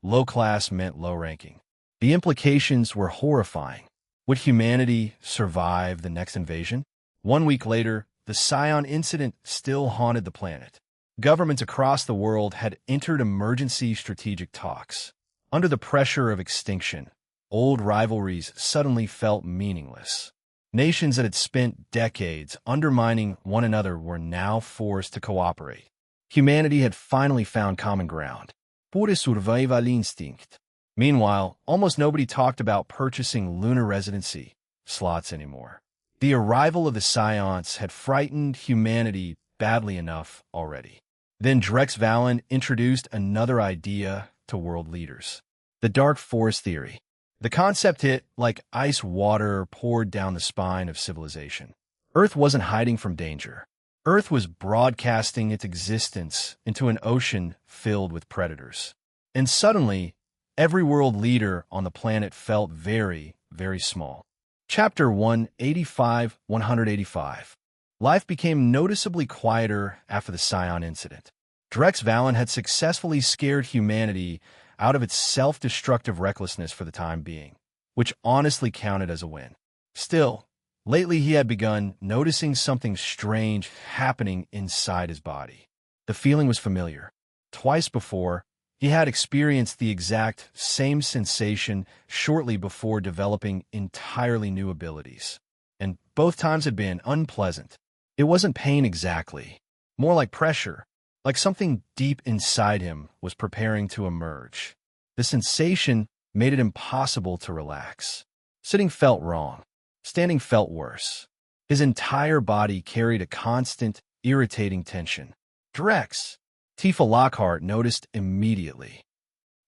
Low class meant low ranking. The implications were horrifying. Would humanity survive the next invasion? 1 week later, the scion incident still haunted the planet. Governments across the world had entered emergency strategic talks. Under the pressure of extinction, old rivalries suddenly felt meaningless. Nations that had spent decades undermining one another were now forced to cooperate. Humanity had finally found common ground. Pure survival instinct. Meanwhile, almost nobody talked about purchasing lunar residency slots anymore. The arrival of the scions had frightened humanity badly enough already. Then Drex Valen introduced another idea to world leaders. The dark force theory. The concept hit like ice water poured down the spine of civilization. Earth wasn't hiding from danger. Earth was broadcasting its existence into an ocean filled with predators. And suddenly, every world leader on the planet felt very, very small. Chapter 185. Life became noticeably quieter after the scion incident. Drex Valen had successfully scared humanity out of its self-destructive recklessness for the time being, which honestly counted as a win. Still, lately he had begun noticing something strange happening inside his body. The feeling was familiar. Twice before, he had experienced the exact same sensation shortly before developing entirely new abilities. And both times had been unpleasant. It wasn't pain exactly, more like pressure, like something deep inside him was preparing to emerge. The sensation made it impossible to relax. Sitting felt wrong. Standing felt worse. His entire body carried a constant, irritating tension. Drex! Tifa Lockhart noticed immediately.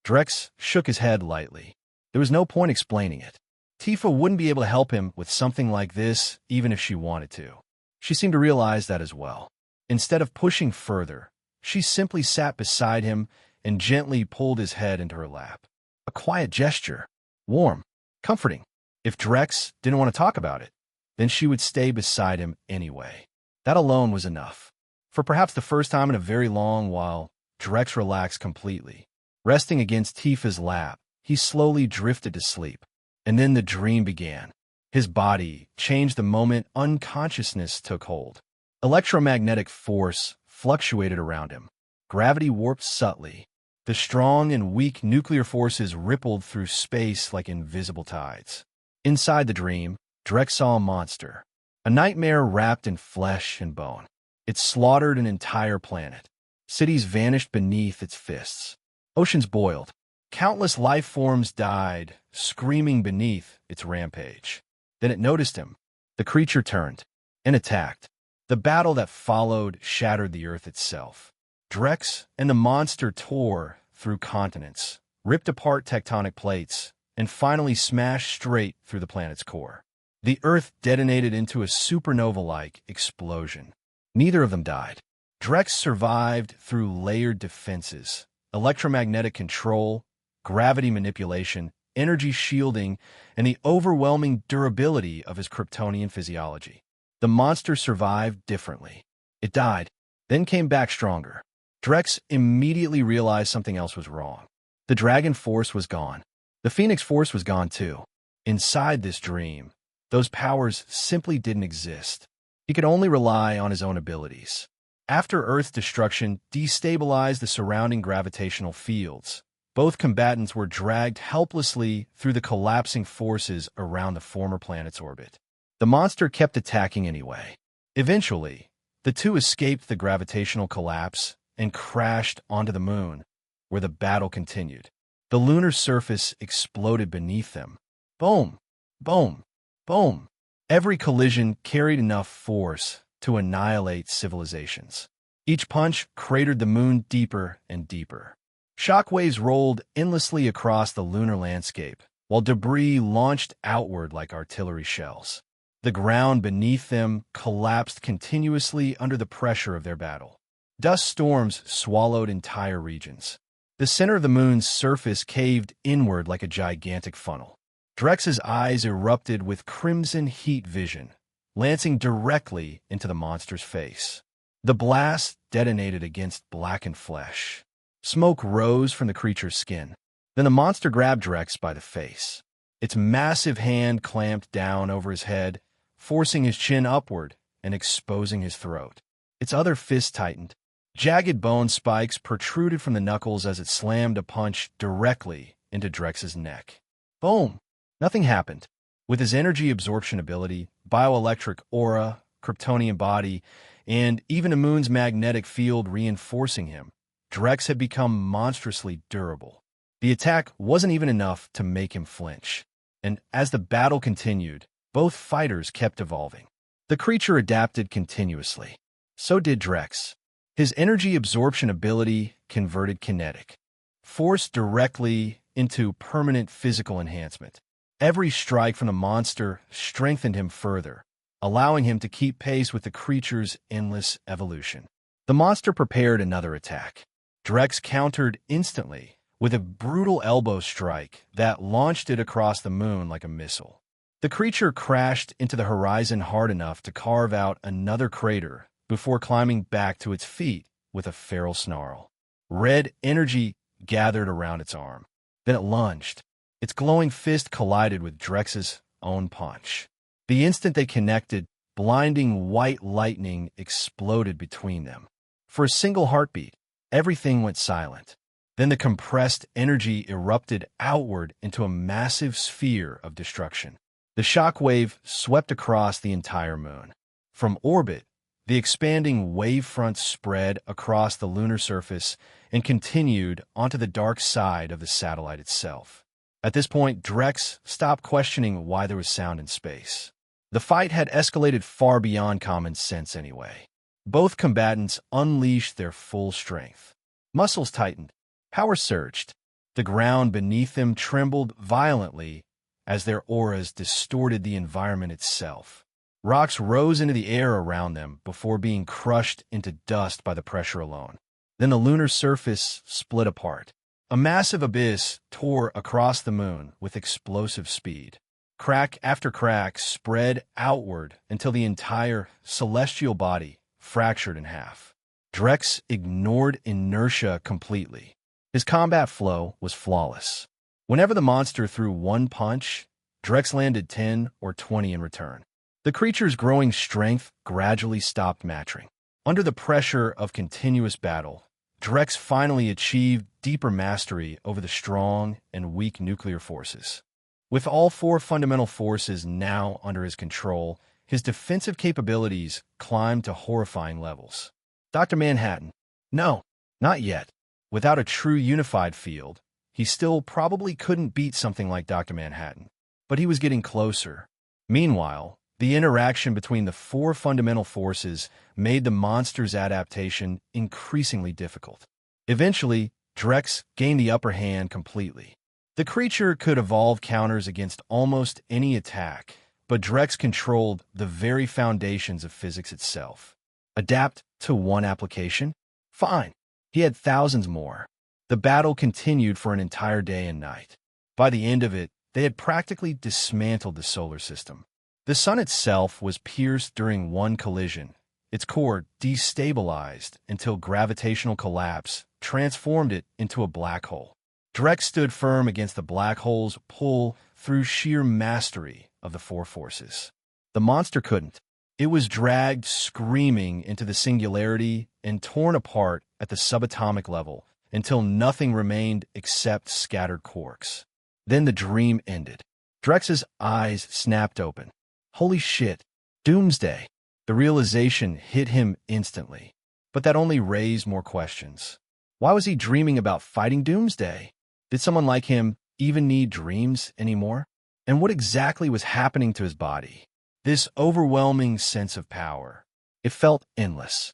Drex shook his head lightly. There was no point explaining it. Tifa wouldn't be able to help him with something like this, even if she wanted to. She seemed to realize that as well. Instead of pushing further, she simply sat beside him and gently pulled his head into her lap. A quiet gesture. Warm. Comforting. If Drex didn't want to talk about it, then she would stay beside him anyway. That alone was enough. For perhaps the first time in a very long while, Drex relaxed completely. Resting against Tifa's lap, he slowly drifted to sleep. And then the dream began. His body changed the moment unconsciousness took hold. Electromagnetic force fluctuated around him. Gravity warped subtly. The strong and weak nuclear forces rippled through space like invisible tides. Inside the dream, Drex saw a monster. A nightmare wrapped in flesh and bone. It slaughtered an entire planet. Cities vanished beneath its fists. Oceans boiled. Countless life forms died, screaming beneath its rampage. Then it noticed him. The creature turned and attacked. The battle that followed shattered the earth itself. Drex and the monster tore through continents, ripped apart tectonic plates, and finally smashed straight through the planet's core. The Earth detonated into a supernova-like explosion. Neither of them died. Drex survived through layered defenses, electromagnetic control, gravity manipulation, energy shielding, and the overwhelming durability of his Kryptonian physiology. The monster survived differently. It died, then came back stronger. Drex immediately realized something else was wrong. The Dragon Force was gone. The Phoenix Force was gone too. Inside this dream, those powers simply didn't exist. He could only rely on his own abilities. After Earth's destruction destabilized the surrounding gravitational fields, both combatants were dragged helplessly through the collapsing forces around the former planet's orbit. The monster kept attacking anyway. Eventually, the two escaped the gravitational collapse and crashed onto the moon, where the battle continued. The lunar surface exploded beneath them. Boom! Boom! Boom! Every collision carried enough force to annihilate civilizations. Each punch cratered the moon deeper and deeper. Shockwaves rolled endlessly across the lunar landscape, while debris launched outward like artillery shells. The ground beneath them collapsed continuously under the pressure of their battle. Dust storms swallowed entire regions. The center of the moon's surface caved inward like a gigantic funnel. Drex's eyes erupted with crimson heat vision, lancing directly into the monster's face. The blast detonated against blackened flesh. Smoke rose from the creature's skin. Then the monster grabbed Drex by the face. Its massive hand clamped down over his head, forcing his chin upward and exposing his throat. Its other fist tightened. Jagged bone spikes protruded from the knuckles as it slammed a punch directly into Drex's neck. Boom! Nothing happened. With his energy absorption ability, bioelectric aura, Kryptonian body, and even the moon's magnetic field reinforcing him, Drex had become monstrously durable. The attack wasn't even enough to make him flinch. And as the battle continued, both fighters kept evolving. The creature adapted continuously. So did Drex. His energy absorption ability converted kinetic force directly into permanent physical enhancement. Every strike from the monster strengthened him further, allowing him to keep pace with the creature's endless evolution. The monster prepared another attack. Drex countered instantly with a brutal elbow strike that launched it across the moon like a missile. The creature crashed into the horizon hard enough to carve out another crater before climbing back to its feet with a feral snarl. Red energy gathered around its arm. Then it lunged. Its glowing fist collided with Drex's own punch. The instant they connected, blinding white lightning exploded between them. For a single heartbeat, everything went silent. Then the compressed energy erupted outward into a massive sphere of destruction. The shockwave swept across the entire moon. From orbit, the expanding wavefront spread across the lunar surface and continued onto the dark side of the satellite itself. At this point, Drex stopped questioning why there was sound in space. The fight had escalated far beyond common sense anyway. Both combatants unleashed their full strength. Muscles tightened. Power surged. The ground beneath them trembled violently as their auras distorted the environment itself. Rocks rose into the air around them before being crushed into dust by the pressure alone. Then the lunar surface split apart. A massive abyss tore across the moon with explosive speed. Crack after crack spread outward until the entire celestial body fractured in half. Drex ignored inertia completely. His combat flow was flawless. Whenever the monster threw one punch, Drex landed 10 or 20 in return. The creature's growing strength gradually stopped matching. Under the pressure of continuous battle, Drex finally achieved deeper mastery over the strong and weak nuclear forces. With all four fundamental forces now under his control, his defensive capabilities climbed to horrifying levels. Dr. Manhattan. No, not yet. Without a true unified field, he still probably couldn't beat something like Dr. Manhattan. But he was getting closer. Meanwhile, the interaction between the four fundamental forces made the monster's adaptation increasingly difficult. Eventually, Drex gained the upper hand completely. The creature could evolve counters against almost any attack, but Drex controlled the very foundations of physics itself. Adapt to one application? Fine. He had thousands more. The battle continued for an entire day and night. By the end of it, they had practically dismantled the solar system. The sun itself was pierced during one collision, its core destabilized until gravitational collapse transformed it into a black hole. Drex stood firm against the black hole's pull through sheer mastery of the four forces. The monster couldn't. It was dragged screaming into the singularity and torn apart at the subatomic level until nothing remained except scattered quarks. Then the dream ended. Drex's eyes snapped open. Holy shit, Doomsday! The realization hit him instantly, but that only raised more questions. Why was he dreaming about fighting Doomsday? Did someone like him even need dreams anymore? And what exactly was happening to his body? This overwhelming sense of power. It felt endless.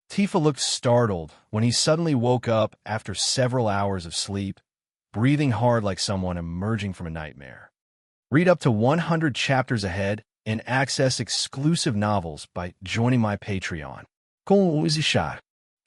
Tifa looked startled when he suddenly woke up after several hours of sleep, breathing hard like someone emerging from a nightmare. Read up to 100 chapters ahead and access exclusive novels by joining my Patreon.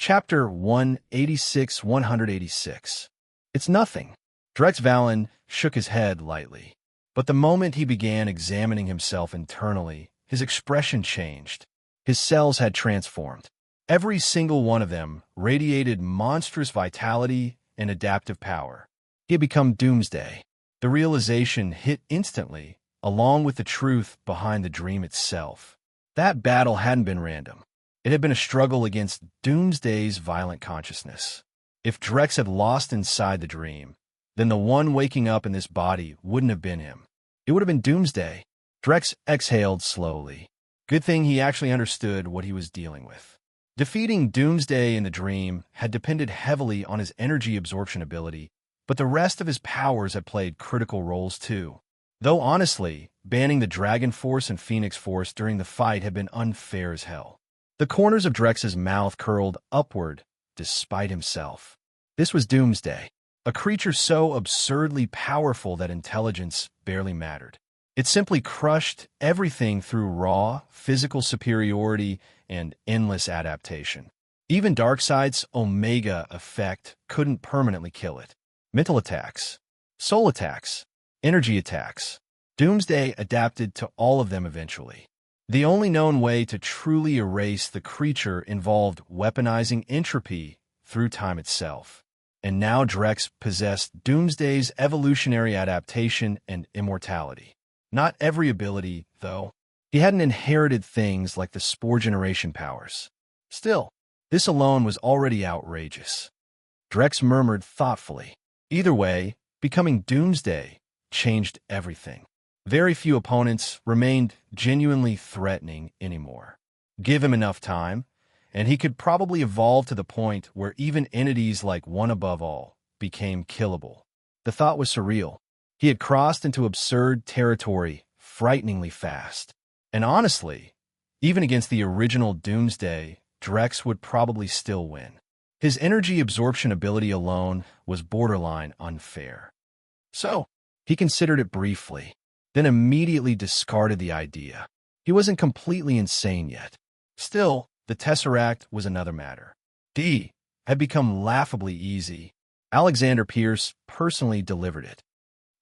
Chapter 186-186. It's nothing. Drex Valen shook his head lightly. But the moment he began examining himself internally, his expression changed. His cells had transformed. Every single one of them radiated monstrous vitality and adaptive power. He had become Doomsday. The realization hit instantly, along with the truth behind the dream itself. That battle hadn't been random. It had been a struggle against Doomsday's violent consciousness. If Drex had lost inside the dream, then the one waking up in this body wouldn't have been him. It would have been Doomsday. Drex exhaled slowly. Good thing he actually understood what he was dealing with. Defeating Doomsday in the dream had depended heavily on his energy absorption ability, but the rest of his powers had played critical roles too. Though honestly, banning the Dragon Force and Phoenix Force during the fight had been unfair as hell. The corners of Drex's mouth curled upward, despite himself. This was Doomsday, a creature so absurdly powerful that intelligence barely mattered. It simply crushed everything through raw, physical superiority and endless adaptation. Even Darkseid's Omega effect couldn't permanently kill it. Mental attacks, soul attacks, energy attacks. Doomsday adapted to all of them eventually. The only known way to truly erase the creature involved weaponizing entropy through time itself. And now Drex possessed Doomsday's evolutionary adaptation and immortality. Not every ability, though. He hadn't inherited things like the spore generation powers. Still, this alone was already outrageous. Drex murmured thoughtfully. Either way, becoming Doomsday changed everything. Very few opponents remained genuinely threatening anymore. Give him enough time, and he could probably evolve to the point where even entities like One Above All became killable. The thought was surreal. He had crossed into absurd territory frighteningly fast. And honestly, even against the original Doomsday, Drex would probably still win. His energy absorption ability alone was borderline unfair. So, he considered it briefly, then immediately discarded the idea. He wasn't completely insane yet. Still, the Tesseract was another matter. D had become laughably easy. Alexander Pierce personally delivered it.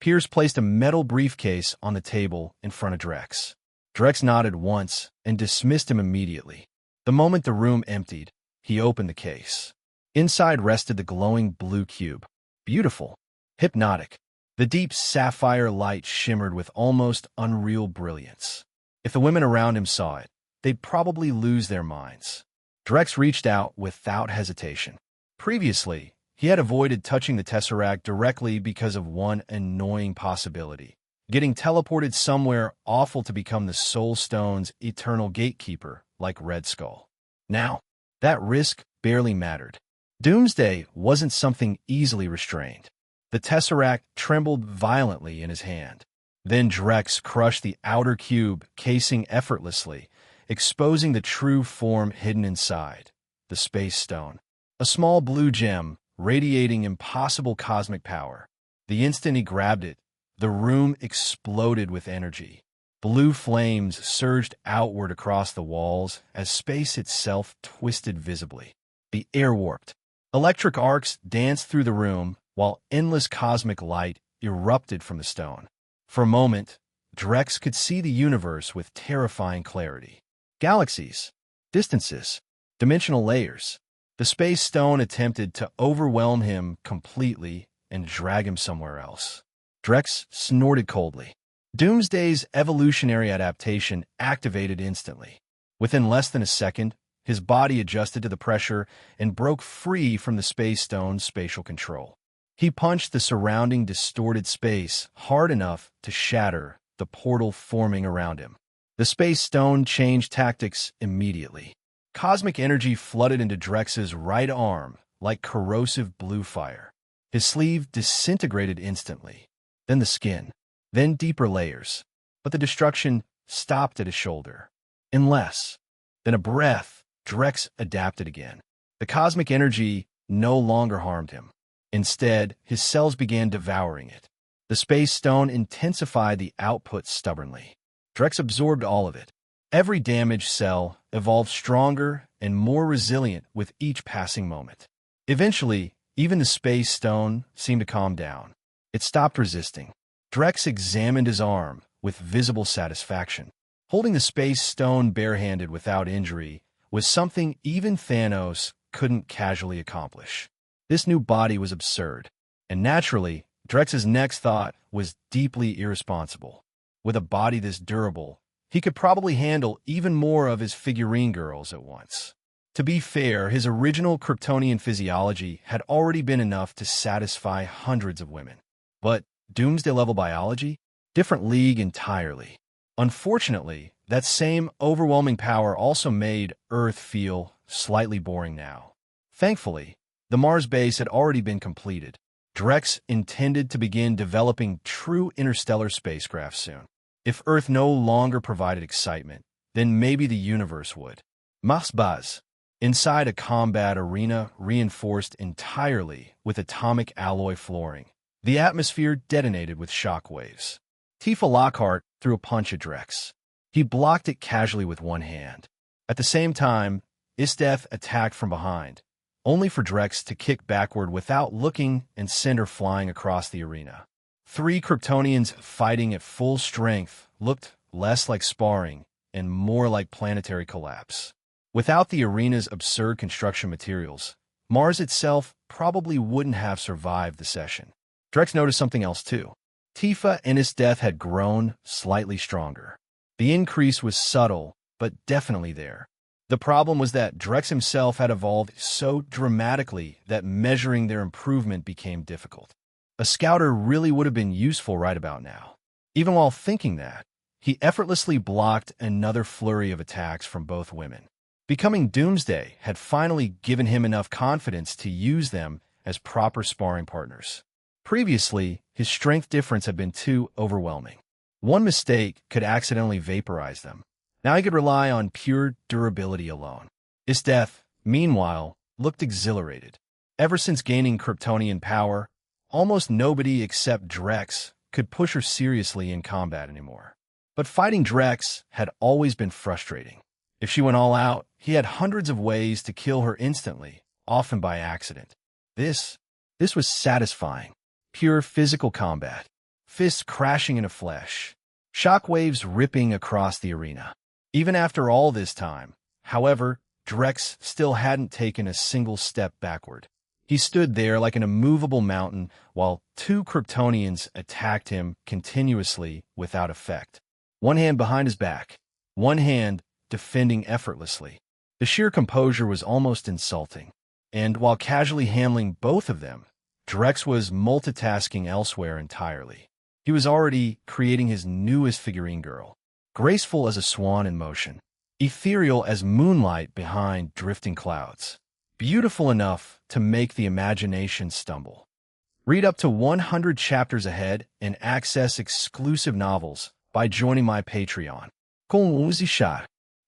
Pierce placed a metal briefcase on the table in front of Drex. Drex nodded once and dismissed him immediately. The moment the room emptied, he opened the case. Inside rested the glowing blue cube. Beautiful. Hypnotic. The deep sapphire light shimmered with almost unreal brilliance. If the women around him saw it, they'd probably lose their minds. Drex reached out without hesitation. Previously, he had avoided touching the Tesseract directly because of one annoying possibility. getting teleported somewhere awful to become the Soul Stone's eternal gatekeeper, like Red Skull. Now, that risk barely mattered. Doomsday wasn't something easily restrained. The Tesseract trembled violently in his hand. Then Drex crushed the outer cube casing effortlessly, exposing the true form hidden inside, the Space Stone. A small blue gem, radiating impossible cosmic power. The instant he grabbed it, the room exploded with energy. Blue flames surged outward across the walls as space itself twisted visibly. The air warped. Electric arcs danced through the room, while endless cosmic light erupted from the stone. For a moment, Drex could see the universe with terrifying clarity. Galaxies, distances, dimensional layers. The Space Stone attempted to overwhelm him completely and drag him somewhere else. Drex snorted coldly. Doomsday's evolutionary adaptation activated instantly. Within less than a second, his body adjusted to the pressure and broke free from the Space Stone's spatial control. He punched the surrounding distorted space hard enough to shatter the portal forming around him. The Space Stone changed tactics immediately. Cosmic energy flooded into Drex's right arm like corrosive blue fire. His sleeve disintegrated instantly. Then the skin. Then deeper layers. But the destruction stopped at his shoulder. In less than a breath, Drex adapted again. The cosmic energy no longer harmed him. Instead, his cells began devouring it. The Space Stone intensified the output stubbornly. Drex absorbed all of it. Every damaged cell evolved stronger and more resilient with each passing moment. Eventually, even the Space Stone seemed to calm down. It stopped resisting. Drex examined his arm with visible satisfaction. Holding the Space Stone barehanded without injury was something even Thanos couldn't casually accomplish. This new body was absurd, and naturally, Drex's next thought was deeply irresponsible. With a body this durable, he could probably handle even more of his figurine girls at once. To be fair, his original Kryptonian physiology had already been enough to satisfy hundreds of women. But Doomsday-level biology? Different league entirely. Unfortunately, that same overwhelming power also made Earth feel slightly boring now. Thankfully, the Mars base had already been completed. Drex intended to begin developing true interstellar spacecraft soon. If Earth no longer provided excitement, then maybe the universe would. Mars base. Inside a combat arena reinforced entirely with atomic alloy flooring, the atmosphere detonated with shock waves. Tifa Lockhart threw a punch at Drex. He blocked it casually with one hand. At the same time, Isdeth attacked from behind, only for Drex to kick backward without looking and send her flying across the arena. Three Kryptonians fighting at full strength looked less like sparring and more like planetary collapse. Without the arena's absurd construction materials, Mars itself probably wouldn't have survived the session. Drex noticed something else too. Tifa and Isdeth had grown slightly stronger. The increase was subtle, but definitely there. The problem was that Drex himself had evolved so dramatically that measuring their improvement became difficult. A scouter really would have been useful right about now. Even while thinking that, he effortlessly blocked another flurry of attacks from both women. Becoming Doomsday had finally given him enough confidence to use them as proper sparring partners. Previously, his strength difference had been too overwhelming. One mistake could accidentally vaporize them. Now he could rely on pure durability alone. Isdeth, meanwhile, looked exhilarated. Ever since gaining Kryptonian power, almost nobody except Drex could push her seriously in combat anymore. But fighting Drex had always been frustrating. If she went all out, he had hundreds of ways to kill her instantly, often by accident. This was satisfying. Pure physical combat. Fists crashing into flesh. Shockwaves ripping across the arena. Even after all this time, however, Drex still hadn't taken a single step backward. He stood there like an immovable mountain while two Kryptonians attacked him continuously without effect. One hand behind his back, one hand defending effortlessly. The sheer composure was almost insulting, and while casually handling both of them, Drex was multitasking elsewhere entirely. He was already creating his newest figurine girl, graceful as a swan in motion, ethereal as moonlight behind drifting clouds, beautiful enough to make the imagination stumble. Read up to 100 chapters ahead and access exclusive novels by joining my Patreon.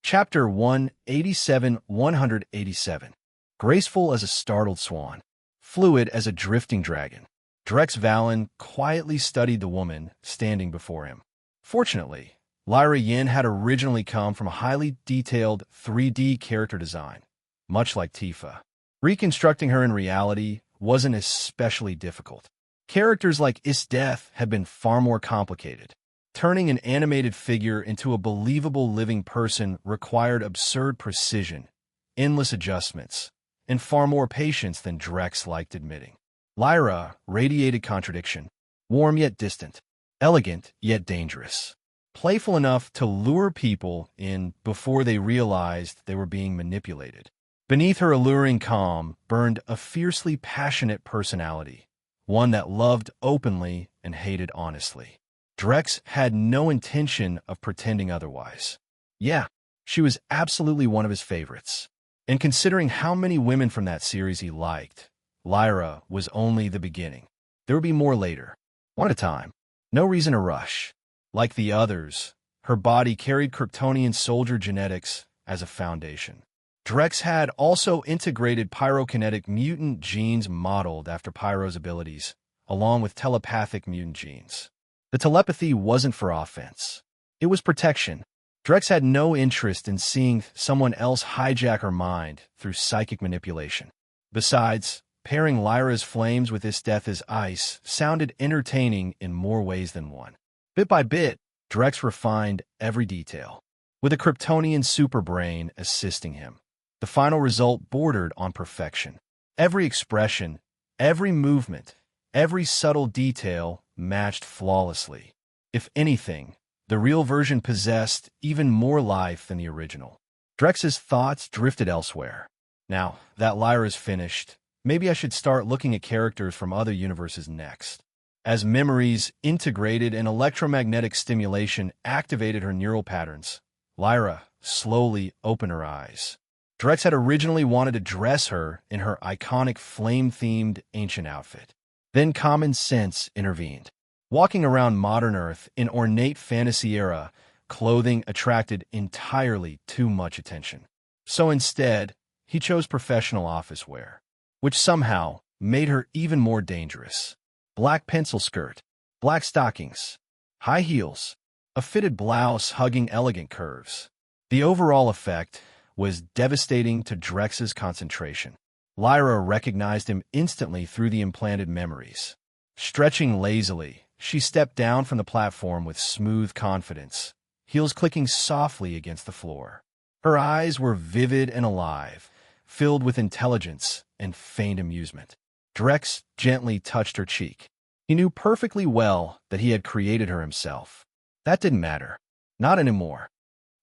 Chapter 187. Graceful as a startled swan, fluid as a drifting dragon, Drex Valen quietly studied the woman standing before him. Fortunately, Lyra Yin had originally come from a highly detailed 3D character design, much like Tifa. Reconstructing her in reality wasn't especially difficult. Characters like Isdeth had been far more complicated. Turning an animated figure into a believable living person required absurd precision, endless adjustments, and far more patience than Drex liked admitting. Lyra radiated contradiction, warm yet distant, elegant yet dangerous, playful enough to lure people in before they realized they were being manipulated. Beneath her alluring calm burned a fiercely passionate personality, one that loved openly and hated honestly. Drex had no intention of pretending otherwise. Yeah, she was absolutely one of his favorites. And considering how many women from that series he liked, Lyra was only the beginning. There would be more later, one at a time. No reason to rush. Like the others, her body carried Kryptonian soldier genetics as a foundation. Drex had also integrated pyrokinetic mutant genes modeled after Pyro's abilities, along with telepathic mutant genes. The telepathy wasn't for offense. It was protection. Drex had no interest in seeing someone else hijack her mind through psychic manipulation. Besides, pairing Lyra's flames with Isdeth's ice sounded entertaining in more ways than one. Bit by bit, Drex refined every detail, with a Kryptonian superbrain assisting him. The final result bordered on perfection. Every expression, every movement, every subtle detail matched flawlessly. If anything, the real version possessed even more life than the original. Drex's thoughts drifted elsewhere. Now that Lyra's finished, maybe I should start looking at characters from other universes next. As memories integrated and electromagnetic stimulation activated her neural patterns, Lyra slowly opened her eyes. Drex had originally wanted to dress her in her iconic flame-themed ancient outfit. Then common sense intervened. Walking around modern Earth in ornate fantasy era, clothing attracted entirely too much attention. So instead, he chose professional office wear, which somehow made her even more dangerous. Black pencil skirt, black stockings, high heels, a fitted blouse hugging elegant curves. The overall effect was devastating to Drex's concentration. Lyra recognized him instantly through the implanted memories. Stretching lazily, she stepped down from the platform with smooth confidence, heels clicking softly against the floor. Her eyes were vivid and alive, filled with intelligence and feigned amusement. Drex gently touched her cheek. He knew perfectly well that he had created her himself. That didn't matter. Not anymore.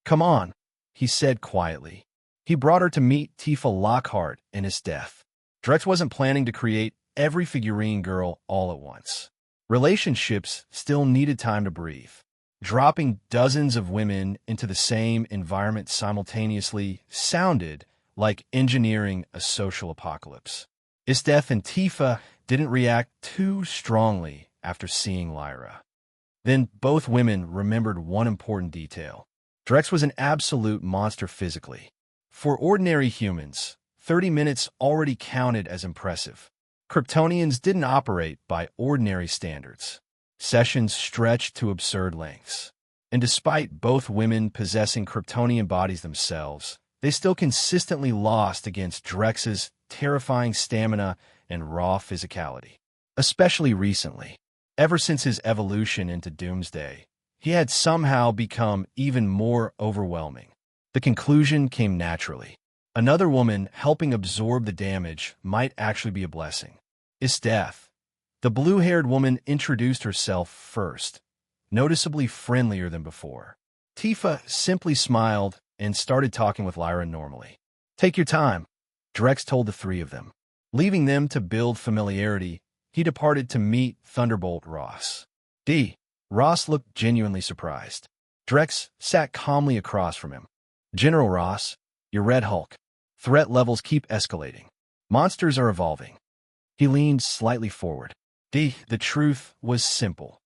"Come on," he said quietly. He brought her to meet Tifa Lockhart in his death. Drex wasn't planning to create every figurine girl all at once. Relationships still needed time to breathe. Dropping dozens of women into the same environment simultaneously sounded like engineering a social apocalypse. Isdeth and Tifa didn't react too strongly after seeing Lyra. Then both women remembered one important detail. Drex was an absolute monster physically. For ordinary humans, 30 minutes already counted as impressive. Kryptonians didn't operate by ordinary standards. Sessions stretched to absurd lengths. And despite both women possessing Kryptonian bodies themselves, they still consistently lost against Drex's terrifying stamina and raw physicality. Especially recently. Ever since his evolution into Doomsday, he had somehow become even more overwhelming. The conclusion came naturally. Another woman helping absorb the damage might actually be a blessing. Isdeth, the blue-haired woman, introduced herself first, noticeably friendlier than before. Tifa simply smiled and started talking with Lyra normally. "Take your time," Drex told the three of them. Leaving them to build familiarity, he departed to meet Thunderbolt Ross. Ross looked genuinely surprised. Drex sat calmly across from him. General Ross, your Red Hulk. Threat levels keep escalating. Monsters are evolving. He leaned slightly forward. The truth was simple.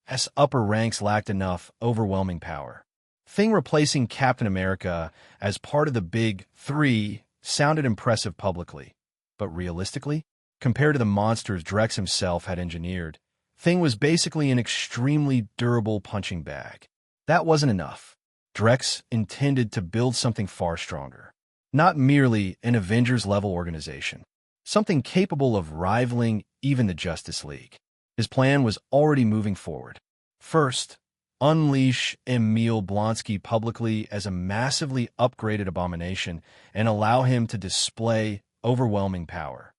As upper ranks lacked enough overwhelming power. Thing replacing Captain America as part of the Big Three sounded impressive publicly. But realistically, compared to the monsters Drex himself had engineered, Thing was basically an extremely durable punching bag. That wasn't enough. Drex intended to build something far stronger. Not merely an Avengers-level organization. Something capable of rivaling even the Justice League. His plan was already moving forward. First, unleash Emil Blonsky publicly as a massively upgraded abomination and allow him to display overwhelming power.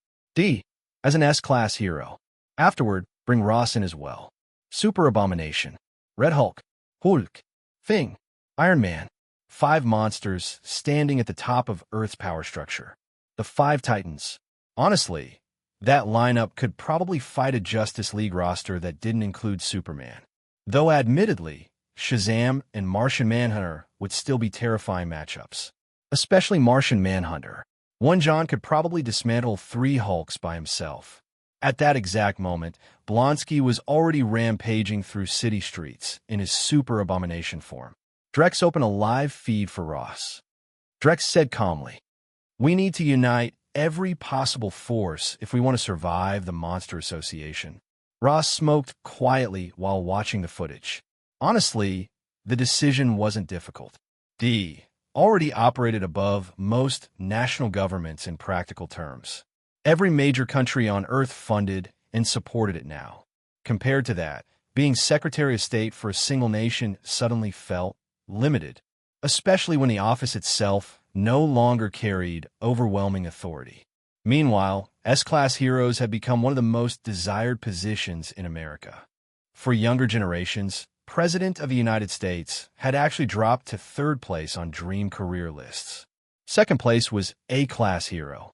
As an S-class hero. Afterward, bring Ross in as well. Super Abomination. Red Hulk. Hulk. Thing. Iron Man. 5 monsters standing at the top of Earth's power structure. The 5 Titans. Honestly, that lineup could probably fight a Justice League roster that didn't include Superman. Though admittedly, Shazam and Martian Manhunter would still be terrifying matchups. Especially Martian Manhunter. One John could probably dismantle 3 Hulks by himself. At that exact moment, Blonsky was already rampaging through city streets in his super abomination form. Drex opened a live feed for Ross. Drex said calmly, "We need to unite every possible force if we want to survive the Monster Association." Ross smoked quietly while watching the footage. Honestly, the decision wasn't difficult. Already operated above most national governments in practical terms. Every major country on Earth funded and supported it now. Compared to that, being Secretary of State for a single nation suddenly felt limited, especially when the office itself no longer carried overwhelming authority. Meanwhile, S-class heroes had become one of the most desired positions in America. For younger generations, President of the United States had actually dropped to 3rd place on dream career lists. 2nd place was A-class hero.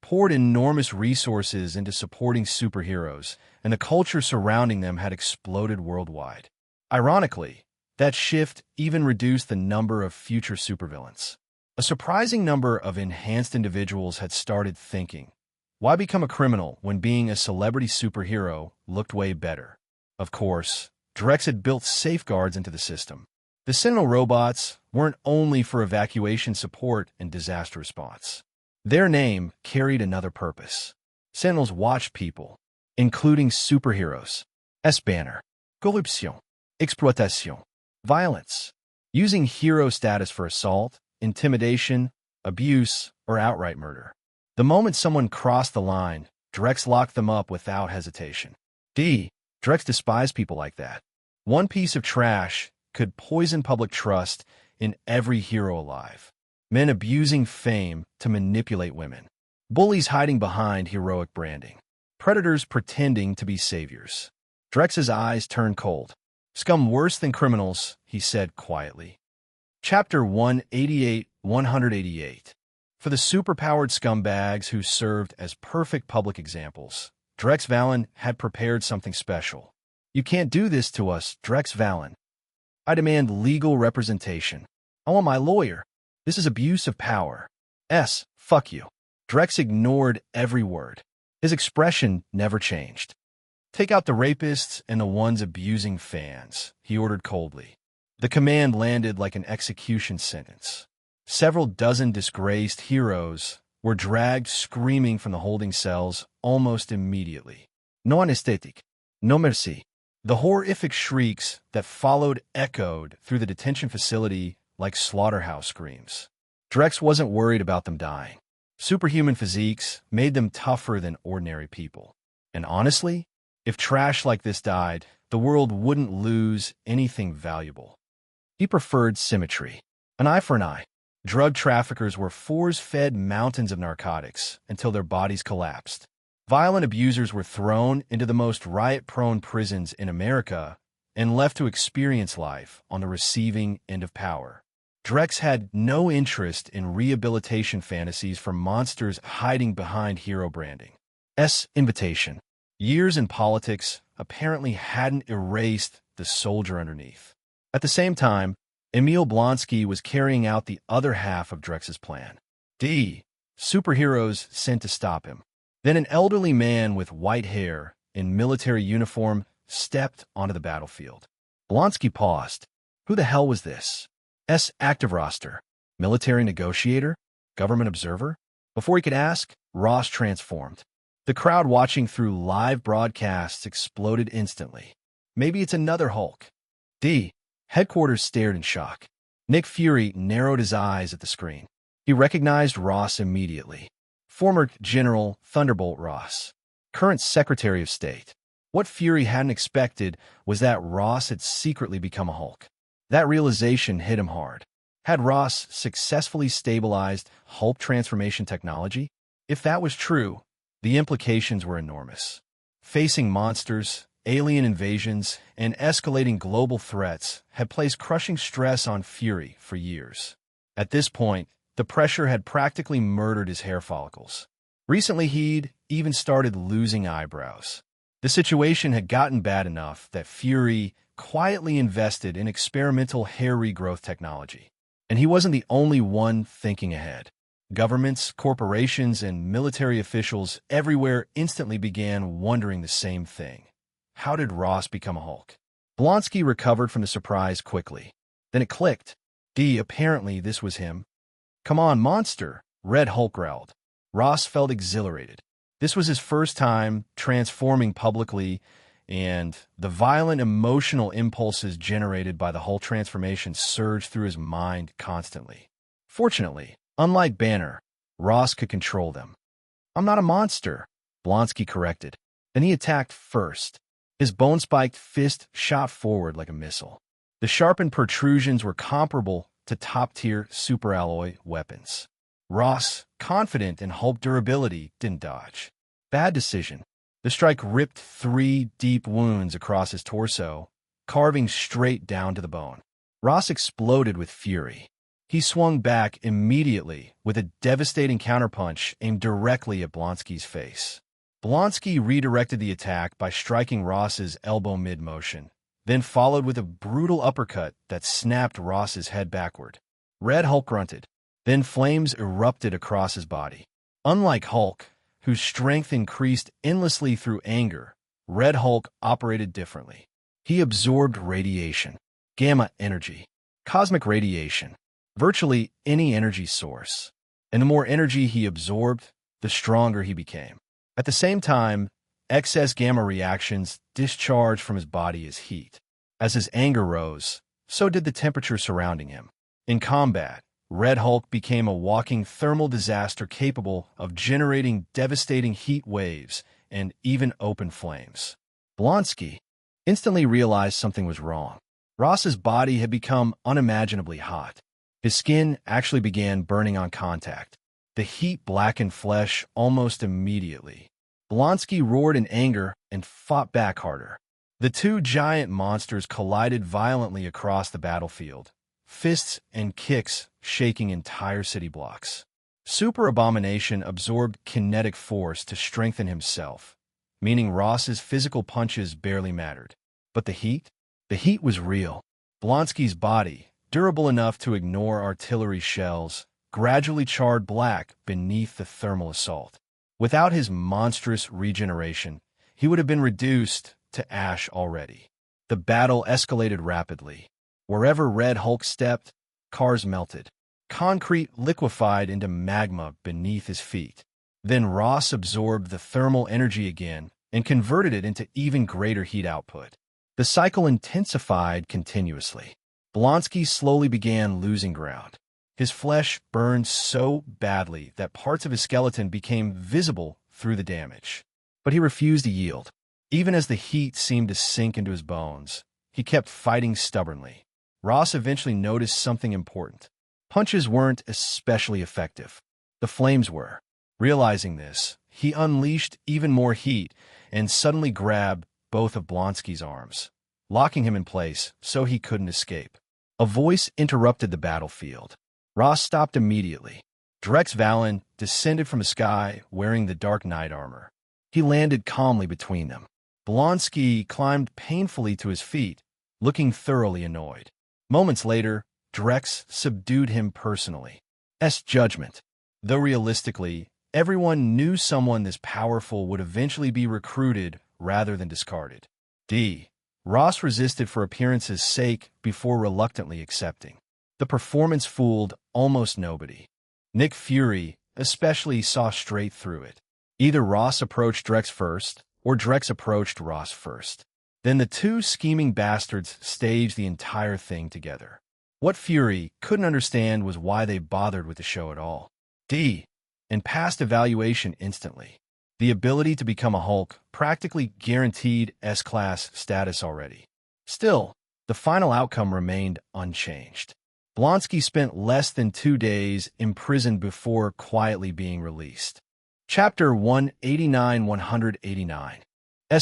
Poured enormous resources into supporting superheroes, and the culture surrounding them had exploded worldwide. Ironically, that shift even reduced the number of future supervillains. A surprising number of enhanced individuals had started thinking, why become a criminal when being a celebrity superhero looked way better? Of course, Drex had built safeguards into the system. The Sentinel robots weren't only for evacuation support and disaster response. Their name carried another purpose. Sentinels watched people, including superheroes. S-banner. Corruption. Exploitation. Violence. Using hero status for assault, intimidation, abuse, or outright murder. The moment someone crossed the line, Drex locked them up without hesitation. Drex despised people like that. One piece of trash could poison public trust in every hero alive. Men abusing fame to manipulate women. Bullies hiding behind heroic branding. Predators pretending to be saviors. Drex's eyes turned cold. Scum worse than criminals, he said quietly. Chapter 188. For the superpowered scumbags who served as perfect public examples, Drex Valen had prepared something special. You can't do this to us, Drex Valen. I demand legal representation. I want my lawyer. This is abuse of power. Fuck you. Drex ignored every word. His expression never changed. Take out the rapists and the ones abusing fans, he ordered coldly. The command landed like an execution sentence. Several dozen disgraced heroes were dragged screaming from the holding cells almost immediately. No anesthetic. No merci. The horrific shrieks that followed echoed through the detention facility like slaughterhouse screams. Drex wasn't worried about them dying. Superhuman physiques made them tougher than ordinary people. And honestly, if trash like this died, the world wouldn't lose anything valuable. He preferred symmetry. An eye for an eye. Drug traffickers were force-fed mountains of narcotics until their bodies collapsed. Violent abusers were thrown into the most riot-prone prisons in America and left to experience life on the receiving end of power. Drex had no interest in rehabilitation fantasies for monsters hiding behind hero branding. Invitation. Years in politics apparently hadn't erased the soldier underneath. At the same time, Emil Blonsky was carrying out the other half of Drex's plan. Superheroes sent to stop him. Then an elderly man with white hair in military uniform stepped onto the battlefield. Blonsky paused. Who the hell was this? Active roster. Military negotiator? Government observer? Before he could ask, Ross transformed. The crowd watching through live broadcasts exploded instantly. Maybe it's another Hulk. Headquarters stared in shock. Nick Fury narrowed his eyes at the screen. He recognized Ross immediately. Former General Thunderbolt Ross. Current Secretary of State. What Fury hadn't expected was that Ross had secretly become a Hulk. That realization hit him hard. Had Ross successfully stabilized Hulk transformation technology? If that was true, the implications were enormous. Facing monsters, alien invasions, and escalating global threats had placed crushing stress on Fury for years. At this point, the pressure had practically murdered his hair follicles. Recently, he'd even started losing eyebrows. The situation had gotten bad enough that Fury quietly invested in experimental hair regrowth technology. And he wasn't the only one thinking ahead. Governments, corporations, and military officials everywhere instantly began wondering the same thing. How did Ross become a Hulk? Blonsky recovered from the surprise quickly. Then it clicked. Apparently this was him. Come on, monster, Red Hulk growled. Ross felt exhilarated. This was his first time transforming publicly, and the violent emotional impulses generated by the Hulk transformation surged through his mind constantly. Fortunately, unlike Banner, Ross could control them. I'm not a monster, Blonsky corrected. Then he attacked first. His bone-spiked fist shot forward like a missile. The sharpened protrusions were comparable to top-tier superalloy weapons. Ross, confident in Hulk durability, didn't dodge. Bad decision. The strike ripped 3 deep wounds across his torso, carving straight down to the bone. Ross exploded with fury. He swung back immediately with a devastating counterpunch aimed directly at Blonsky's face. Blonsky redirected the attack by striking Ross's elbow mid-motion, then followed with a brutal uppercut that snapped Ross's head backward. Red Hulk grunted. Then flames erupted across his body. Unlike Hulk, whose strength increased endlessly through anger, Red Hulk operated differently. He absorbed radiation, gamma energy, cosmic radiation, virtually any energy source. And the more energy he absorbed, the stronger he became. At the same time, excess gamma reactions discharged from his body as heat. As his anger rose, so did the temperature surrounding him. In combat, Red Hulk became a walking thermal disaster capable of generating devastating heat waves and even open flames. Blonsky instantly realized something was wrong. Ross's body had become unimaginably hot. His skin actually began burning on contact. The heat blackened flesh almost immediately. Blonsky roared in anger and fought back harder. The 2 giant monsters collided violently across the battlefield, fists and kicks shaking entire city blocks. Super Abomination absorbed kinetic force to strengthen himself, meaning Ross's physical punches barely mattered. But the heat? The heat was real. Blonsky's body, durable enough to ignore artillery shells, gradually charred black beneath the thermal assault. Without his monstrous regeneration, he would have been reduced to ash already. The battle escalated rapidly. Wherever Red Hulk stepped, cars melted. Concrete liquefied into magma beneath his feet. Then Ross absorbed the thermal energy again and converted it into even greater heat output. The cycle intensified continuously. Blonsky slowly began losing ground. His flesh burned so badly that parts of his skeleton became visible through the damage. But he refused to yield. Even as the heat seemed to sink into his bones, he kept fighting stubbornly. Ross eventually noticed something important. Punches weren't especially effective. The flames were. Realizing this, he unleashed even more heat and suddenly grabbed both of Blonsky's arms, locking him in place so he couldn't escape. A voice interrupted the battlefield. Ross stopped immediately. Drex Valen descended from the sky wearing the Dark Knight armor. He landed calmly between them. Blonsky climbed painfully to his feet, looking thoroughly annoyed. Moments later, Drex subdued him personally. Judgment. Though realistically, everyone knew someone this powerful would eventually be recruited rather than discarded. Ross resisted for appearance's sake before reluctantly accepting. The performance fooled almost nobody. Nick Fury especially saw straight through it. Either Ross approached Drex first, or Drex approached Ross first. Then the two scheming bastards staged the entire thing together. What Fury couldn't understand was why they bothered with the show at all. And passed evaluation instantly. The ability to become a Hulk practically guaranteed S-Class status already. Still, the final outcome remained unchanged. Blonsky spent less than 2 days imprisoned before quietly being released. Chapter 189-189.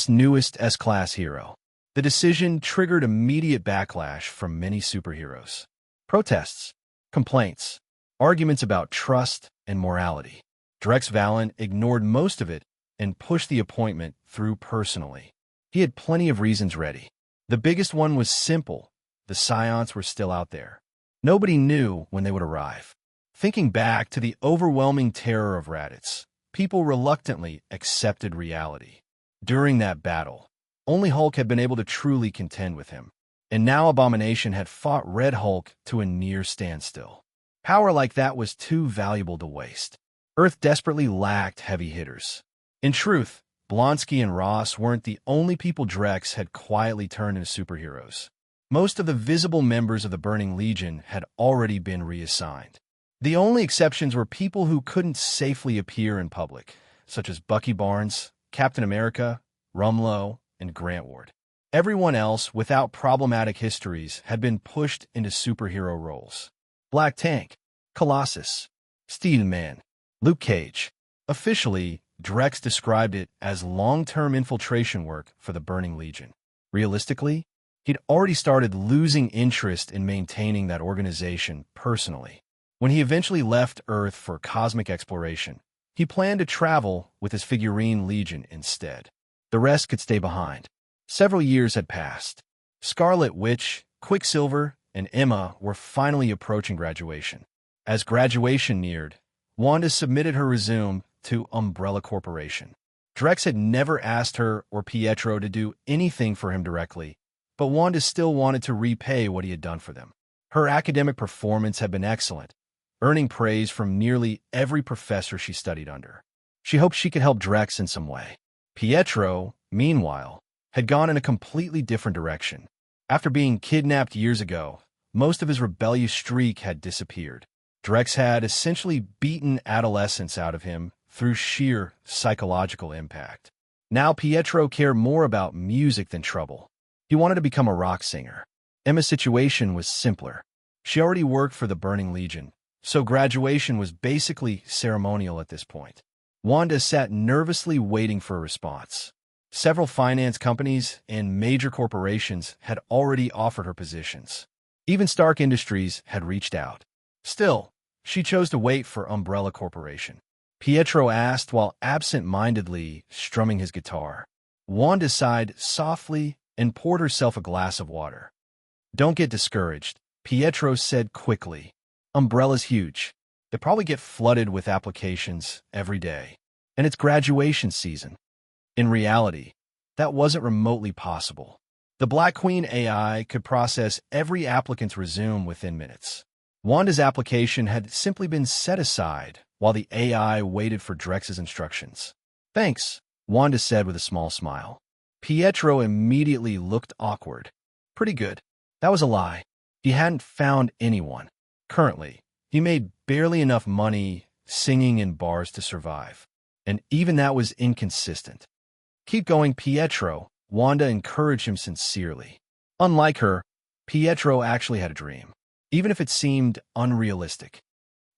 Newest S-Class hero. The decision triggered immediate backlash from many superheroes. Protests, complaints, arguments about trust and morality. Drex Valen ignored most of it and pushed the appointment through personally. He had plenty of reasons ready. The biggest one was simple. The Scions were still out there. Nobody knew when they would arrive. Thinking back to the overwhelming terror of Raditz, people reluctantly accepted reality. During that battle, only Hulk had been able to truly contend with him, and now Abomination had fought Red Hulk to a near standstill. Power like that was too valuable to waste. Earth desperately lacked heavy hitters. In truth, Blonsky and Ross weren't the only people Drex had quietly turned into superheroes. Most of the visible members of the Burning Legion had already been reassigned. The only exceptions were people who couldn't safely appear in public, such as Bucky Barnes, Captain America, Rumlow, and Grant Ward. Everyone else without problematic histories had been pushed into superhero roles. Black Tank, Colossus, Steel Man, Luke Cage. Officially, Drex described it as long-term infiltration work for the Burning Legion. Realistically, he'd already started losing interest in maintaining that organization personally. When he eventually left Earth for cosmic exploration, he planned to travel with his figurine legion instead. The rest could stay behind. Several years had passed. Scarlet Witch, Quicksilver, and Emma were finally approaching graduation. As graduation neared, Wanda submitted her resume to Umbrella Corporation. Drex had never asked her or Pietro to do anything for him directly, but Wanda still wanted to repay what he had done for them. Her academic performance had been excellent, earning praise from nearly every professor she studied under. She hoped she could help Drex in some way. Pietro, meanwhile, had gone in a completely different direction. After being kidnapped years ago, most of his rebellious streak had disappeared. Drex had essentially beaten adolescence out of him through sheer psychological impact. Now Pietro cared more about music than trouble. He wanted to become a rock singer. Emma's situation was simpler. She already worked for the Burning Legion, so graduation was basically ceremonial at this point. Wanda sat nervously waiting for a response. Several finance companies and major corporations had already offered her positions. Even Stark Industries had reached out. Still, she chose to wait for Umbrella Corporation. Pietro asked while absent-mindedly strumming his guitar. Wanda sighed softly and poured herself a glass of water. "Don't get discouraged," Pietro said quickly. "Umbrella's huge. They probably get flooded with applications every day. And it's graduation season." In reality, that wasn't remotely possible. The Black Queen AI could process every applicant's resume within minutes. Wanda's application had simply been set aside while the AI waited for Drex's instructions. "Thanks," Wanda said with a small smile. Pietro immediately looked awkward. Pretty good. That was a lie. He hadn't found anyone. Currently, he made barely enough money singing in bars to survive. And even that was inconsistent. "Keep going, Pietro," Wanda encouraged him sincerely. Unlike her, Pietro actually had a dream, even if it seemed unrealistic.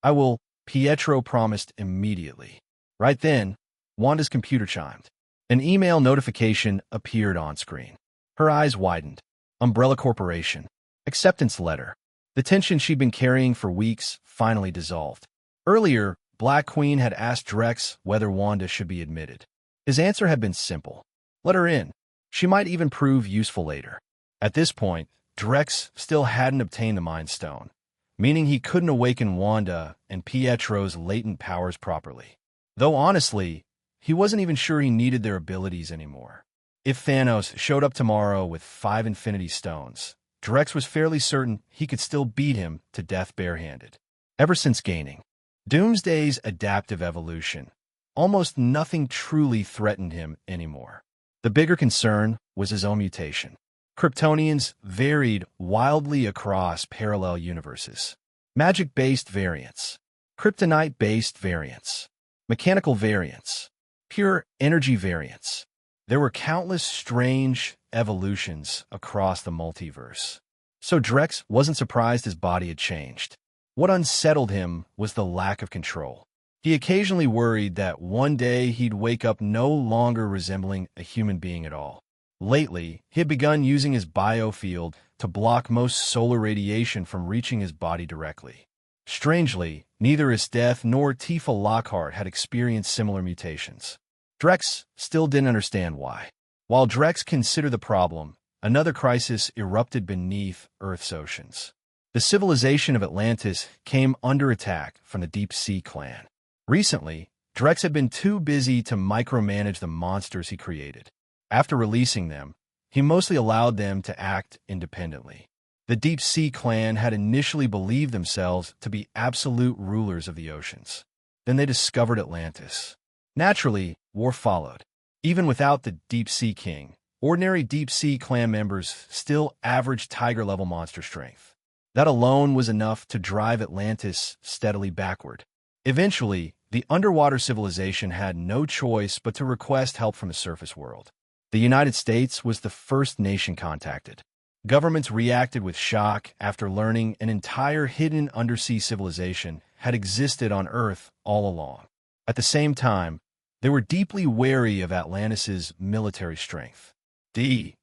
"I will," Pietro promised immediately. Right then, Wanda's computer chimed. An email notification appeared on screen. Her eyes widened. Umbrella Corporation. Acceptance letter. The tension she'd been carrying for weeks finally dissolved. Earlier, Black Queen had asked Drex whether Wanda should be admitted. His answer had been simple. Let her in. She might even prove useful later. At this point, Drex still hadn't obtained the Mind Stone, meaning he couldn't awaken Wanda and Pietro's latent powers properly. Though honestly, he wasn't even sure he needed their abilities anymore. If Thanos showed up tomorrow with 5 Infinity Stones, Drex was fairly certain he could still beat him to death barehanded. Ever since gaining Doomsday's adaptive evolution, almost nothing truly threatened him anymore. The bigger concern was his own mutation. Kryptonians varied wildly across parallel universes. Magic-based variants, kryptonite-based variants, mechanical variants, pure energy variants. There were countless strange evolutions across the multiverse. So Drex wasn't surprised his body had changed. What unsettled him was the lack of control. He occasionally worried that one day he'd wake up no longer resembling a human being at all. Lately, he had begun using his biofield to block most solar radiation from reaching his body directly. Strangely, neither his death nor Tifa Lockhart had experienced similar mutations. Drex still didn't understand why. While Drex considered the problem, another crisis erupted beneath Earth's oceans. The civilization of Atlantis came under attack from the Deep Sea Clan. Recently, Drex had been too busy to micromanage the monsters he created. After releasing them, he mostly allowed them to act independently. The Deep Sea Clan had initially believed themselves to be absolute rulers of the oceans. Then they discovered Atlantis. Naturally, war followed. Even without the Deep Sea King, ordinary Deep Sea Clan members still averaged Tiger-level monster strength. That alone was enough to drive Atlantis steadily backward. Eventually, the underwater civilization had no choice but to request help from the surface world. The United States was the first nation contacted. Governments reacted with shock after learning an entire hidden undersea civilization had existed on Earth all along. At the same time, they were deeply wary of Atlantis' military strength. D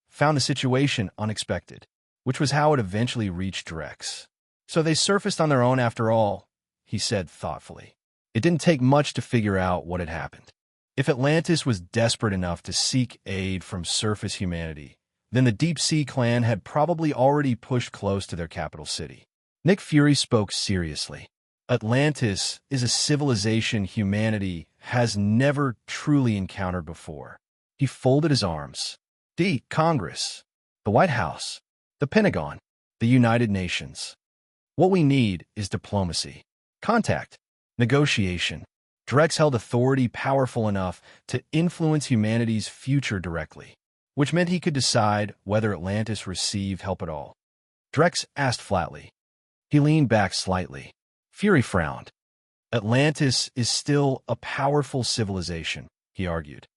found the situation unexpected, which was how it eventually reached Drex. So they surfaced on their own after all, he said thoughtfully. It didn't take much to figure out what had happened. If Atlantis was desperate enough to seek aid from surface humanity, then the Deep Sea Clan had probably already pushed close to their capital city. Nick Fury spoke seriously. Atlantis is a civilization humanity has never truly encountered before. He folded his arms. Congress, the White House, the Pentagon, the United Nations. What we need is diplomacy, contact, negotiation. Drex held authority powerful enough to influence humanity's future directly, which meant he could decide whether Atlantis received help at all. Drex asked flatly. He leaned back slightly. Fury frowned. Atlantis is still a powerful civilization, he argued.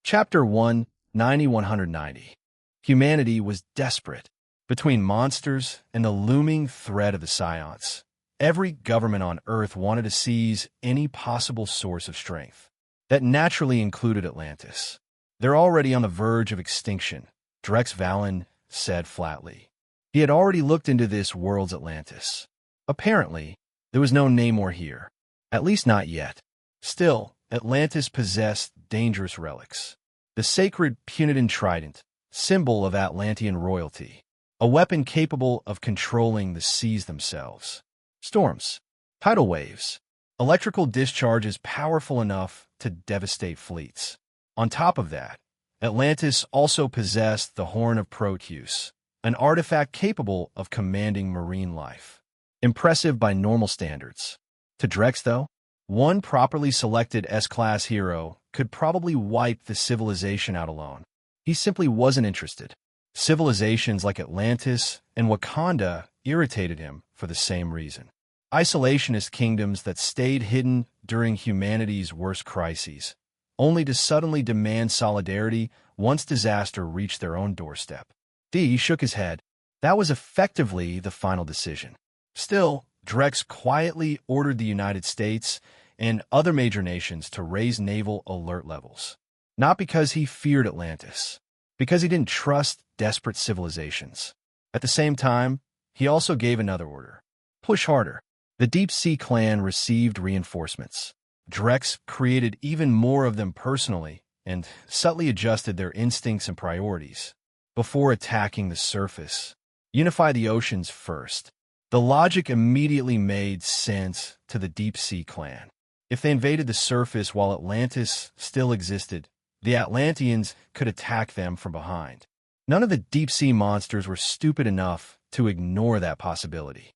Chapter 1, 9190. Humanity was desperate. Between monsters and the looming threat of the Scions, every government on Earth wanted to seize any possible source of strength. That naturally included Atlantis. They're already on the verge of extinction, Drex Valen said flatly. He had already looked into this world's Atlantis. Apparently, there was no Namor here. At least not yet. Still, Atlantis possessed dangerous relics. The sacred Punitan Trident, symbol of Atlantean royalty. A weapon capable of controlling the seas themselves. Storms, tidal waves, electrical discharges powerful enough to devastate fleets. On top of that, Atlantis also possessed the Horn of Proteus, an artifact capable of commanding marine life. Impressive by normal standards. To Drex, though, one properly selected S-class hero could probably wipe the civilization out alone. He simply wasn't interested. Civilizations like Atlantis and Wakanda irritated him for the same reason. Isolationist kingdoms that stayed hidden during humanity's worst crises, only to suddenly demand solidarity once disaster reached their own doorstep. D shook his head. That was effectively the final decision. Still, Drex quietly ordered the United States and other major nations to raise naval alert levels. Not because he feared Atlantis, because he didn't trust desperate civilizations. At the same time, he also gave another order. Push harder. The Deep Sea Clan received reinforcements. Drex created even more of them personally and subtly adjusted their instincts and priorities. Before attacking the surface, unify the oceans first. The logic immediately made sense to the Deep Sea clan. If they invaded the surface while Atlantis still existed, the Atlanteans could attack them from behind. None of the deep-sea monsters were stupid enough to ignore that possibility.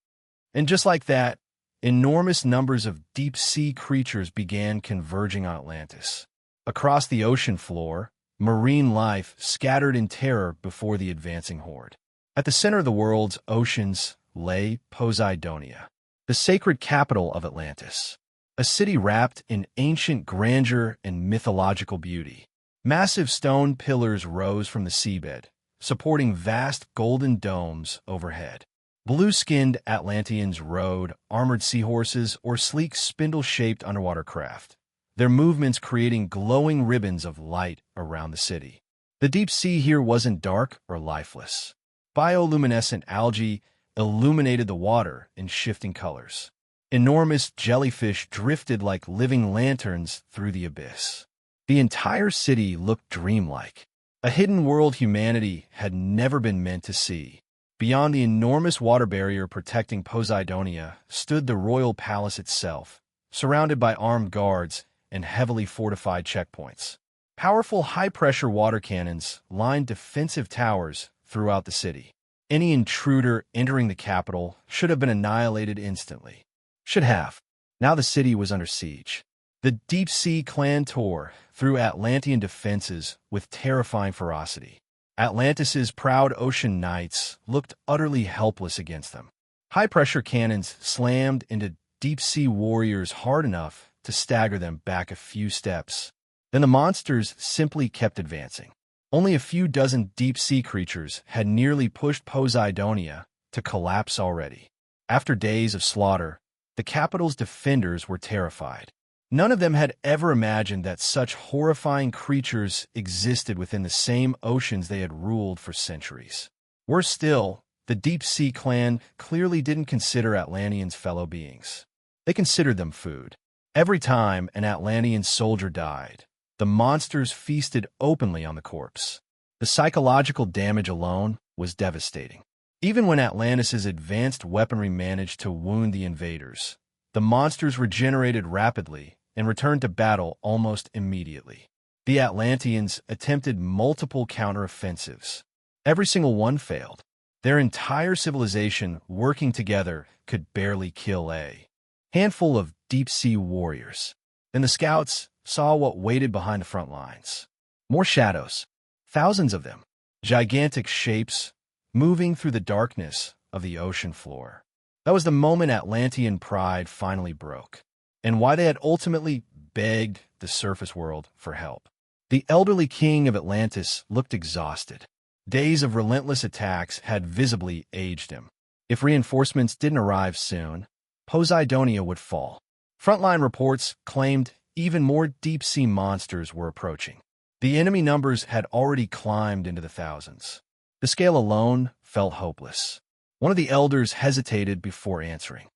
And just like that, enormous numbers of deep-sea creatures began converging on Atlantis. Across the ocean floor, marine life scattered in terror before the advancing horde. At the center of the world's oceans lay Poseidonia, the sacred capital of Atlantis, a city wrapped in ancient grandeur and mythological beauty. Massive stone pillars rose from the seabed, supporting vast golden domes overhead. Blue-skinned Atlanteans rode armored seahorses or sleek spindle-shaped underwater craft, their movements creating glowing ribbons of light around the city. The deep sea here wasn't dark or lifeless. Bioluminescent algae illuminated the water in shifting colors. Enormous jellyfish drifted like living lanterns through the abyss. The entire city looked dreamlike, a hidden world humanity had never been meant to see. Beyond the enormous water barrier protecting Poseidonia stood the royal palace itself, surrounded by armed guards and heavily fortified checkpoints. Powerful high-pressure water cannons lined defensive towers throughout the city. Any intruder entering the capital should have been annihilated instantly. Should have. Now the city was under siege. The Deep Sea clan tore through Atlantean defenses with terrifying ferocity. Atlantis's proud ocean knights looked utterly helpless against them. High-pressure cannons slammed into deep-sea warriors hard enough to stagger them back a few steps. Then the monsters simply kept advancing. Only a few dozen deep-sea creatures had nearly pushed Poseidonia to collapse already. After days of slaughter, the capital's defenders were terrified. None of them had ever imagined that such horrifying creatures existed within the same oceans they had ruled for centuries. Worse still, the Deep Sea clan clearly didn't consider Atlanteans fellow beings. They considered them food. Every time an Atlantean soldier died, the monsters feasted openly on the corpse. The psychological damage alone was devastating. Even when Atlantis's advanced weaponry managed to wound the invaders, the monsters regenerated rapidly and returned to battle almost immediately. The Atlanteans attempted multiple counteroffensives. Every single one failed. Their entire civilization working together could barely kill a handful of deep-sea warriors. Then the scouts saw what waited behind the front lines. More shadows, thousands of them, gigantic shapes moving through the darkness of the ocean floor. That was the moment Atlantean pride finally broke, and why they had ultimately begged the surface world for help. The elderly king of Atlantis looked exhausted. Days of relentless attacks had visibly aged him. If reinforcements didn't arrive soon, Poseidonia would fall. Frontline reports claimed even more deep-sea monsters were approaching. The enemy numbers had already climbed into the thousands. The scale alone felt hopeless. One of the elders hesitated before answering.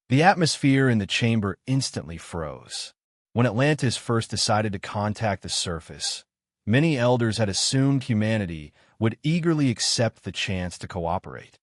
The atmosphere in the chamber instantly froze. When Atlantis first decided to contact the surface, many elders had assumed humanity would eagerly accept the chance to cooperate.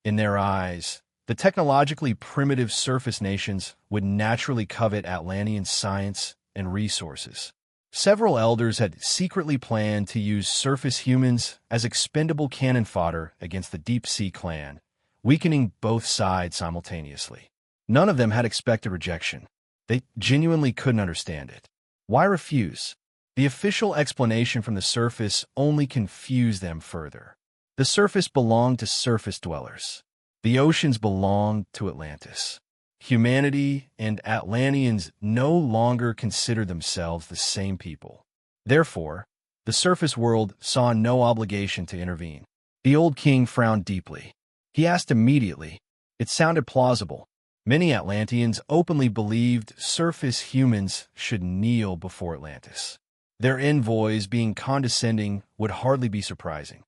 In their eyes, the technologically primitive surface nations would naturally covet Atlantean science and resources. Several elders had secretly planned to use surface humans as expendable cannon fodder against the Deep Sea clan, weakening both sides simultaneously. None of them had expected rejection. They genuinely couldn't understand it. Why refuse? The official explanation from the surface only confused them further. The surface belonged to surface dwellers. The oceans belonged to Atlantis. Humanity and Atlanteans no longer considered themselves the same people. Therefore, the surface world saw no obligation to intervene. The old king frowned deeply. He asked immediately. It sounded plausible. Many Atlanteans openly believed surface humans should kneel before Atlantis. Their envoys being condescending would hardly be surprising.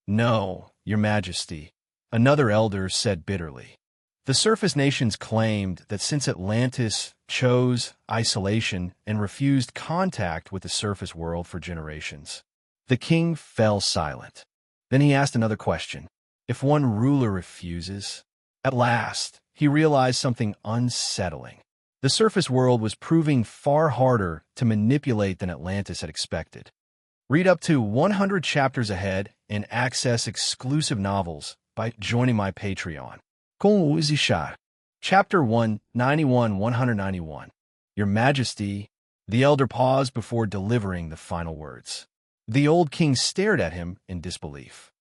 "No, your majesty," another elder said bitterly. The surface nations claimed that since Atlantis chose isolation and refused contact with the surface world for generations. The king fell silent. Then he asked another question. If one ruler refuses? At last, he realized something unsettling. The surface world was proving far harder to manipulate than Atlantis had expected. Read up to 100 chapters ahead and access exclusive novels by joining my Patreon. Chapter 191. Your Majesty. The elder paused before delivering the final words. The old king stared at him in disbelief.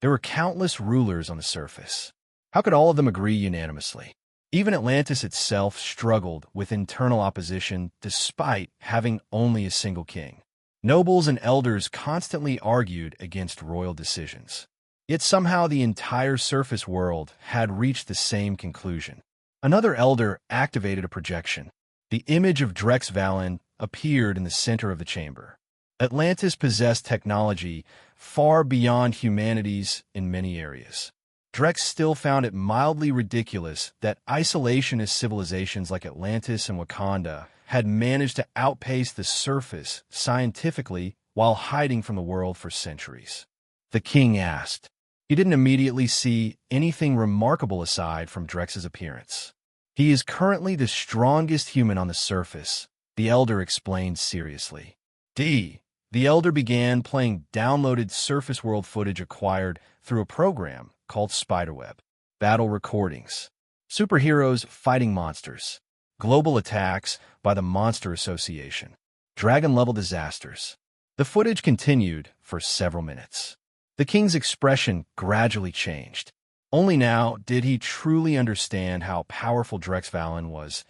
There were countless rulers on the surface. How could all of them agree unanimously? Even Atlantis itself struggled with internal opposition despite having only a single king. Nobles and elders constantly argued against royal decisions. Yet somehow the entire surface world had reached the same conclusion. Another elder activated a projection. The image of Drex Valen appeared in the center of the chamber. Atlantis possessed technology far beyond humanity's in many areas. Drex still found it mildly ridiculous that isolationist civilizations like Atlantis and Wakanda had managed to outpace the surface scientifically while hiding from the world for centuries. The king asked. He didn't immediately see anything remarkable aside from Drex's appearance. He is currently the strongest human on the surface, the elder explained seriously. The elder began playing downloaded surface world footage acquired through a program called Spiderweb. Battle recordings. Superheroes fighting monsters. Global attacks by the Monster Association. Dragon-level disasters. The footage continued for several minutes. The king's expression gradually changed. Only now did he truly understand how powerful Drex Valen was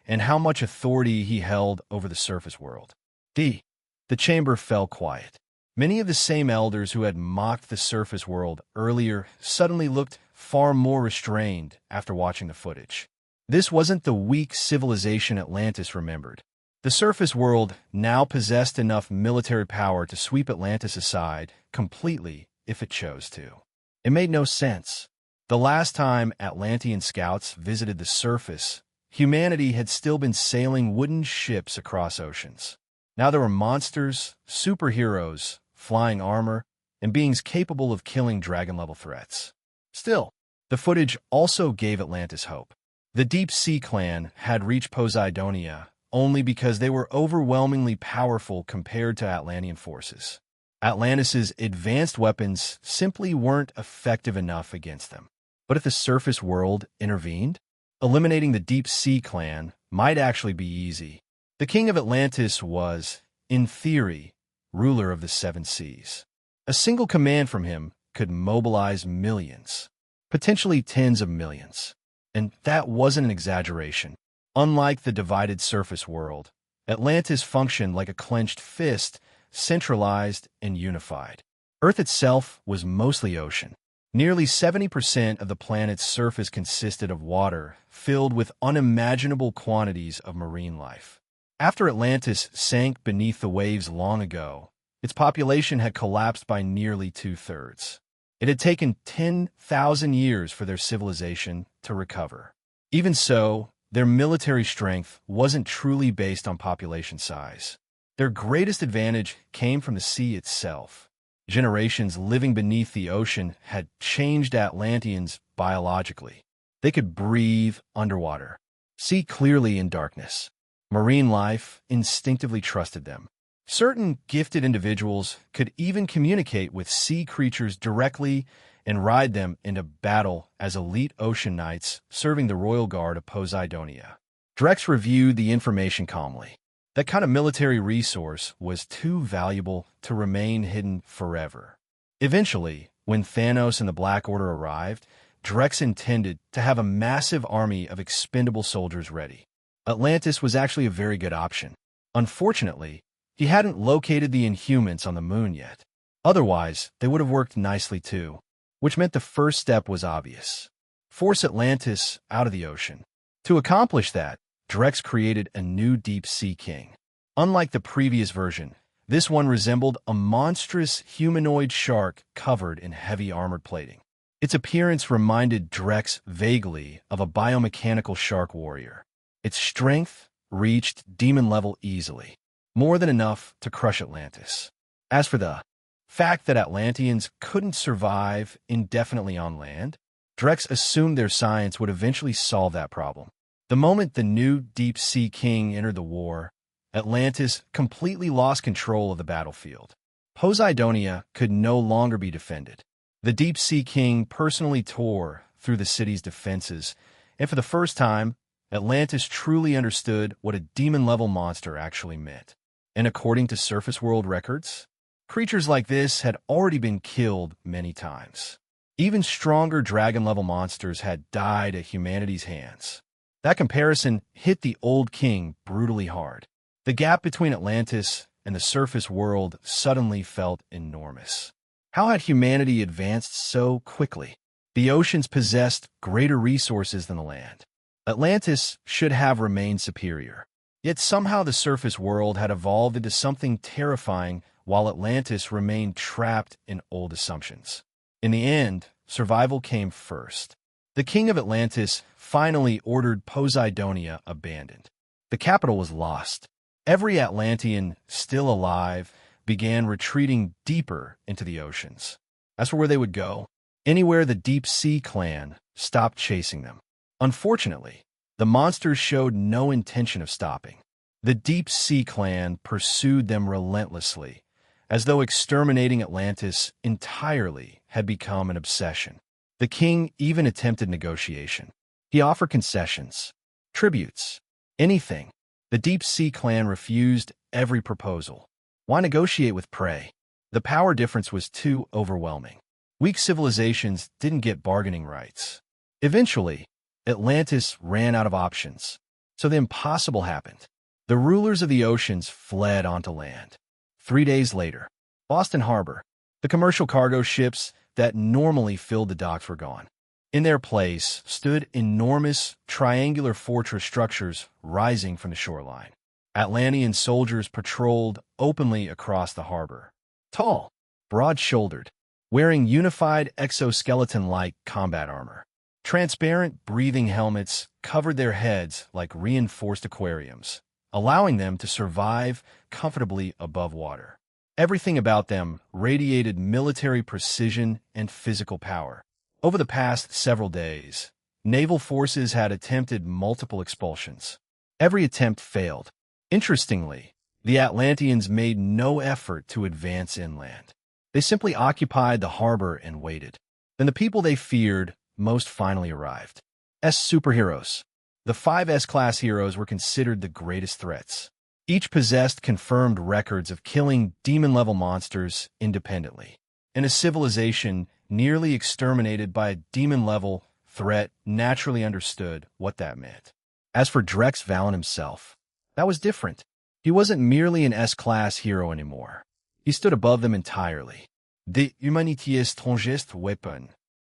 and how much authority he held over the surface world. The chamber fell quiet. Many of the same elders who had mocked the surface world earlier suddenly looked far more restrained after watching the footage. This wasn't the weak civilization Atlantis remembered. The surface world now possessed enough military power to sweep Atlantis aside completely if it chose to. It made no sense. The last time Atlantean scouts visited the surface, humanity had still been sailing wooden ships across oceans. Now there were monsters, superheroes, flying armor, and beings capable of killing dragon-level threats. Still, the footage also gave Atlantis hope. The Deep Sea Clan had reached Poseidonia only because they were overwhelmingly powerful compared to Atlantean forces. Atlantis' advanced weapons simply weren't effective enough against them. But if the surface world intervened, eliminating the Deep Sea Clan might actually be easy. The king of Atlantis was, in theory, ruler of the seven seas. A single command from him could mobilize millions, potentially tens of millions. And that wasn't an exaggeration. Unlike the divided surface world, Atlantis functioned like a clenched fist, centralized and unified. Earth itself was mostly ocean. Nearly 70% of the planet's surface consisted of water, filled with unimaginable quantities of marine life. After Atlantis sank beneath the waves long ago, its population had collapsed by nearly 2/3. It had taken 10,000 years for their civilization to recover. Even so, their military strength wasn't truly based on population size. Their greatest advantage came from the sea itself. Generations living beneath the ocean had changed Atlanteans biologically. They could breathe underwater, see clearly in darkness. Marine life instinctively trusted them. Certain gifted individuals could even communicate with sea creatures directly and ride them into battle as elite ocean knights serving the royal guard of Poseidonia. Drex reviewed the information calmly. That kind of military resource was too valuable to remain hidden forever. Eventually, when Thanos and the Black Order arrived, Drex intended to have a massive army of expendable soldiers ready. Atlantis was actually a very good option. Unfortunately, he hadn't located the Inhumans on the moon yet. Otherwise, they would have worked nicely too, which meant the first step was obvious. Force Atlantis out of the ocean. To accomplish that, Drex created a new deep sea king. Unlike the previous version, this one resembled a monstrous humanoid shark covered in heavy armored plating. Its appearance reminded Drex vaguely of a biomechanical shark warrior. Its strength, reached demon level easily, more than enough to crush Atlantis. As for the fact that Atlanteans couldn't survive indefinitely on land, Drex assumed their science would eventually solve that problem. The moment the new deep-sea king entered the war, Atlantis completely lost control of the battlefield. Poseidonia could no longer be defended. The deep-sea king personally tore through the city's defenses, and for the first time, Atlantis truly understood what a demon-level monster actually meant. And according to surface world records, creatures like this had already been killed many times. Even stronger dragon-level monsters had died at humanity's hands. That comparison hit the old king brutally hard. The gap between Atlantis and the surface world suddenly felt enormous. How had humanity advanced so quickly? The oceans possessed greater resources than the land. Atlantis should have remained superior. Yet somehow the surface world had evolved into something terrifying while Atlantis remained trapped in old assumptions. In the end, survival came first. The king of Atlantis finally ordered Poseidonia abandoned. The capital was lost. Every Atlantean still alive began retreating deeper into the oceans. As for where they would go, anywhere the Deep Sea clan stopped chasing them. Unfortunately, the monsters showed no intention of stopping. The Deep Sea clan pursued them relentlessly, as though exterminating Atlantis entirely had become an obsession. The king even attempted negotiation. He offered concessions, tributes, anything. The Deep Sea clan refused every proposal. Why negotiate with prey? The power difference was too overwhelming. Weak civilizations didn't get bargaining rights. Eventually, Atlantis ran out of options. So the impossible happened. The rulers of the oceans fled onto land. 3 days later, Boston Harbor, the commercial cargo ships that normally filled the docks were gone. In their place stood enormous triangular fortress structures rising from the shoreline. Atlantean soldiers patrolled openly across the harbor. Tall, broad-shouldered, wearing unified exoskeleton-like combat armor. Transparent breathing helmets covered their heads like reinforced aquariums, allowing them to survive comfortably above water. Everything about them radiated military precision and physical power. Over the past several days, naval forces had attempted multiple expulsions. Every attempt failed. Interestingly, the Atlanteans made no effort to advance inland. They simply occupied the harbor and waited. Then the people they feared most finally arrived. Superheroes. The 5 S-class heroes were considered the greatest threats. Each possessed confirmed records of killing demon-level monsters independently. In a civilization nearly exterminated by a demon-level threat naturally understood what that meant. As for Drex Valen himself, that was different. He wasn't merely an S-class hero anymore. He stood above them entirely. De Humanité Étrangère Weapon.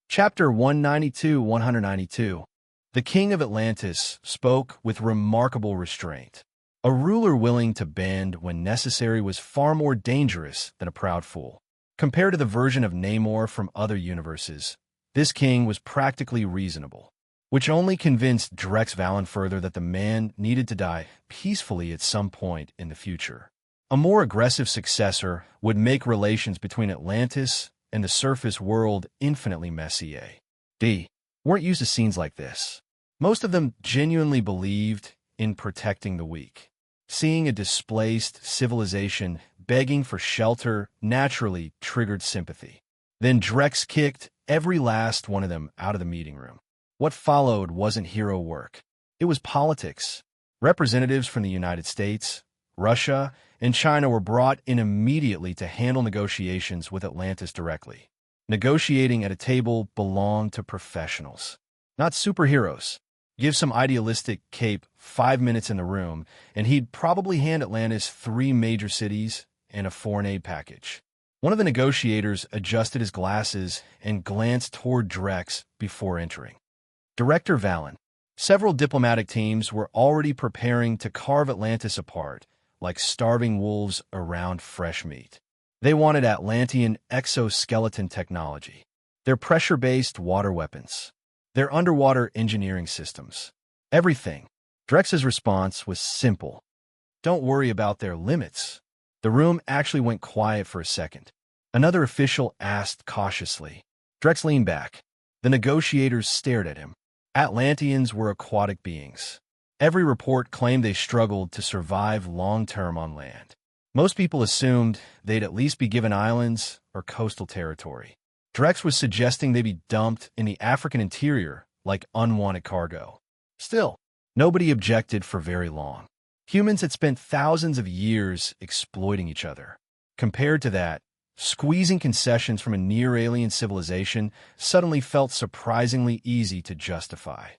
Chapter 192-192. The King of Atlantis spoke with remarkable restraint. A ruler willing to bend when necessary was far more dangerous than a proud fool. Compared to the version of Namor from other universes, this king was practically reasonable, which only convinced Drex Valen further that the man needed to die peacefully at some point in the future. A more aggressive successor would make relations between Atlantis and the surface world infinitely messy. They weren't used to scenes like this. Most of them genuinely believed in protecting the weak. Seeing a displaced civilization begging for shelter naturally triggered sympathy. Then Drex kicked every last one of them out of the meeting room. What followed wasn't hero work. It was politics. Representatives from the United States, Russia, and China were brought in immediately to handle negotiations with Atlantis directly. Negotiating at a table belonged to professionals, not superheroes. Give some idealistic cape 5 minutes in the room, and he'd probably hand Atlantis 3 major cities and a foreign aid package. One of the negotiators adjusted his glasses and glanced toward Drex before entering. Director Valen. Several diplomatic teams were already preparing to carve Atlantis apart, like starving wolves around fresh meat. They wanted Atlantean exoskeleton technology, their pressure-based water weapons, their underwater engineering systems. Everything. Drex's response was simple. Don't worry about their limits. The room actually went quiet for a second. Another official asked cautiously. Drex leaned back. The negotiators stared at him. Atlanteans were aquatic beings. Every report claimed they struggled to survive long-term on land. Most people assumed they'd at least be given islands or coastal territory. Drex was suggesting they be dumped in the African interior like unwanted cargo. Still, nobody objected for very long. Humans had spent thousands of years exploiting each other. Compared to that, squeezing concessions from a near-alien civilization suddenly felt surprisingly easy to justify.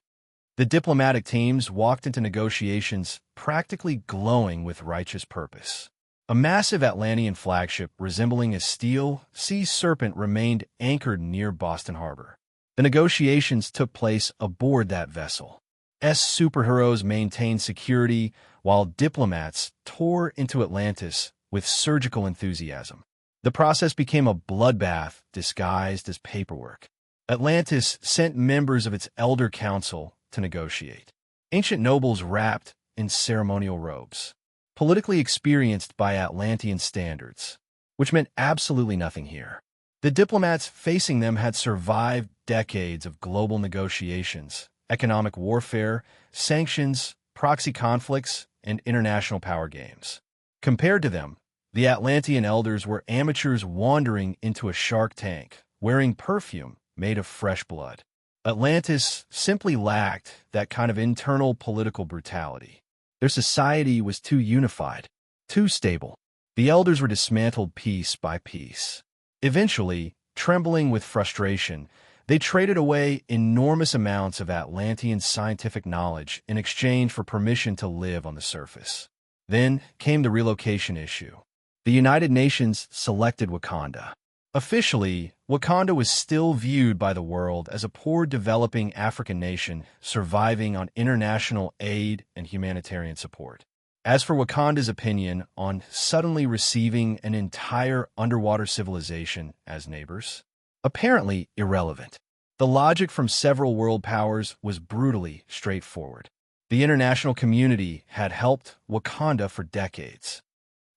The diplomatic teams walked into negotiations practically glowing with righteous purpose. A massive Atlantean flagship resembling a steel sea serpent remained anchored near Boston Harbor. The negotiations took place aboard that vessel. Superheroes maintained security while diplomats tore into Atlantis with surgical enthusiasm. The process became a bloodbath disguised as paperwork. Atlantis sent members of its Elder Council to negotiate. Ancient nobles wrapped in ceremonial robes, politically experienced by Atlantean standards, which meant absolutely nothing here. The diplomats facing them had survived decades of global negotiations, economic warfare, sanctions, proxy conflicts, and international power games. Compared to them, the Atlantean elders were amateurs wandering into a shark tank, wearing perfume made of fresh blood. Atlantis simply lacked that kind of internal political brutality. Their society was too unified, too stable. The elders were dismantled piece by piece. Eventually, trembling with frustration, they traded away enormous amounts of Atlantean scientific knowledge in exchange for permission to live on the surface. Then came the relocation issue. The United Nations selected Wakanda. Officially, Wakanda was still viewed by the world as a poor developing African nation surviving on international aid and humanitarian support. As for Wakanda's opinion on suddenly receiving an entire underwater civilization as neighbors, apparently irrelevant. The logic from several world powers was brutally straightforward. The international community had helped Wakanda for decades.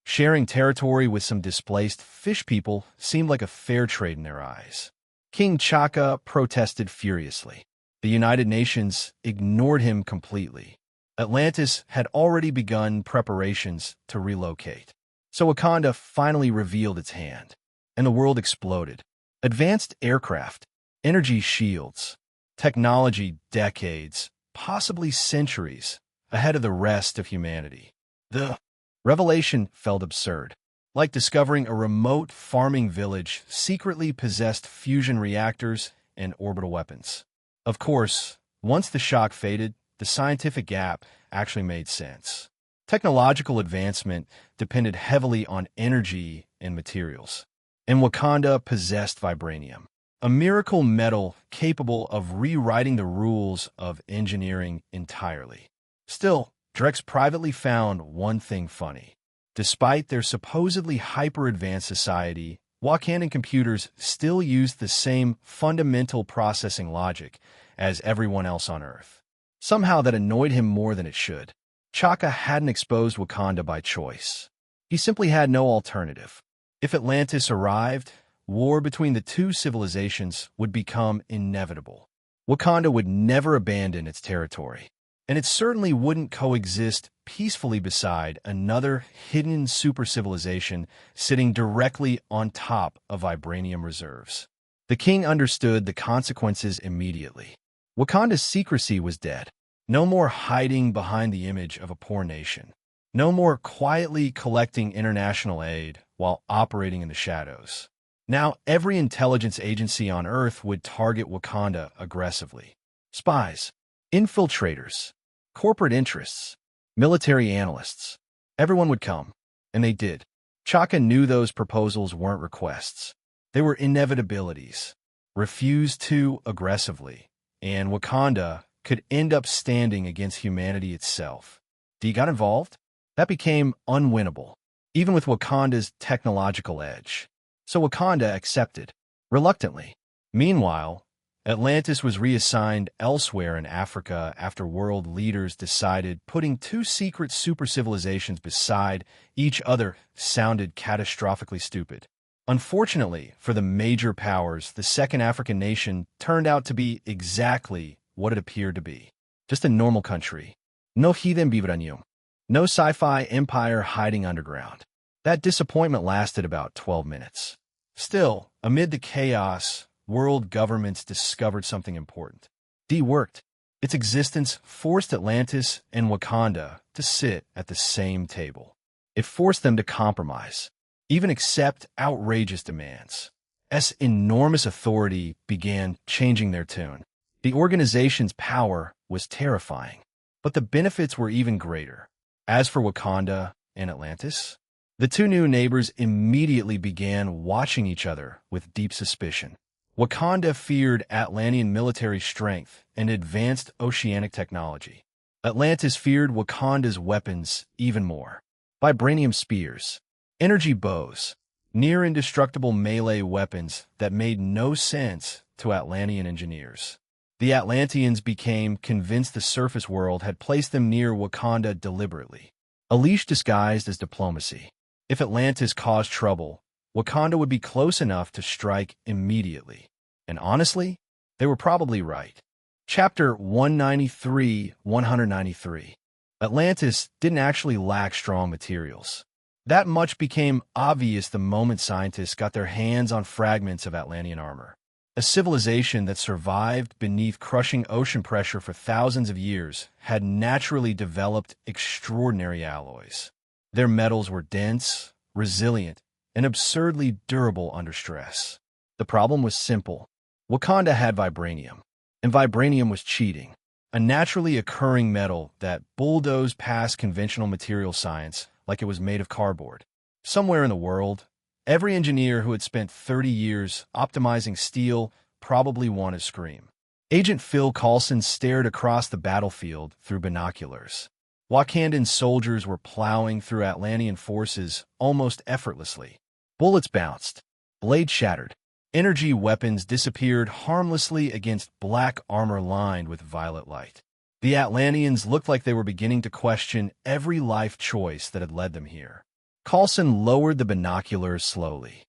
Sharing territory with some displaced fish people seemed like a fair trade in their eyes. King Chaka protested furiously. The United Nations ignored him completely. Atlantis had already begun preparations to relocate. So Wakanda finally revealed its hand, and the world exploded. Advanced aircraft, energy shields, technology decades, possibly centuries, ahead of the rest of humanity. The revelation felt absurd, like discovering a remote farming village secretly possessed fusion reactors and orbital weapons. Of course, once the shock faded, the scientific gap actually made sense. Technological advancement depended heavily on energy and materials, and Wakanda possessed vibranium, a miracle metal capable of rewriting the rules of engineering entirely. Still, Drex privately found one thing funny. Despite their supposedly hyper-advanced society, Wakandan computers still used the same fundamental processing logic as everyone else on Earth. Somehow that annoyed him more than it should. Chaka hadn't exposed Wakanda by choice. He simply had no alternative. If Atlantis arrived, war between the two civilizations would become inevitable. Wakanda would never abandon its territory, and it certainly wouldn't coexist peacefully beside another hidden super-civilization sitting directly on top of vibranium reserves. The king understood the consequences immediately. Wakanda's secrecy was dead. No more hiding behind the image of a poor nation. No more quietly collecting international aid while operating in the shadows. Now, every intelligence agency on Earth would target Wakanda aggressively. Spies, infiltrators, corporate interests, military analysts. Everyone would come, and they did. Chaka knew those proposals weren't requests. They were inevitabilities, refused too aggressively, and Wakanda could end up standing against humanity itself. D got involved? That became unwinnable, even with Wakanda's technological edge. So Wakanda accepted, reluctantly. Meanwhile, Atlantis was reassigned elsewhere in Africa after world leaders decided putting two secret super civilizations beside each other sounded catastrophically stupid. Unfortunately for the major powers, the second African nation turned out to be exactly what it appeared to be. Just a normal country. No heathen vibranium. No sci-fi empire hiding underground. That disappointment lasted about 12 minutes. Still, amid the chaos, world governments discovered something important. D worked. Its existence forced Atlantis and Wakanda to sit at the same table. It forced them to compromise, even accept outrageous demands. As enormous authority began changing their tune. The organization's power was terrifying, but the benefits were even greater. As for Wakanda and Atlantis, the two new neighbors immediately began watching each other with deep suspicion. Wakanda feared Atlantean military strength and advanced oceanic technology. Atlantis feared Wakanda's weapons even more. Vibranium spears, energy bows, near-indestructible melee weapons that made no sense to Atlantean engineers. The Atlanteans became convinced the surface world had placed them near Wakanda deliberately. A leash disguised as diplomacy. If Atlantis caused trouble, Wakanda would be close enough to strike immediately. And honestly, they were probably right. Chapter 193-193. Atlantis didn't actually lack strong materials. That much became obvious the moment scientists got their hands on fragments of Atlantean armor. A civilization that survived beneath crushing ocean pressure for thousands of years had naturally developed extraordinary alloys. Their metals were dense, resilient, and absurdly durable under stress. The problem was simple. Wakanda had vibranium, and vibranium was cheating, a naturally occurring metal that bulldozed past conventional material science like it was made of cardboard. Somewhere in the world, every engineer who had spent 30 years optimizing steel probably wanted to scream. Agent Phil Coulson stared across the battlefield through binoculars. Wakandan soldiers were plowing through Atlantean forces almost effortlessly. Bullets bounced, blades shattered, energy weapons disappeared harmlessly against black armor lined with violet light. The Atlanteans looked like they were beginning to question every life choice that had led them here. Coulson lowered the binoculars slowly.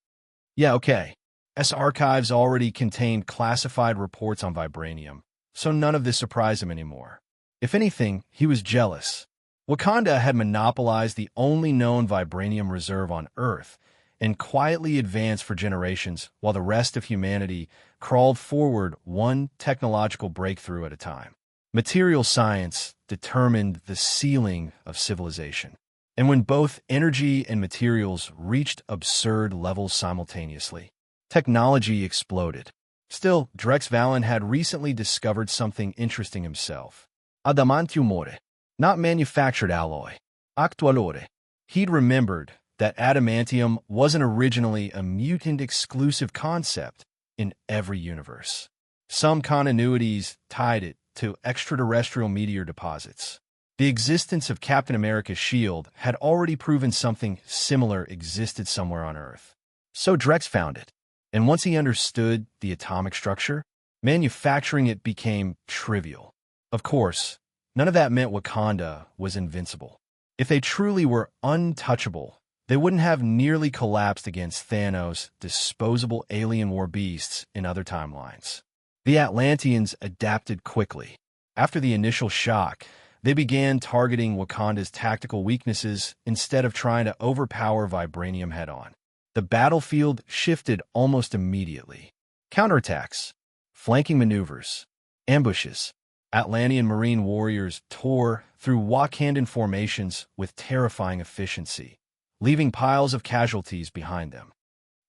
Yeah, okay. Archives already contained classified reports on vibranium, so none of this surprised him anymore. If anything, he was jealous. Wakanda had monopolized the only known vibranium reserve on Earth and quietly advanced for generations while the rest of humanity crawled forward one technological breakthrough at a time. Material science determined the ceiling of civilization. And when both energy and materials reached absurd levels simultaneously, technology exploded. Still, Drex Valen had recently discovered something interesting himself. Adamantium, not manufactured alloy. Actualore. He'd remembered that adamantium wasn't originally a mutant-exclusive concept in every universe. Some continuities tied it to extraterrestrial meteor deposits. The existence of Captain America's shield had already proven something similar existed somewhere on Earth. So Drex found it, and once he understood the atomic structure, manufacturing it became trivial. Of course, none of that meant Wakanda was invincible. If they truly were untouchable, they wouldn't have nearly collapsed against Thanos' disposable alien war beasts in other timelines. The Atlanteans adapted quickly. After the initial shock, they began targeting Wakanda's tactical weaknesses instead of trying to overpower vibranium head-on. The battlefield shifted almost immediately. Counterattacks, flanking maneuvers, ambushes. Atlantean marine warriors tore through Wakandan formations with terrifying efficiency, leaving piles of casualties behind them.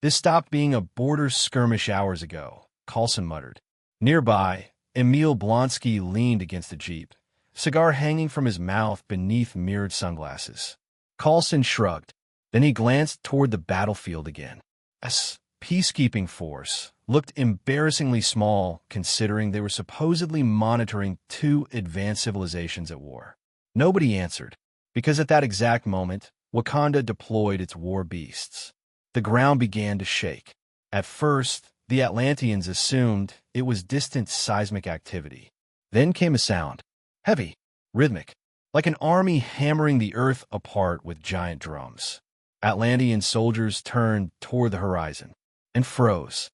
This stopped being a border skirmish hours ago, Coulson muttered. Nearby, Emil Blonsky leaned against a jeep, cigar hanging from his mouth beneath mirrored sunglasses. Coulson shrugged. Then he glanced toward the battlefield again. S. Peacekeeping force looked embarrassingly small considering they were supposedly monitoring two advanced civilizations at war. Nobody answered, because at that exact moment, Wakanda deployed its war beasts. The ground began to shake. At first, the Atlanteans assumed it was distant seismic activity. Then came a sound, heavy, rhythmic, like an army hammering the earth apart with giant drums. Atlantean soldiers turned toward the horizon and froze.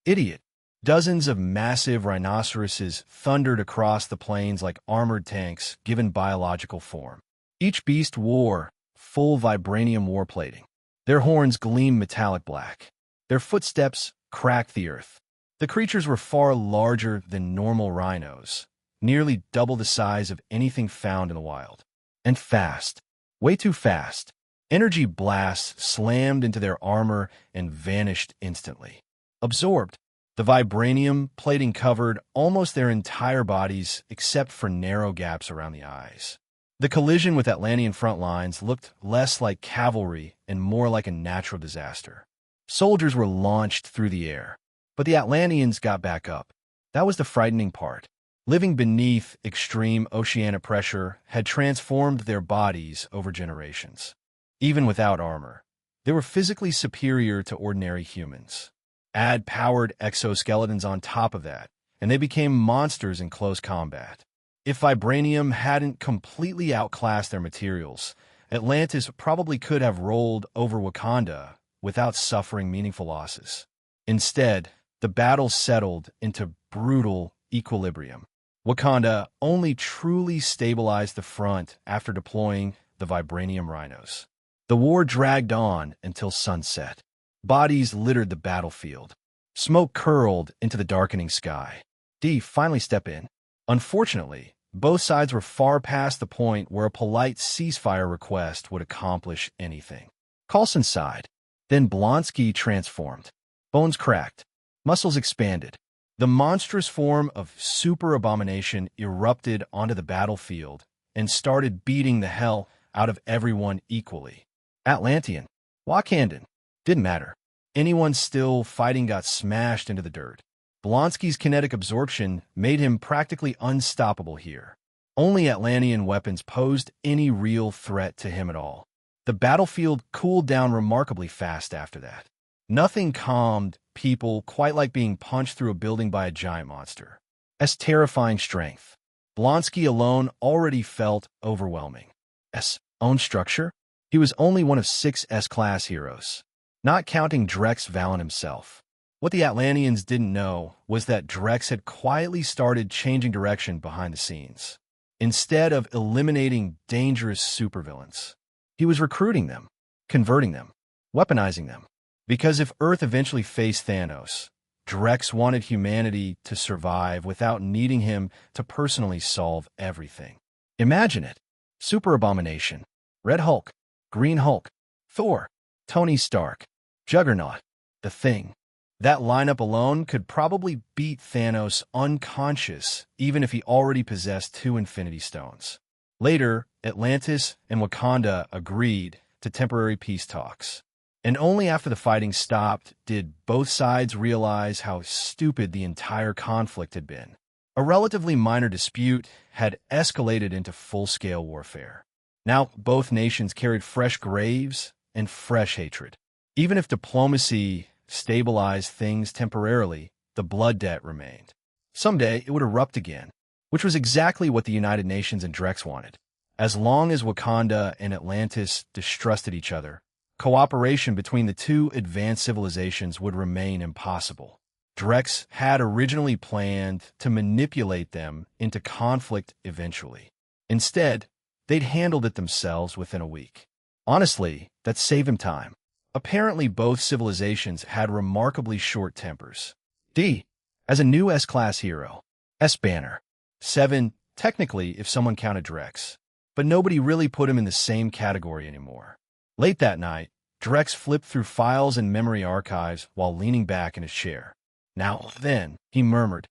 Idiot! Dozens of massive rhinoceroses thundered across the plains like armored tanks given biological form. Each beast wore full vibranium warplating. Their horns gleamed metallic black. Their footsteps cracked the earth. The creatures were far larger than normal rhinos, nearly double the size of anything found in the wild. And fast. Way too fast. Energy blasts slammed into their armor and vanished instantly. Absorbed. The vibranium plating covered almost their entire bodies except for narrow gaps around the eyes. The collision with Atlantean front lines looked less like cavalry and more like a natural disaster. Soldiers were launched through the air, but the Atlanteans got back up. That was the frightening part. Living beneath extreme oceanic pressure had transformed their bodies over generations. Even without armor, they were physically superior to ordinary humans. Add powered exoskeletons on top of that, and they became monsters in close combat. If vibranium hadn't completely outclassed their materials, Atlantis probably could have rolled over Wakanda without suffering meaningful losses. Instead, the battle settled into brutal equilibrium. Wakanda only truly stabilized the front after deploying the vibranium rhinos. The war dragged on until sunset. Bodies littered the battlefield. Smoke curled into the darkening sky. D finally stepped in. Unfortunately, both sides were far past the point where a polite ceasefire request would accomplish anything. Coulson sighed. Then Blonsky transformed. Bones cracked. Muscles expanded. The monstrous form of Super Abomination erupted onto the battlefield and started beating the hell out of everyone equally. Atlantean, Wakandan, didn't matter. Anyone still fighting got smashed into the dirt. Blonsky's kinetic absorption made him practically unstoppable here. Only Atlantean weapons posed any real threat to him at all. The battlefield cooled down remarkably fast after that. Nothing calmed people quite like being punched through a building by a giant monster. As terrifying strength, Blonsky alone already felt overwhelming. S own structure? He was only one of 6 S-class heroes, not counting Drex Valen himself. What the Atlanteans didn't know was that Drex had quietly started changing direction behind the scenes. Instead of eliminating dangerous supervillains, he was recruiting them, converting them, weaponizing them. Because if Earth eventually faced Thanos, Drex wanted humanity to survive without needing him to personally solve everything. Imagine it. Super Abomination, Red Hulk, Green Hulk, Thor, Tony Stark, Juggernaut, The Thing. That lineup alone could probably beat Thanos unconscious, even if he already possessed 2 Infinity Stones. Later, Atlantis and Wakanda agreed to temporary peace talks. And only after the fighting stopped did both sides realize how stupid the entire conflict had been. A relatively minor dispute had escalated into full-scale warfare. Now, both nations carried fresh graves and fresh hatred. Even if diplomacy stabilized things temporarily, the blood debt remained. Someday, it would erupt again, which was exactly what the United Nations and Drex wanted. As long as Wakanda and Atlantis distrusted each other, cooperation between the 2 advanced civilizations would remain impossible. Drex had originally planned to manipulate them into conflict eventually. Instead, they'd handled it themselves within a week. Honestly, that saved him time. Apparently, both civilizations had remarkably short tempers. D, as a new S-class hero, S-Banner. 7, technically, if someone counted Drex. But nobody really put him in the same category anymore. Late that night, Drex flipped through files and memory archives while leaning back in his chair. Now then, he murmured.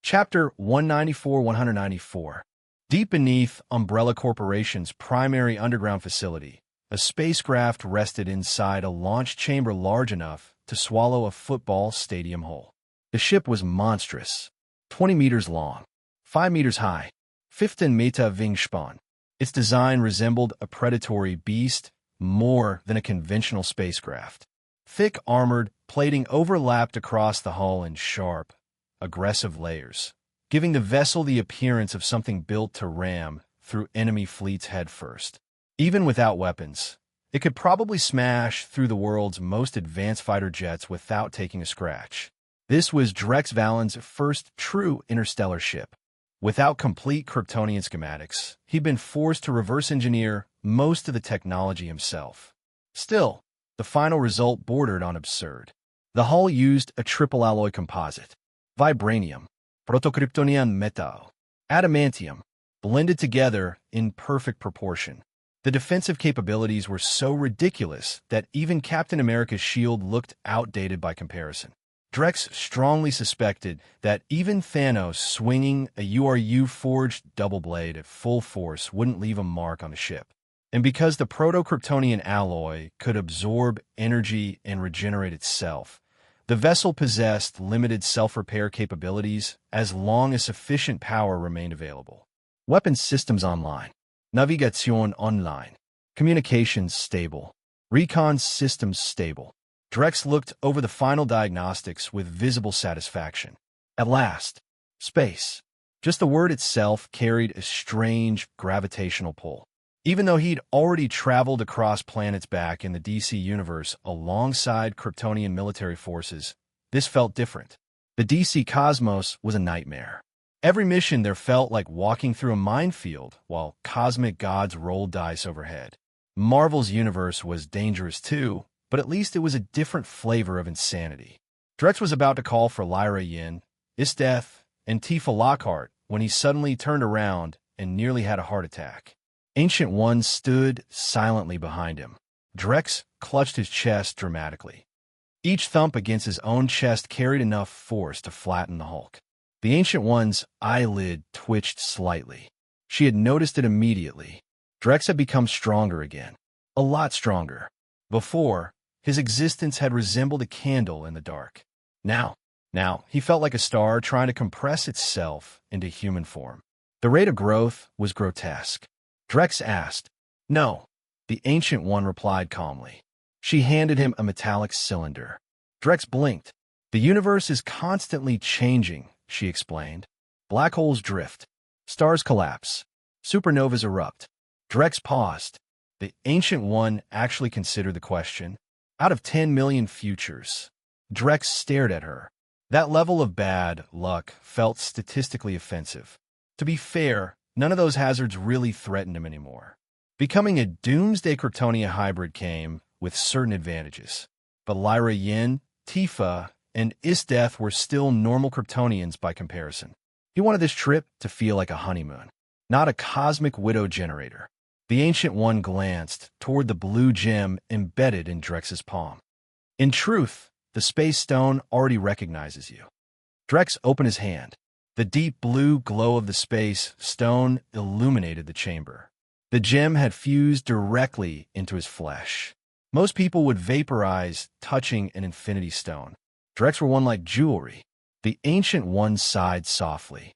Chapter 194-194. Deep beneath Umbrella Corporation's primary underground facility, a spacecraft rested inside a launch chamber large enough to swallow a football stadium whole. The ship was monstrous, 20 meters long, 5 meters high, 15 Meter Wingspan. Its design resembled a predatory beast more than a conventional spacecraft. Thick armored plating overlapped across the hull in sharp, aggressive layers, giving the vessel the appearance of something built to ram through enemy fleets headfirst. Even without weapons, it could probably smash through the world's most advanced fighter jets without taking a scratch. This was Drex Valen's first true interstellar ship. Without complete Kryptonian schematics, he'd been forced to reverse engineer most of the technology himself. Still, the final result bordered on absurd. The hull used a triple alloy composite: vibranium, proto-Kryptonian metal, adamantium, blended together in perfect proportion. The defensive capabilities were so ridiculous that even Captain America's shield looked outdated by comparison. Drex strongly suspected that even Thanos swinging a URU-forged double blade at full force wouldn't leave a mark on the ship. And because the proto-Kryptonian alloy could absorb energy and regenerate itself, the vessel possessed limited self-repair capabilities as long as sufficient power remained available. Weapons systems online. Navigation online. Communications stable. Recon systems stable. Drex looked over the final diagnostics with visible satisfaction. At last, space. Just the word itself carried a strange gravitational pull. Even though he'd already traveled across planets back in the DC universe alongside Kryptonian military forces, this felt different. The DC cosmos was a nightmare. Every mission there felt like walking through a minefield while cosmic gods rolled dice overhead. Marvel's universe was dangerous too, but at least it was a different flavor of insanity. Drex was about to call for Lyra Yin, Isdeth, and Tifa Lockhart when he suddenly turned around and nearly had a heart attack. Ancient One stood silently behind him. Drex clutched his chest dramatically. Each thump against his own chest carried enough force to flatten the Hulk. The Ancient One's eyelid twitched slightly. She had noticed it immediately. Drex had become stronger again. A lot stronger. Before, his existence had resembled a candle in the dark. Now, he felt like a star trying to compress itself into human form. The rate of growth was grotesque. Drex asked. No, the Ancient One replied calmly. She handed him a metallic cylinder. Drex blinked. The universe is constantly changing, she explained. Black holes drift. Stars collapse. Supernovas erupt. Drex paused. The Ancient One actually considered the question. Out of 10 million futures. Drex stared at her. That level of bad luck felt statistically offensive. To be fair, none of those hazards really threatened him anymore. Becoming a doomsday Kryptonia hybrid came with certain advantages. But Lyra Yin, Tifa, and Isdeth were still normal Kryptonians by comparison. He wanted this trip to feel like a honeymoon, not a cosmic widow generator. The Ancient One glanced toward the blue gem embedded in Drex's palm. In truth, the Space Stone already recognizes you. Drex opened his hand. The deep blue glow of the Space Stone illuminated the chamber. The gem had fused directly into his flesh. Most people would vaporize touching an Infinity Stone. Drex were one like jewelry. The Ancient One sighed softly.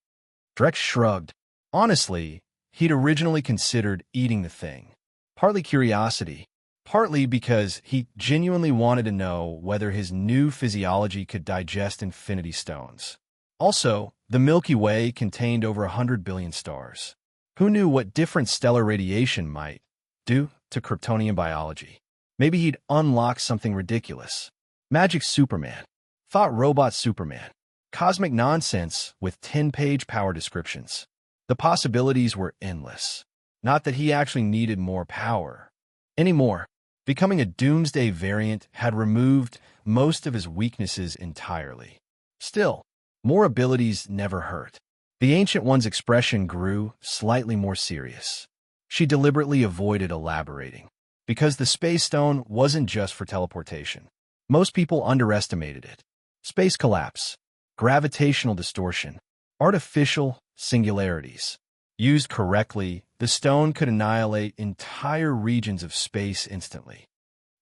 Drex shrugged. Honestly, he'd originally considered eating the thing. Partly curiosity, partly because he genuinely wanted to know whether his new physiology could digest Infinity Stones. Also, the Milky Way contained over 100 billion stars. Who knew what different stellar radiation might do to Kryptonian biology? Maybe he'd unlock something ridiculous. Magic Superman. Thought robot Superman. Cosmic nonsense with 10-page power descriptions. The possibilities were endless. Not that he actually needed more power. Anymore, becoming a doomsday variant had removed most of his weaknesses entirely. Still, more abilities never hurt. The Ancient One's expression grew slightly more serious. She deliberately avoided elaborating, because the Space Stone wasn't just for teleportation. Most people underestimated it. Space collapse, gravitational distortion, artificial singularities. Used correctly, the stone could annihilate entire regions of space instantly.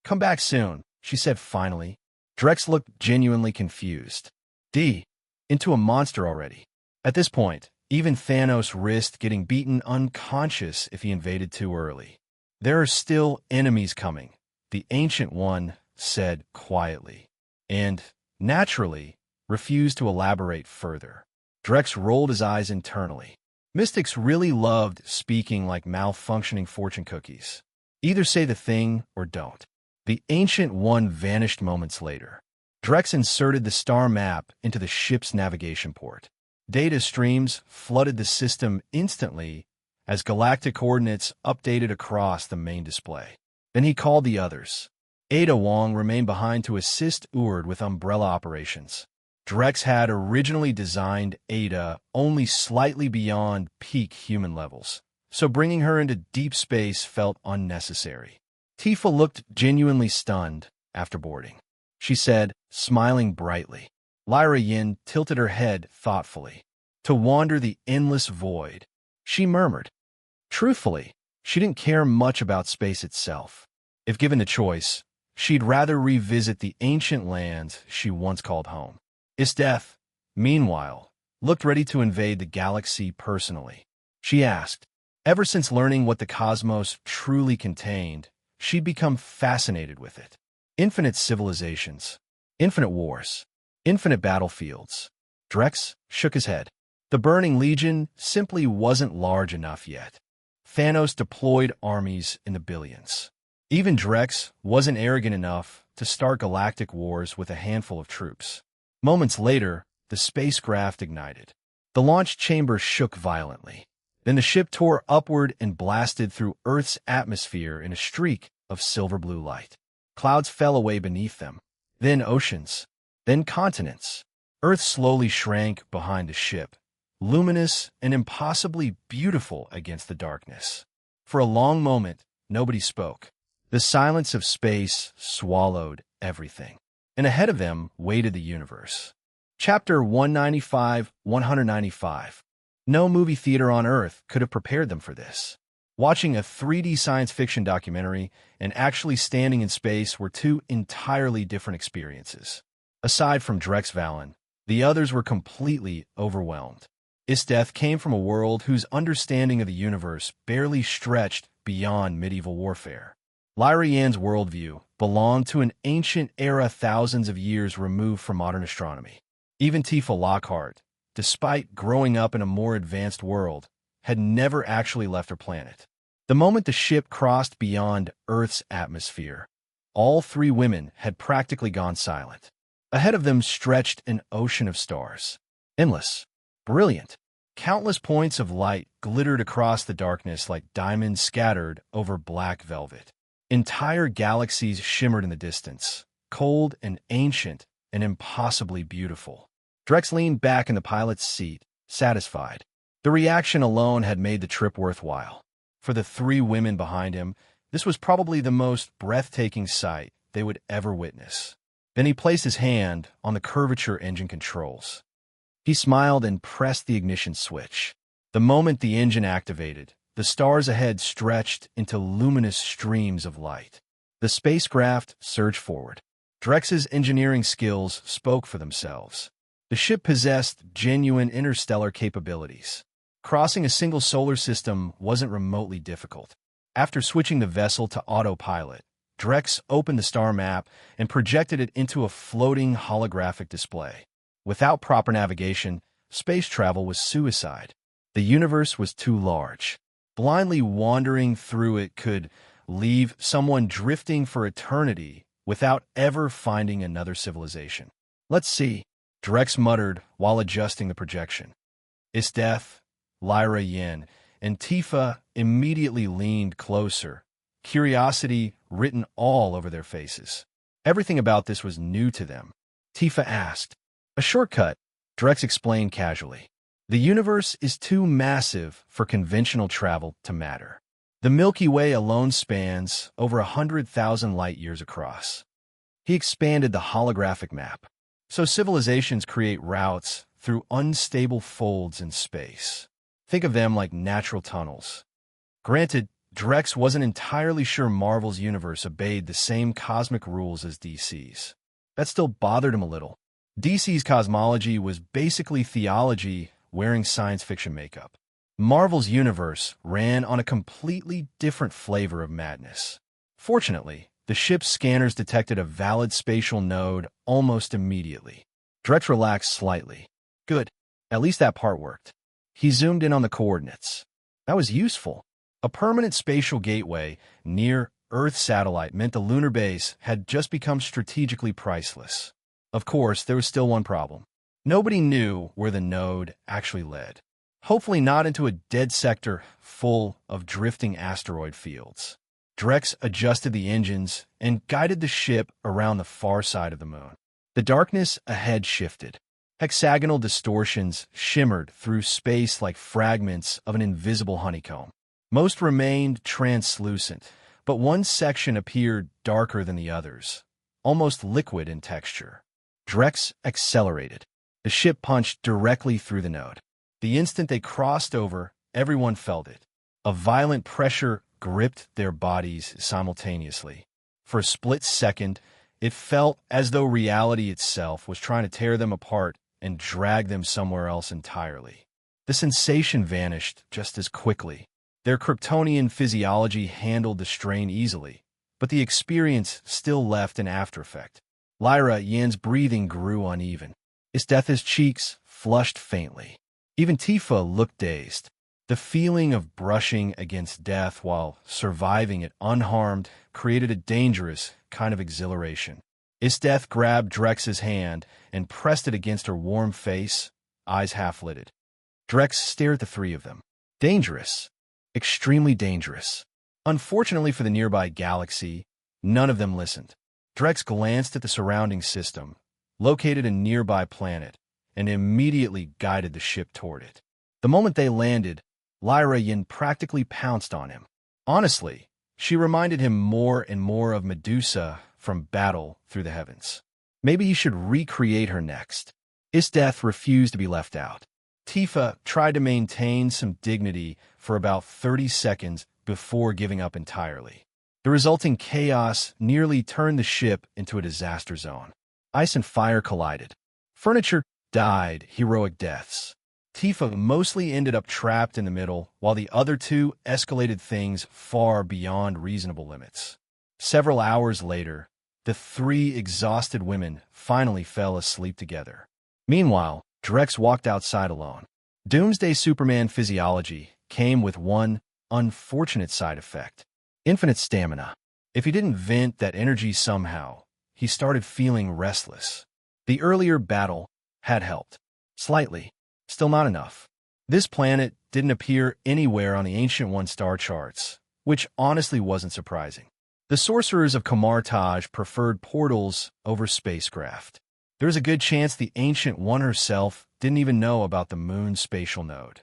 Come back soon, she said finally. Drex looked genuinely confused. Into a monster already. At this point, even Thanos risked getting beaten unconscious if he invaded too early. There are still enemies coming, the Ancient One said quietly. And, naturally, refused to elaborate further. Drex rolled his eyes internally. Mystics really loved speaking like malfunctioning fortune cookies. Either say the thing or don't. The Ancient One vanished moments later. Drex inserted the star map into the ship's navigation port. Data streams flooded the system instantly as galactic coordinates updated across the main display. Then he called the others. Ada Wong remained behind to assist Ord with umbrella operations. Drex had originally designed Ada only slightly beyond peak human levels, so bringing her into deep space felt unnecessary. Tifa looked genuinely stunned after boarding. She said, smiling brightly. Lyra Yin tilted her head thoughtfully. To wander the endless void, she murmured. Truthfully, she didn't care much about space itself. If given the choice, she'd rather revisit the ancient lands she once called home. Isdeth, meanwhile, looked ready to invade the galaxy personally. She asked, ever since learning what the cosmos truly contained, she'd become fascinated with it. Infinite civilizations, infinite wars, infinite battlefields. Drex shook his head. The Burning Legion simply wasn't large enough yet. Thanos deployed armies in the billions. Even Drex wasn't arrogant enough to start galactic wars with a handful of troops. Moments later, the spacecraft ignited. The launch chamber shook violently. Then the ship tore upward and blasted through Earth's atmosphere in a streak of silver-blue light. Clouds fell away beneath them, then oceans, then continents. Earth slowly shrank behind the ship, luminous and impossibly beautiful against the darkness. For a long moment, nobody spoke. The silence of space swallowed everything. And ahead of them waited the universe. Chapter 195. No movie theater on Earth could have prepared them for this. Watching a 3D science fiction documentary and actually standing in space were two entirely different experiences. Aside from Drex Valen, the others were completely overwhelmed. Isdeth came from a world whose understanding of the universe barely stretched beyond medieval warfare. Lyra Yan's worldview belonged to an ancient era thousands of years removed from modern astronomy. Even Tifa Lockhart, despite growing up in a more advanced world, had never actually left her planet. The moment the ship crossed beyond Earth's atmosphere, all three women had practically gone silent. Ahead of them stretched an ocean of stars. Endless, brilliant. Countless points of light glittered across the darkness like diamonds scattered over black velvet. Entire galaxies shimmered in the distance, cold and ancient and impossibly beautiful. Drex leaned back in the pilot's seat, satisfied. The reaction alone had made the trip worthwhile. For the three women behind him, this was probably the most breathtaking sight they would ever witness. Then he placed his hand on the curvature engine controls. He smiled and pressed the ignition switch. The moment the engine activated, the stars ahead stretched into luminous streams of light. The spacecraft surged forward. Drex's engineering skills spoke for themselves. The ship possessed genuine interstellar capabilities. Crossing a single solar system wasn't remotely difficult. After switching the vessel to autopilot, Drex opened the star map and projected it into a floating holographic display. Without proper navigation, space travel was suicide. The universe was too large. Blindly wandering through it could leave someone drifting for eternity without ever finding another civilization. Let's see, Drex muttered while adjusting the projection. Isdeth, Lyra Yin, and Tifa immediately leaned closer, curiosity written all over their faces. Everything about this was new to them. Tifa asked. A shortcut, Drex explained casually. The universe is too massive for conventional travel to matter. The Milky Way alone spans over 100,000 light-years across. He expanded the holographic map. So civilizations create routes through unstable folds in space. Think of them like natural tunnels. Granted, Drex wasn't entirely sure Marvel's universe obeyed the same cosmic rules as DC's. That still bothered him a little. DC's cosmology was basically theology wearing science fiction makeup. Marvel's universe ran on a completely different flavor of madness. Fortunately, the ship's scanners detected a valid spatial node almost immediately. Drex relaxed slightly. Good. At least that part worked. He zoomed in on the coordinates. That was useful. A permanent spatial gateway near Earth satellite meant the lunar base had just become strategically priceless. Of course, there was still one problem. Nobody knew where the node actually led. Hopefully not into a dead sector full of drifting asteroid fields. Drex adjusted the engines and guided the ship around the far side of the moon. The darkness ahead shifted. Hexagonal distortions shimmered through space like fragments of an invisible honeycomb. Most remained translucent, but one section appeared darker than the others, almost liquid in texture. Drex accelerated. The ship punched directly through the node. The instant they crossed over, everyone felt it. A violent pressure gripped their bodies simultaneously. For a split second, it felt as though reality itself was trying to tear them apart and drag them somewhere else entirely. The sensation vanished just as quickly. Their Kryptonian physiology handled the strain easily, but the experience still left an aftereffect. Lyra Yan's breathing grew uneven. Isteth's cheeks flushed faintly. Even Tifa looked dazed. The feeling of brushing against death while surviving it unharmed created a dangerous kind of exhilaration. Isteth grabbed Drex's hand and pressed it against her warm face, eyes half-lidded. Drex stared at the three of them. Dangerous. Extremely dangerous. Unfortunately for the nearby galaxy, none of them listened. Drex glanced at the surrounding system, located a nearby planet, and immediately guided the ship toward it. The moment they landed, Lyra Yin practically pounced on him. Honestly, she reminded him more and more of Medusa from Battle Through the Heavens. Maybe he should recreate her next. Isteth refused to be left out. Tifa tried to maintain some dignity for about 30 seconds before giving up entirely. The resulting chaos nearly turned the ship into a disaster zone. Ice and fire collided. Furniture died heroic deaths. Tifa mostly ended up trapped in the middle, while the other two escalated things far beyond reasonable limits. Several hours later, the three exhausted women finally fell asleep together. Meanwhile, Drex walked outside alone. Doomsday Superman physiology came with one unfortunate side effect: infinite stamina. If he didn't vent that energy somehow, he started feeling restless. The earlier battle had helped. Slightly. Still not enough. This planet didn't appear anywhere on the Ancient One star charts, which honestly wasn't surprising. The sorcerers of Kamartaj preferred portals over spacecraft. There was a good chance the Ancient One herself didn't even know about the moon's spatial node.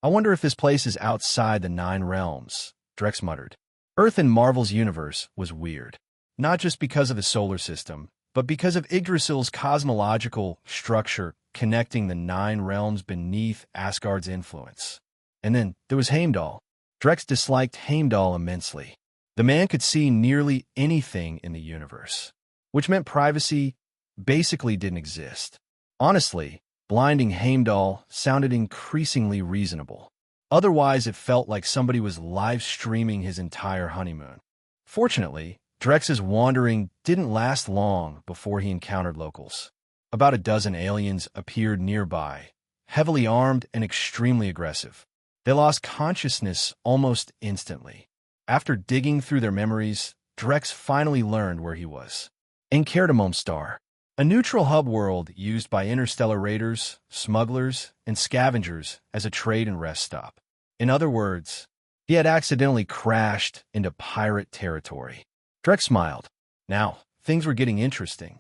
I wonder if this place is outside the 9 realms, Drex muttered. Earth in Marvel's universe was weird. Not just because of the solar system, but because of Yggdrasil's cosmological structure connecting the 9 realms beneath Asgard's influence. And then there was Heimdall. Drex disliked Heimdall immensely. The man could see nearly anything in the universe, which meant privacy basically didn't exist. Honestly, blinding Heimdall sounded increasingly reasonable. Otherwise, it felt like somebody was live-streaming his entire honeymoon. Fortunately, Drex's wandering didn't last long before he encountered locals. About a dozen aliens appeared nearby, heavily armed and extremely aggressive. They lost consciousness almost instantly. After digging through their memories, Drex finally learned where he was. Krypton star, a neutral hub world used by interstellar raiders, smugglers, and scavengers as a trade and rest stop. In other words, he had accidentally crashed into pirate territory. Drex smiled. Now, things were getting interesting.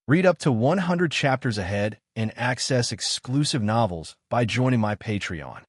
Read up to 100 chapters ahead and access exclusive novels by joining my Patreon.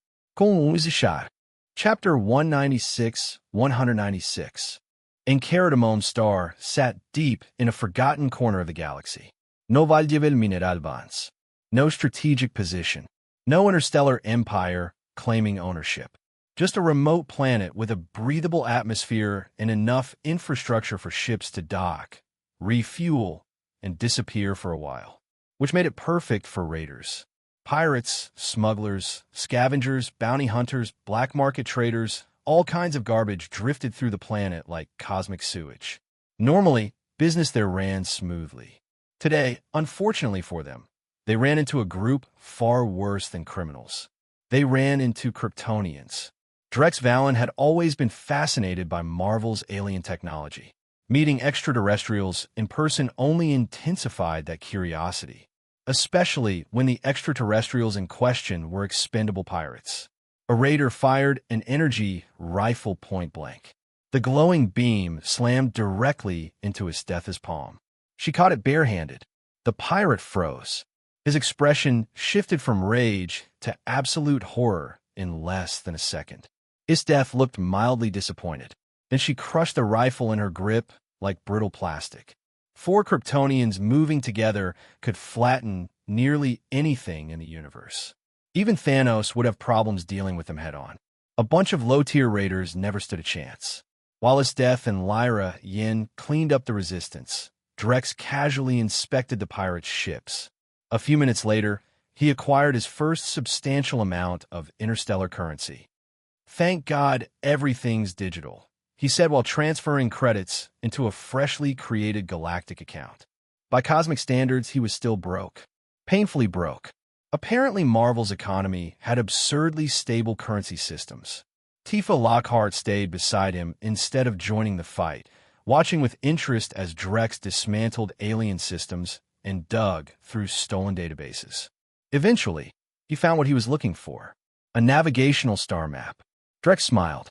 Chapter 196-196. Krypton star sat deep in a forgotten corner of the galaxy. No Valjevel Mineral Bans. No strategic position. No interstellar empire claiming ownership. Just a remote planet with a breathable atmosphere and enough infrastructure for ships to dock, refuel, and disappear for a while, which made it perfect for raiders. Pirates, smugglers, scavengers, bounty hunters, black market traders, all kinds of garbage drifted through the planet like cosmic sewage. Normally, business there ran smoothly. Today, unfortunately for them, They ran into a group far worse than criminals. They ran into Kryptonians. Drex Valen had always been fascinated by Marvel's alien technology. Meeting extraterrestrials in person only intensified that curiosity, especially when the extraterrestrials in question were expendable pirates. A raider fired an energy rifle point-blank. The glowing beam slammed directly into Esthetha's palm. She caught it barehanded. The pirate froze. His expression shifted from rage to absolute horror in less than a second. Esteth looked mildly disappointed. Then she crushed the rifle in her grip like brittle plastic. 4 Kryptonians moving together could flatten nearly anything in the universe. Even Thanos would have problems dealing with them head-on. A bunch of low-tier raiders never stood a chance. While Esteth and Lyra Yin cleaned up the resistance, Drex casually inspected the pirates' ships. A few minutes later, he acquired his first substantial amount of interstellar currency. "Thank God everything's digital," he said while transferring credits into a freshly created galactic account. By cosmic standards, he was still broke. Painfully broke. Apparently, Marvel's economy had absurdly stable currency systems. Tifa Lockhart stayed beside him instead of joining the fight, watching with interest as Drex dismantled alien systems and dug through stolen databases. Eventually, he found what he was looking for, a navigational star map. Drex smiled.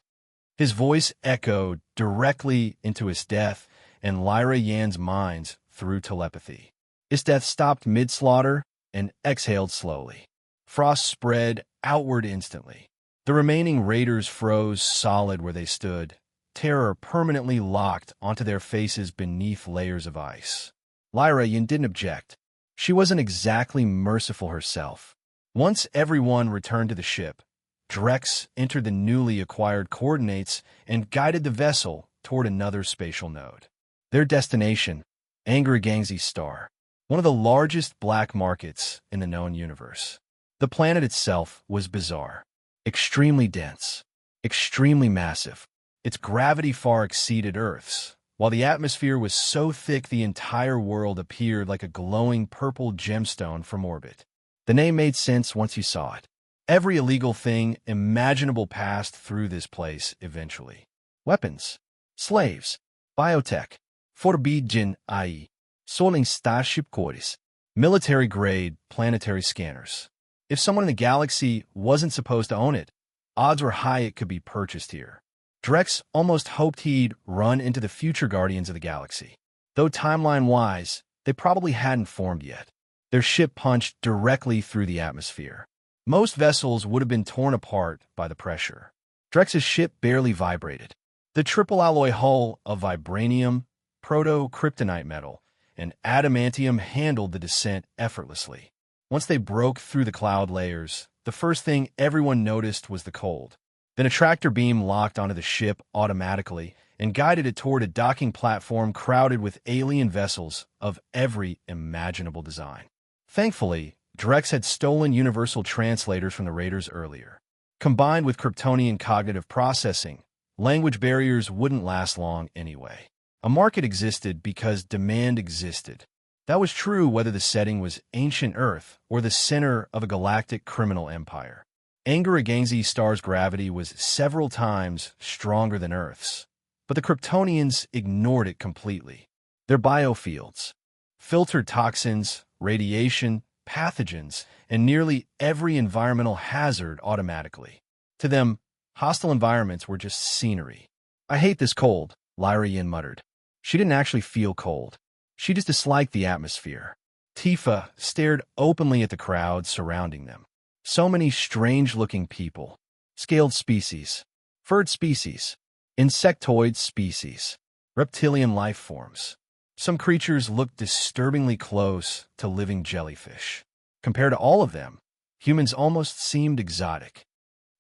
His voice echoed directly into Esteth and Lyra Yan's minds through telepathy. Esteth stopped mid-slaughter and exhaled slowly. Frost spread outward instantly. The remaining raiders froze solid where they stood, terror permanently locked onto their faces beneath layers of ice. Lyra Yan didn't object. She wasn't exactly merciful herself. Once everyone returned to the ship, Drex entered the newly acquired coordinates and guided the vessel toward another spatial node. Their destination, Angara star, one of the largest black markets in the known universe. The planet itself was bizarre, extremely dense, extremely massive. Its gravity far exceeded Earth's, while the atmosphere was so thick the entire world appeared like a glowing purple gemstone from orbit. The name made sense once you saw it. Every illegal thing imaginable passed through this place eventually. Weapons, slaves, biotech, forbidden AI, soiling starship cores, military-grade planetary scanners. If someone in the galaxy wasn't supposed to own it, odds were high it could be purchased here. Drex almost hoped he'd run into the future Guardians of the Galaxy. Though timeline-wise, they probably hadn't formed yet. Their ship punched directly through the atmosphere. Most vessels would have been torn apart by the pressure. Drex's ship barely vibrated. The triple alloy hull of vibranium, proto-kryptonite metal, and adamantium handled the descent effortlessly. Once they broke through the cloud layers, the first thing everyone noticed was the cold. Then a tractor beam locked onto the ship automatically and guided it toward a docking platform crowded with alien vessels of every imaginable design. Thankfully, Drex had stolen universal translators from the raiders earlier. Combined with Kryptonian cognitive processing, language barriers wouldn't last long anyway. A market existed because demand existed. That was true whether the setting was ancient Earth or the center of a galactic criminal empire. Angara star's gravity was several times stronger than Earth's, but the Kryptonians ignored it completely. Their biofields filtered toxins, radiation, pathogens, and nearly every environmental hazard automatically. To them, hostile environments were just scenery. "I hate this cold," Lyra Yin muttered. She didn't actually feel cold. She just disliked the atmosphere. Tifa stared openly at the crowd surrounding them. So many strange-looking people. Scaled species, furred species, insectoid species, reptilian life forms. Some creatures looked disturbingly close to living jellyfish. Compared to all of them, humans almost seemed exotic.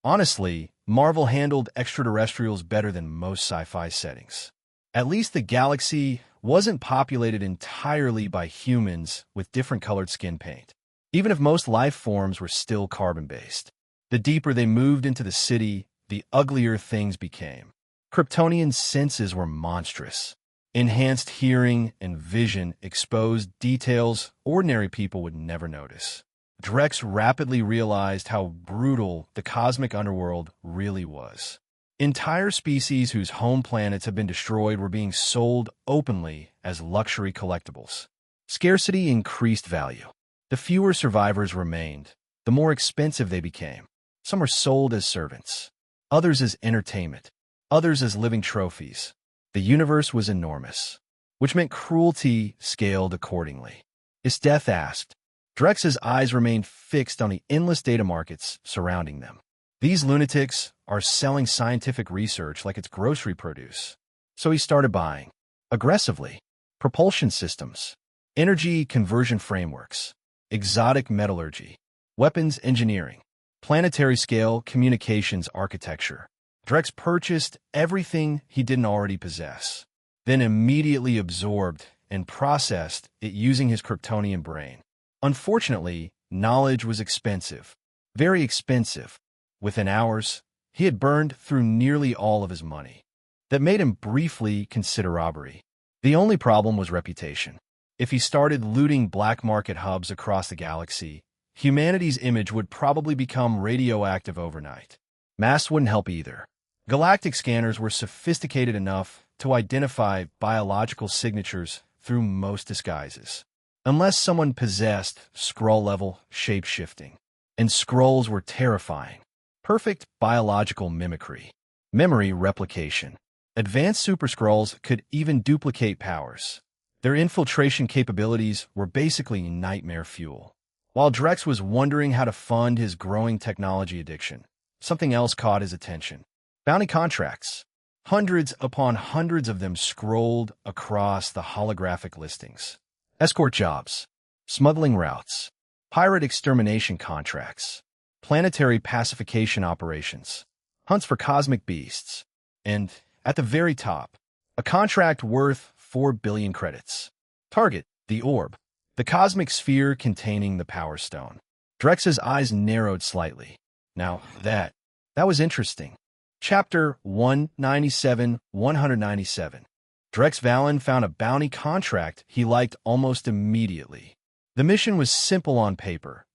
Honestly, Marvel handled extraterrestrials better than most sci-fi settings. At least the galaxy wasn't populated entirely by humans with different colored skin paint. Even if most life forms were still carbon-based. The deeper they moved into the city, the uglier things became. Kryptonian senses were monstrous. Enhanced hearing and vision exposed details ordinary people would never notice. Drex rapidly realized how brutal the cosmic underworld really was. Entire species whose home planets had been destroyed were being sold openly as luxury collectibles. Scarcity increased value. The fewer survivors remained, the more expensive they became. Some were sold as servants, others as entertainment, others as living trophies. The universe was enormous, which meant cruelty scaled accordingly. His death asked. Drex's eyes remained fixed on the endless data markets surrounding them. These lunatics are selling scientific research like it's grocery produce. So he started buying, aggressively, propulsion systems, energy conversion frameworks, exotic metallurgy, weapons engineering, planetary-scale communications architecture. Drex purchased everything he didn't already possess, then immediately absorbed and processed it using his Kryptonian brain. Unfortunately, knowledge was expensive, very expensive. Within hours, he had burned through nearly all of his money. That made him briefly consider robbery. The only problem was reputation. If he started looting black market hubs across the galaxy, humanity's image would probably become radioactive overnight. Masks wouldn't help either. Galactic scanners were sophisticated enough to identify biological signatures through most disguises. Unless someone possessed Skrull-level shape-shifting. And Skrulls were terrifying. Perfect biological mimicry. Memory replication. Advanced Super Skrulls could even duplicate powers. Their infiltration capabilities were basically nightmare fuel. While Drex was wondering how to fund his growing technology addiction, something else caught his attention. Bounty contracts. Hundreds upon hundreds of them scrolled across the holographic listings. Escort jobs, smuggling routes, pirate extermination contracts, planetary pacification operations, hunts for cosmic beasts, and, at the very top, a contract worth 4 billion credits. Target, the orb, the cosmic sphere containing the Power Stone. Drex's eyes narrowed slightly. Now, that was interesting. Chapter 197. Drex Valen found a bounty contract he liked almost immediately. The mission was simple on paper.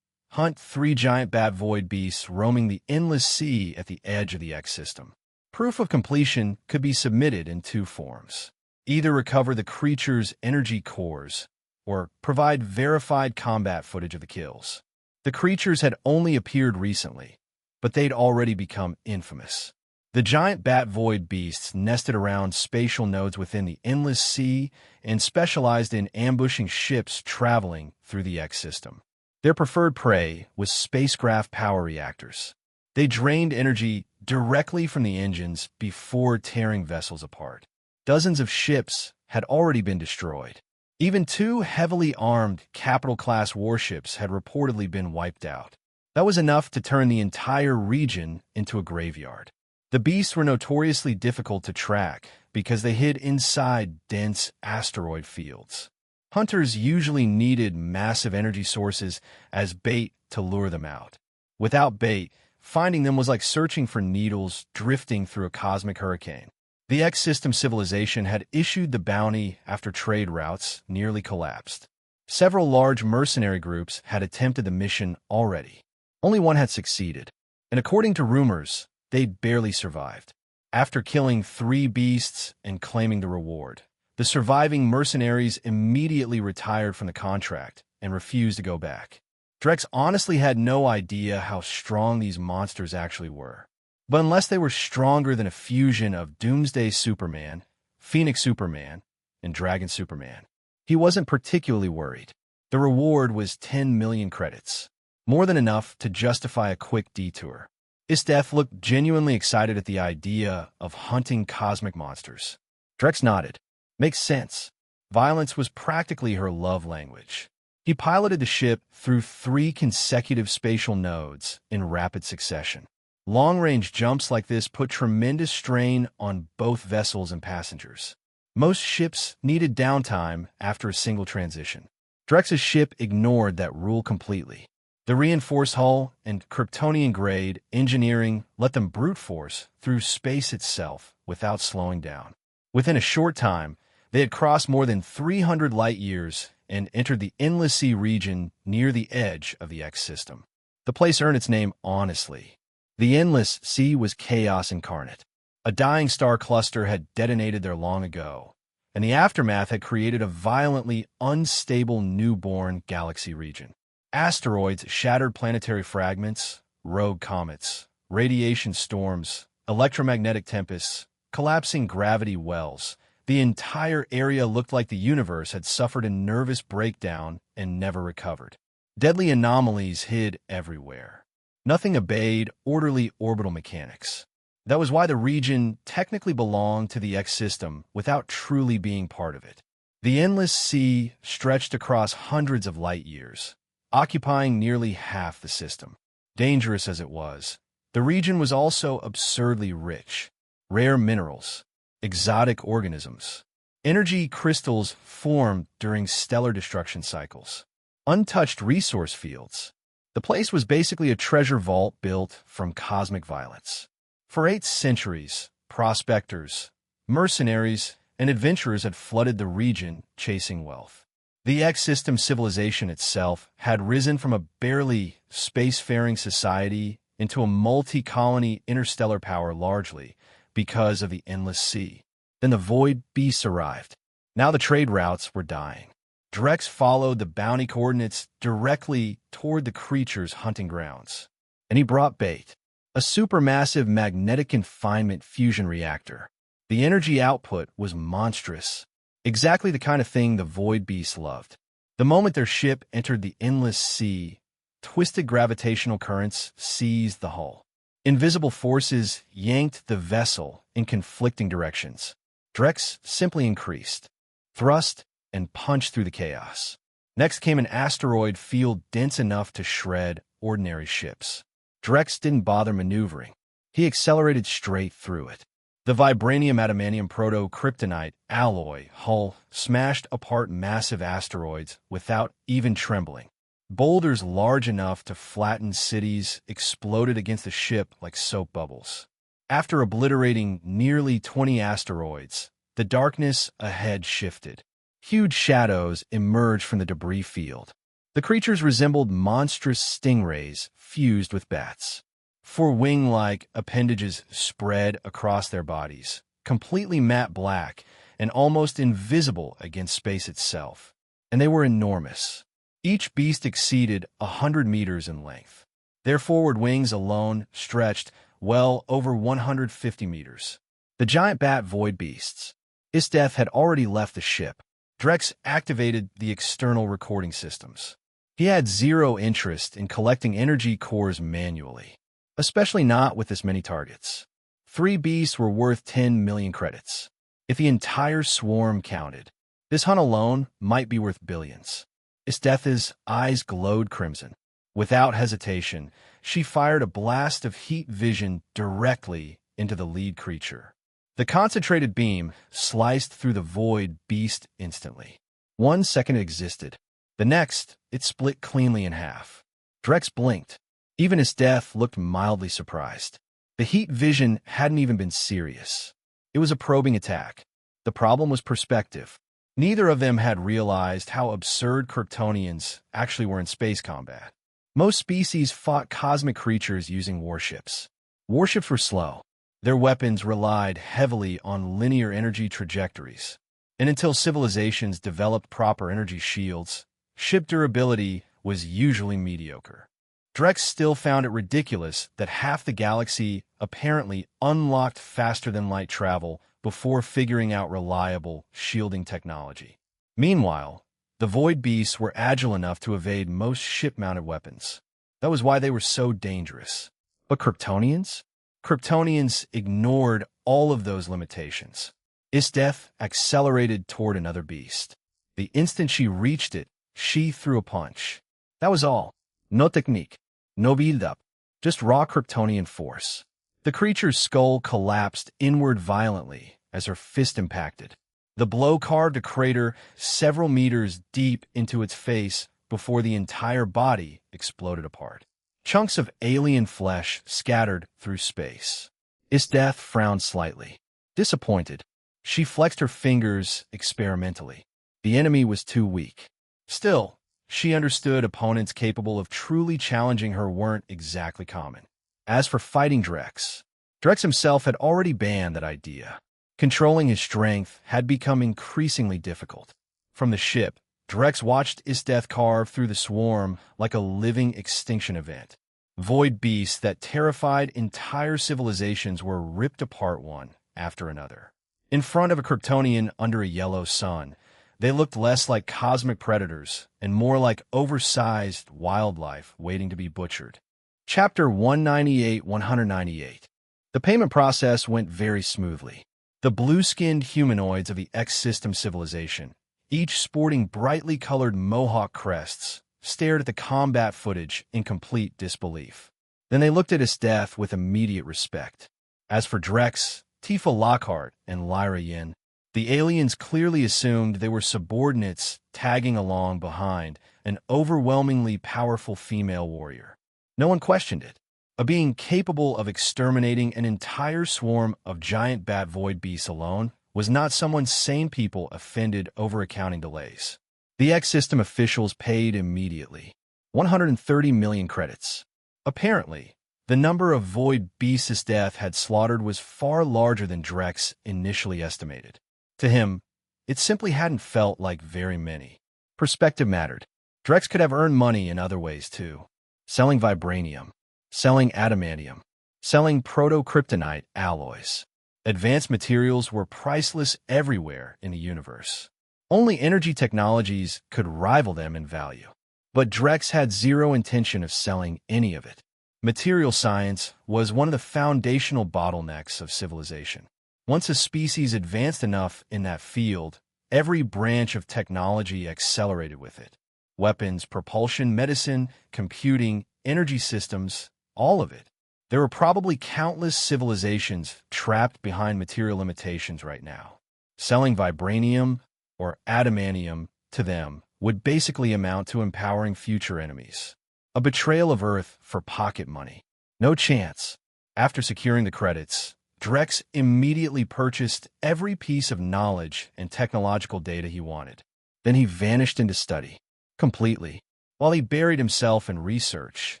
Hunt 3 giant bat void beasts roaming the endless sea at the edge of the X system. Proof of completion could be submitted in 2 forms. Either recover the creature's energy cores, or provide verified combat footage of the kills. The creatures had only appeared recently, but they'd already become infamous. The giant bat void beasts nested around spatial nodes within the endless sea and specialized in ambushing ships traveling through the X system. Their preferred prey was spacecraft power reactors. They drained energy directly from the engines before tearing vessels apart. Dozens of ships had already been destroyed. Even 2 heavily armed capital-class warships had reportedly been wiped out. That was enough to turn the entire region into a graveyard. The beasts were notoriously difficult to track because they hid inside dense asteroid fields. Hunters usually needed massive energy sources as bait to lure them out. Without bait, finding them was like searching for needles drifting through a cosmic hurricane. The X-System civilization had issued the bounty after trade routes nearly collapsed. Several large mercenary groups had attempted the mission already. Only one had succeeded, and according to rumors, they'd barely survived. After killing 3 beasts and claiming the reward, the surviving mercenaries immediately retired from the contract and refused to go back. Drex honestly had no idea how strong these monsters actually were. But unless they were stronger than a fusion of Doomsday Superman, Phoenix Superman, and Dragon Superman, he wasn't particularly worried. The reward was 10 million credits, more than enough to justify a quick detour. Isteth looked genuinely excited at the idea of hunting cosmic monsters. Drex nodded. Makes sense. Violence was practically her love language. He piloted the ship through 3 consecutive spatial nodes in rapid succession. Long-range jumps like this put tremendous strain on both vessels and passengers. Most ships needed downtime after a single transition. Drex's ship ignored that rule completely. The reinforced hull and Kryptonian-grade engineering let them brute force through space itself without slowing down. Within a short time, They had crossed more than 300 light-years and entered the Endless Sea region near the edge of the X system. The place earned its name honestly. The Endless Sea was chaos incarnate. A dying star cluster had detonated there long ago, and the aftermath had created a violently unstable newborn galaxy region. Asteroids, shattered planetary fragments, rogue comets, radiation storms, electromagnetic tempests, collapsing gravity wells. The entire area looked like the universe had suffered a nervous breakdown and never recovered. Deadly anomalies hid everywhere. Nothing obeyed orderly orbital mechanics. That was why the region technically belonged to the X system without truly being part of it. The Endless Sea stretched across hundreds of light-years, occupying nearly half the system. Dangerous as it was, the region was also absurdly rich. Rare minerals, exotic organisms, energy crystals formed during stellar destruction cycles, untouched resource fields. The place was basically a treasure vault built from cosmic violence. For 8 centuries, prospectors, mercenaries, and adventurers had flooded the region chasing wealth. The X-system civilization itself had risen from a barely spacefaring society into a multi-colony interstellar power largely because of the Endless Sea. Then the Void Beasts arrived. Now the trade routes were dying. Drex followed the bounty coordinates directly toward the creature's hunting grounds. And he brought bait. A supermassive magnetic confinement fusion reactor. The energy output was monstrous. Exactly the kind of thing the Void Beasts loved. The moment their ship entered the Endless Sea, twisted gravitational currents seized the hull. Invisible forces yanked the vessel in conflicting directions. Drex simply increased, thrust, and punched through the chaos. Next came an asteroid field dense enough to shred ordinary ships. Drex didn't bother maneuvering. He accelerated straight through it. The vibranium-adamantium proto-kryptonite alloy hull smashed apart massive asteroids without even trembling. Boulders large enough to flatten cities exploded against the ship like soap bubbles. After obliterating nearly 20 asteroids, the darkness ahead shifted. Huge shadows emerged from the debris field. The creatures resembled monstrous stingrays fused with bats. 4 wing-like appendages spread across their bodies, completely matte black and almost invisible against space itself. And they were enormous. Each beast exceeded 100 meters in length. Their forward wings alone stretched well over 150 meters. The giant bat void beasts. Its death had already left the ship. Drex activated the external recording systems. He had zero interest in collecting energy cores manually, especially not with this many targets. 3 beasts were worth 10 million credits. If the entire swarm counted, this hunt alone might be worth billions. Isthetha's eyes glowed crimson. Without hesitation, she fired a blast of heat vision directly into the lead creature. The concentrated beam sliced through the void beast instantly. 1 second it existed. The next, it split cleanly in half. Drex blinked. Even Isteth looked mildly surprised. The heat vision hadn't even been serious. It was a probing attack. The problem was perspective. Neither of them had realized how absurd Kryptonians actually were in space combat. Most species fought cosmic creatures using warships. Warships were slow. Their weapons relied heavily on linear energy trajectories. And until civilizations developed proper energy shields, ship durability was usually mediocre. Drex still found it ridiculous that half the galaxy apparently unlocked faster-than-light travel before figuring out reliable shielding technology. Meanwhile, the Void Beasts were agile enough to evade most ship-mounted weapons. That was why they were so dangerous. But Kryptonians? Kryptonians ignored all of those limitations. Isteth accelerated toward another beast. The instant she reached it, she threw a punch. That was all. No technique. No build-up. Just raw Kryptonian force. The creature's skull collapsed inward violently as her fist impacted. The blow carved a crater several meters deep into its face before the entire body exploded apart. Chunks of alien flesh scattered through space. Isteth frowned slightly. Disappointed. She flexed her fingers experimentally. The enemy was too weak. Still, she understood opponents capable of truly challenging her weren't exactly common. As for fighting Drex, Drex himself had already banned that idea. Controlling his strength had become increasingly difficult. From the ship, Drex watched Isdeath carve through the swarm like a living extinction event. Void beasts that terrified entire civilizations were ripped apart one after another. In front of a Kryptonian under a yellow sun, they looked less like cosmic predators and more like oversized wildlife waiting to be butchered. Chapter 198-198. The payment process went very smoothly. The blue-skinned humanoids of the X-System civilization, each sporting brightly colored mohawk crests, stared at the combat footage in complete disbelief. Then they looked at Isdeath with immediate respect. As for Drex, Tifa Lockhart, and Lyra Yin, the aliens clearly assumed they were subordinates tagging along behind an overwhelmingly powerful female warrior. No one questioned it. A being capable of exterminating an entire swarm of giant bat void beasts alone was not someone sane people offended over accounting delays. The X-System officials paid immediately. 130 million credits. Apparently, the number of void beasts Isdeath had slaughtered was far larger than Drex initially estimated. To him, it simply hadn't felt like very many. Perspective mattered. Drex could have earned money in other ways too. Selling vibranium, selling adamantium, selling proto-kryptonite alloys. Advanced materials were priceless everywhere in the universe. Only energy technologies could rival them in value. But Drex had zero intention of selling any of it. Material science was one of the foundational bottlenecks of civilization. Once a species advanced enough in that field, every branch of technology accelerated with it. Weapons, propulsion, medicine, computing, energy systems, all of it. There were probably countless civilizations trapped behind material limitations right now. Selling vibranium or adamantium to them would basically amount to empowering future enemies. A betrayal of Earth for pocket money. No chance. After securing the credits, Drex immediately purchased every piece of knowledge and technological data he wanted. Then he vanished into study. Completely. While he buried himself in research,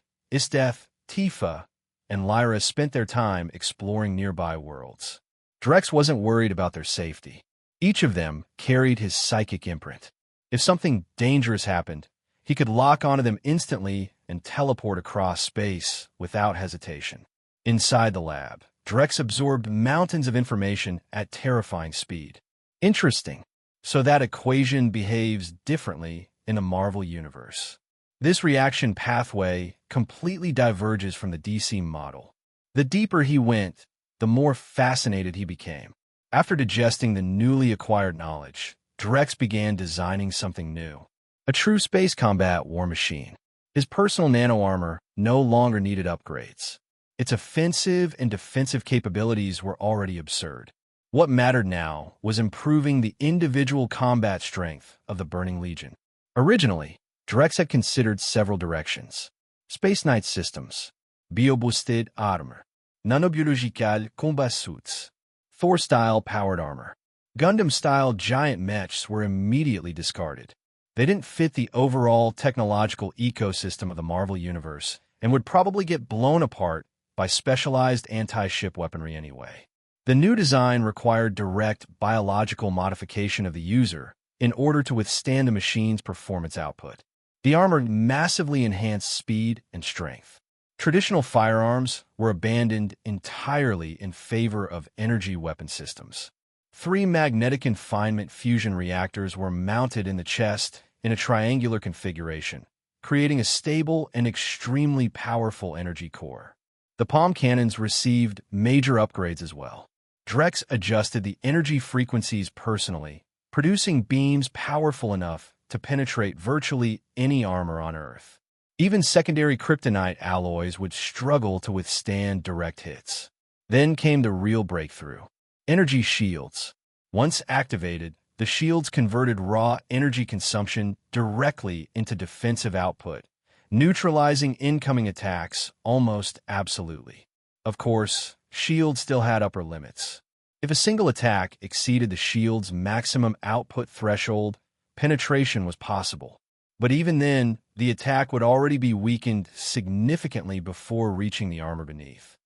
Isdeath, Tifa, and Lyra spent their time exploring nearby worlds. Drex wasn't worried about their safety. Each of them carried his psychic imprint. If something dangerous happened, he could lock onto them instantly and teleport across space without hesitation. Inside the lab, Drex absorbed mountains of information at terrifying speed. Interesting. So that equation behaves differently in the Marvel Universe. This reaction pathway completely diverges from the DC model. The deeper he went, the more fascinated he became. After digesting the newly acquired knowledge, Drex began designing something new. A true space combat war machine. His personal nano-armor no longer needed upgrades. Its offensive and defensive capabilities were already absurd. What mattered now was improving the individual combat strength of the Burning Legion. Originally, Drex had considered several directions. Space Knight systems, bio-boosted armor, nanobiological combat suits, Thor-style powered armor. Gundam-style giant mechs were immediately discarded. They didn't fit the overall technological ecosystem of the Marvel Universe and would probably get blown apart by specialized anti-ship weaponry anyway. The new design required direct biological modification of the user in order to withstand the machine's performance output. The armor massively enhanced speed and strength. Traditional firearms were abandoned entirely in favor of energy weapon systems. 3 magnetic confinement fusion reactors were mounted in the chest in a triangular configuration, creating a stable and extremely powerful energy core. The palm cannons received major upgrades as well. Drex adjusted the energy frequencies personally, producing beams powerful enough to penetrate virtually any armor on Earth. Even secondary kryptonite alloys would struggle to withstand direct hits. Then came the real breakthrough. Energy shields. Once activated, the shields converted raw energy consumption directly into defensive output, neutralizing incoming attacks almost absolutely. Of course, shields still had upper limits. If a single attack exceeded the shield's maximum output threshold, penetration was possible. But even then, the attack would already be weakened significantly before reaching the armor beneath.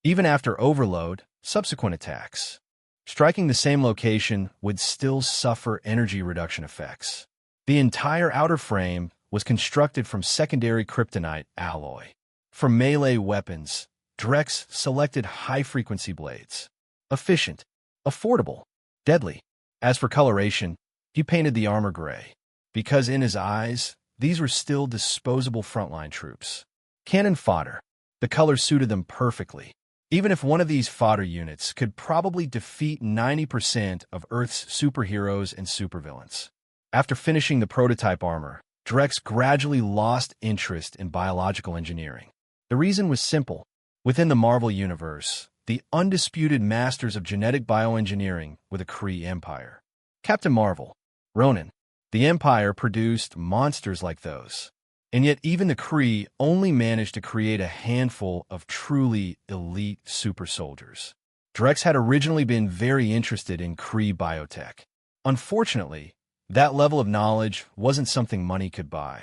Even after overload, subsequent attacks, striking the same location, would still suffer energy reduction effects. The entire outer frame was constructed from secondary kryptonite alloy. For melee weapons, Drex selected high-frequency blades. Efficient, affordable, deadly. As for coloration, he painted the armor gray, because in his eyes, these were still disposable frontline troops. Cannon fodder. The color suited them perfectly. Even if one of these fodder units could probably defeat 90% of Earth's superheroes and supervillains. After finishing the prototype armor, Drex gradually lost interest in biological engineering. The reason was simple. Within the Marvel Universe, the undisputed masters of genetic bioengineering were the Kree Empire. Captain Marvel, Ronan. The Empire produced monsters like those. And yet even the Kree only managed to create a handful of truly elite super soldiers. Drex had originally been very interested in Kree biotech. Unfortunately, that level of knowledge wasn't something money could buy.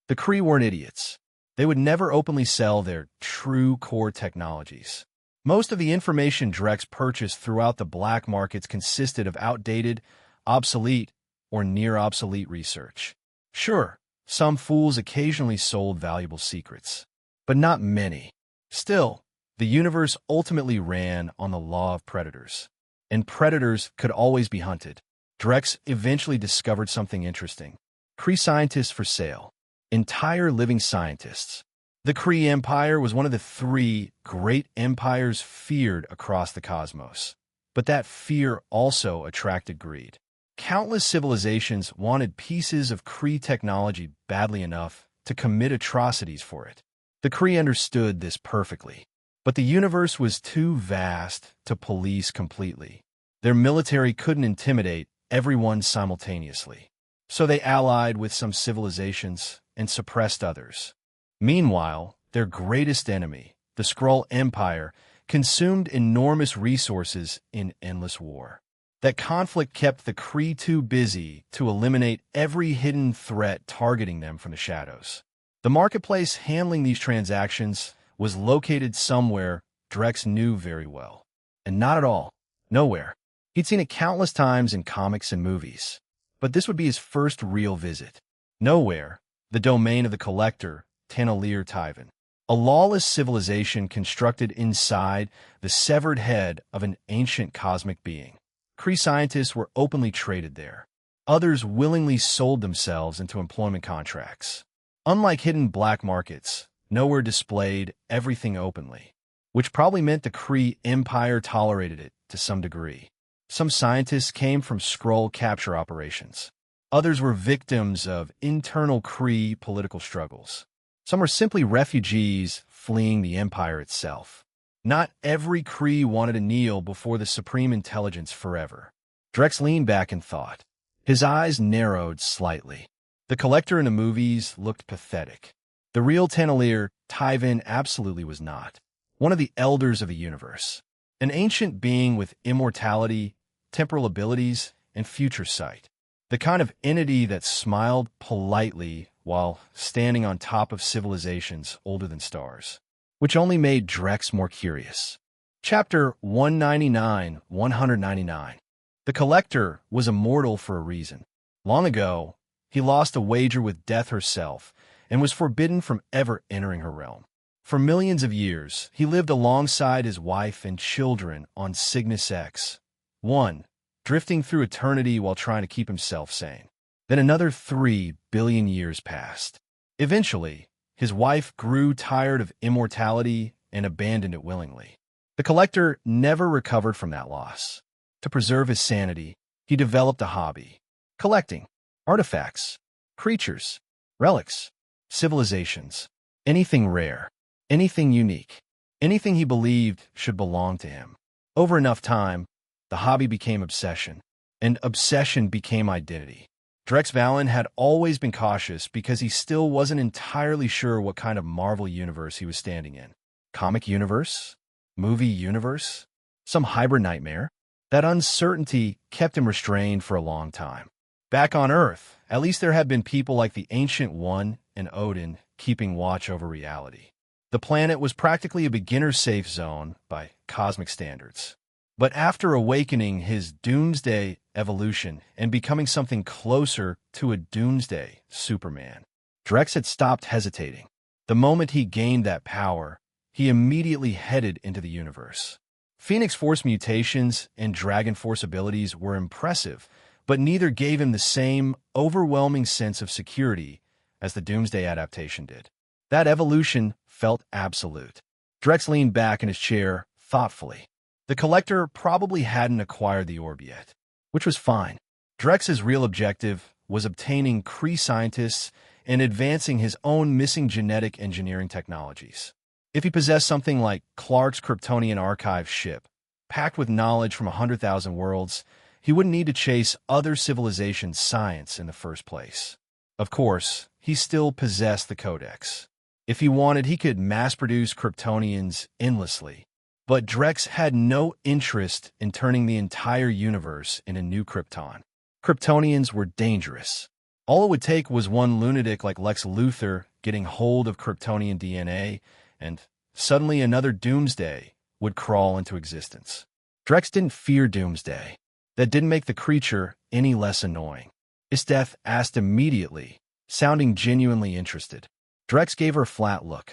The Kree weren't idiots. They would never openly sell their true core technologies. Most of the information Drex purchased throughout the black markets consisted of outdated, obsolete, or near-obsolete research. Sure, some fools occasionally sold valuable secrets, but not many. Still, the universe ultimately ran on the law of predators, and predators could always be hunted. Drex eventually discovered something interesting. Kree scientists for sale. Entire living scientists. The Kree Empire was one of the 3 great empires feared across the cosmos. But that fear also attracted greed. Countless civilizations wanted pieces of Kree technology badly enough to commit atrocities for it. The Kree understood this perfectly. But the universe was too vast to police completely. Their military couldn't intimidate everyone simultaneously. So they allied with some civilizations and suppressed others. Meanwhile, their greatest enemy, the Skrull Empire, consumed enormous resources in endless war. That conflict kept the Kree too busy to eliminate every hidden threat targeting them from the shadows. The marketplace handling these transactions was located somewhere Drex knew very well. And not at all. Nowhere. He'd seen it countless times in comics and movies. But this would be his first real visit. Nowhere. The domain of the collector, Tanaleer Tyvan. A lawless civilization constructed inside the severed head of an ancient cosmic being. Kree scientists were openly traded there. Others willingly sold themselves into employment contracts. Unlike hidden black markets, nowhere displayed everything openly, which probably meant the Kree Empire tolerated it to some degree. Some scientists came from Skrull capture operations. Others were victims of internal Kree political struggles. Some were simply refugees fleeing the Empire itself. Not every Kree wanted to kneel before the Supreme Intelligence forever. Drex leaned back and thought. His eyes narrowed slightly. The collector in the movies looked pathetic. The real Tanaleer Tyvan absolutely was not. One of the elders of the universe. An ancient being with immortality, temporal abilities, and future sight. The kind of entity that smiled politely while standing on top of civilizations older than stars. Which only made Drex more curious. Chapter 199. The Collector was immortal for a reason. Long ago, he lost a wager with Death herself and was forbidden from ever entering her realm. For millions of years, he lived alongside his wife and children on Cygnus X, 1, drifting through eternity while trying to keep himself sane. Then another 3 billion years passed. Eventually, his wife grew tired of immortality and abandoned it willingly. The Collector never recovered from that loss. To preserve his sanity, he developed a hobby. Collecting artifacts, creatures, relics, civilizations, anything rare, anything unique, anything he believed should belong to him. Over enough time, the hobby became obsession, and obsession became identity. Drex Valen had always been cautious because he still wasn't entirely sure what kind of Marvel universe he was standing in. Comic universe? Movie universe? Some hybrid nightmare? That uncertainty kept him restrained for a long time. Back on Earth, at least there had been people like the Ancient One and Odin keeping watch over reality. The planet was practically a beginner's safe zone by cosmic standards. But after awakening his doomsday evolution and becoming something closer to a doomsday Superman, Drex had stopped hesitating. The moment he gained that power, he immediately headed into the universe. Phoenix Force mutations and Dragon Force abilities were impressive, but neither gave him the same overwhelming sense of security as the Doomsday adaptation did. That evolution felt absolute. Drex leaned back in his chair thoughtfully. The Collector probably hadn't acquired the orb yet, which was fine. Drex's real objective was obtaining Kree scientists and advancing his own missing genetic engineering technologies. If he possessed something like Clark's Kryptonian archive ship, packed with knowledge from 100,000 worlds, he wouldn't need to chase other civilizations' science in the first place. Of course, he still possessed the Codex. If he wanted, he could mass-produce Kryptonians endlessly. But Drex had no interest in turning the entire universe into new Krypton. Kryptonians were dangerous. All it would take was one lunatic like Lex Luthor getting hold of Kryptonian DNA, and suddenly another Doomsday would crawl into existence. Drex didn't fear Doomsday. That didn't make the creature any less annoying. Isdeth asked immediately, sounding genuinely interested. Drex gave her a flat look.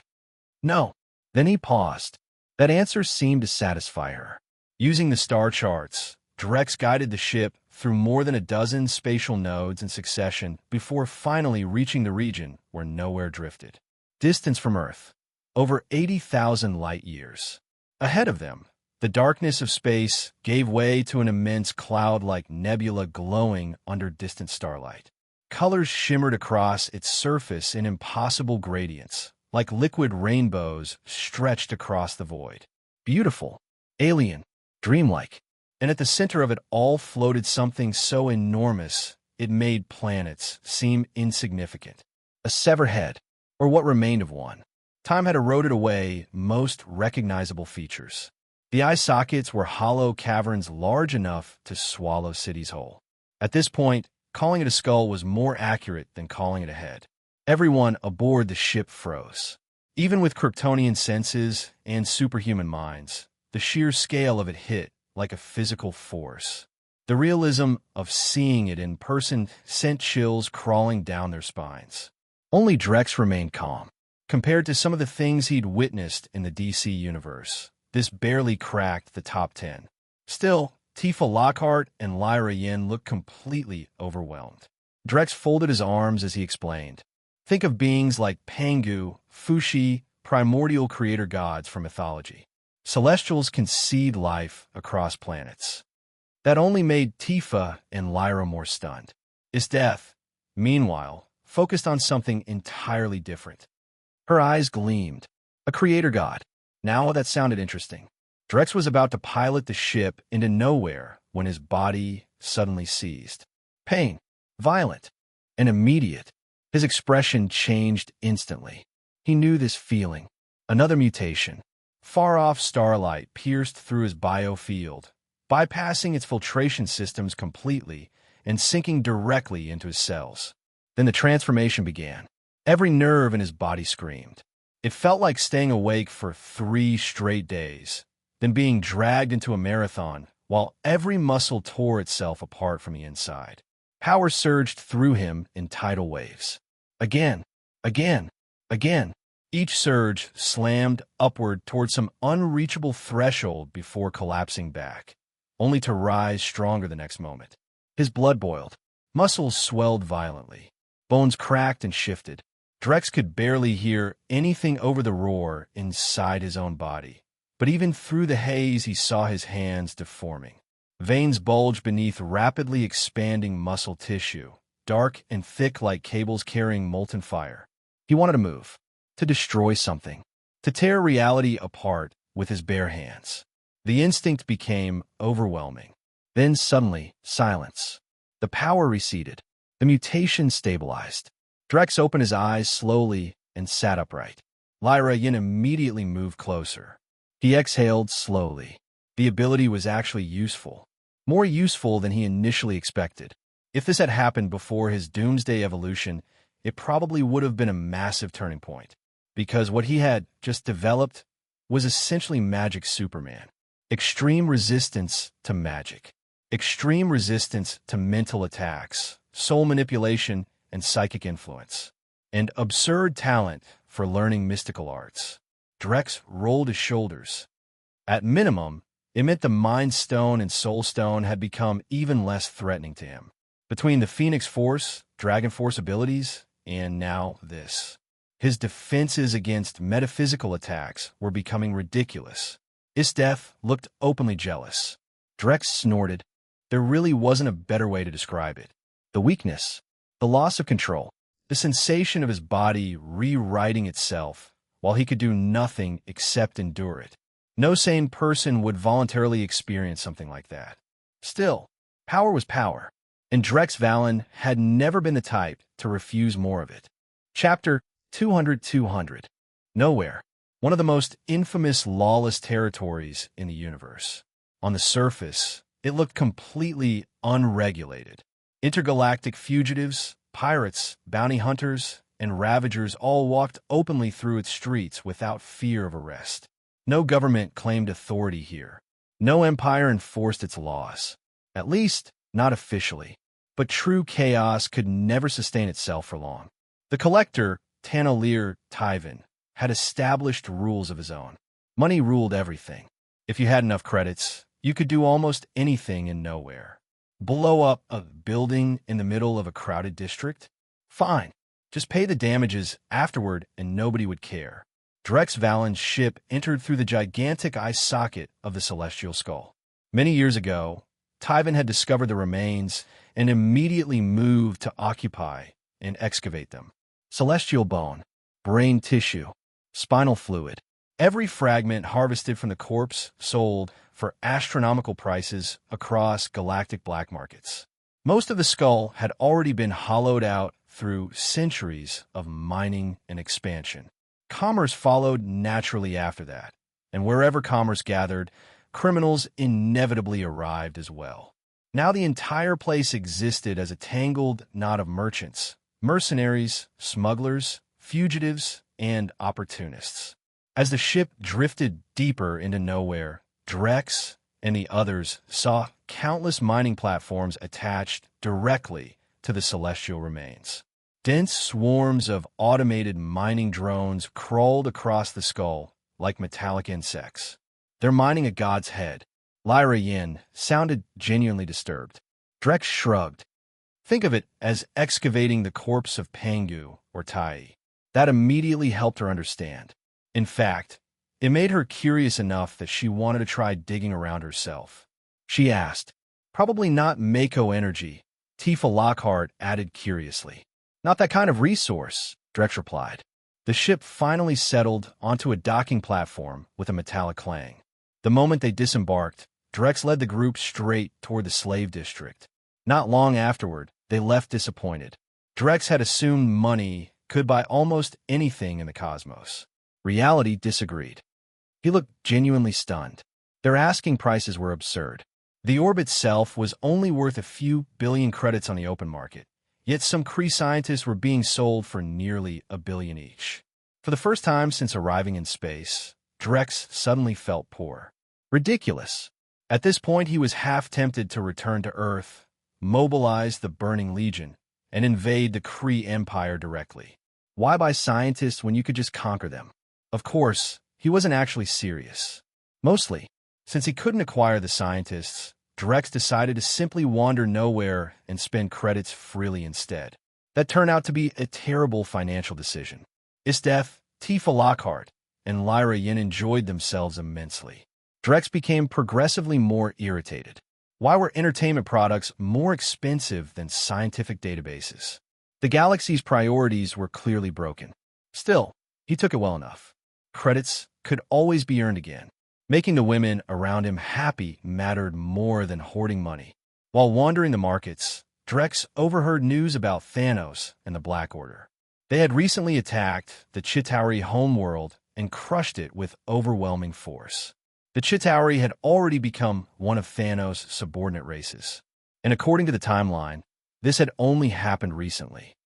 No. Then he paused. That answer seemed to satisfy her. Using the star charts, Drex guided the ship through more than a dozen spatial nodes in succession before finally reaching the region where nowhere drifted. Distance from Earth, over 80,000 light-years. Ahead of them, the darkness of space gave way to an immense cloud-like nebula glowing under distant starlight. Colors shimmered across its surface in impossible gradients, like liquid rainbows stretched across the void. Beautiful, alien, dreamlike. And at the center of it all floated something so enormous it made planets seem insignificant. A severed head, or what remained of one. Time had eroded away most recognizable features. The eye sockets were hollow caverns large enough to swallow cities whole. At this point, calling it a skull was more accurate than calling it a head. Everyone aboard the ship froze. Even with Kryptonian senses and superhuman minds, the sheer scale of it hit like a physical force. The realism of seeing it in person sent chills crawling down their spines. Only Drex remained calm. Compared to some of the things he'd witnessed in the DC universe, this barely cracked the top 10. Still, Tifa Lockhart and Lyra Yin looked completely overwhelmed. Drex folded his arms as he explained. Think of beings like Pangu, Fushi, primordial creator gods from mythology. Celestials can seed life across planets. That only made Tifa and Lyra more stunned. Isdeth, meanwhile, focused on something entirely different. Her eyes gleamed. A creator god. Now that sounded interesting. Drex was about to pilot the ship into nowhere when his body suddenly seized. Pain. Violent. And immediate. His expression changed instantly. He knew this feeling. Another mutation. Far-off starlight pierced through his biofield, bypassing its filtration systems completely and sinking directly into his cells. Then the transformation began. Every nerve in his body screamed. It felt like staying awake for 3 straight days, then being dragged into a marathon while every muscle tore itself apart from the inside. Power surged through him in tidal waves. Again, again, again. Each surge slammed upward toward some unreachable threshold before collapsing back, only to rise stronger the next moment. His blood boiled. Muscles swelled violently. Bones cracked and shifted. Drex could barely hear anything over the roar inside his own body. But even through the haze, he saw his hands deforming. Veins bulged beneath rapidly expanding muscle tissue, dark and thick like cables carrying molten fire. He wanted to move, to destroy something, to tear reality apart with his bare hands. The instinct became overwhelming. Then suddenly, silence. The power receded. The mutation stabilized. Drex opened his eyes slowly and sat upright. Lyra Yin immediately moved closer. He exhaled slowly. The ability was actually useful. more useful than he initially expected. If this had happened before his doomsday evolution, it probably would have been a massive turning point, because what he had just developed was essentially Magic Superman. Extreme resistance to magic. Extreme resistance to mental attacks, soul manipulation, and psychic influence. And absurd talent for learning mystical arts. Drex rolled his shoulders. At minimum, it meant the Mind Stone and Soul Stone had become even less threatening to him. Between the Phoenix Force, Dragon Force abilities, and now this. His defenses against metaphysical attacks were becoming ridiculous. Isdeth looked openly jealous. Drex snorted. There really wasn't a better way to describe it. The weakness, the loss of control, the sensation of his body rewriting itself while he could do nothing except endure it. No sane person would voluntarily experience something like that. Still, power was power, and Drex Valen had never been the type to refuse more of it. Chapter 200. Nowhere, one of the most infamous lawless territories in the universe. On the surface, it looked completely unregulated. Intergalactic fugitives, pirates, bounty hunters, and ravagers all walked openly through its streets without fear of arrest. No government claimed authority here. No empire enforced its laws. At least, not officially. But true chaos could never sustain itself for long. The collector, Tanalier Tyvan, had established rules of his own. Money ruled everything. If you had enough credits, you could do almost anything in Nowhere. Blow up a building in the middle of a crowded district? Fine. Just pay the damages afterward and nobody would care. Drex Valen's ship entered through the gigantic eye socket of the celestial skull. Many years ago, Tyvan had discovered the remains and immediately moved to occupy and excavate them. Celestial bone, brain tissue, spinal fluid. Every fragment harvested from the corpse sold for astronomical prices across galactic black markets. Most of the skull had already been hollowed out through centuries of mining and expansion. Commerce followed naturally after that, and wherever commerce gathered, criminals inevitably arrived as well. Now the entire place existed as a tangled knot of merchants, mercenaries, smugglers, fugitives, and opportunists. As the ship drifted deeper into Nowhere, Drex and the others saw countless mining platforms attached directly to the celestial remains. Dense swarms of automated mining drones crawled across the skull like metallic insects. They're mining a god's head. Lyra Yin sounded genuinely disturbed. Drex shrugged. Think of it as excavating the corpse of Pangu or Tai. That immediately helped her understand. In fact, it made her curious enough that she wanted to try digging around herself. She asked, "Probably not Mako energy," Tifa Lockhart added curiously. "Not that kind of resource," Drex replied. The ship finally settled onto a docking platform with a metallic clang. The moment they disembarked, Drex led the group straight toward the slave district. Not long afterward, they left disappointed. Drex had assumed money could buy almost anything in the cosmos. Reality disagreed. He looked genuinely stunned. Their asking prices were absurd. The orb itself was only worth a few billion credits on the open market, yet some Kree scientists were being sold for nearly $1 billion each. For the first time since arriving in space, Drex suddenly felt poor. Ridiculous. At this point, he was half tempted to return to Earth, mobilize the Burning Legion, and invade the Kree Empire directly. Why buy scientists when you could just conquer them? Of course, he wasn't actually serious. Mostly, since he couldn't acquire the scientists, Drex decided to simply wander Nowhere and spend credits freely instead. That turned out to be a terrible financial decision. Isdeth, Tifa Lockhart, and Lyra Yin enjoyed themselves immensely. Drex became progressively more irritated. Why were entertainment products more expensive than scientific databases? The galaxy's priorities were clearly broken. Still, he took it well enough. Credits could always be earned again. Making the women around him happy mattered more than hoarding money. While wandering the markets, Drex overheard news about Thanos and the Black Order. They had recently attacked the Chitauri homeworld and crushed it with overwhelming force. The Chitauri had already become one of Thanos' subordinate races. And according to the timeline, this had only happened recently.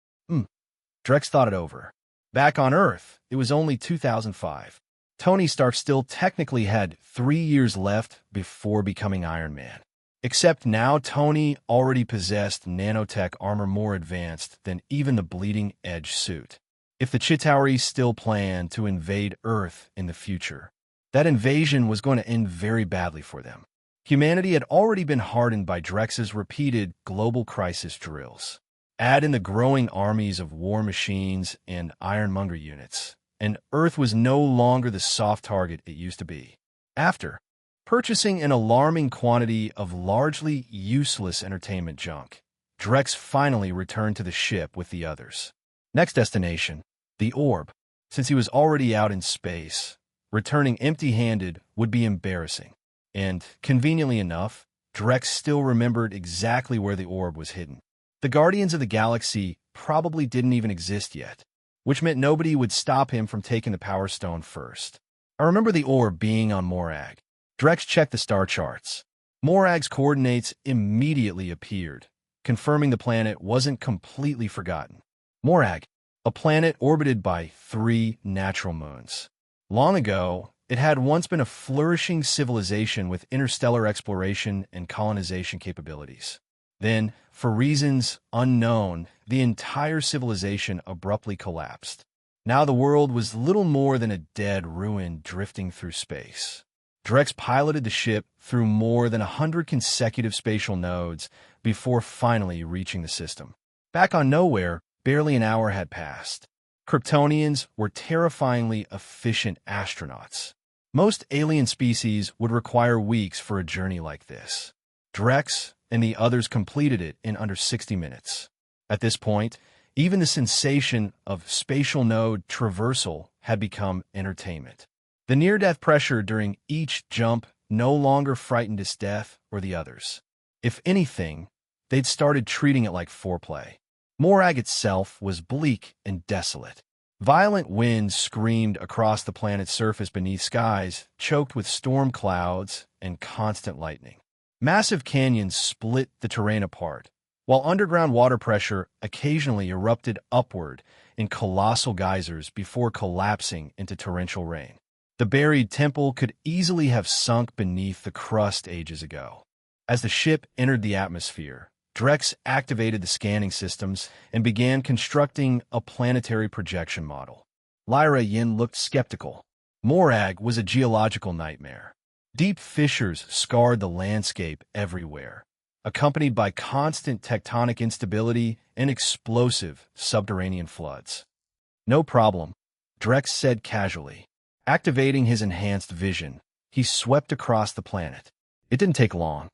Drex thought it over. Back on Earth, it was only 2005. Tony Stark still technically had 3 years left before becoming Iron Man. Except now Tony already possessed nanotech armor more advanced than even the bleeding edge suit. If the Chitauri still planned to invade Earth in the future, that invasion was going to end very badly for them. Humanity had already been hardened by Drex's repeated global crisis drills. Add in the growing armies of war machines and ironmonger units, and Earth was no longer the soft target it used to be. After purchasing an alarming quantity of largely useless entertainment junk, Drex finally returned to the ship with the others. Next destination, the orb. Since he was already out in space, returning empty-handed would be embarrassing. And, conveniently enough, Drex still remembered exactly where the orb was hidden. The Guardians of the Galaxy probably didn't even exist yet, which meant nobody would stop him from taking the Power Stone first. I remember the orb being on Morag. Drex checked the star charts. Morag's coordinates immediately appeared, confirming the planet wasn't completely forgotten. Morag, a planet orbited by 3 natural moons. Long ago, it had once been a flourishing civilization with interstellar exploration and colonization capabilities. Then, for reasons unknown, the entire civilization abruptly collapsed. Now the world was little more than a dead ruin drifting through space. Drex piloted the ship through more than 100 consecutive spatial nodes before finally reaching the system. Back on Nowhere, barely an hour had passed. Kryptonians were terrifyingly efficient astronauts. Most alien species would require weeks for a journey like this. Drex and the others completed it in under 60 minutes. At this point, even the sensation of spatial node traversal had become entertainment. The near-death pressure during each jump no longer frightened his death or the others. If anything, they'd started treating it like foreplay. Morag itself was bleak and desolate. Violent winds screamed across the planet's surface beneath skies choked with storm clouds and constant lightning. Massive canyons split the terrain apart, while underground water pressure occasionally erupted upward in colossal geysers before collapsing into torrential rain. The buried temple could easily have sunk beneath the crust ages ago. As the ship entered the atmosphere, Drex activated the scanning systems and began constructing a planetary projection model. Lyra Yin looked skeptical. Morag was a geological nightmare. Deep fissures scarred the landscape everywhere, accompanied by constant tectonic instability and explosive subterranean floods. "No problem," Drex said casually. Activating his enhanced vision, he swept across the planet. It didn't take long.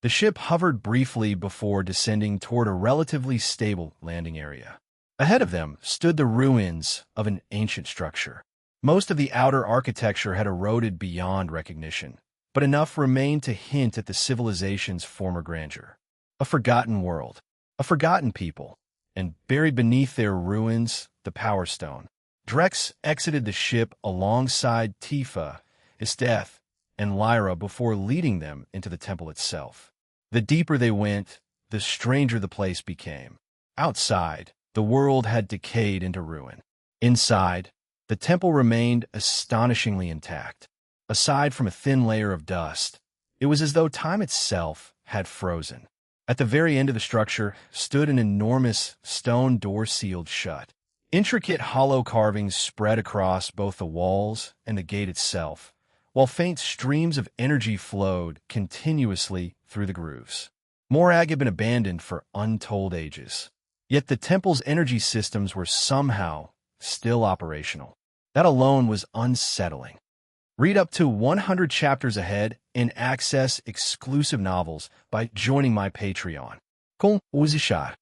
The ship hovered briefly before descending toward a relatively stable landing area. Ahead of them stood the ruins of an ancient structure. Most of the outer architecture had eroded beyond recognition, but enough remained to hint at the civilization's former grandeur. A forgotten world, a forgotten people, and buried beneath their ruins, the Power Stone. Drex exited the ship alongside Tifa, Isteth, and Lyra before leading them into the temple itself. The deeper they went, the stranger the place became. Outside, the world had decayed into ruin. Inside, the temple remained astonishingly intact. Aside from a thin layer of dust, it was as though time itself had frozen. At the very end of the structure stood an enormous stone door sealed shut. Intricate hollow carvings spread across both the walls and the gate itself, while faint streams of energy flowed continuously through the grooves. Morag had been abandoned for untold ages, yet the temple's energy systems were somehow still operational. That alone was unsettling. Read up to 100 chapters ahead and access exclusive novels by joining my Patreon. Kung Uzishar.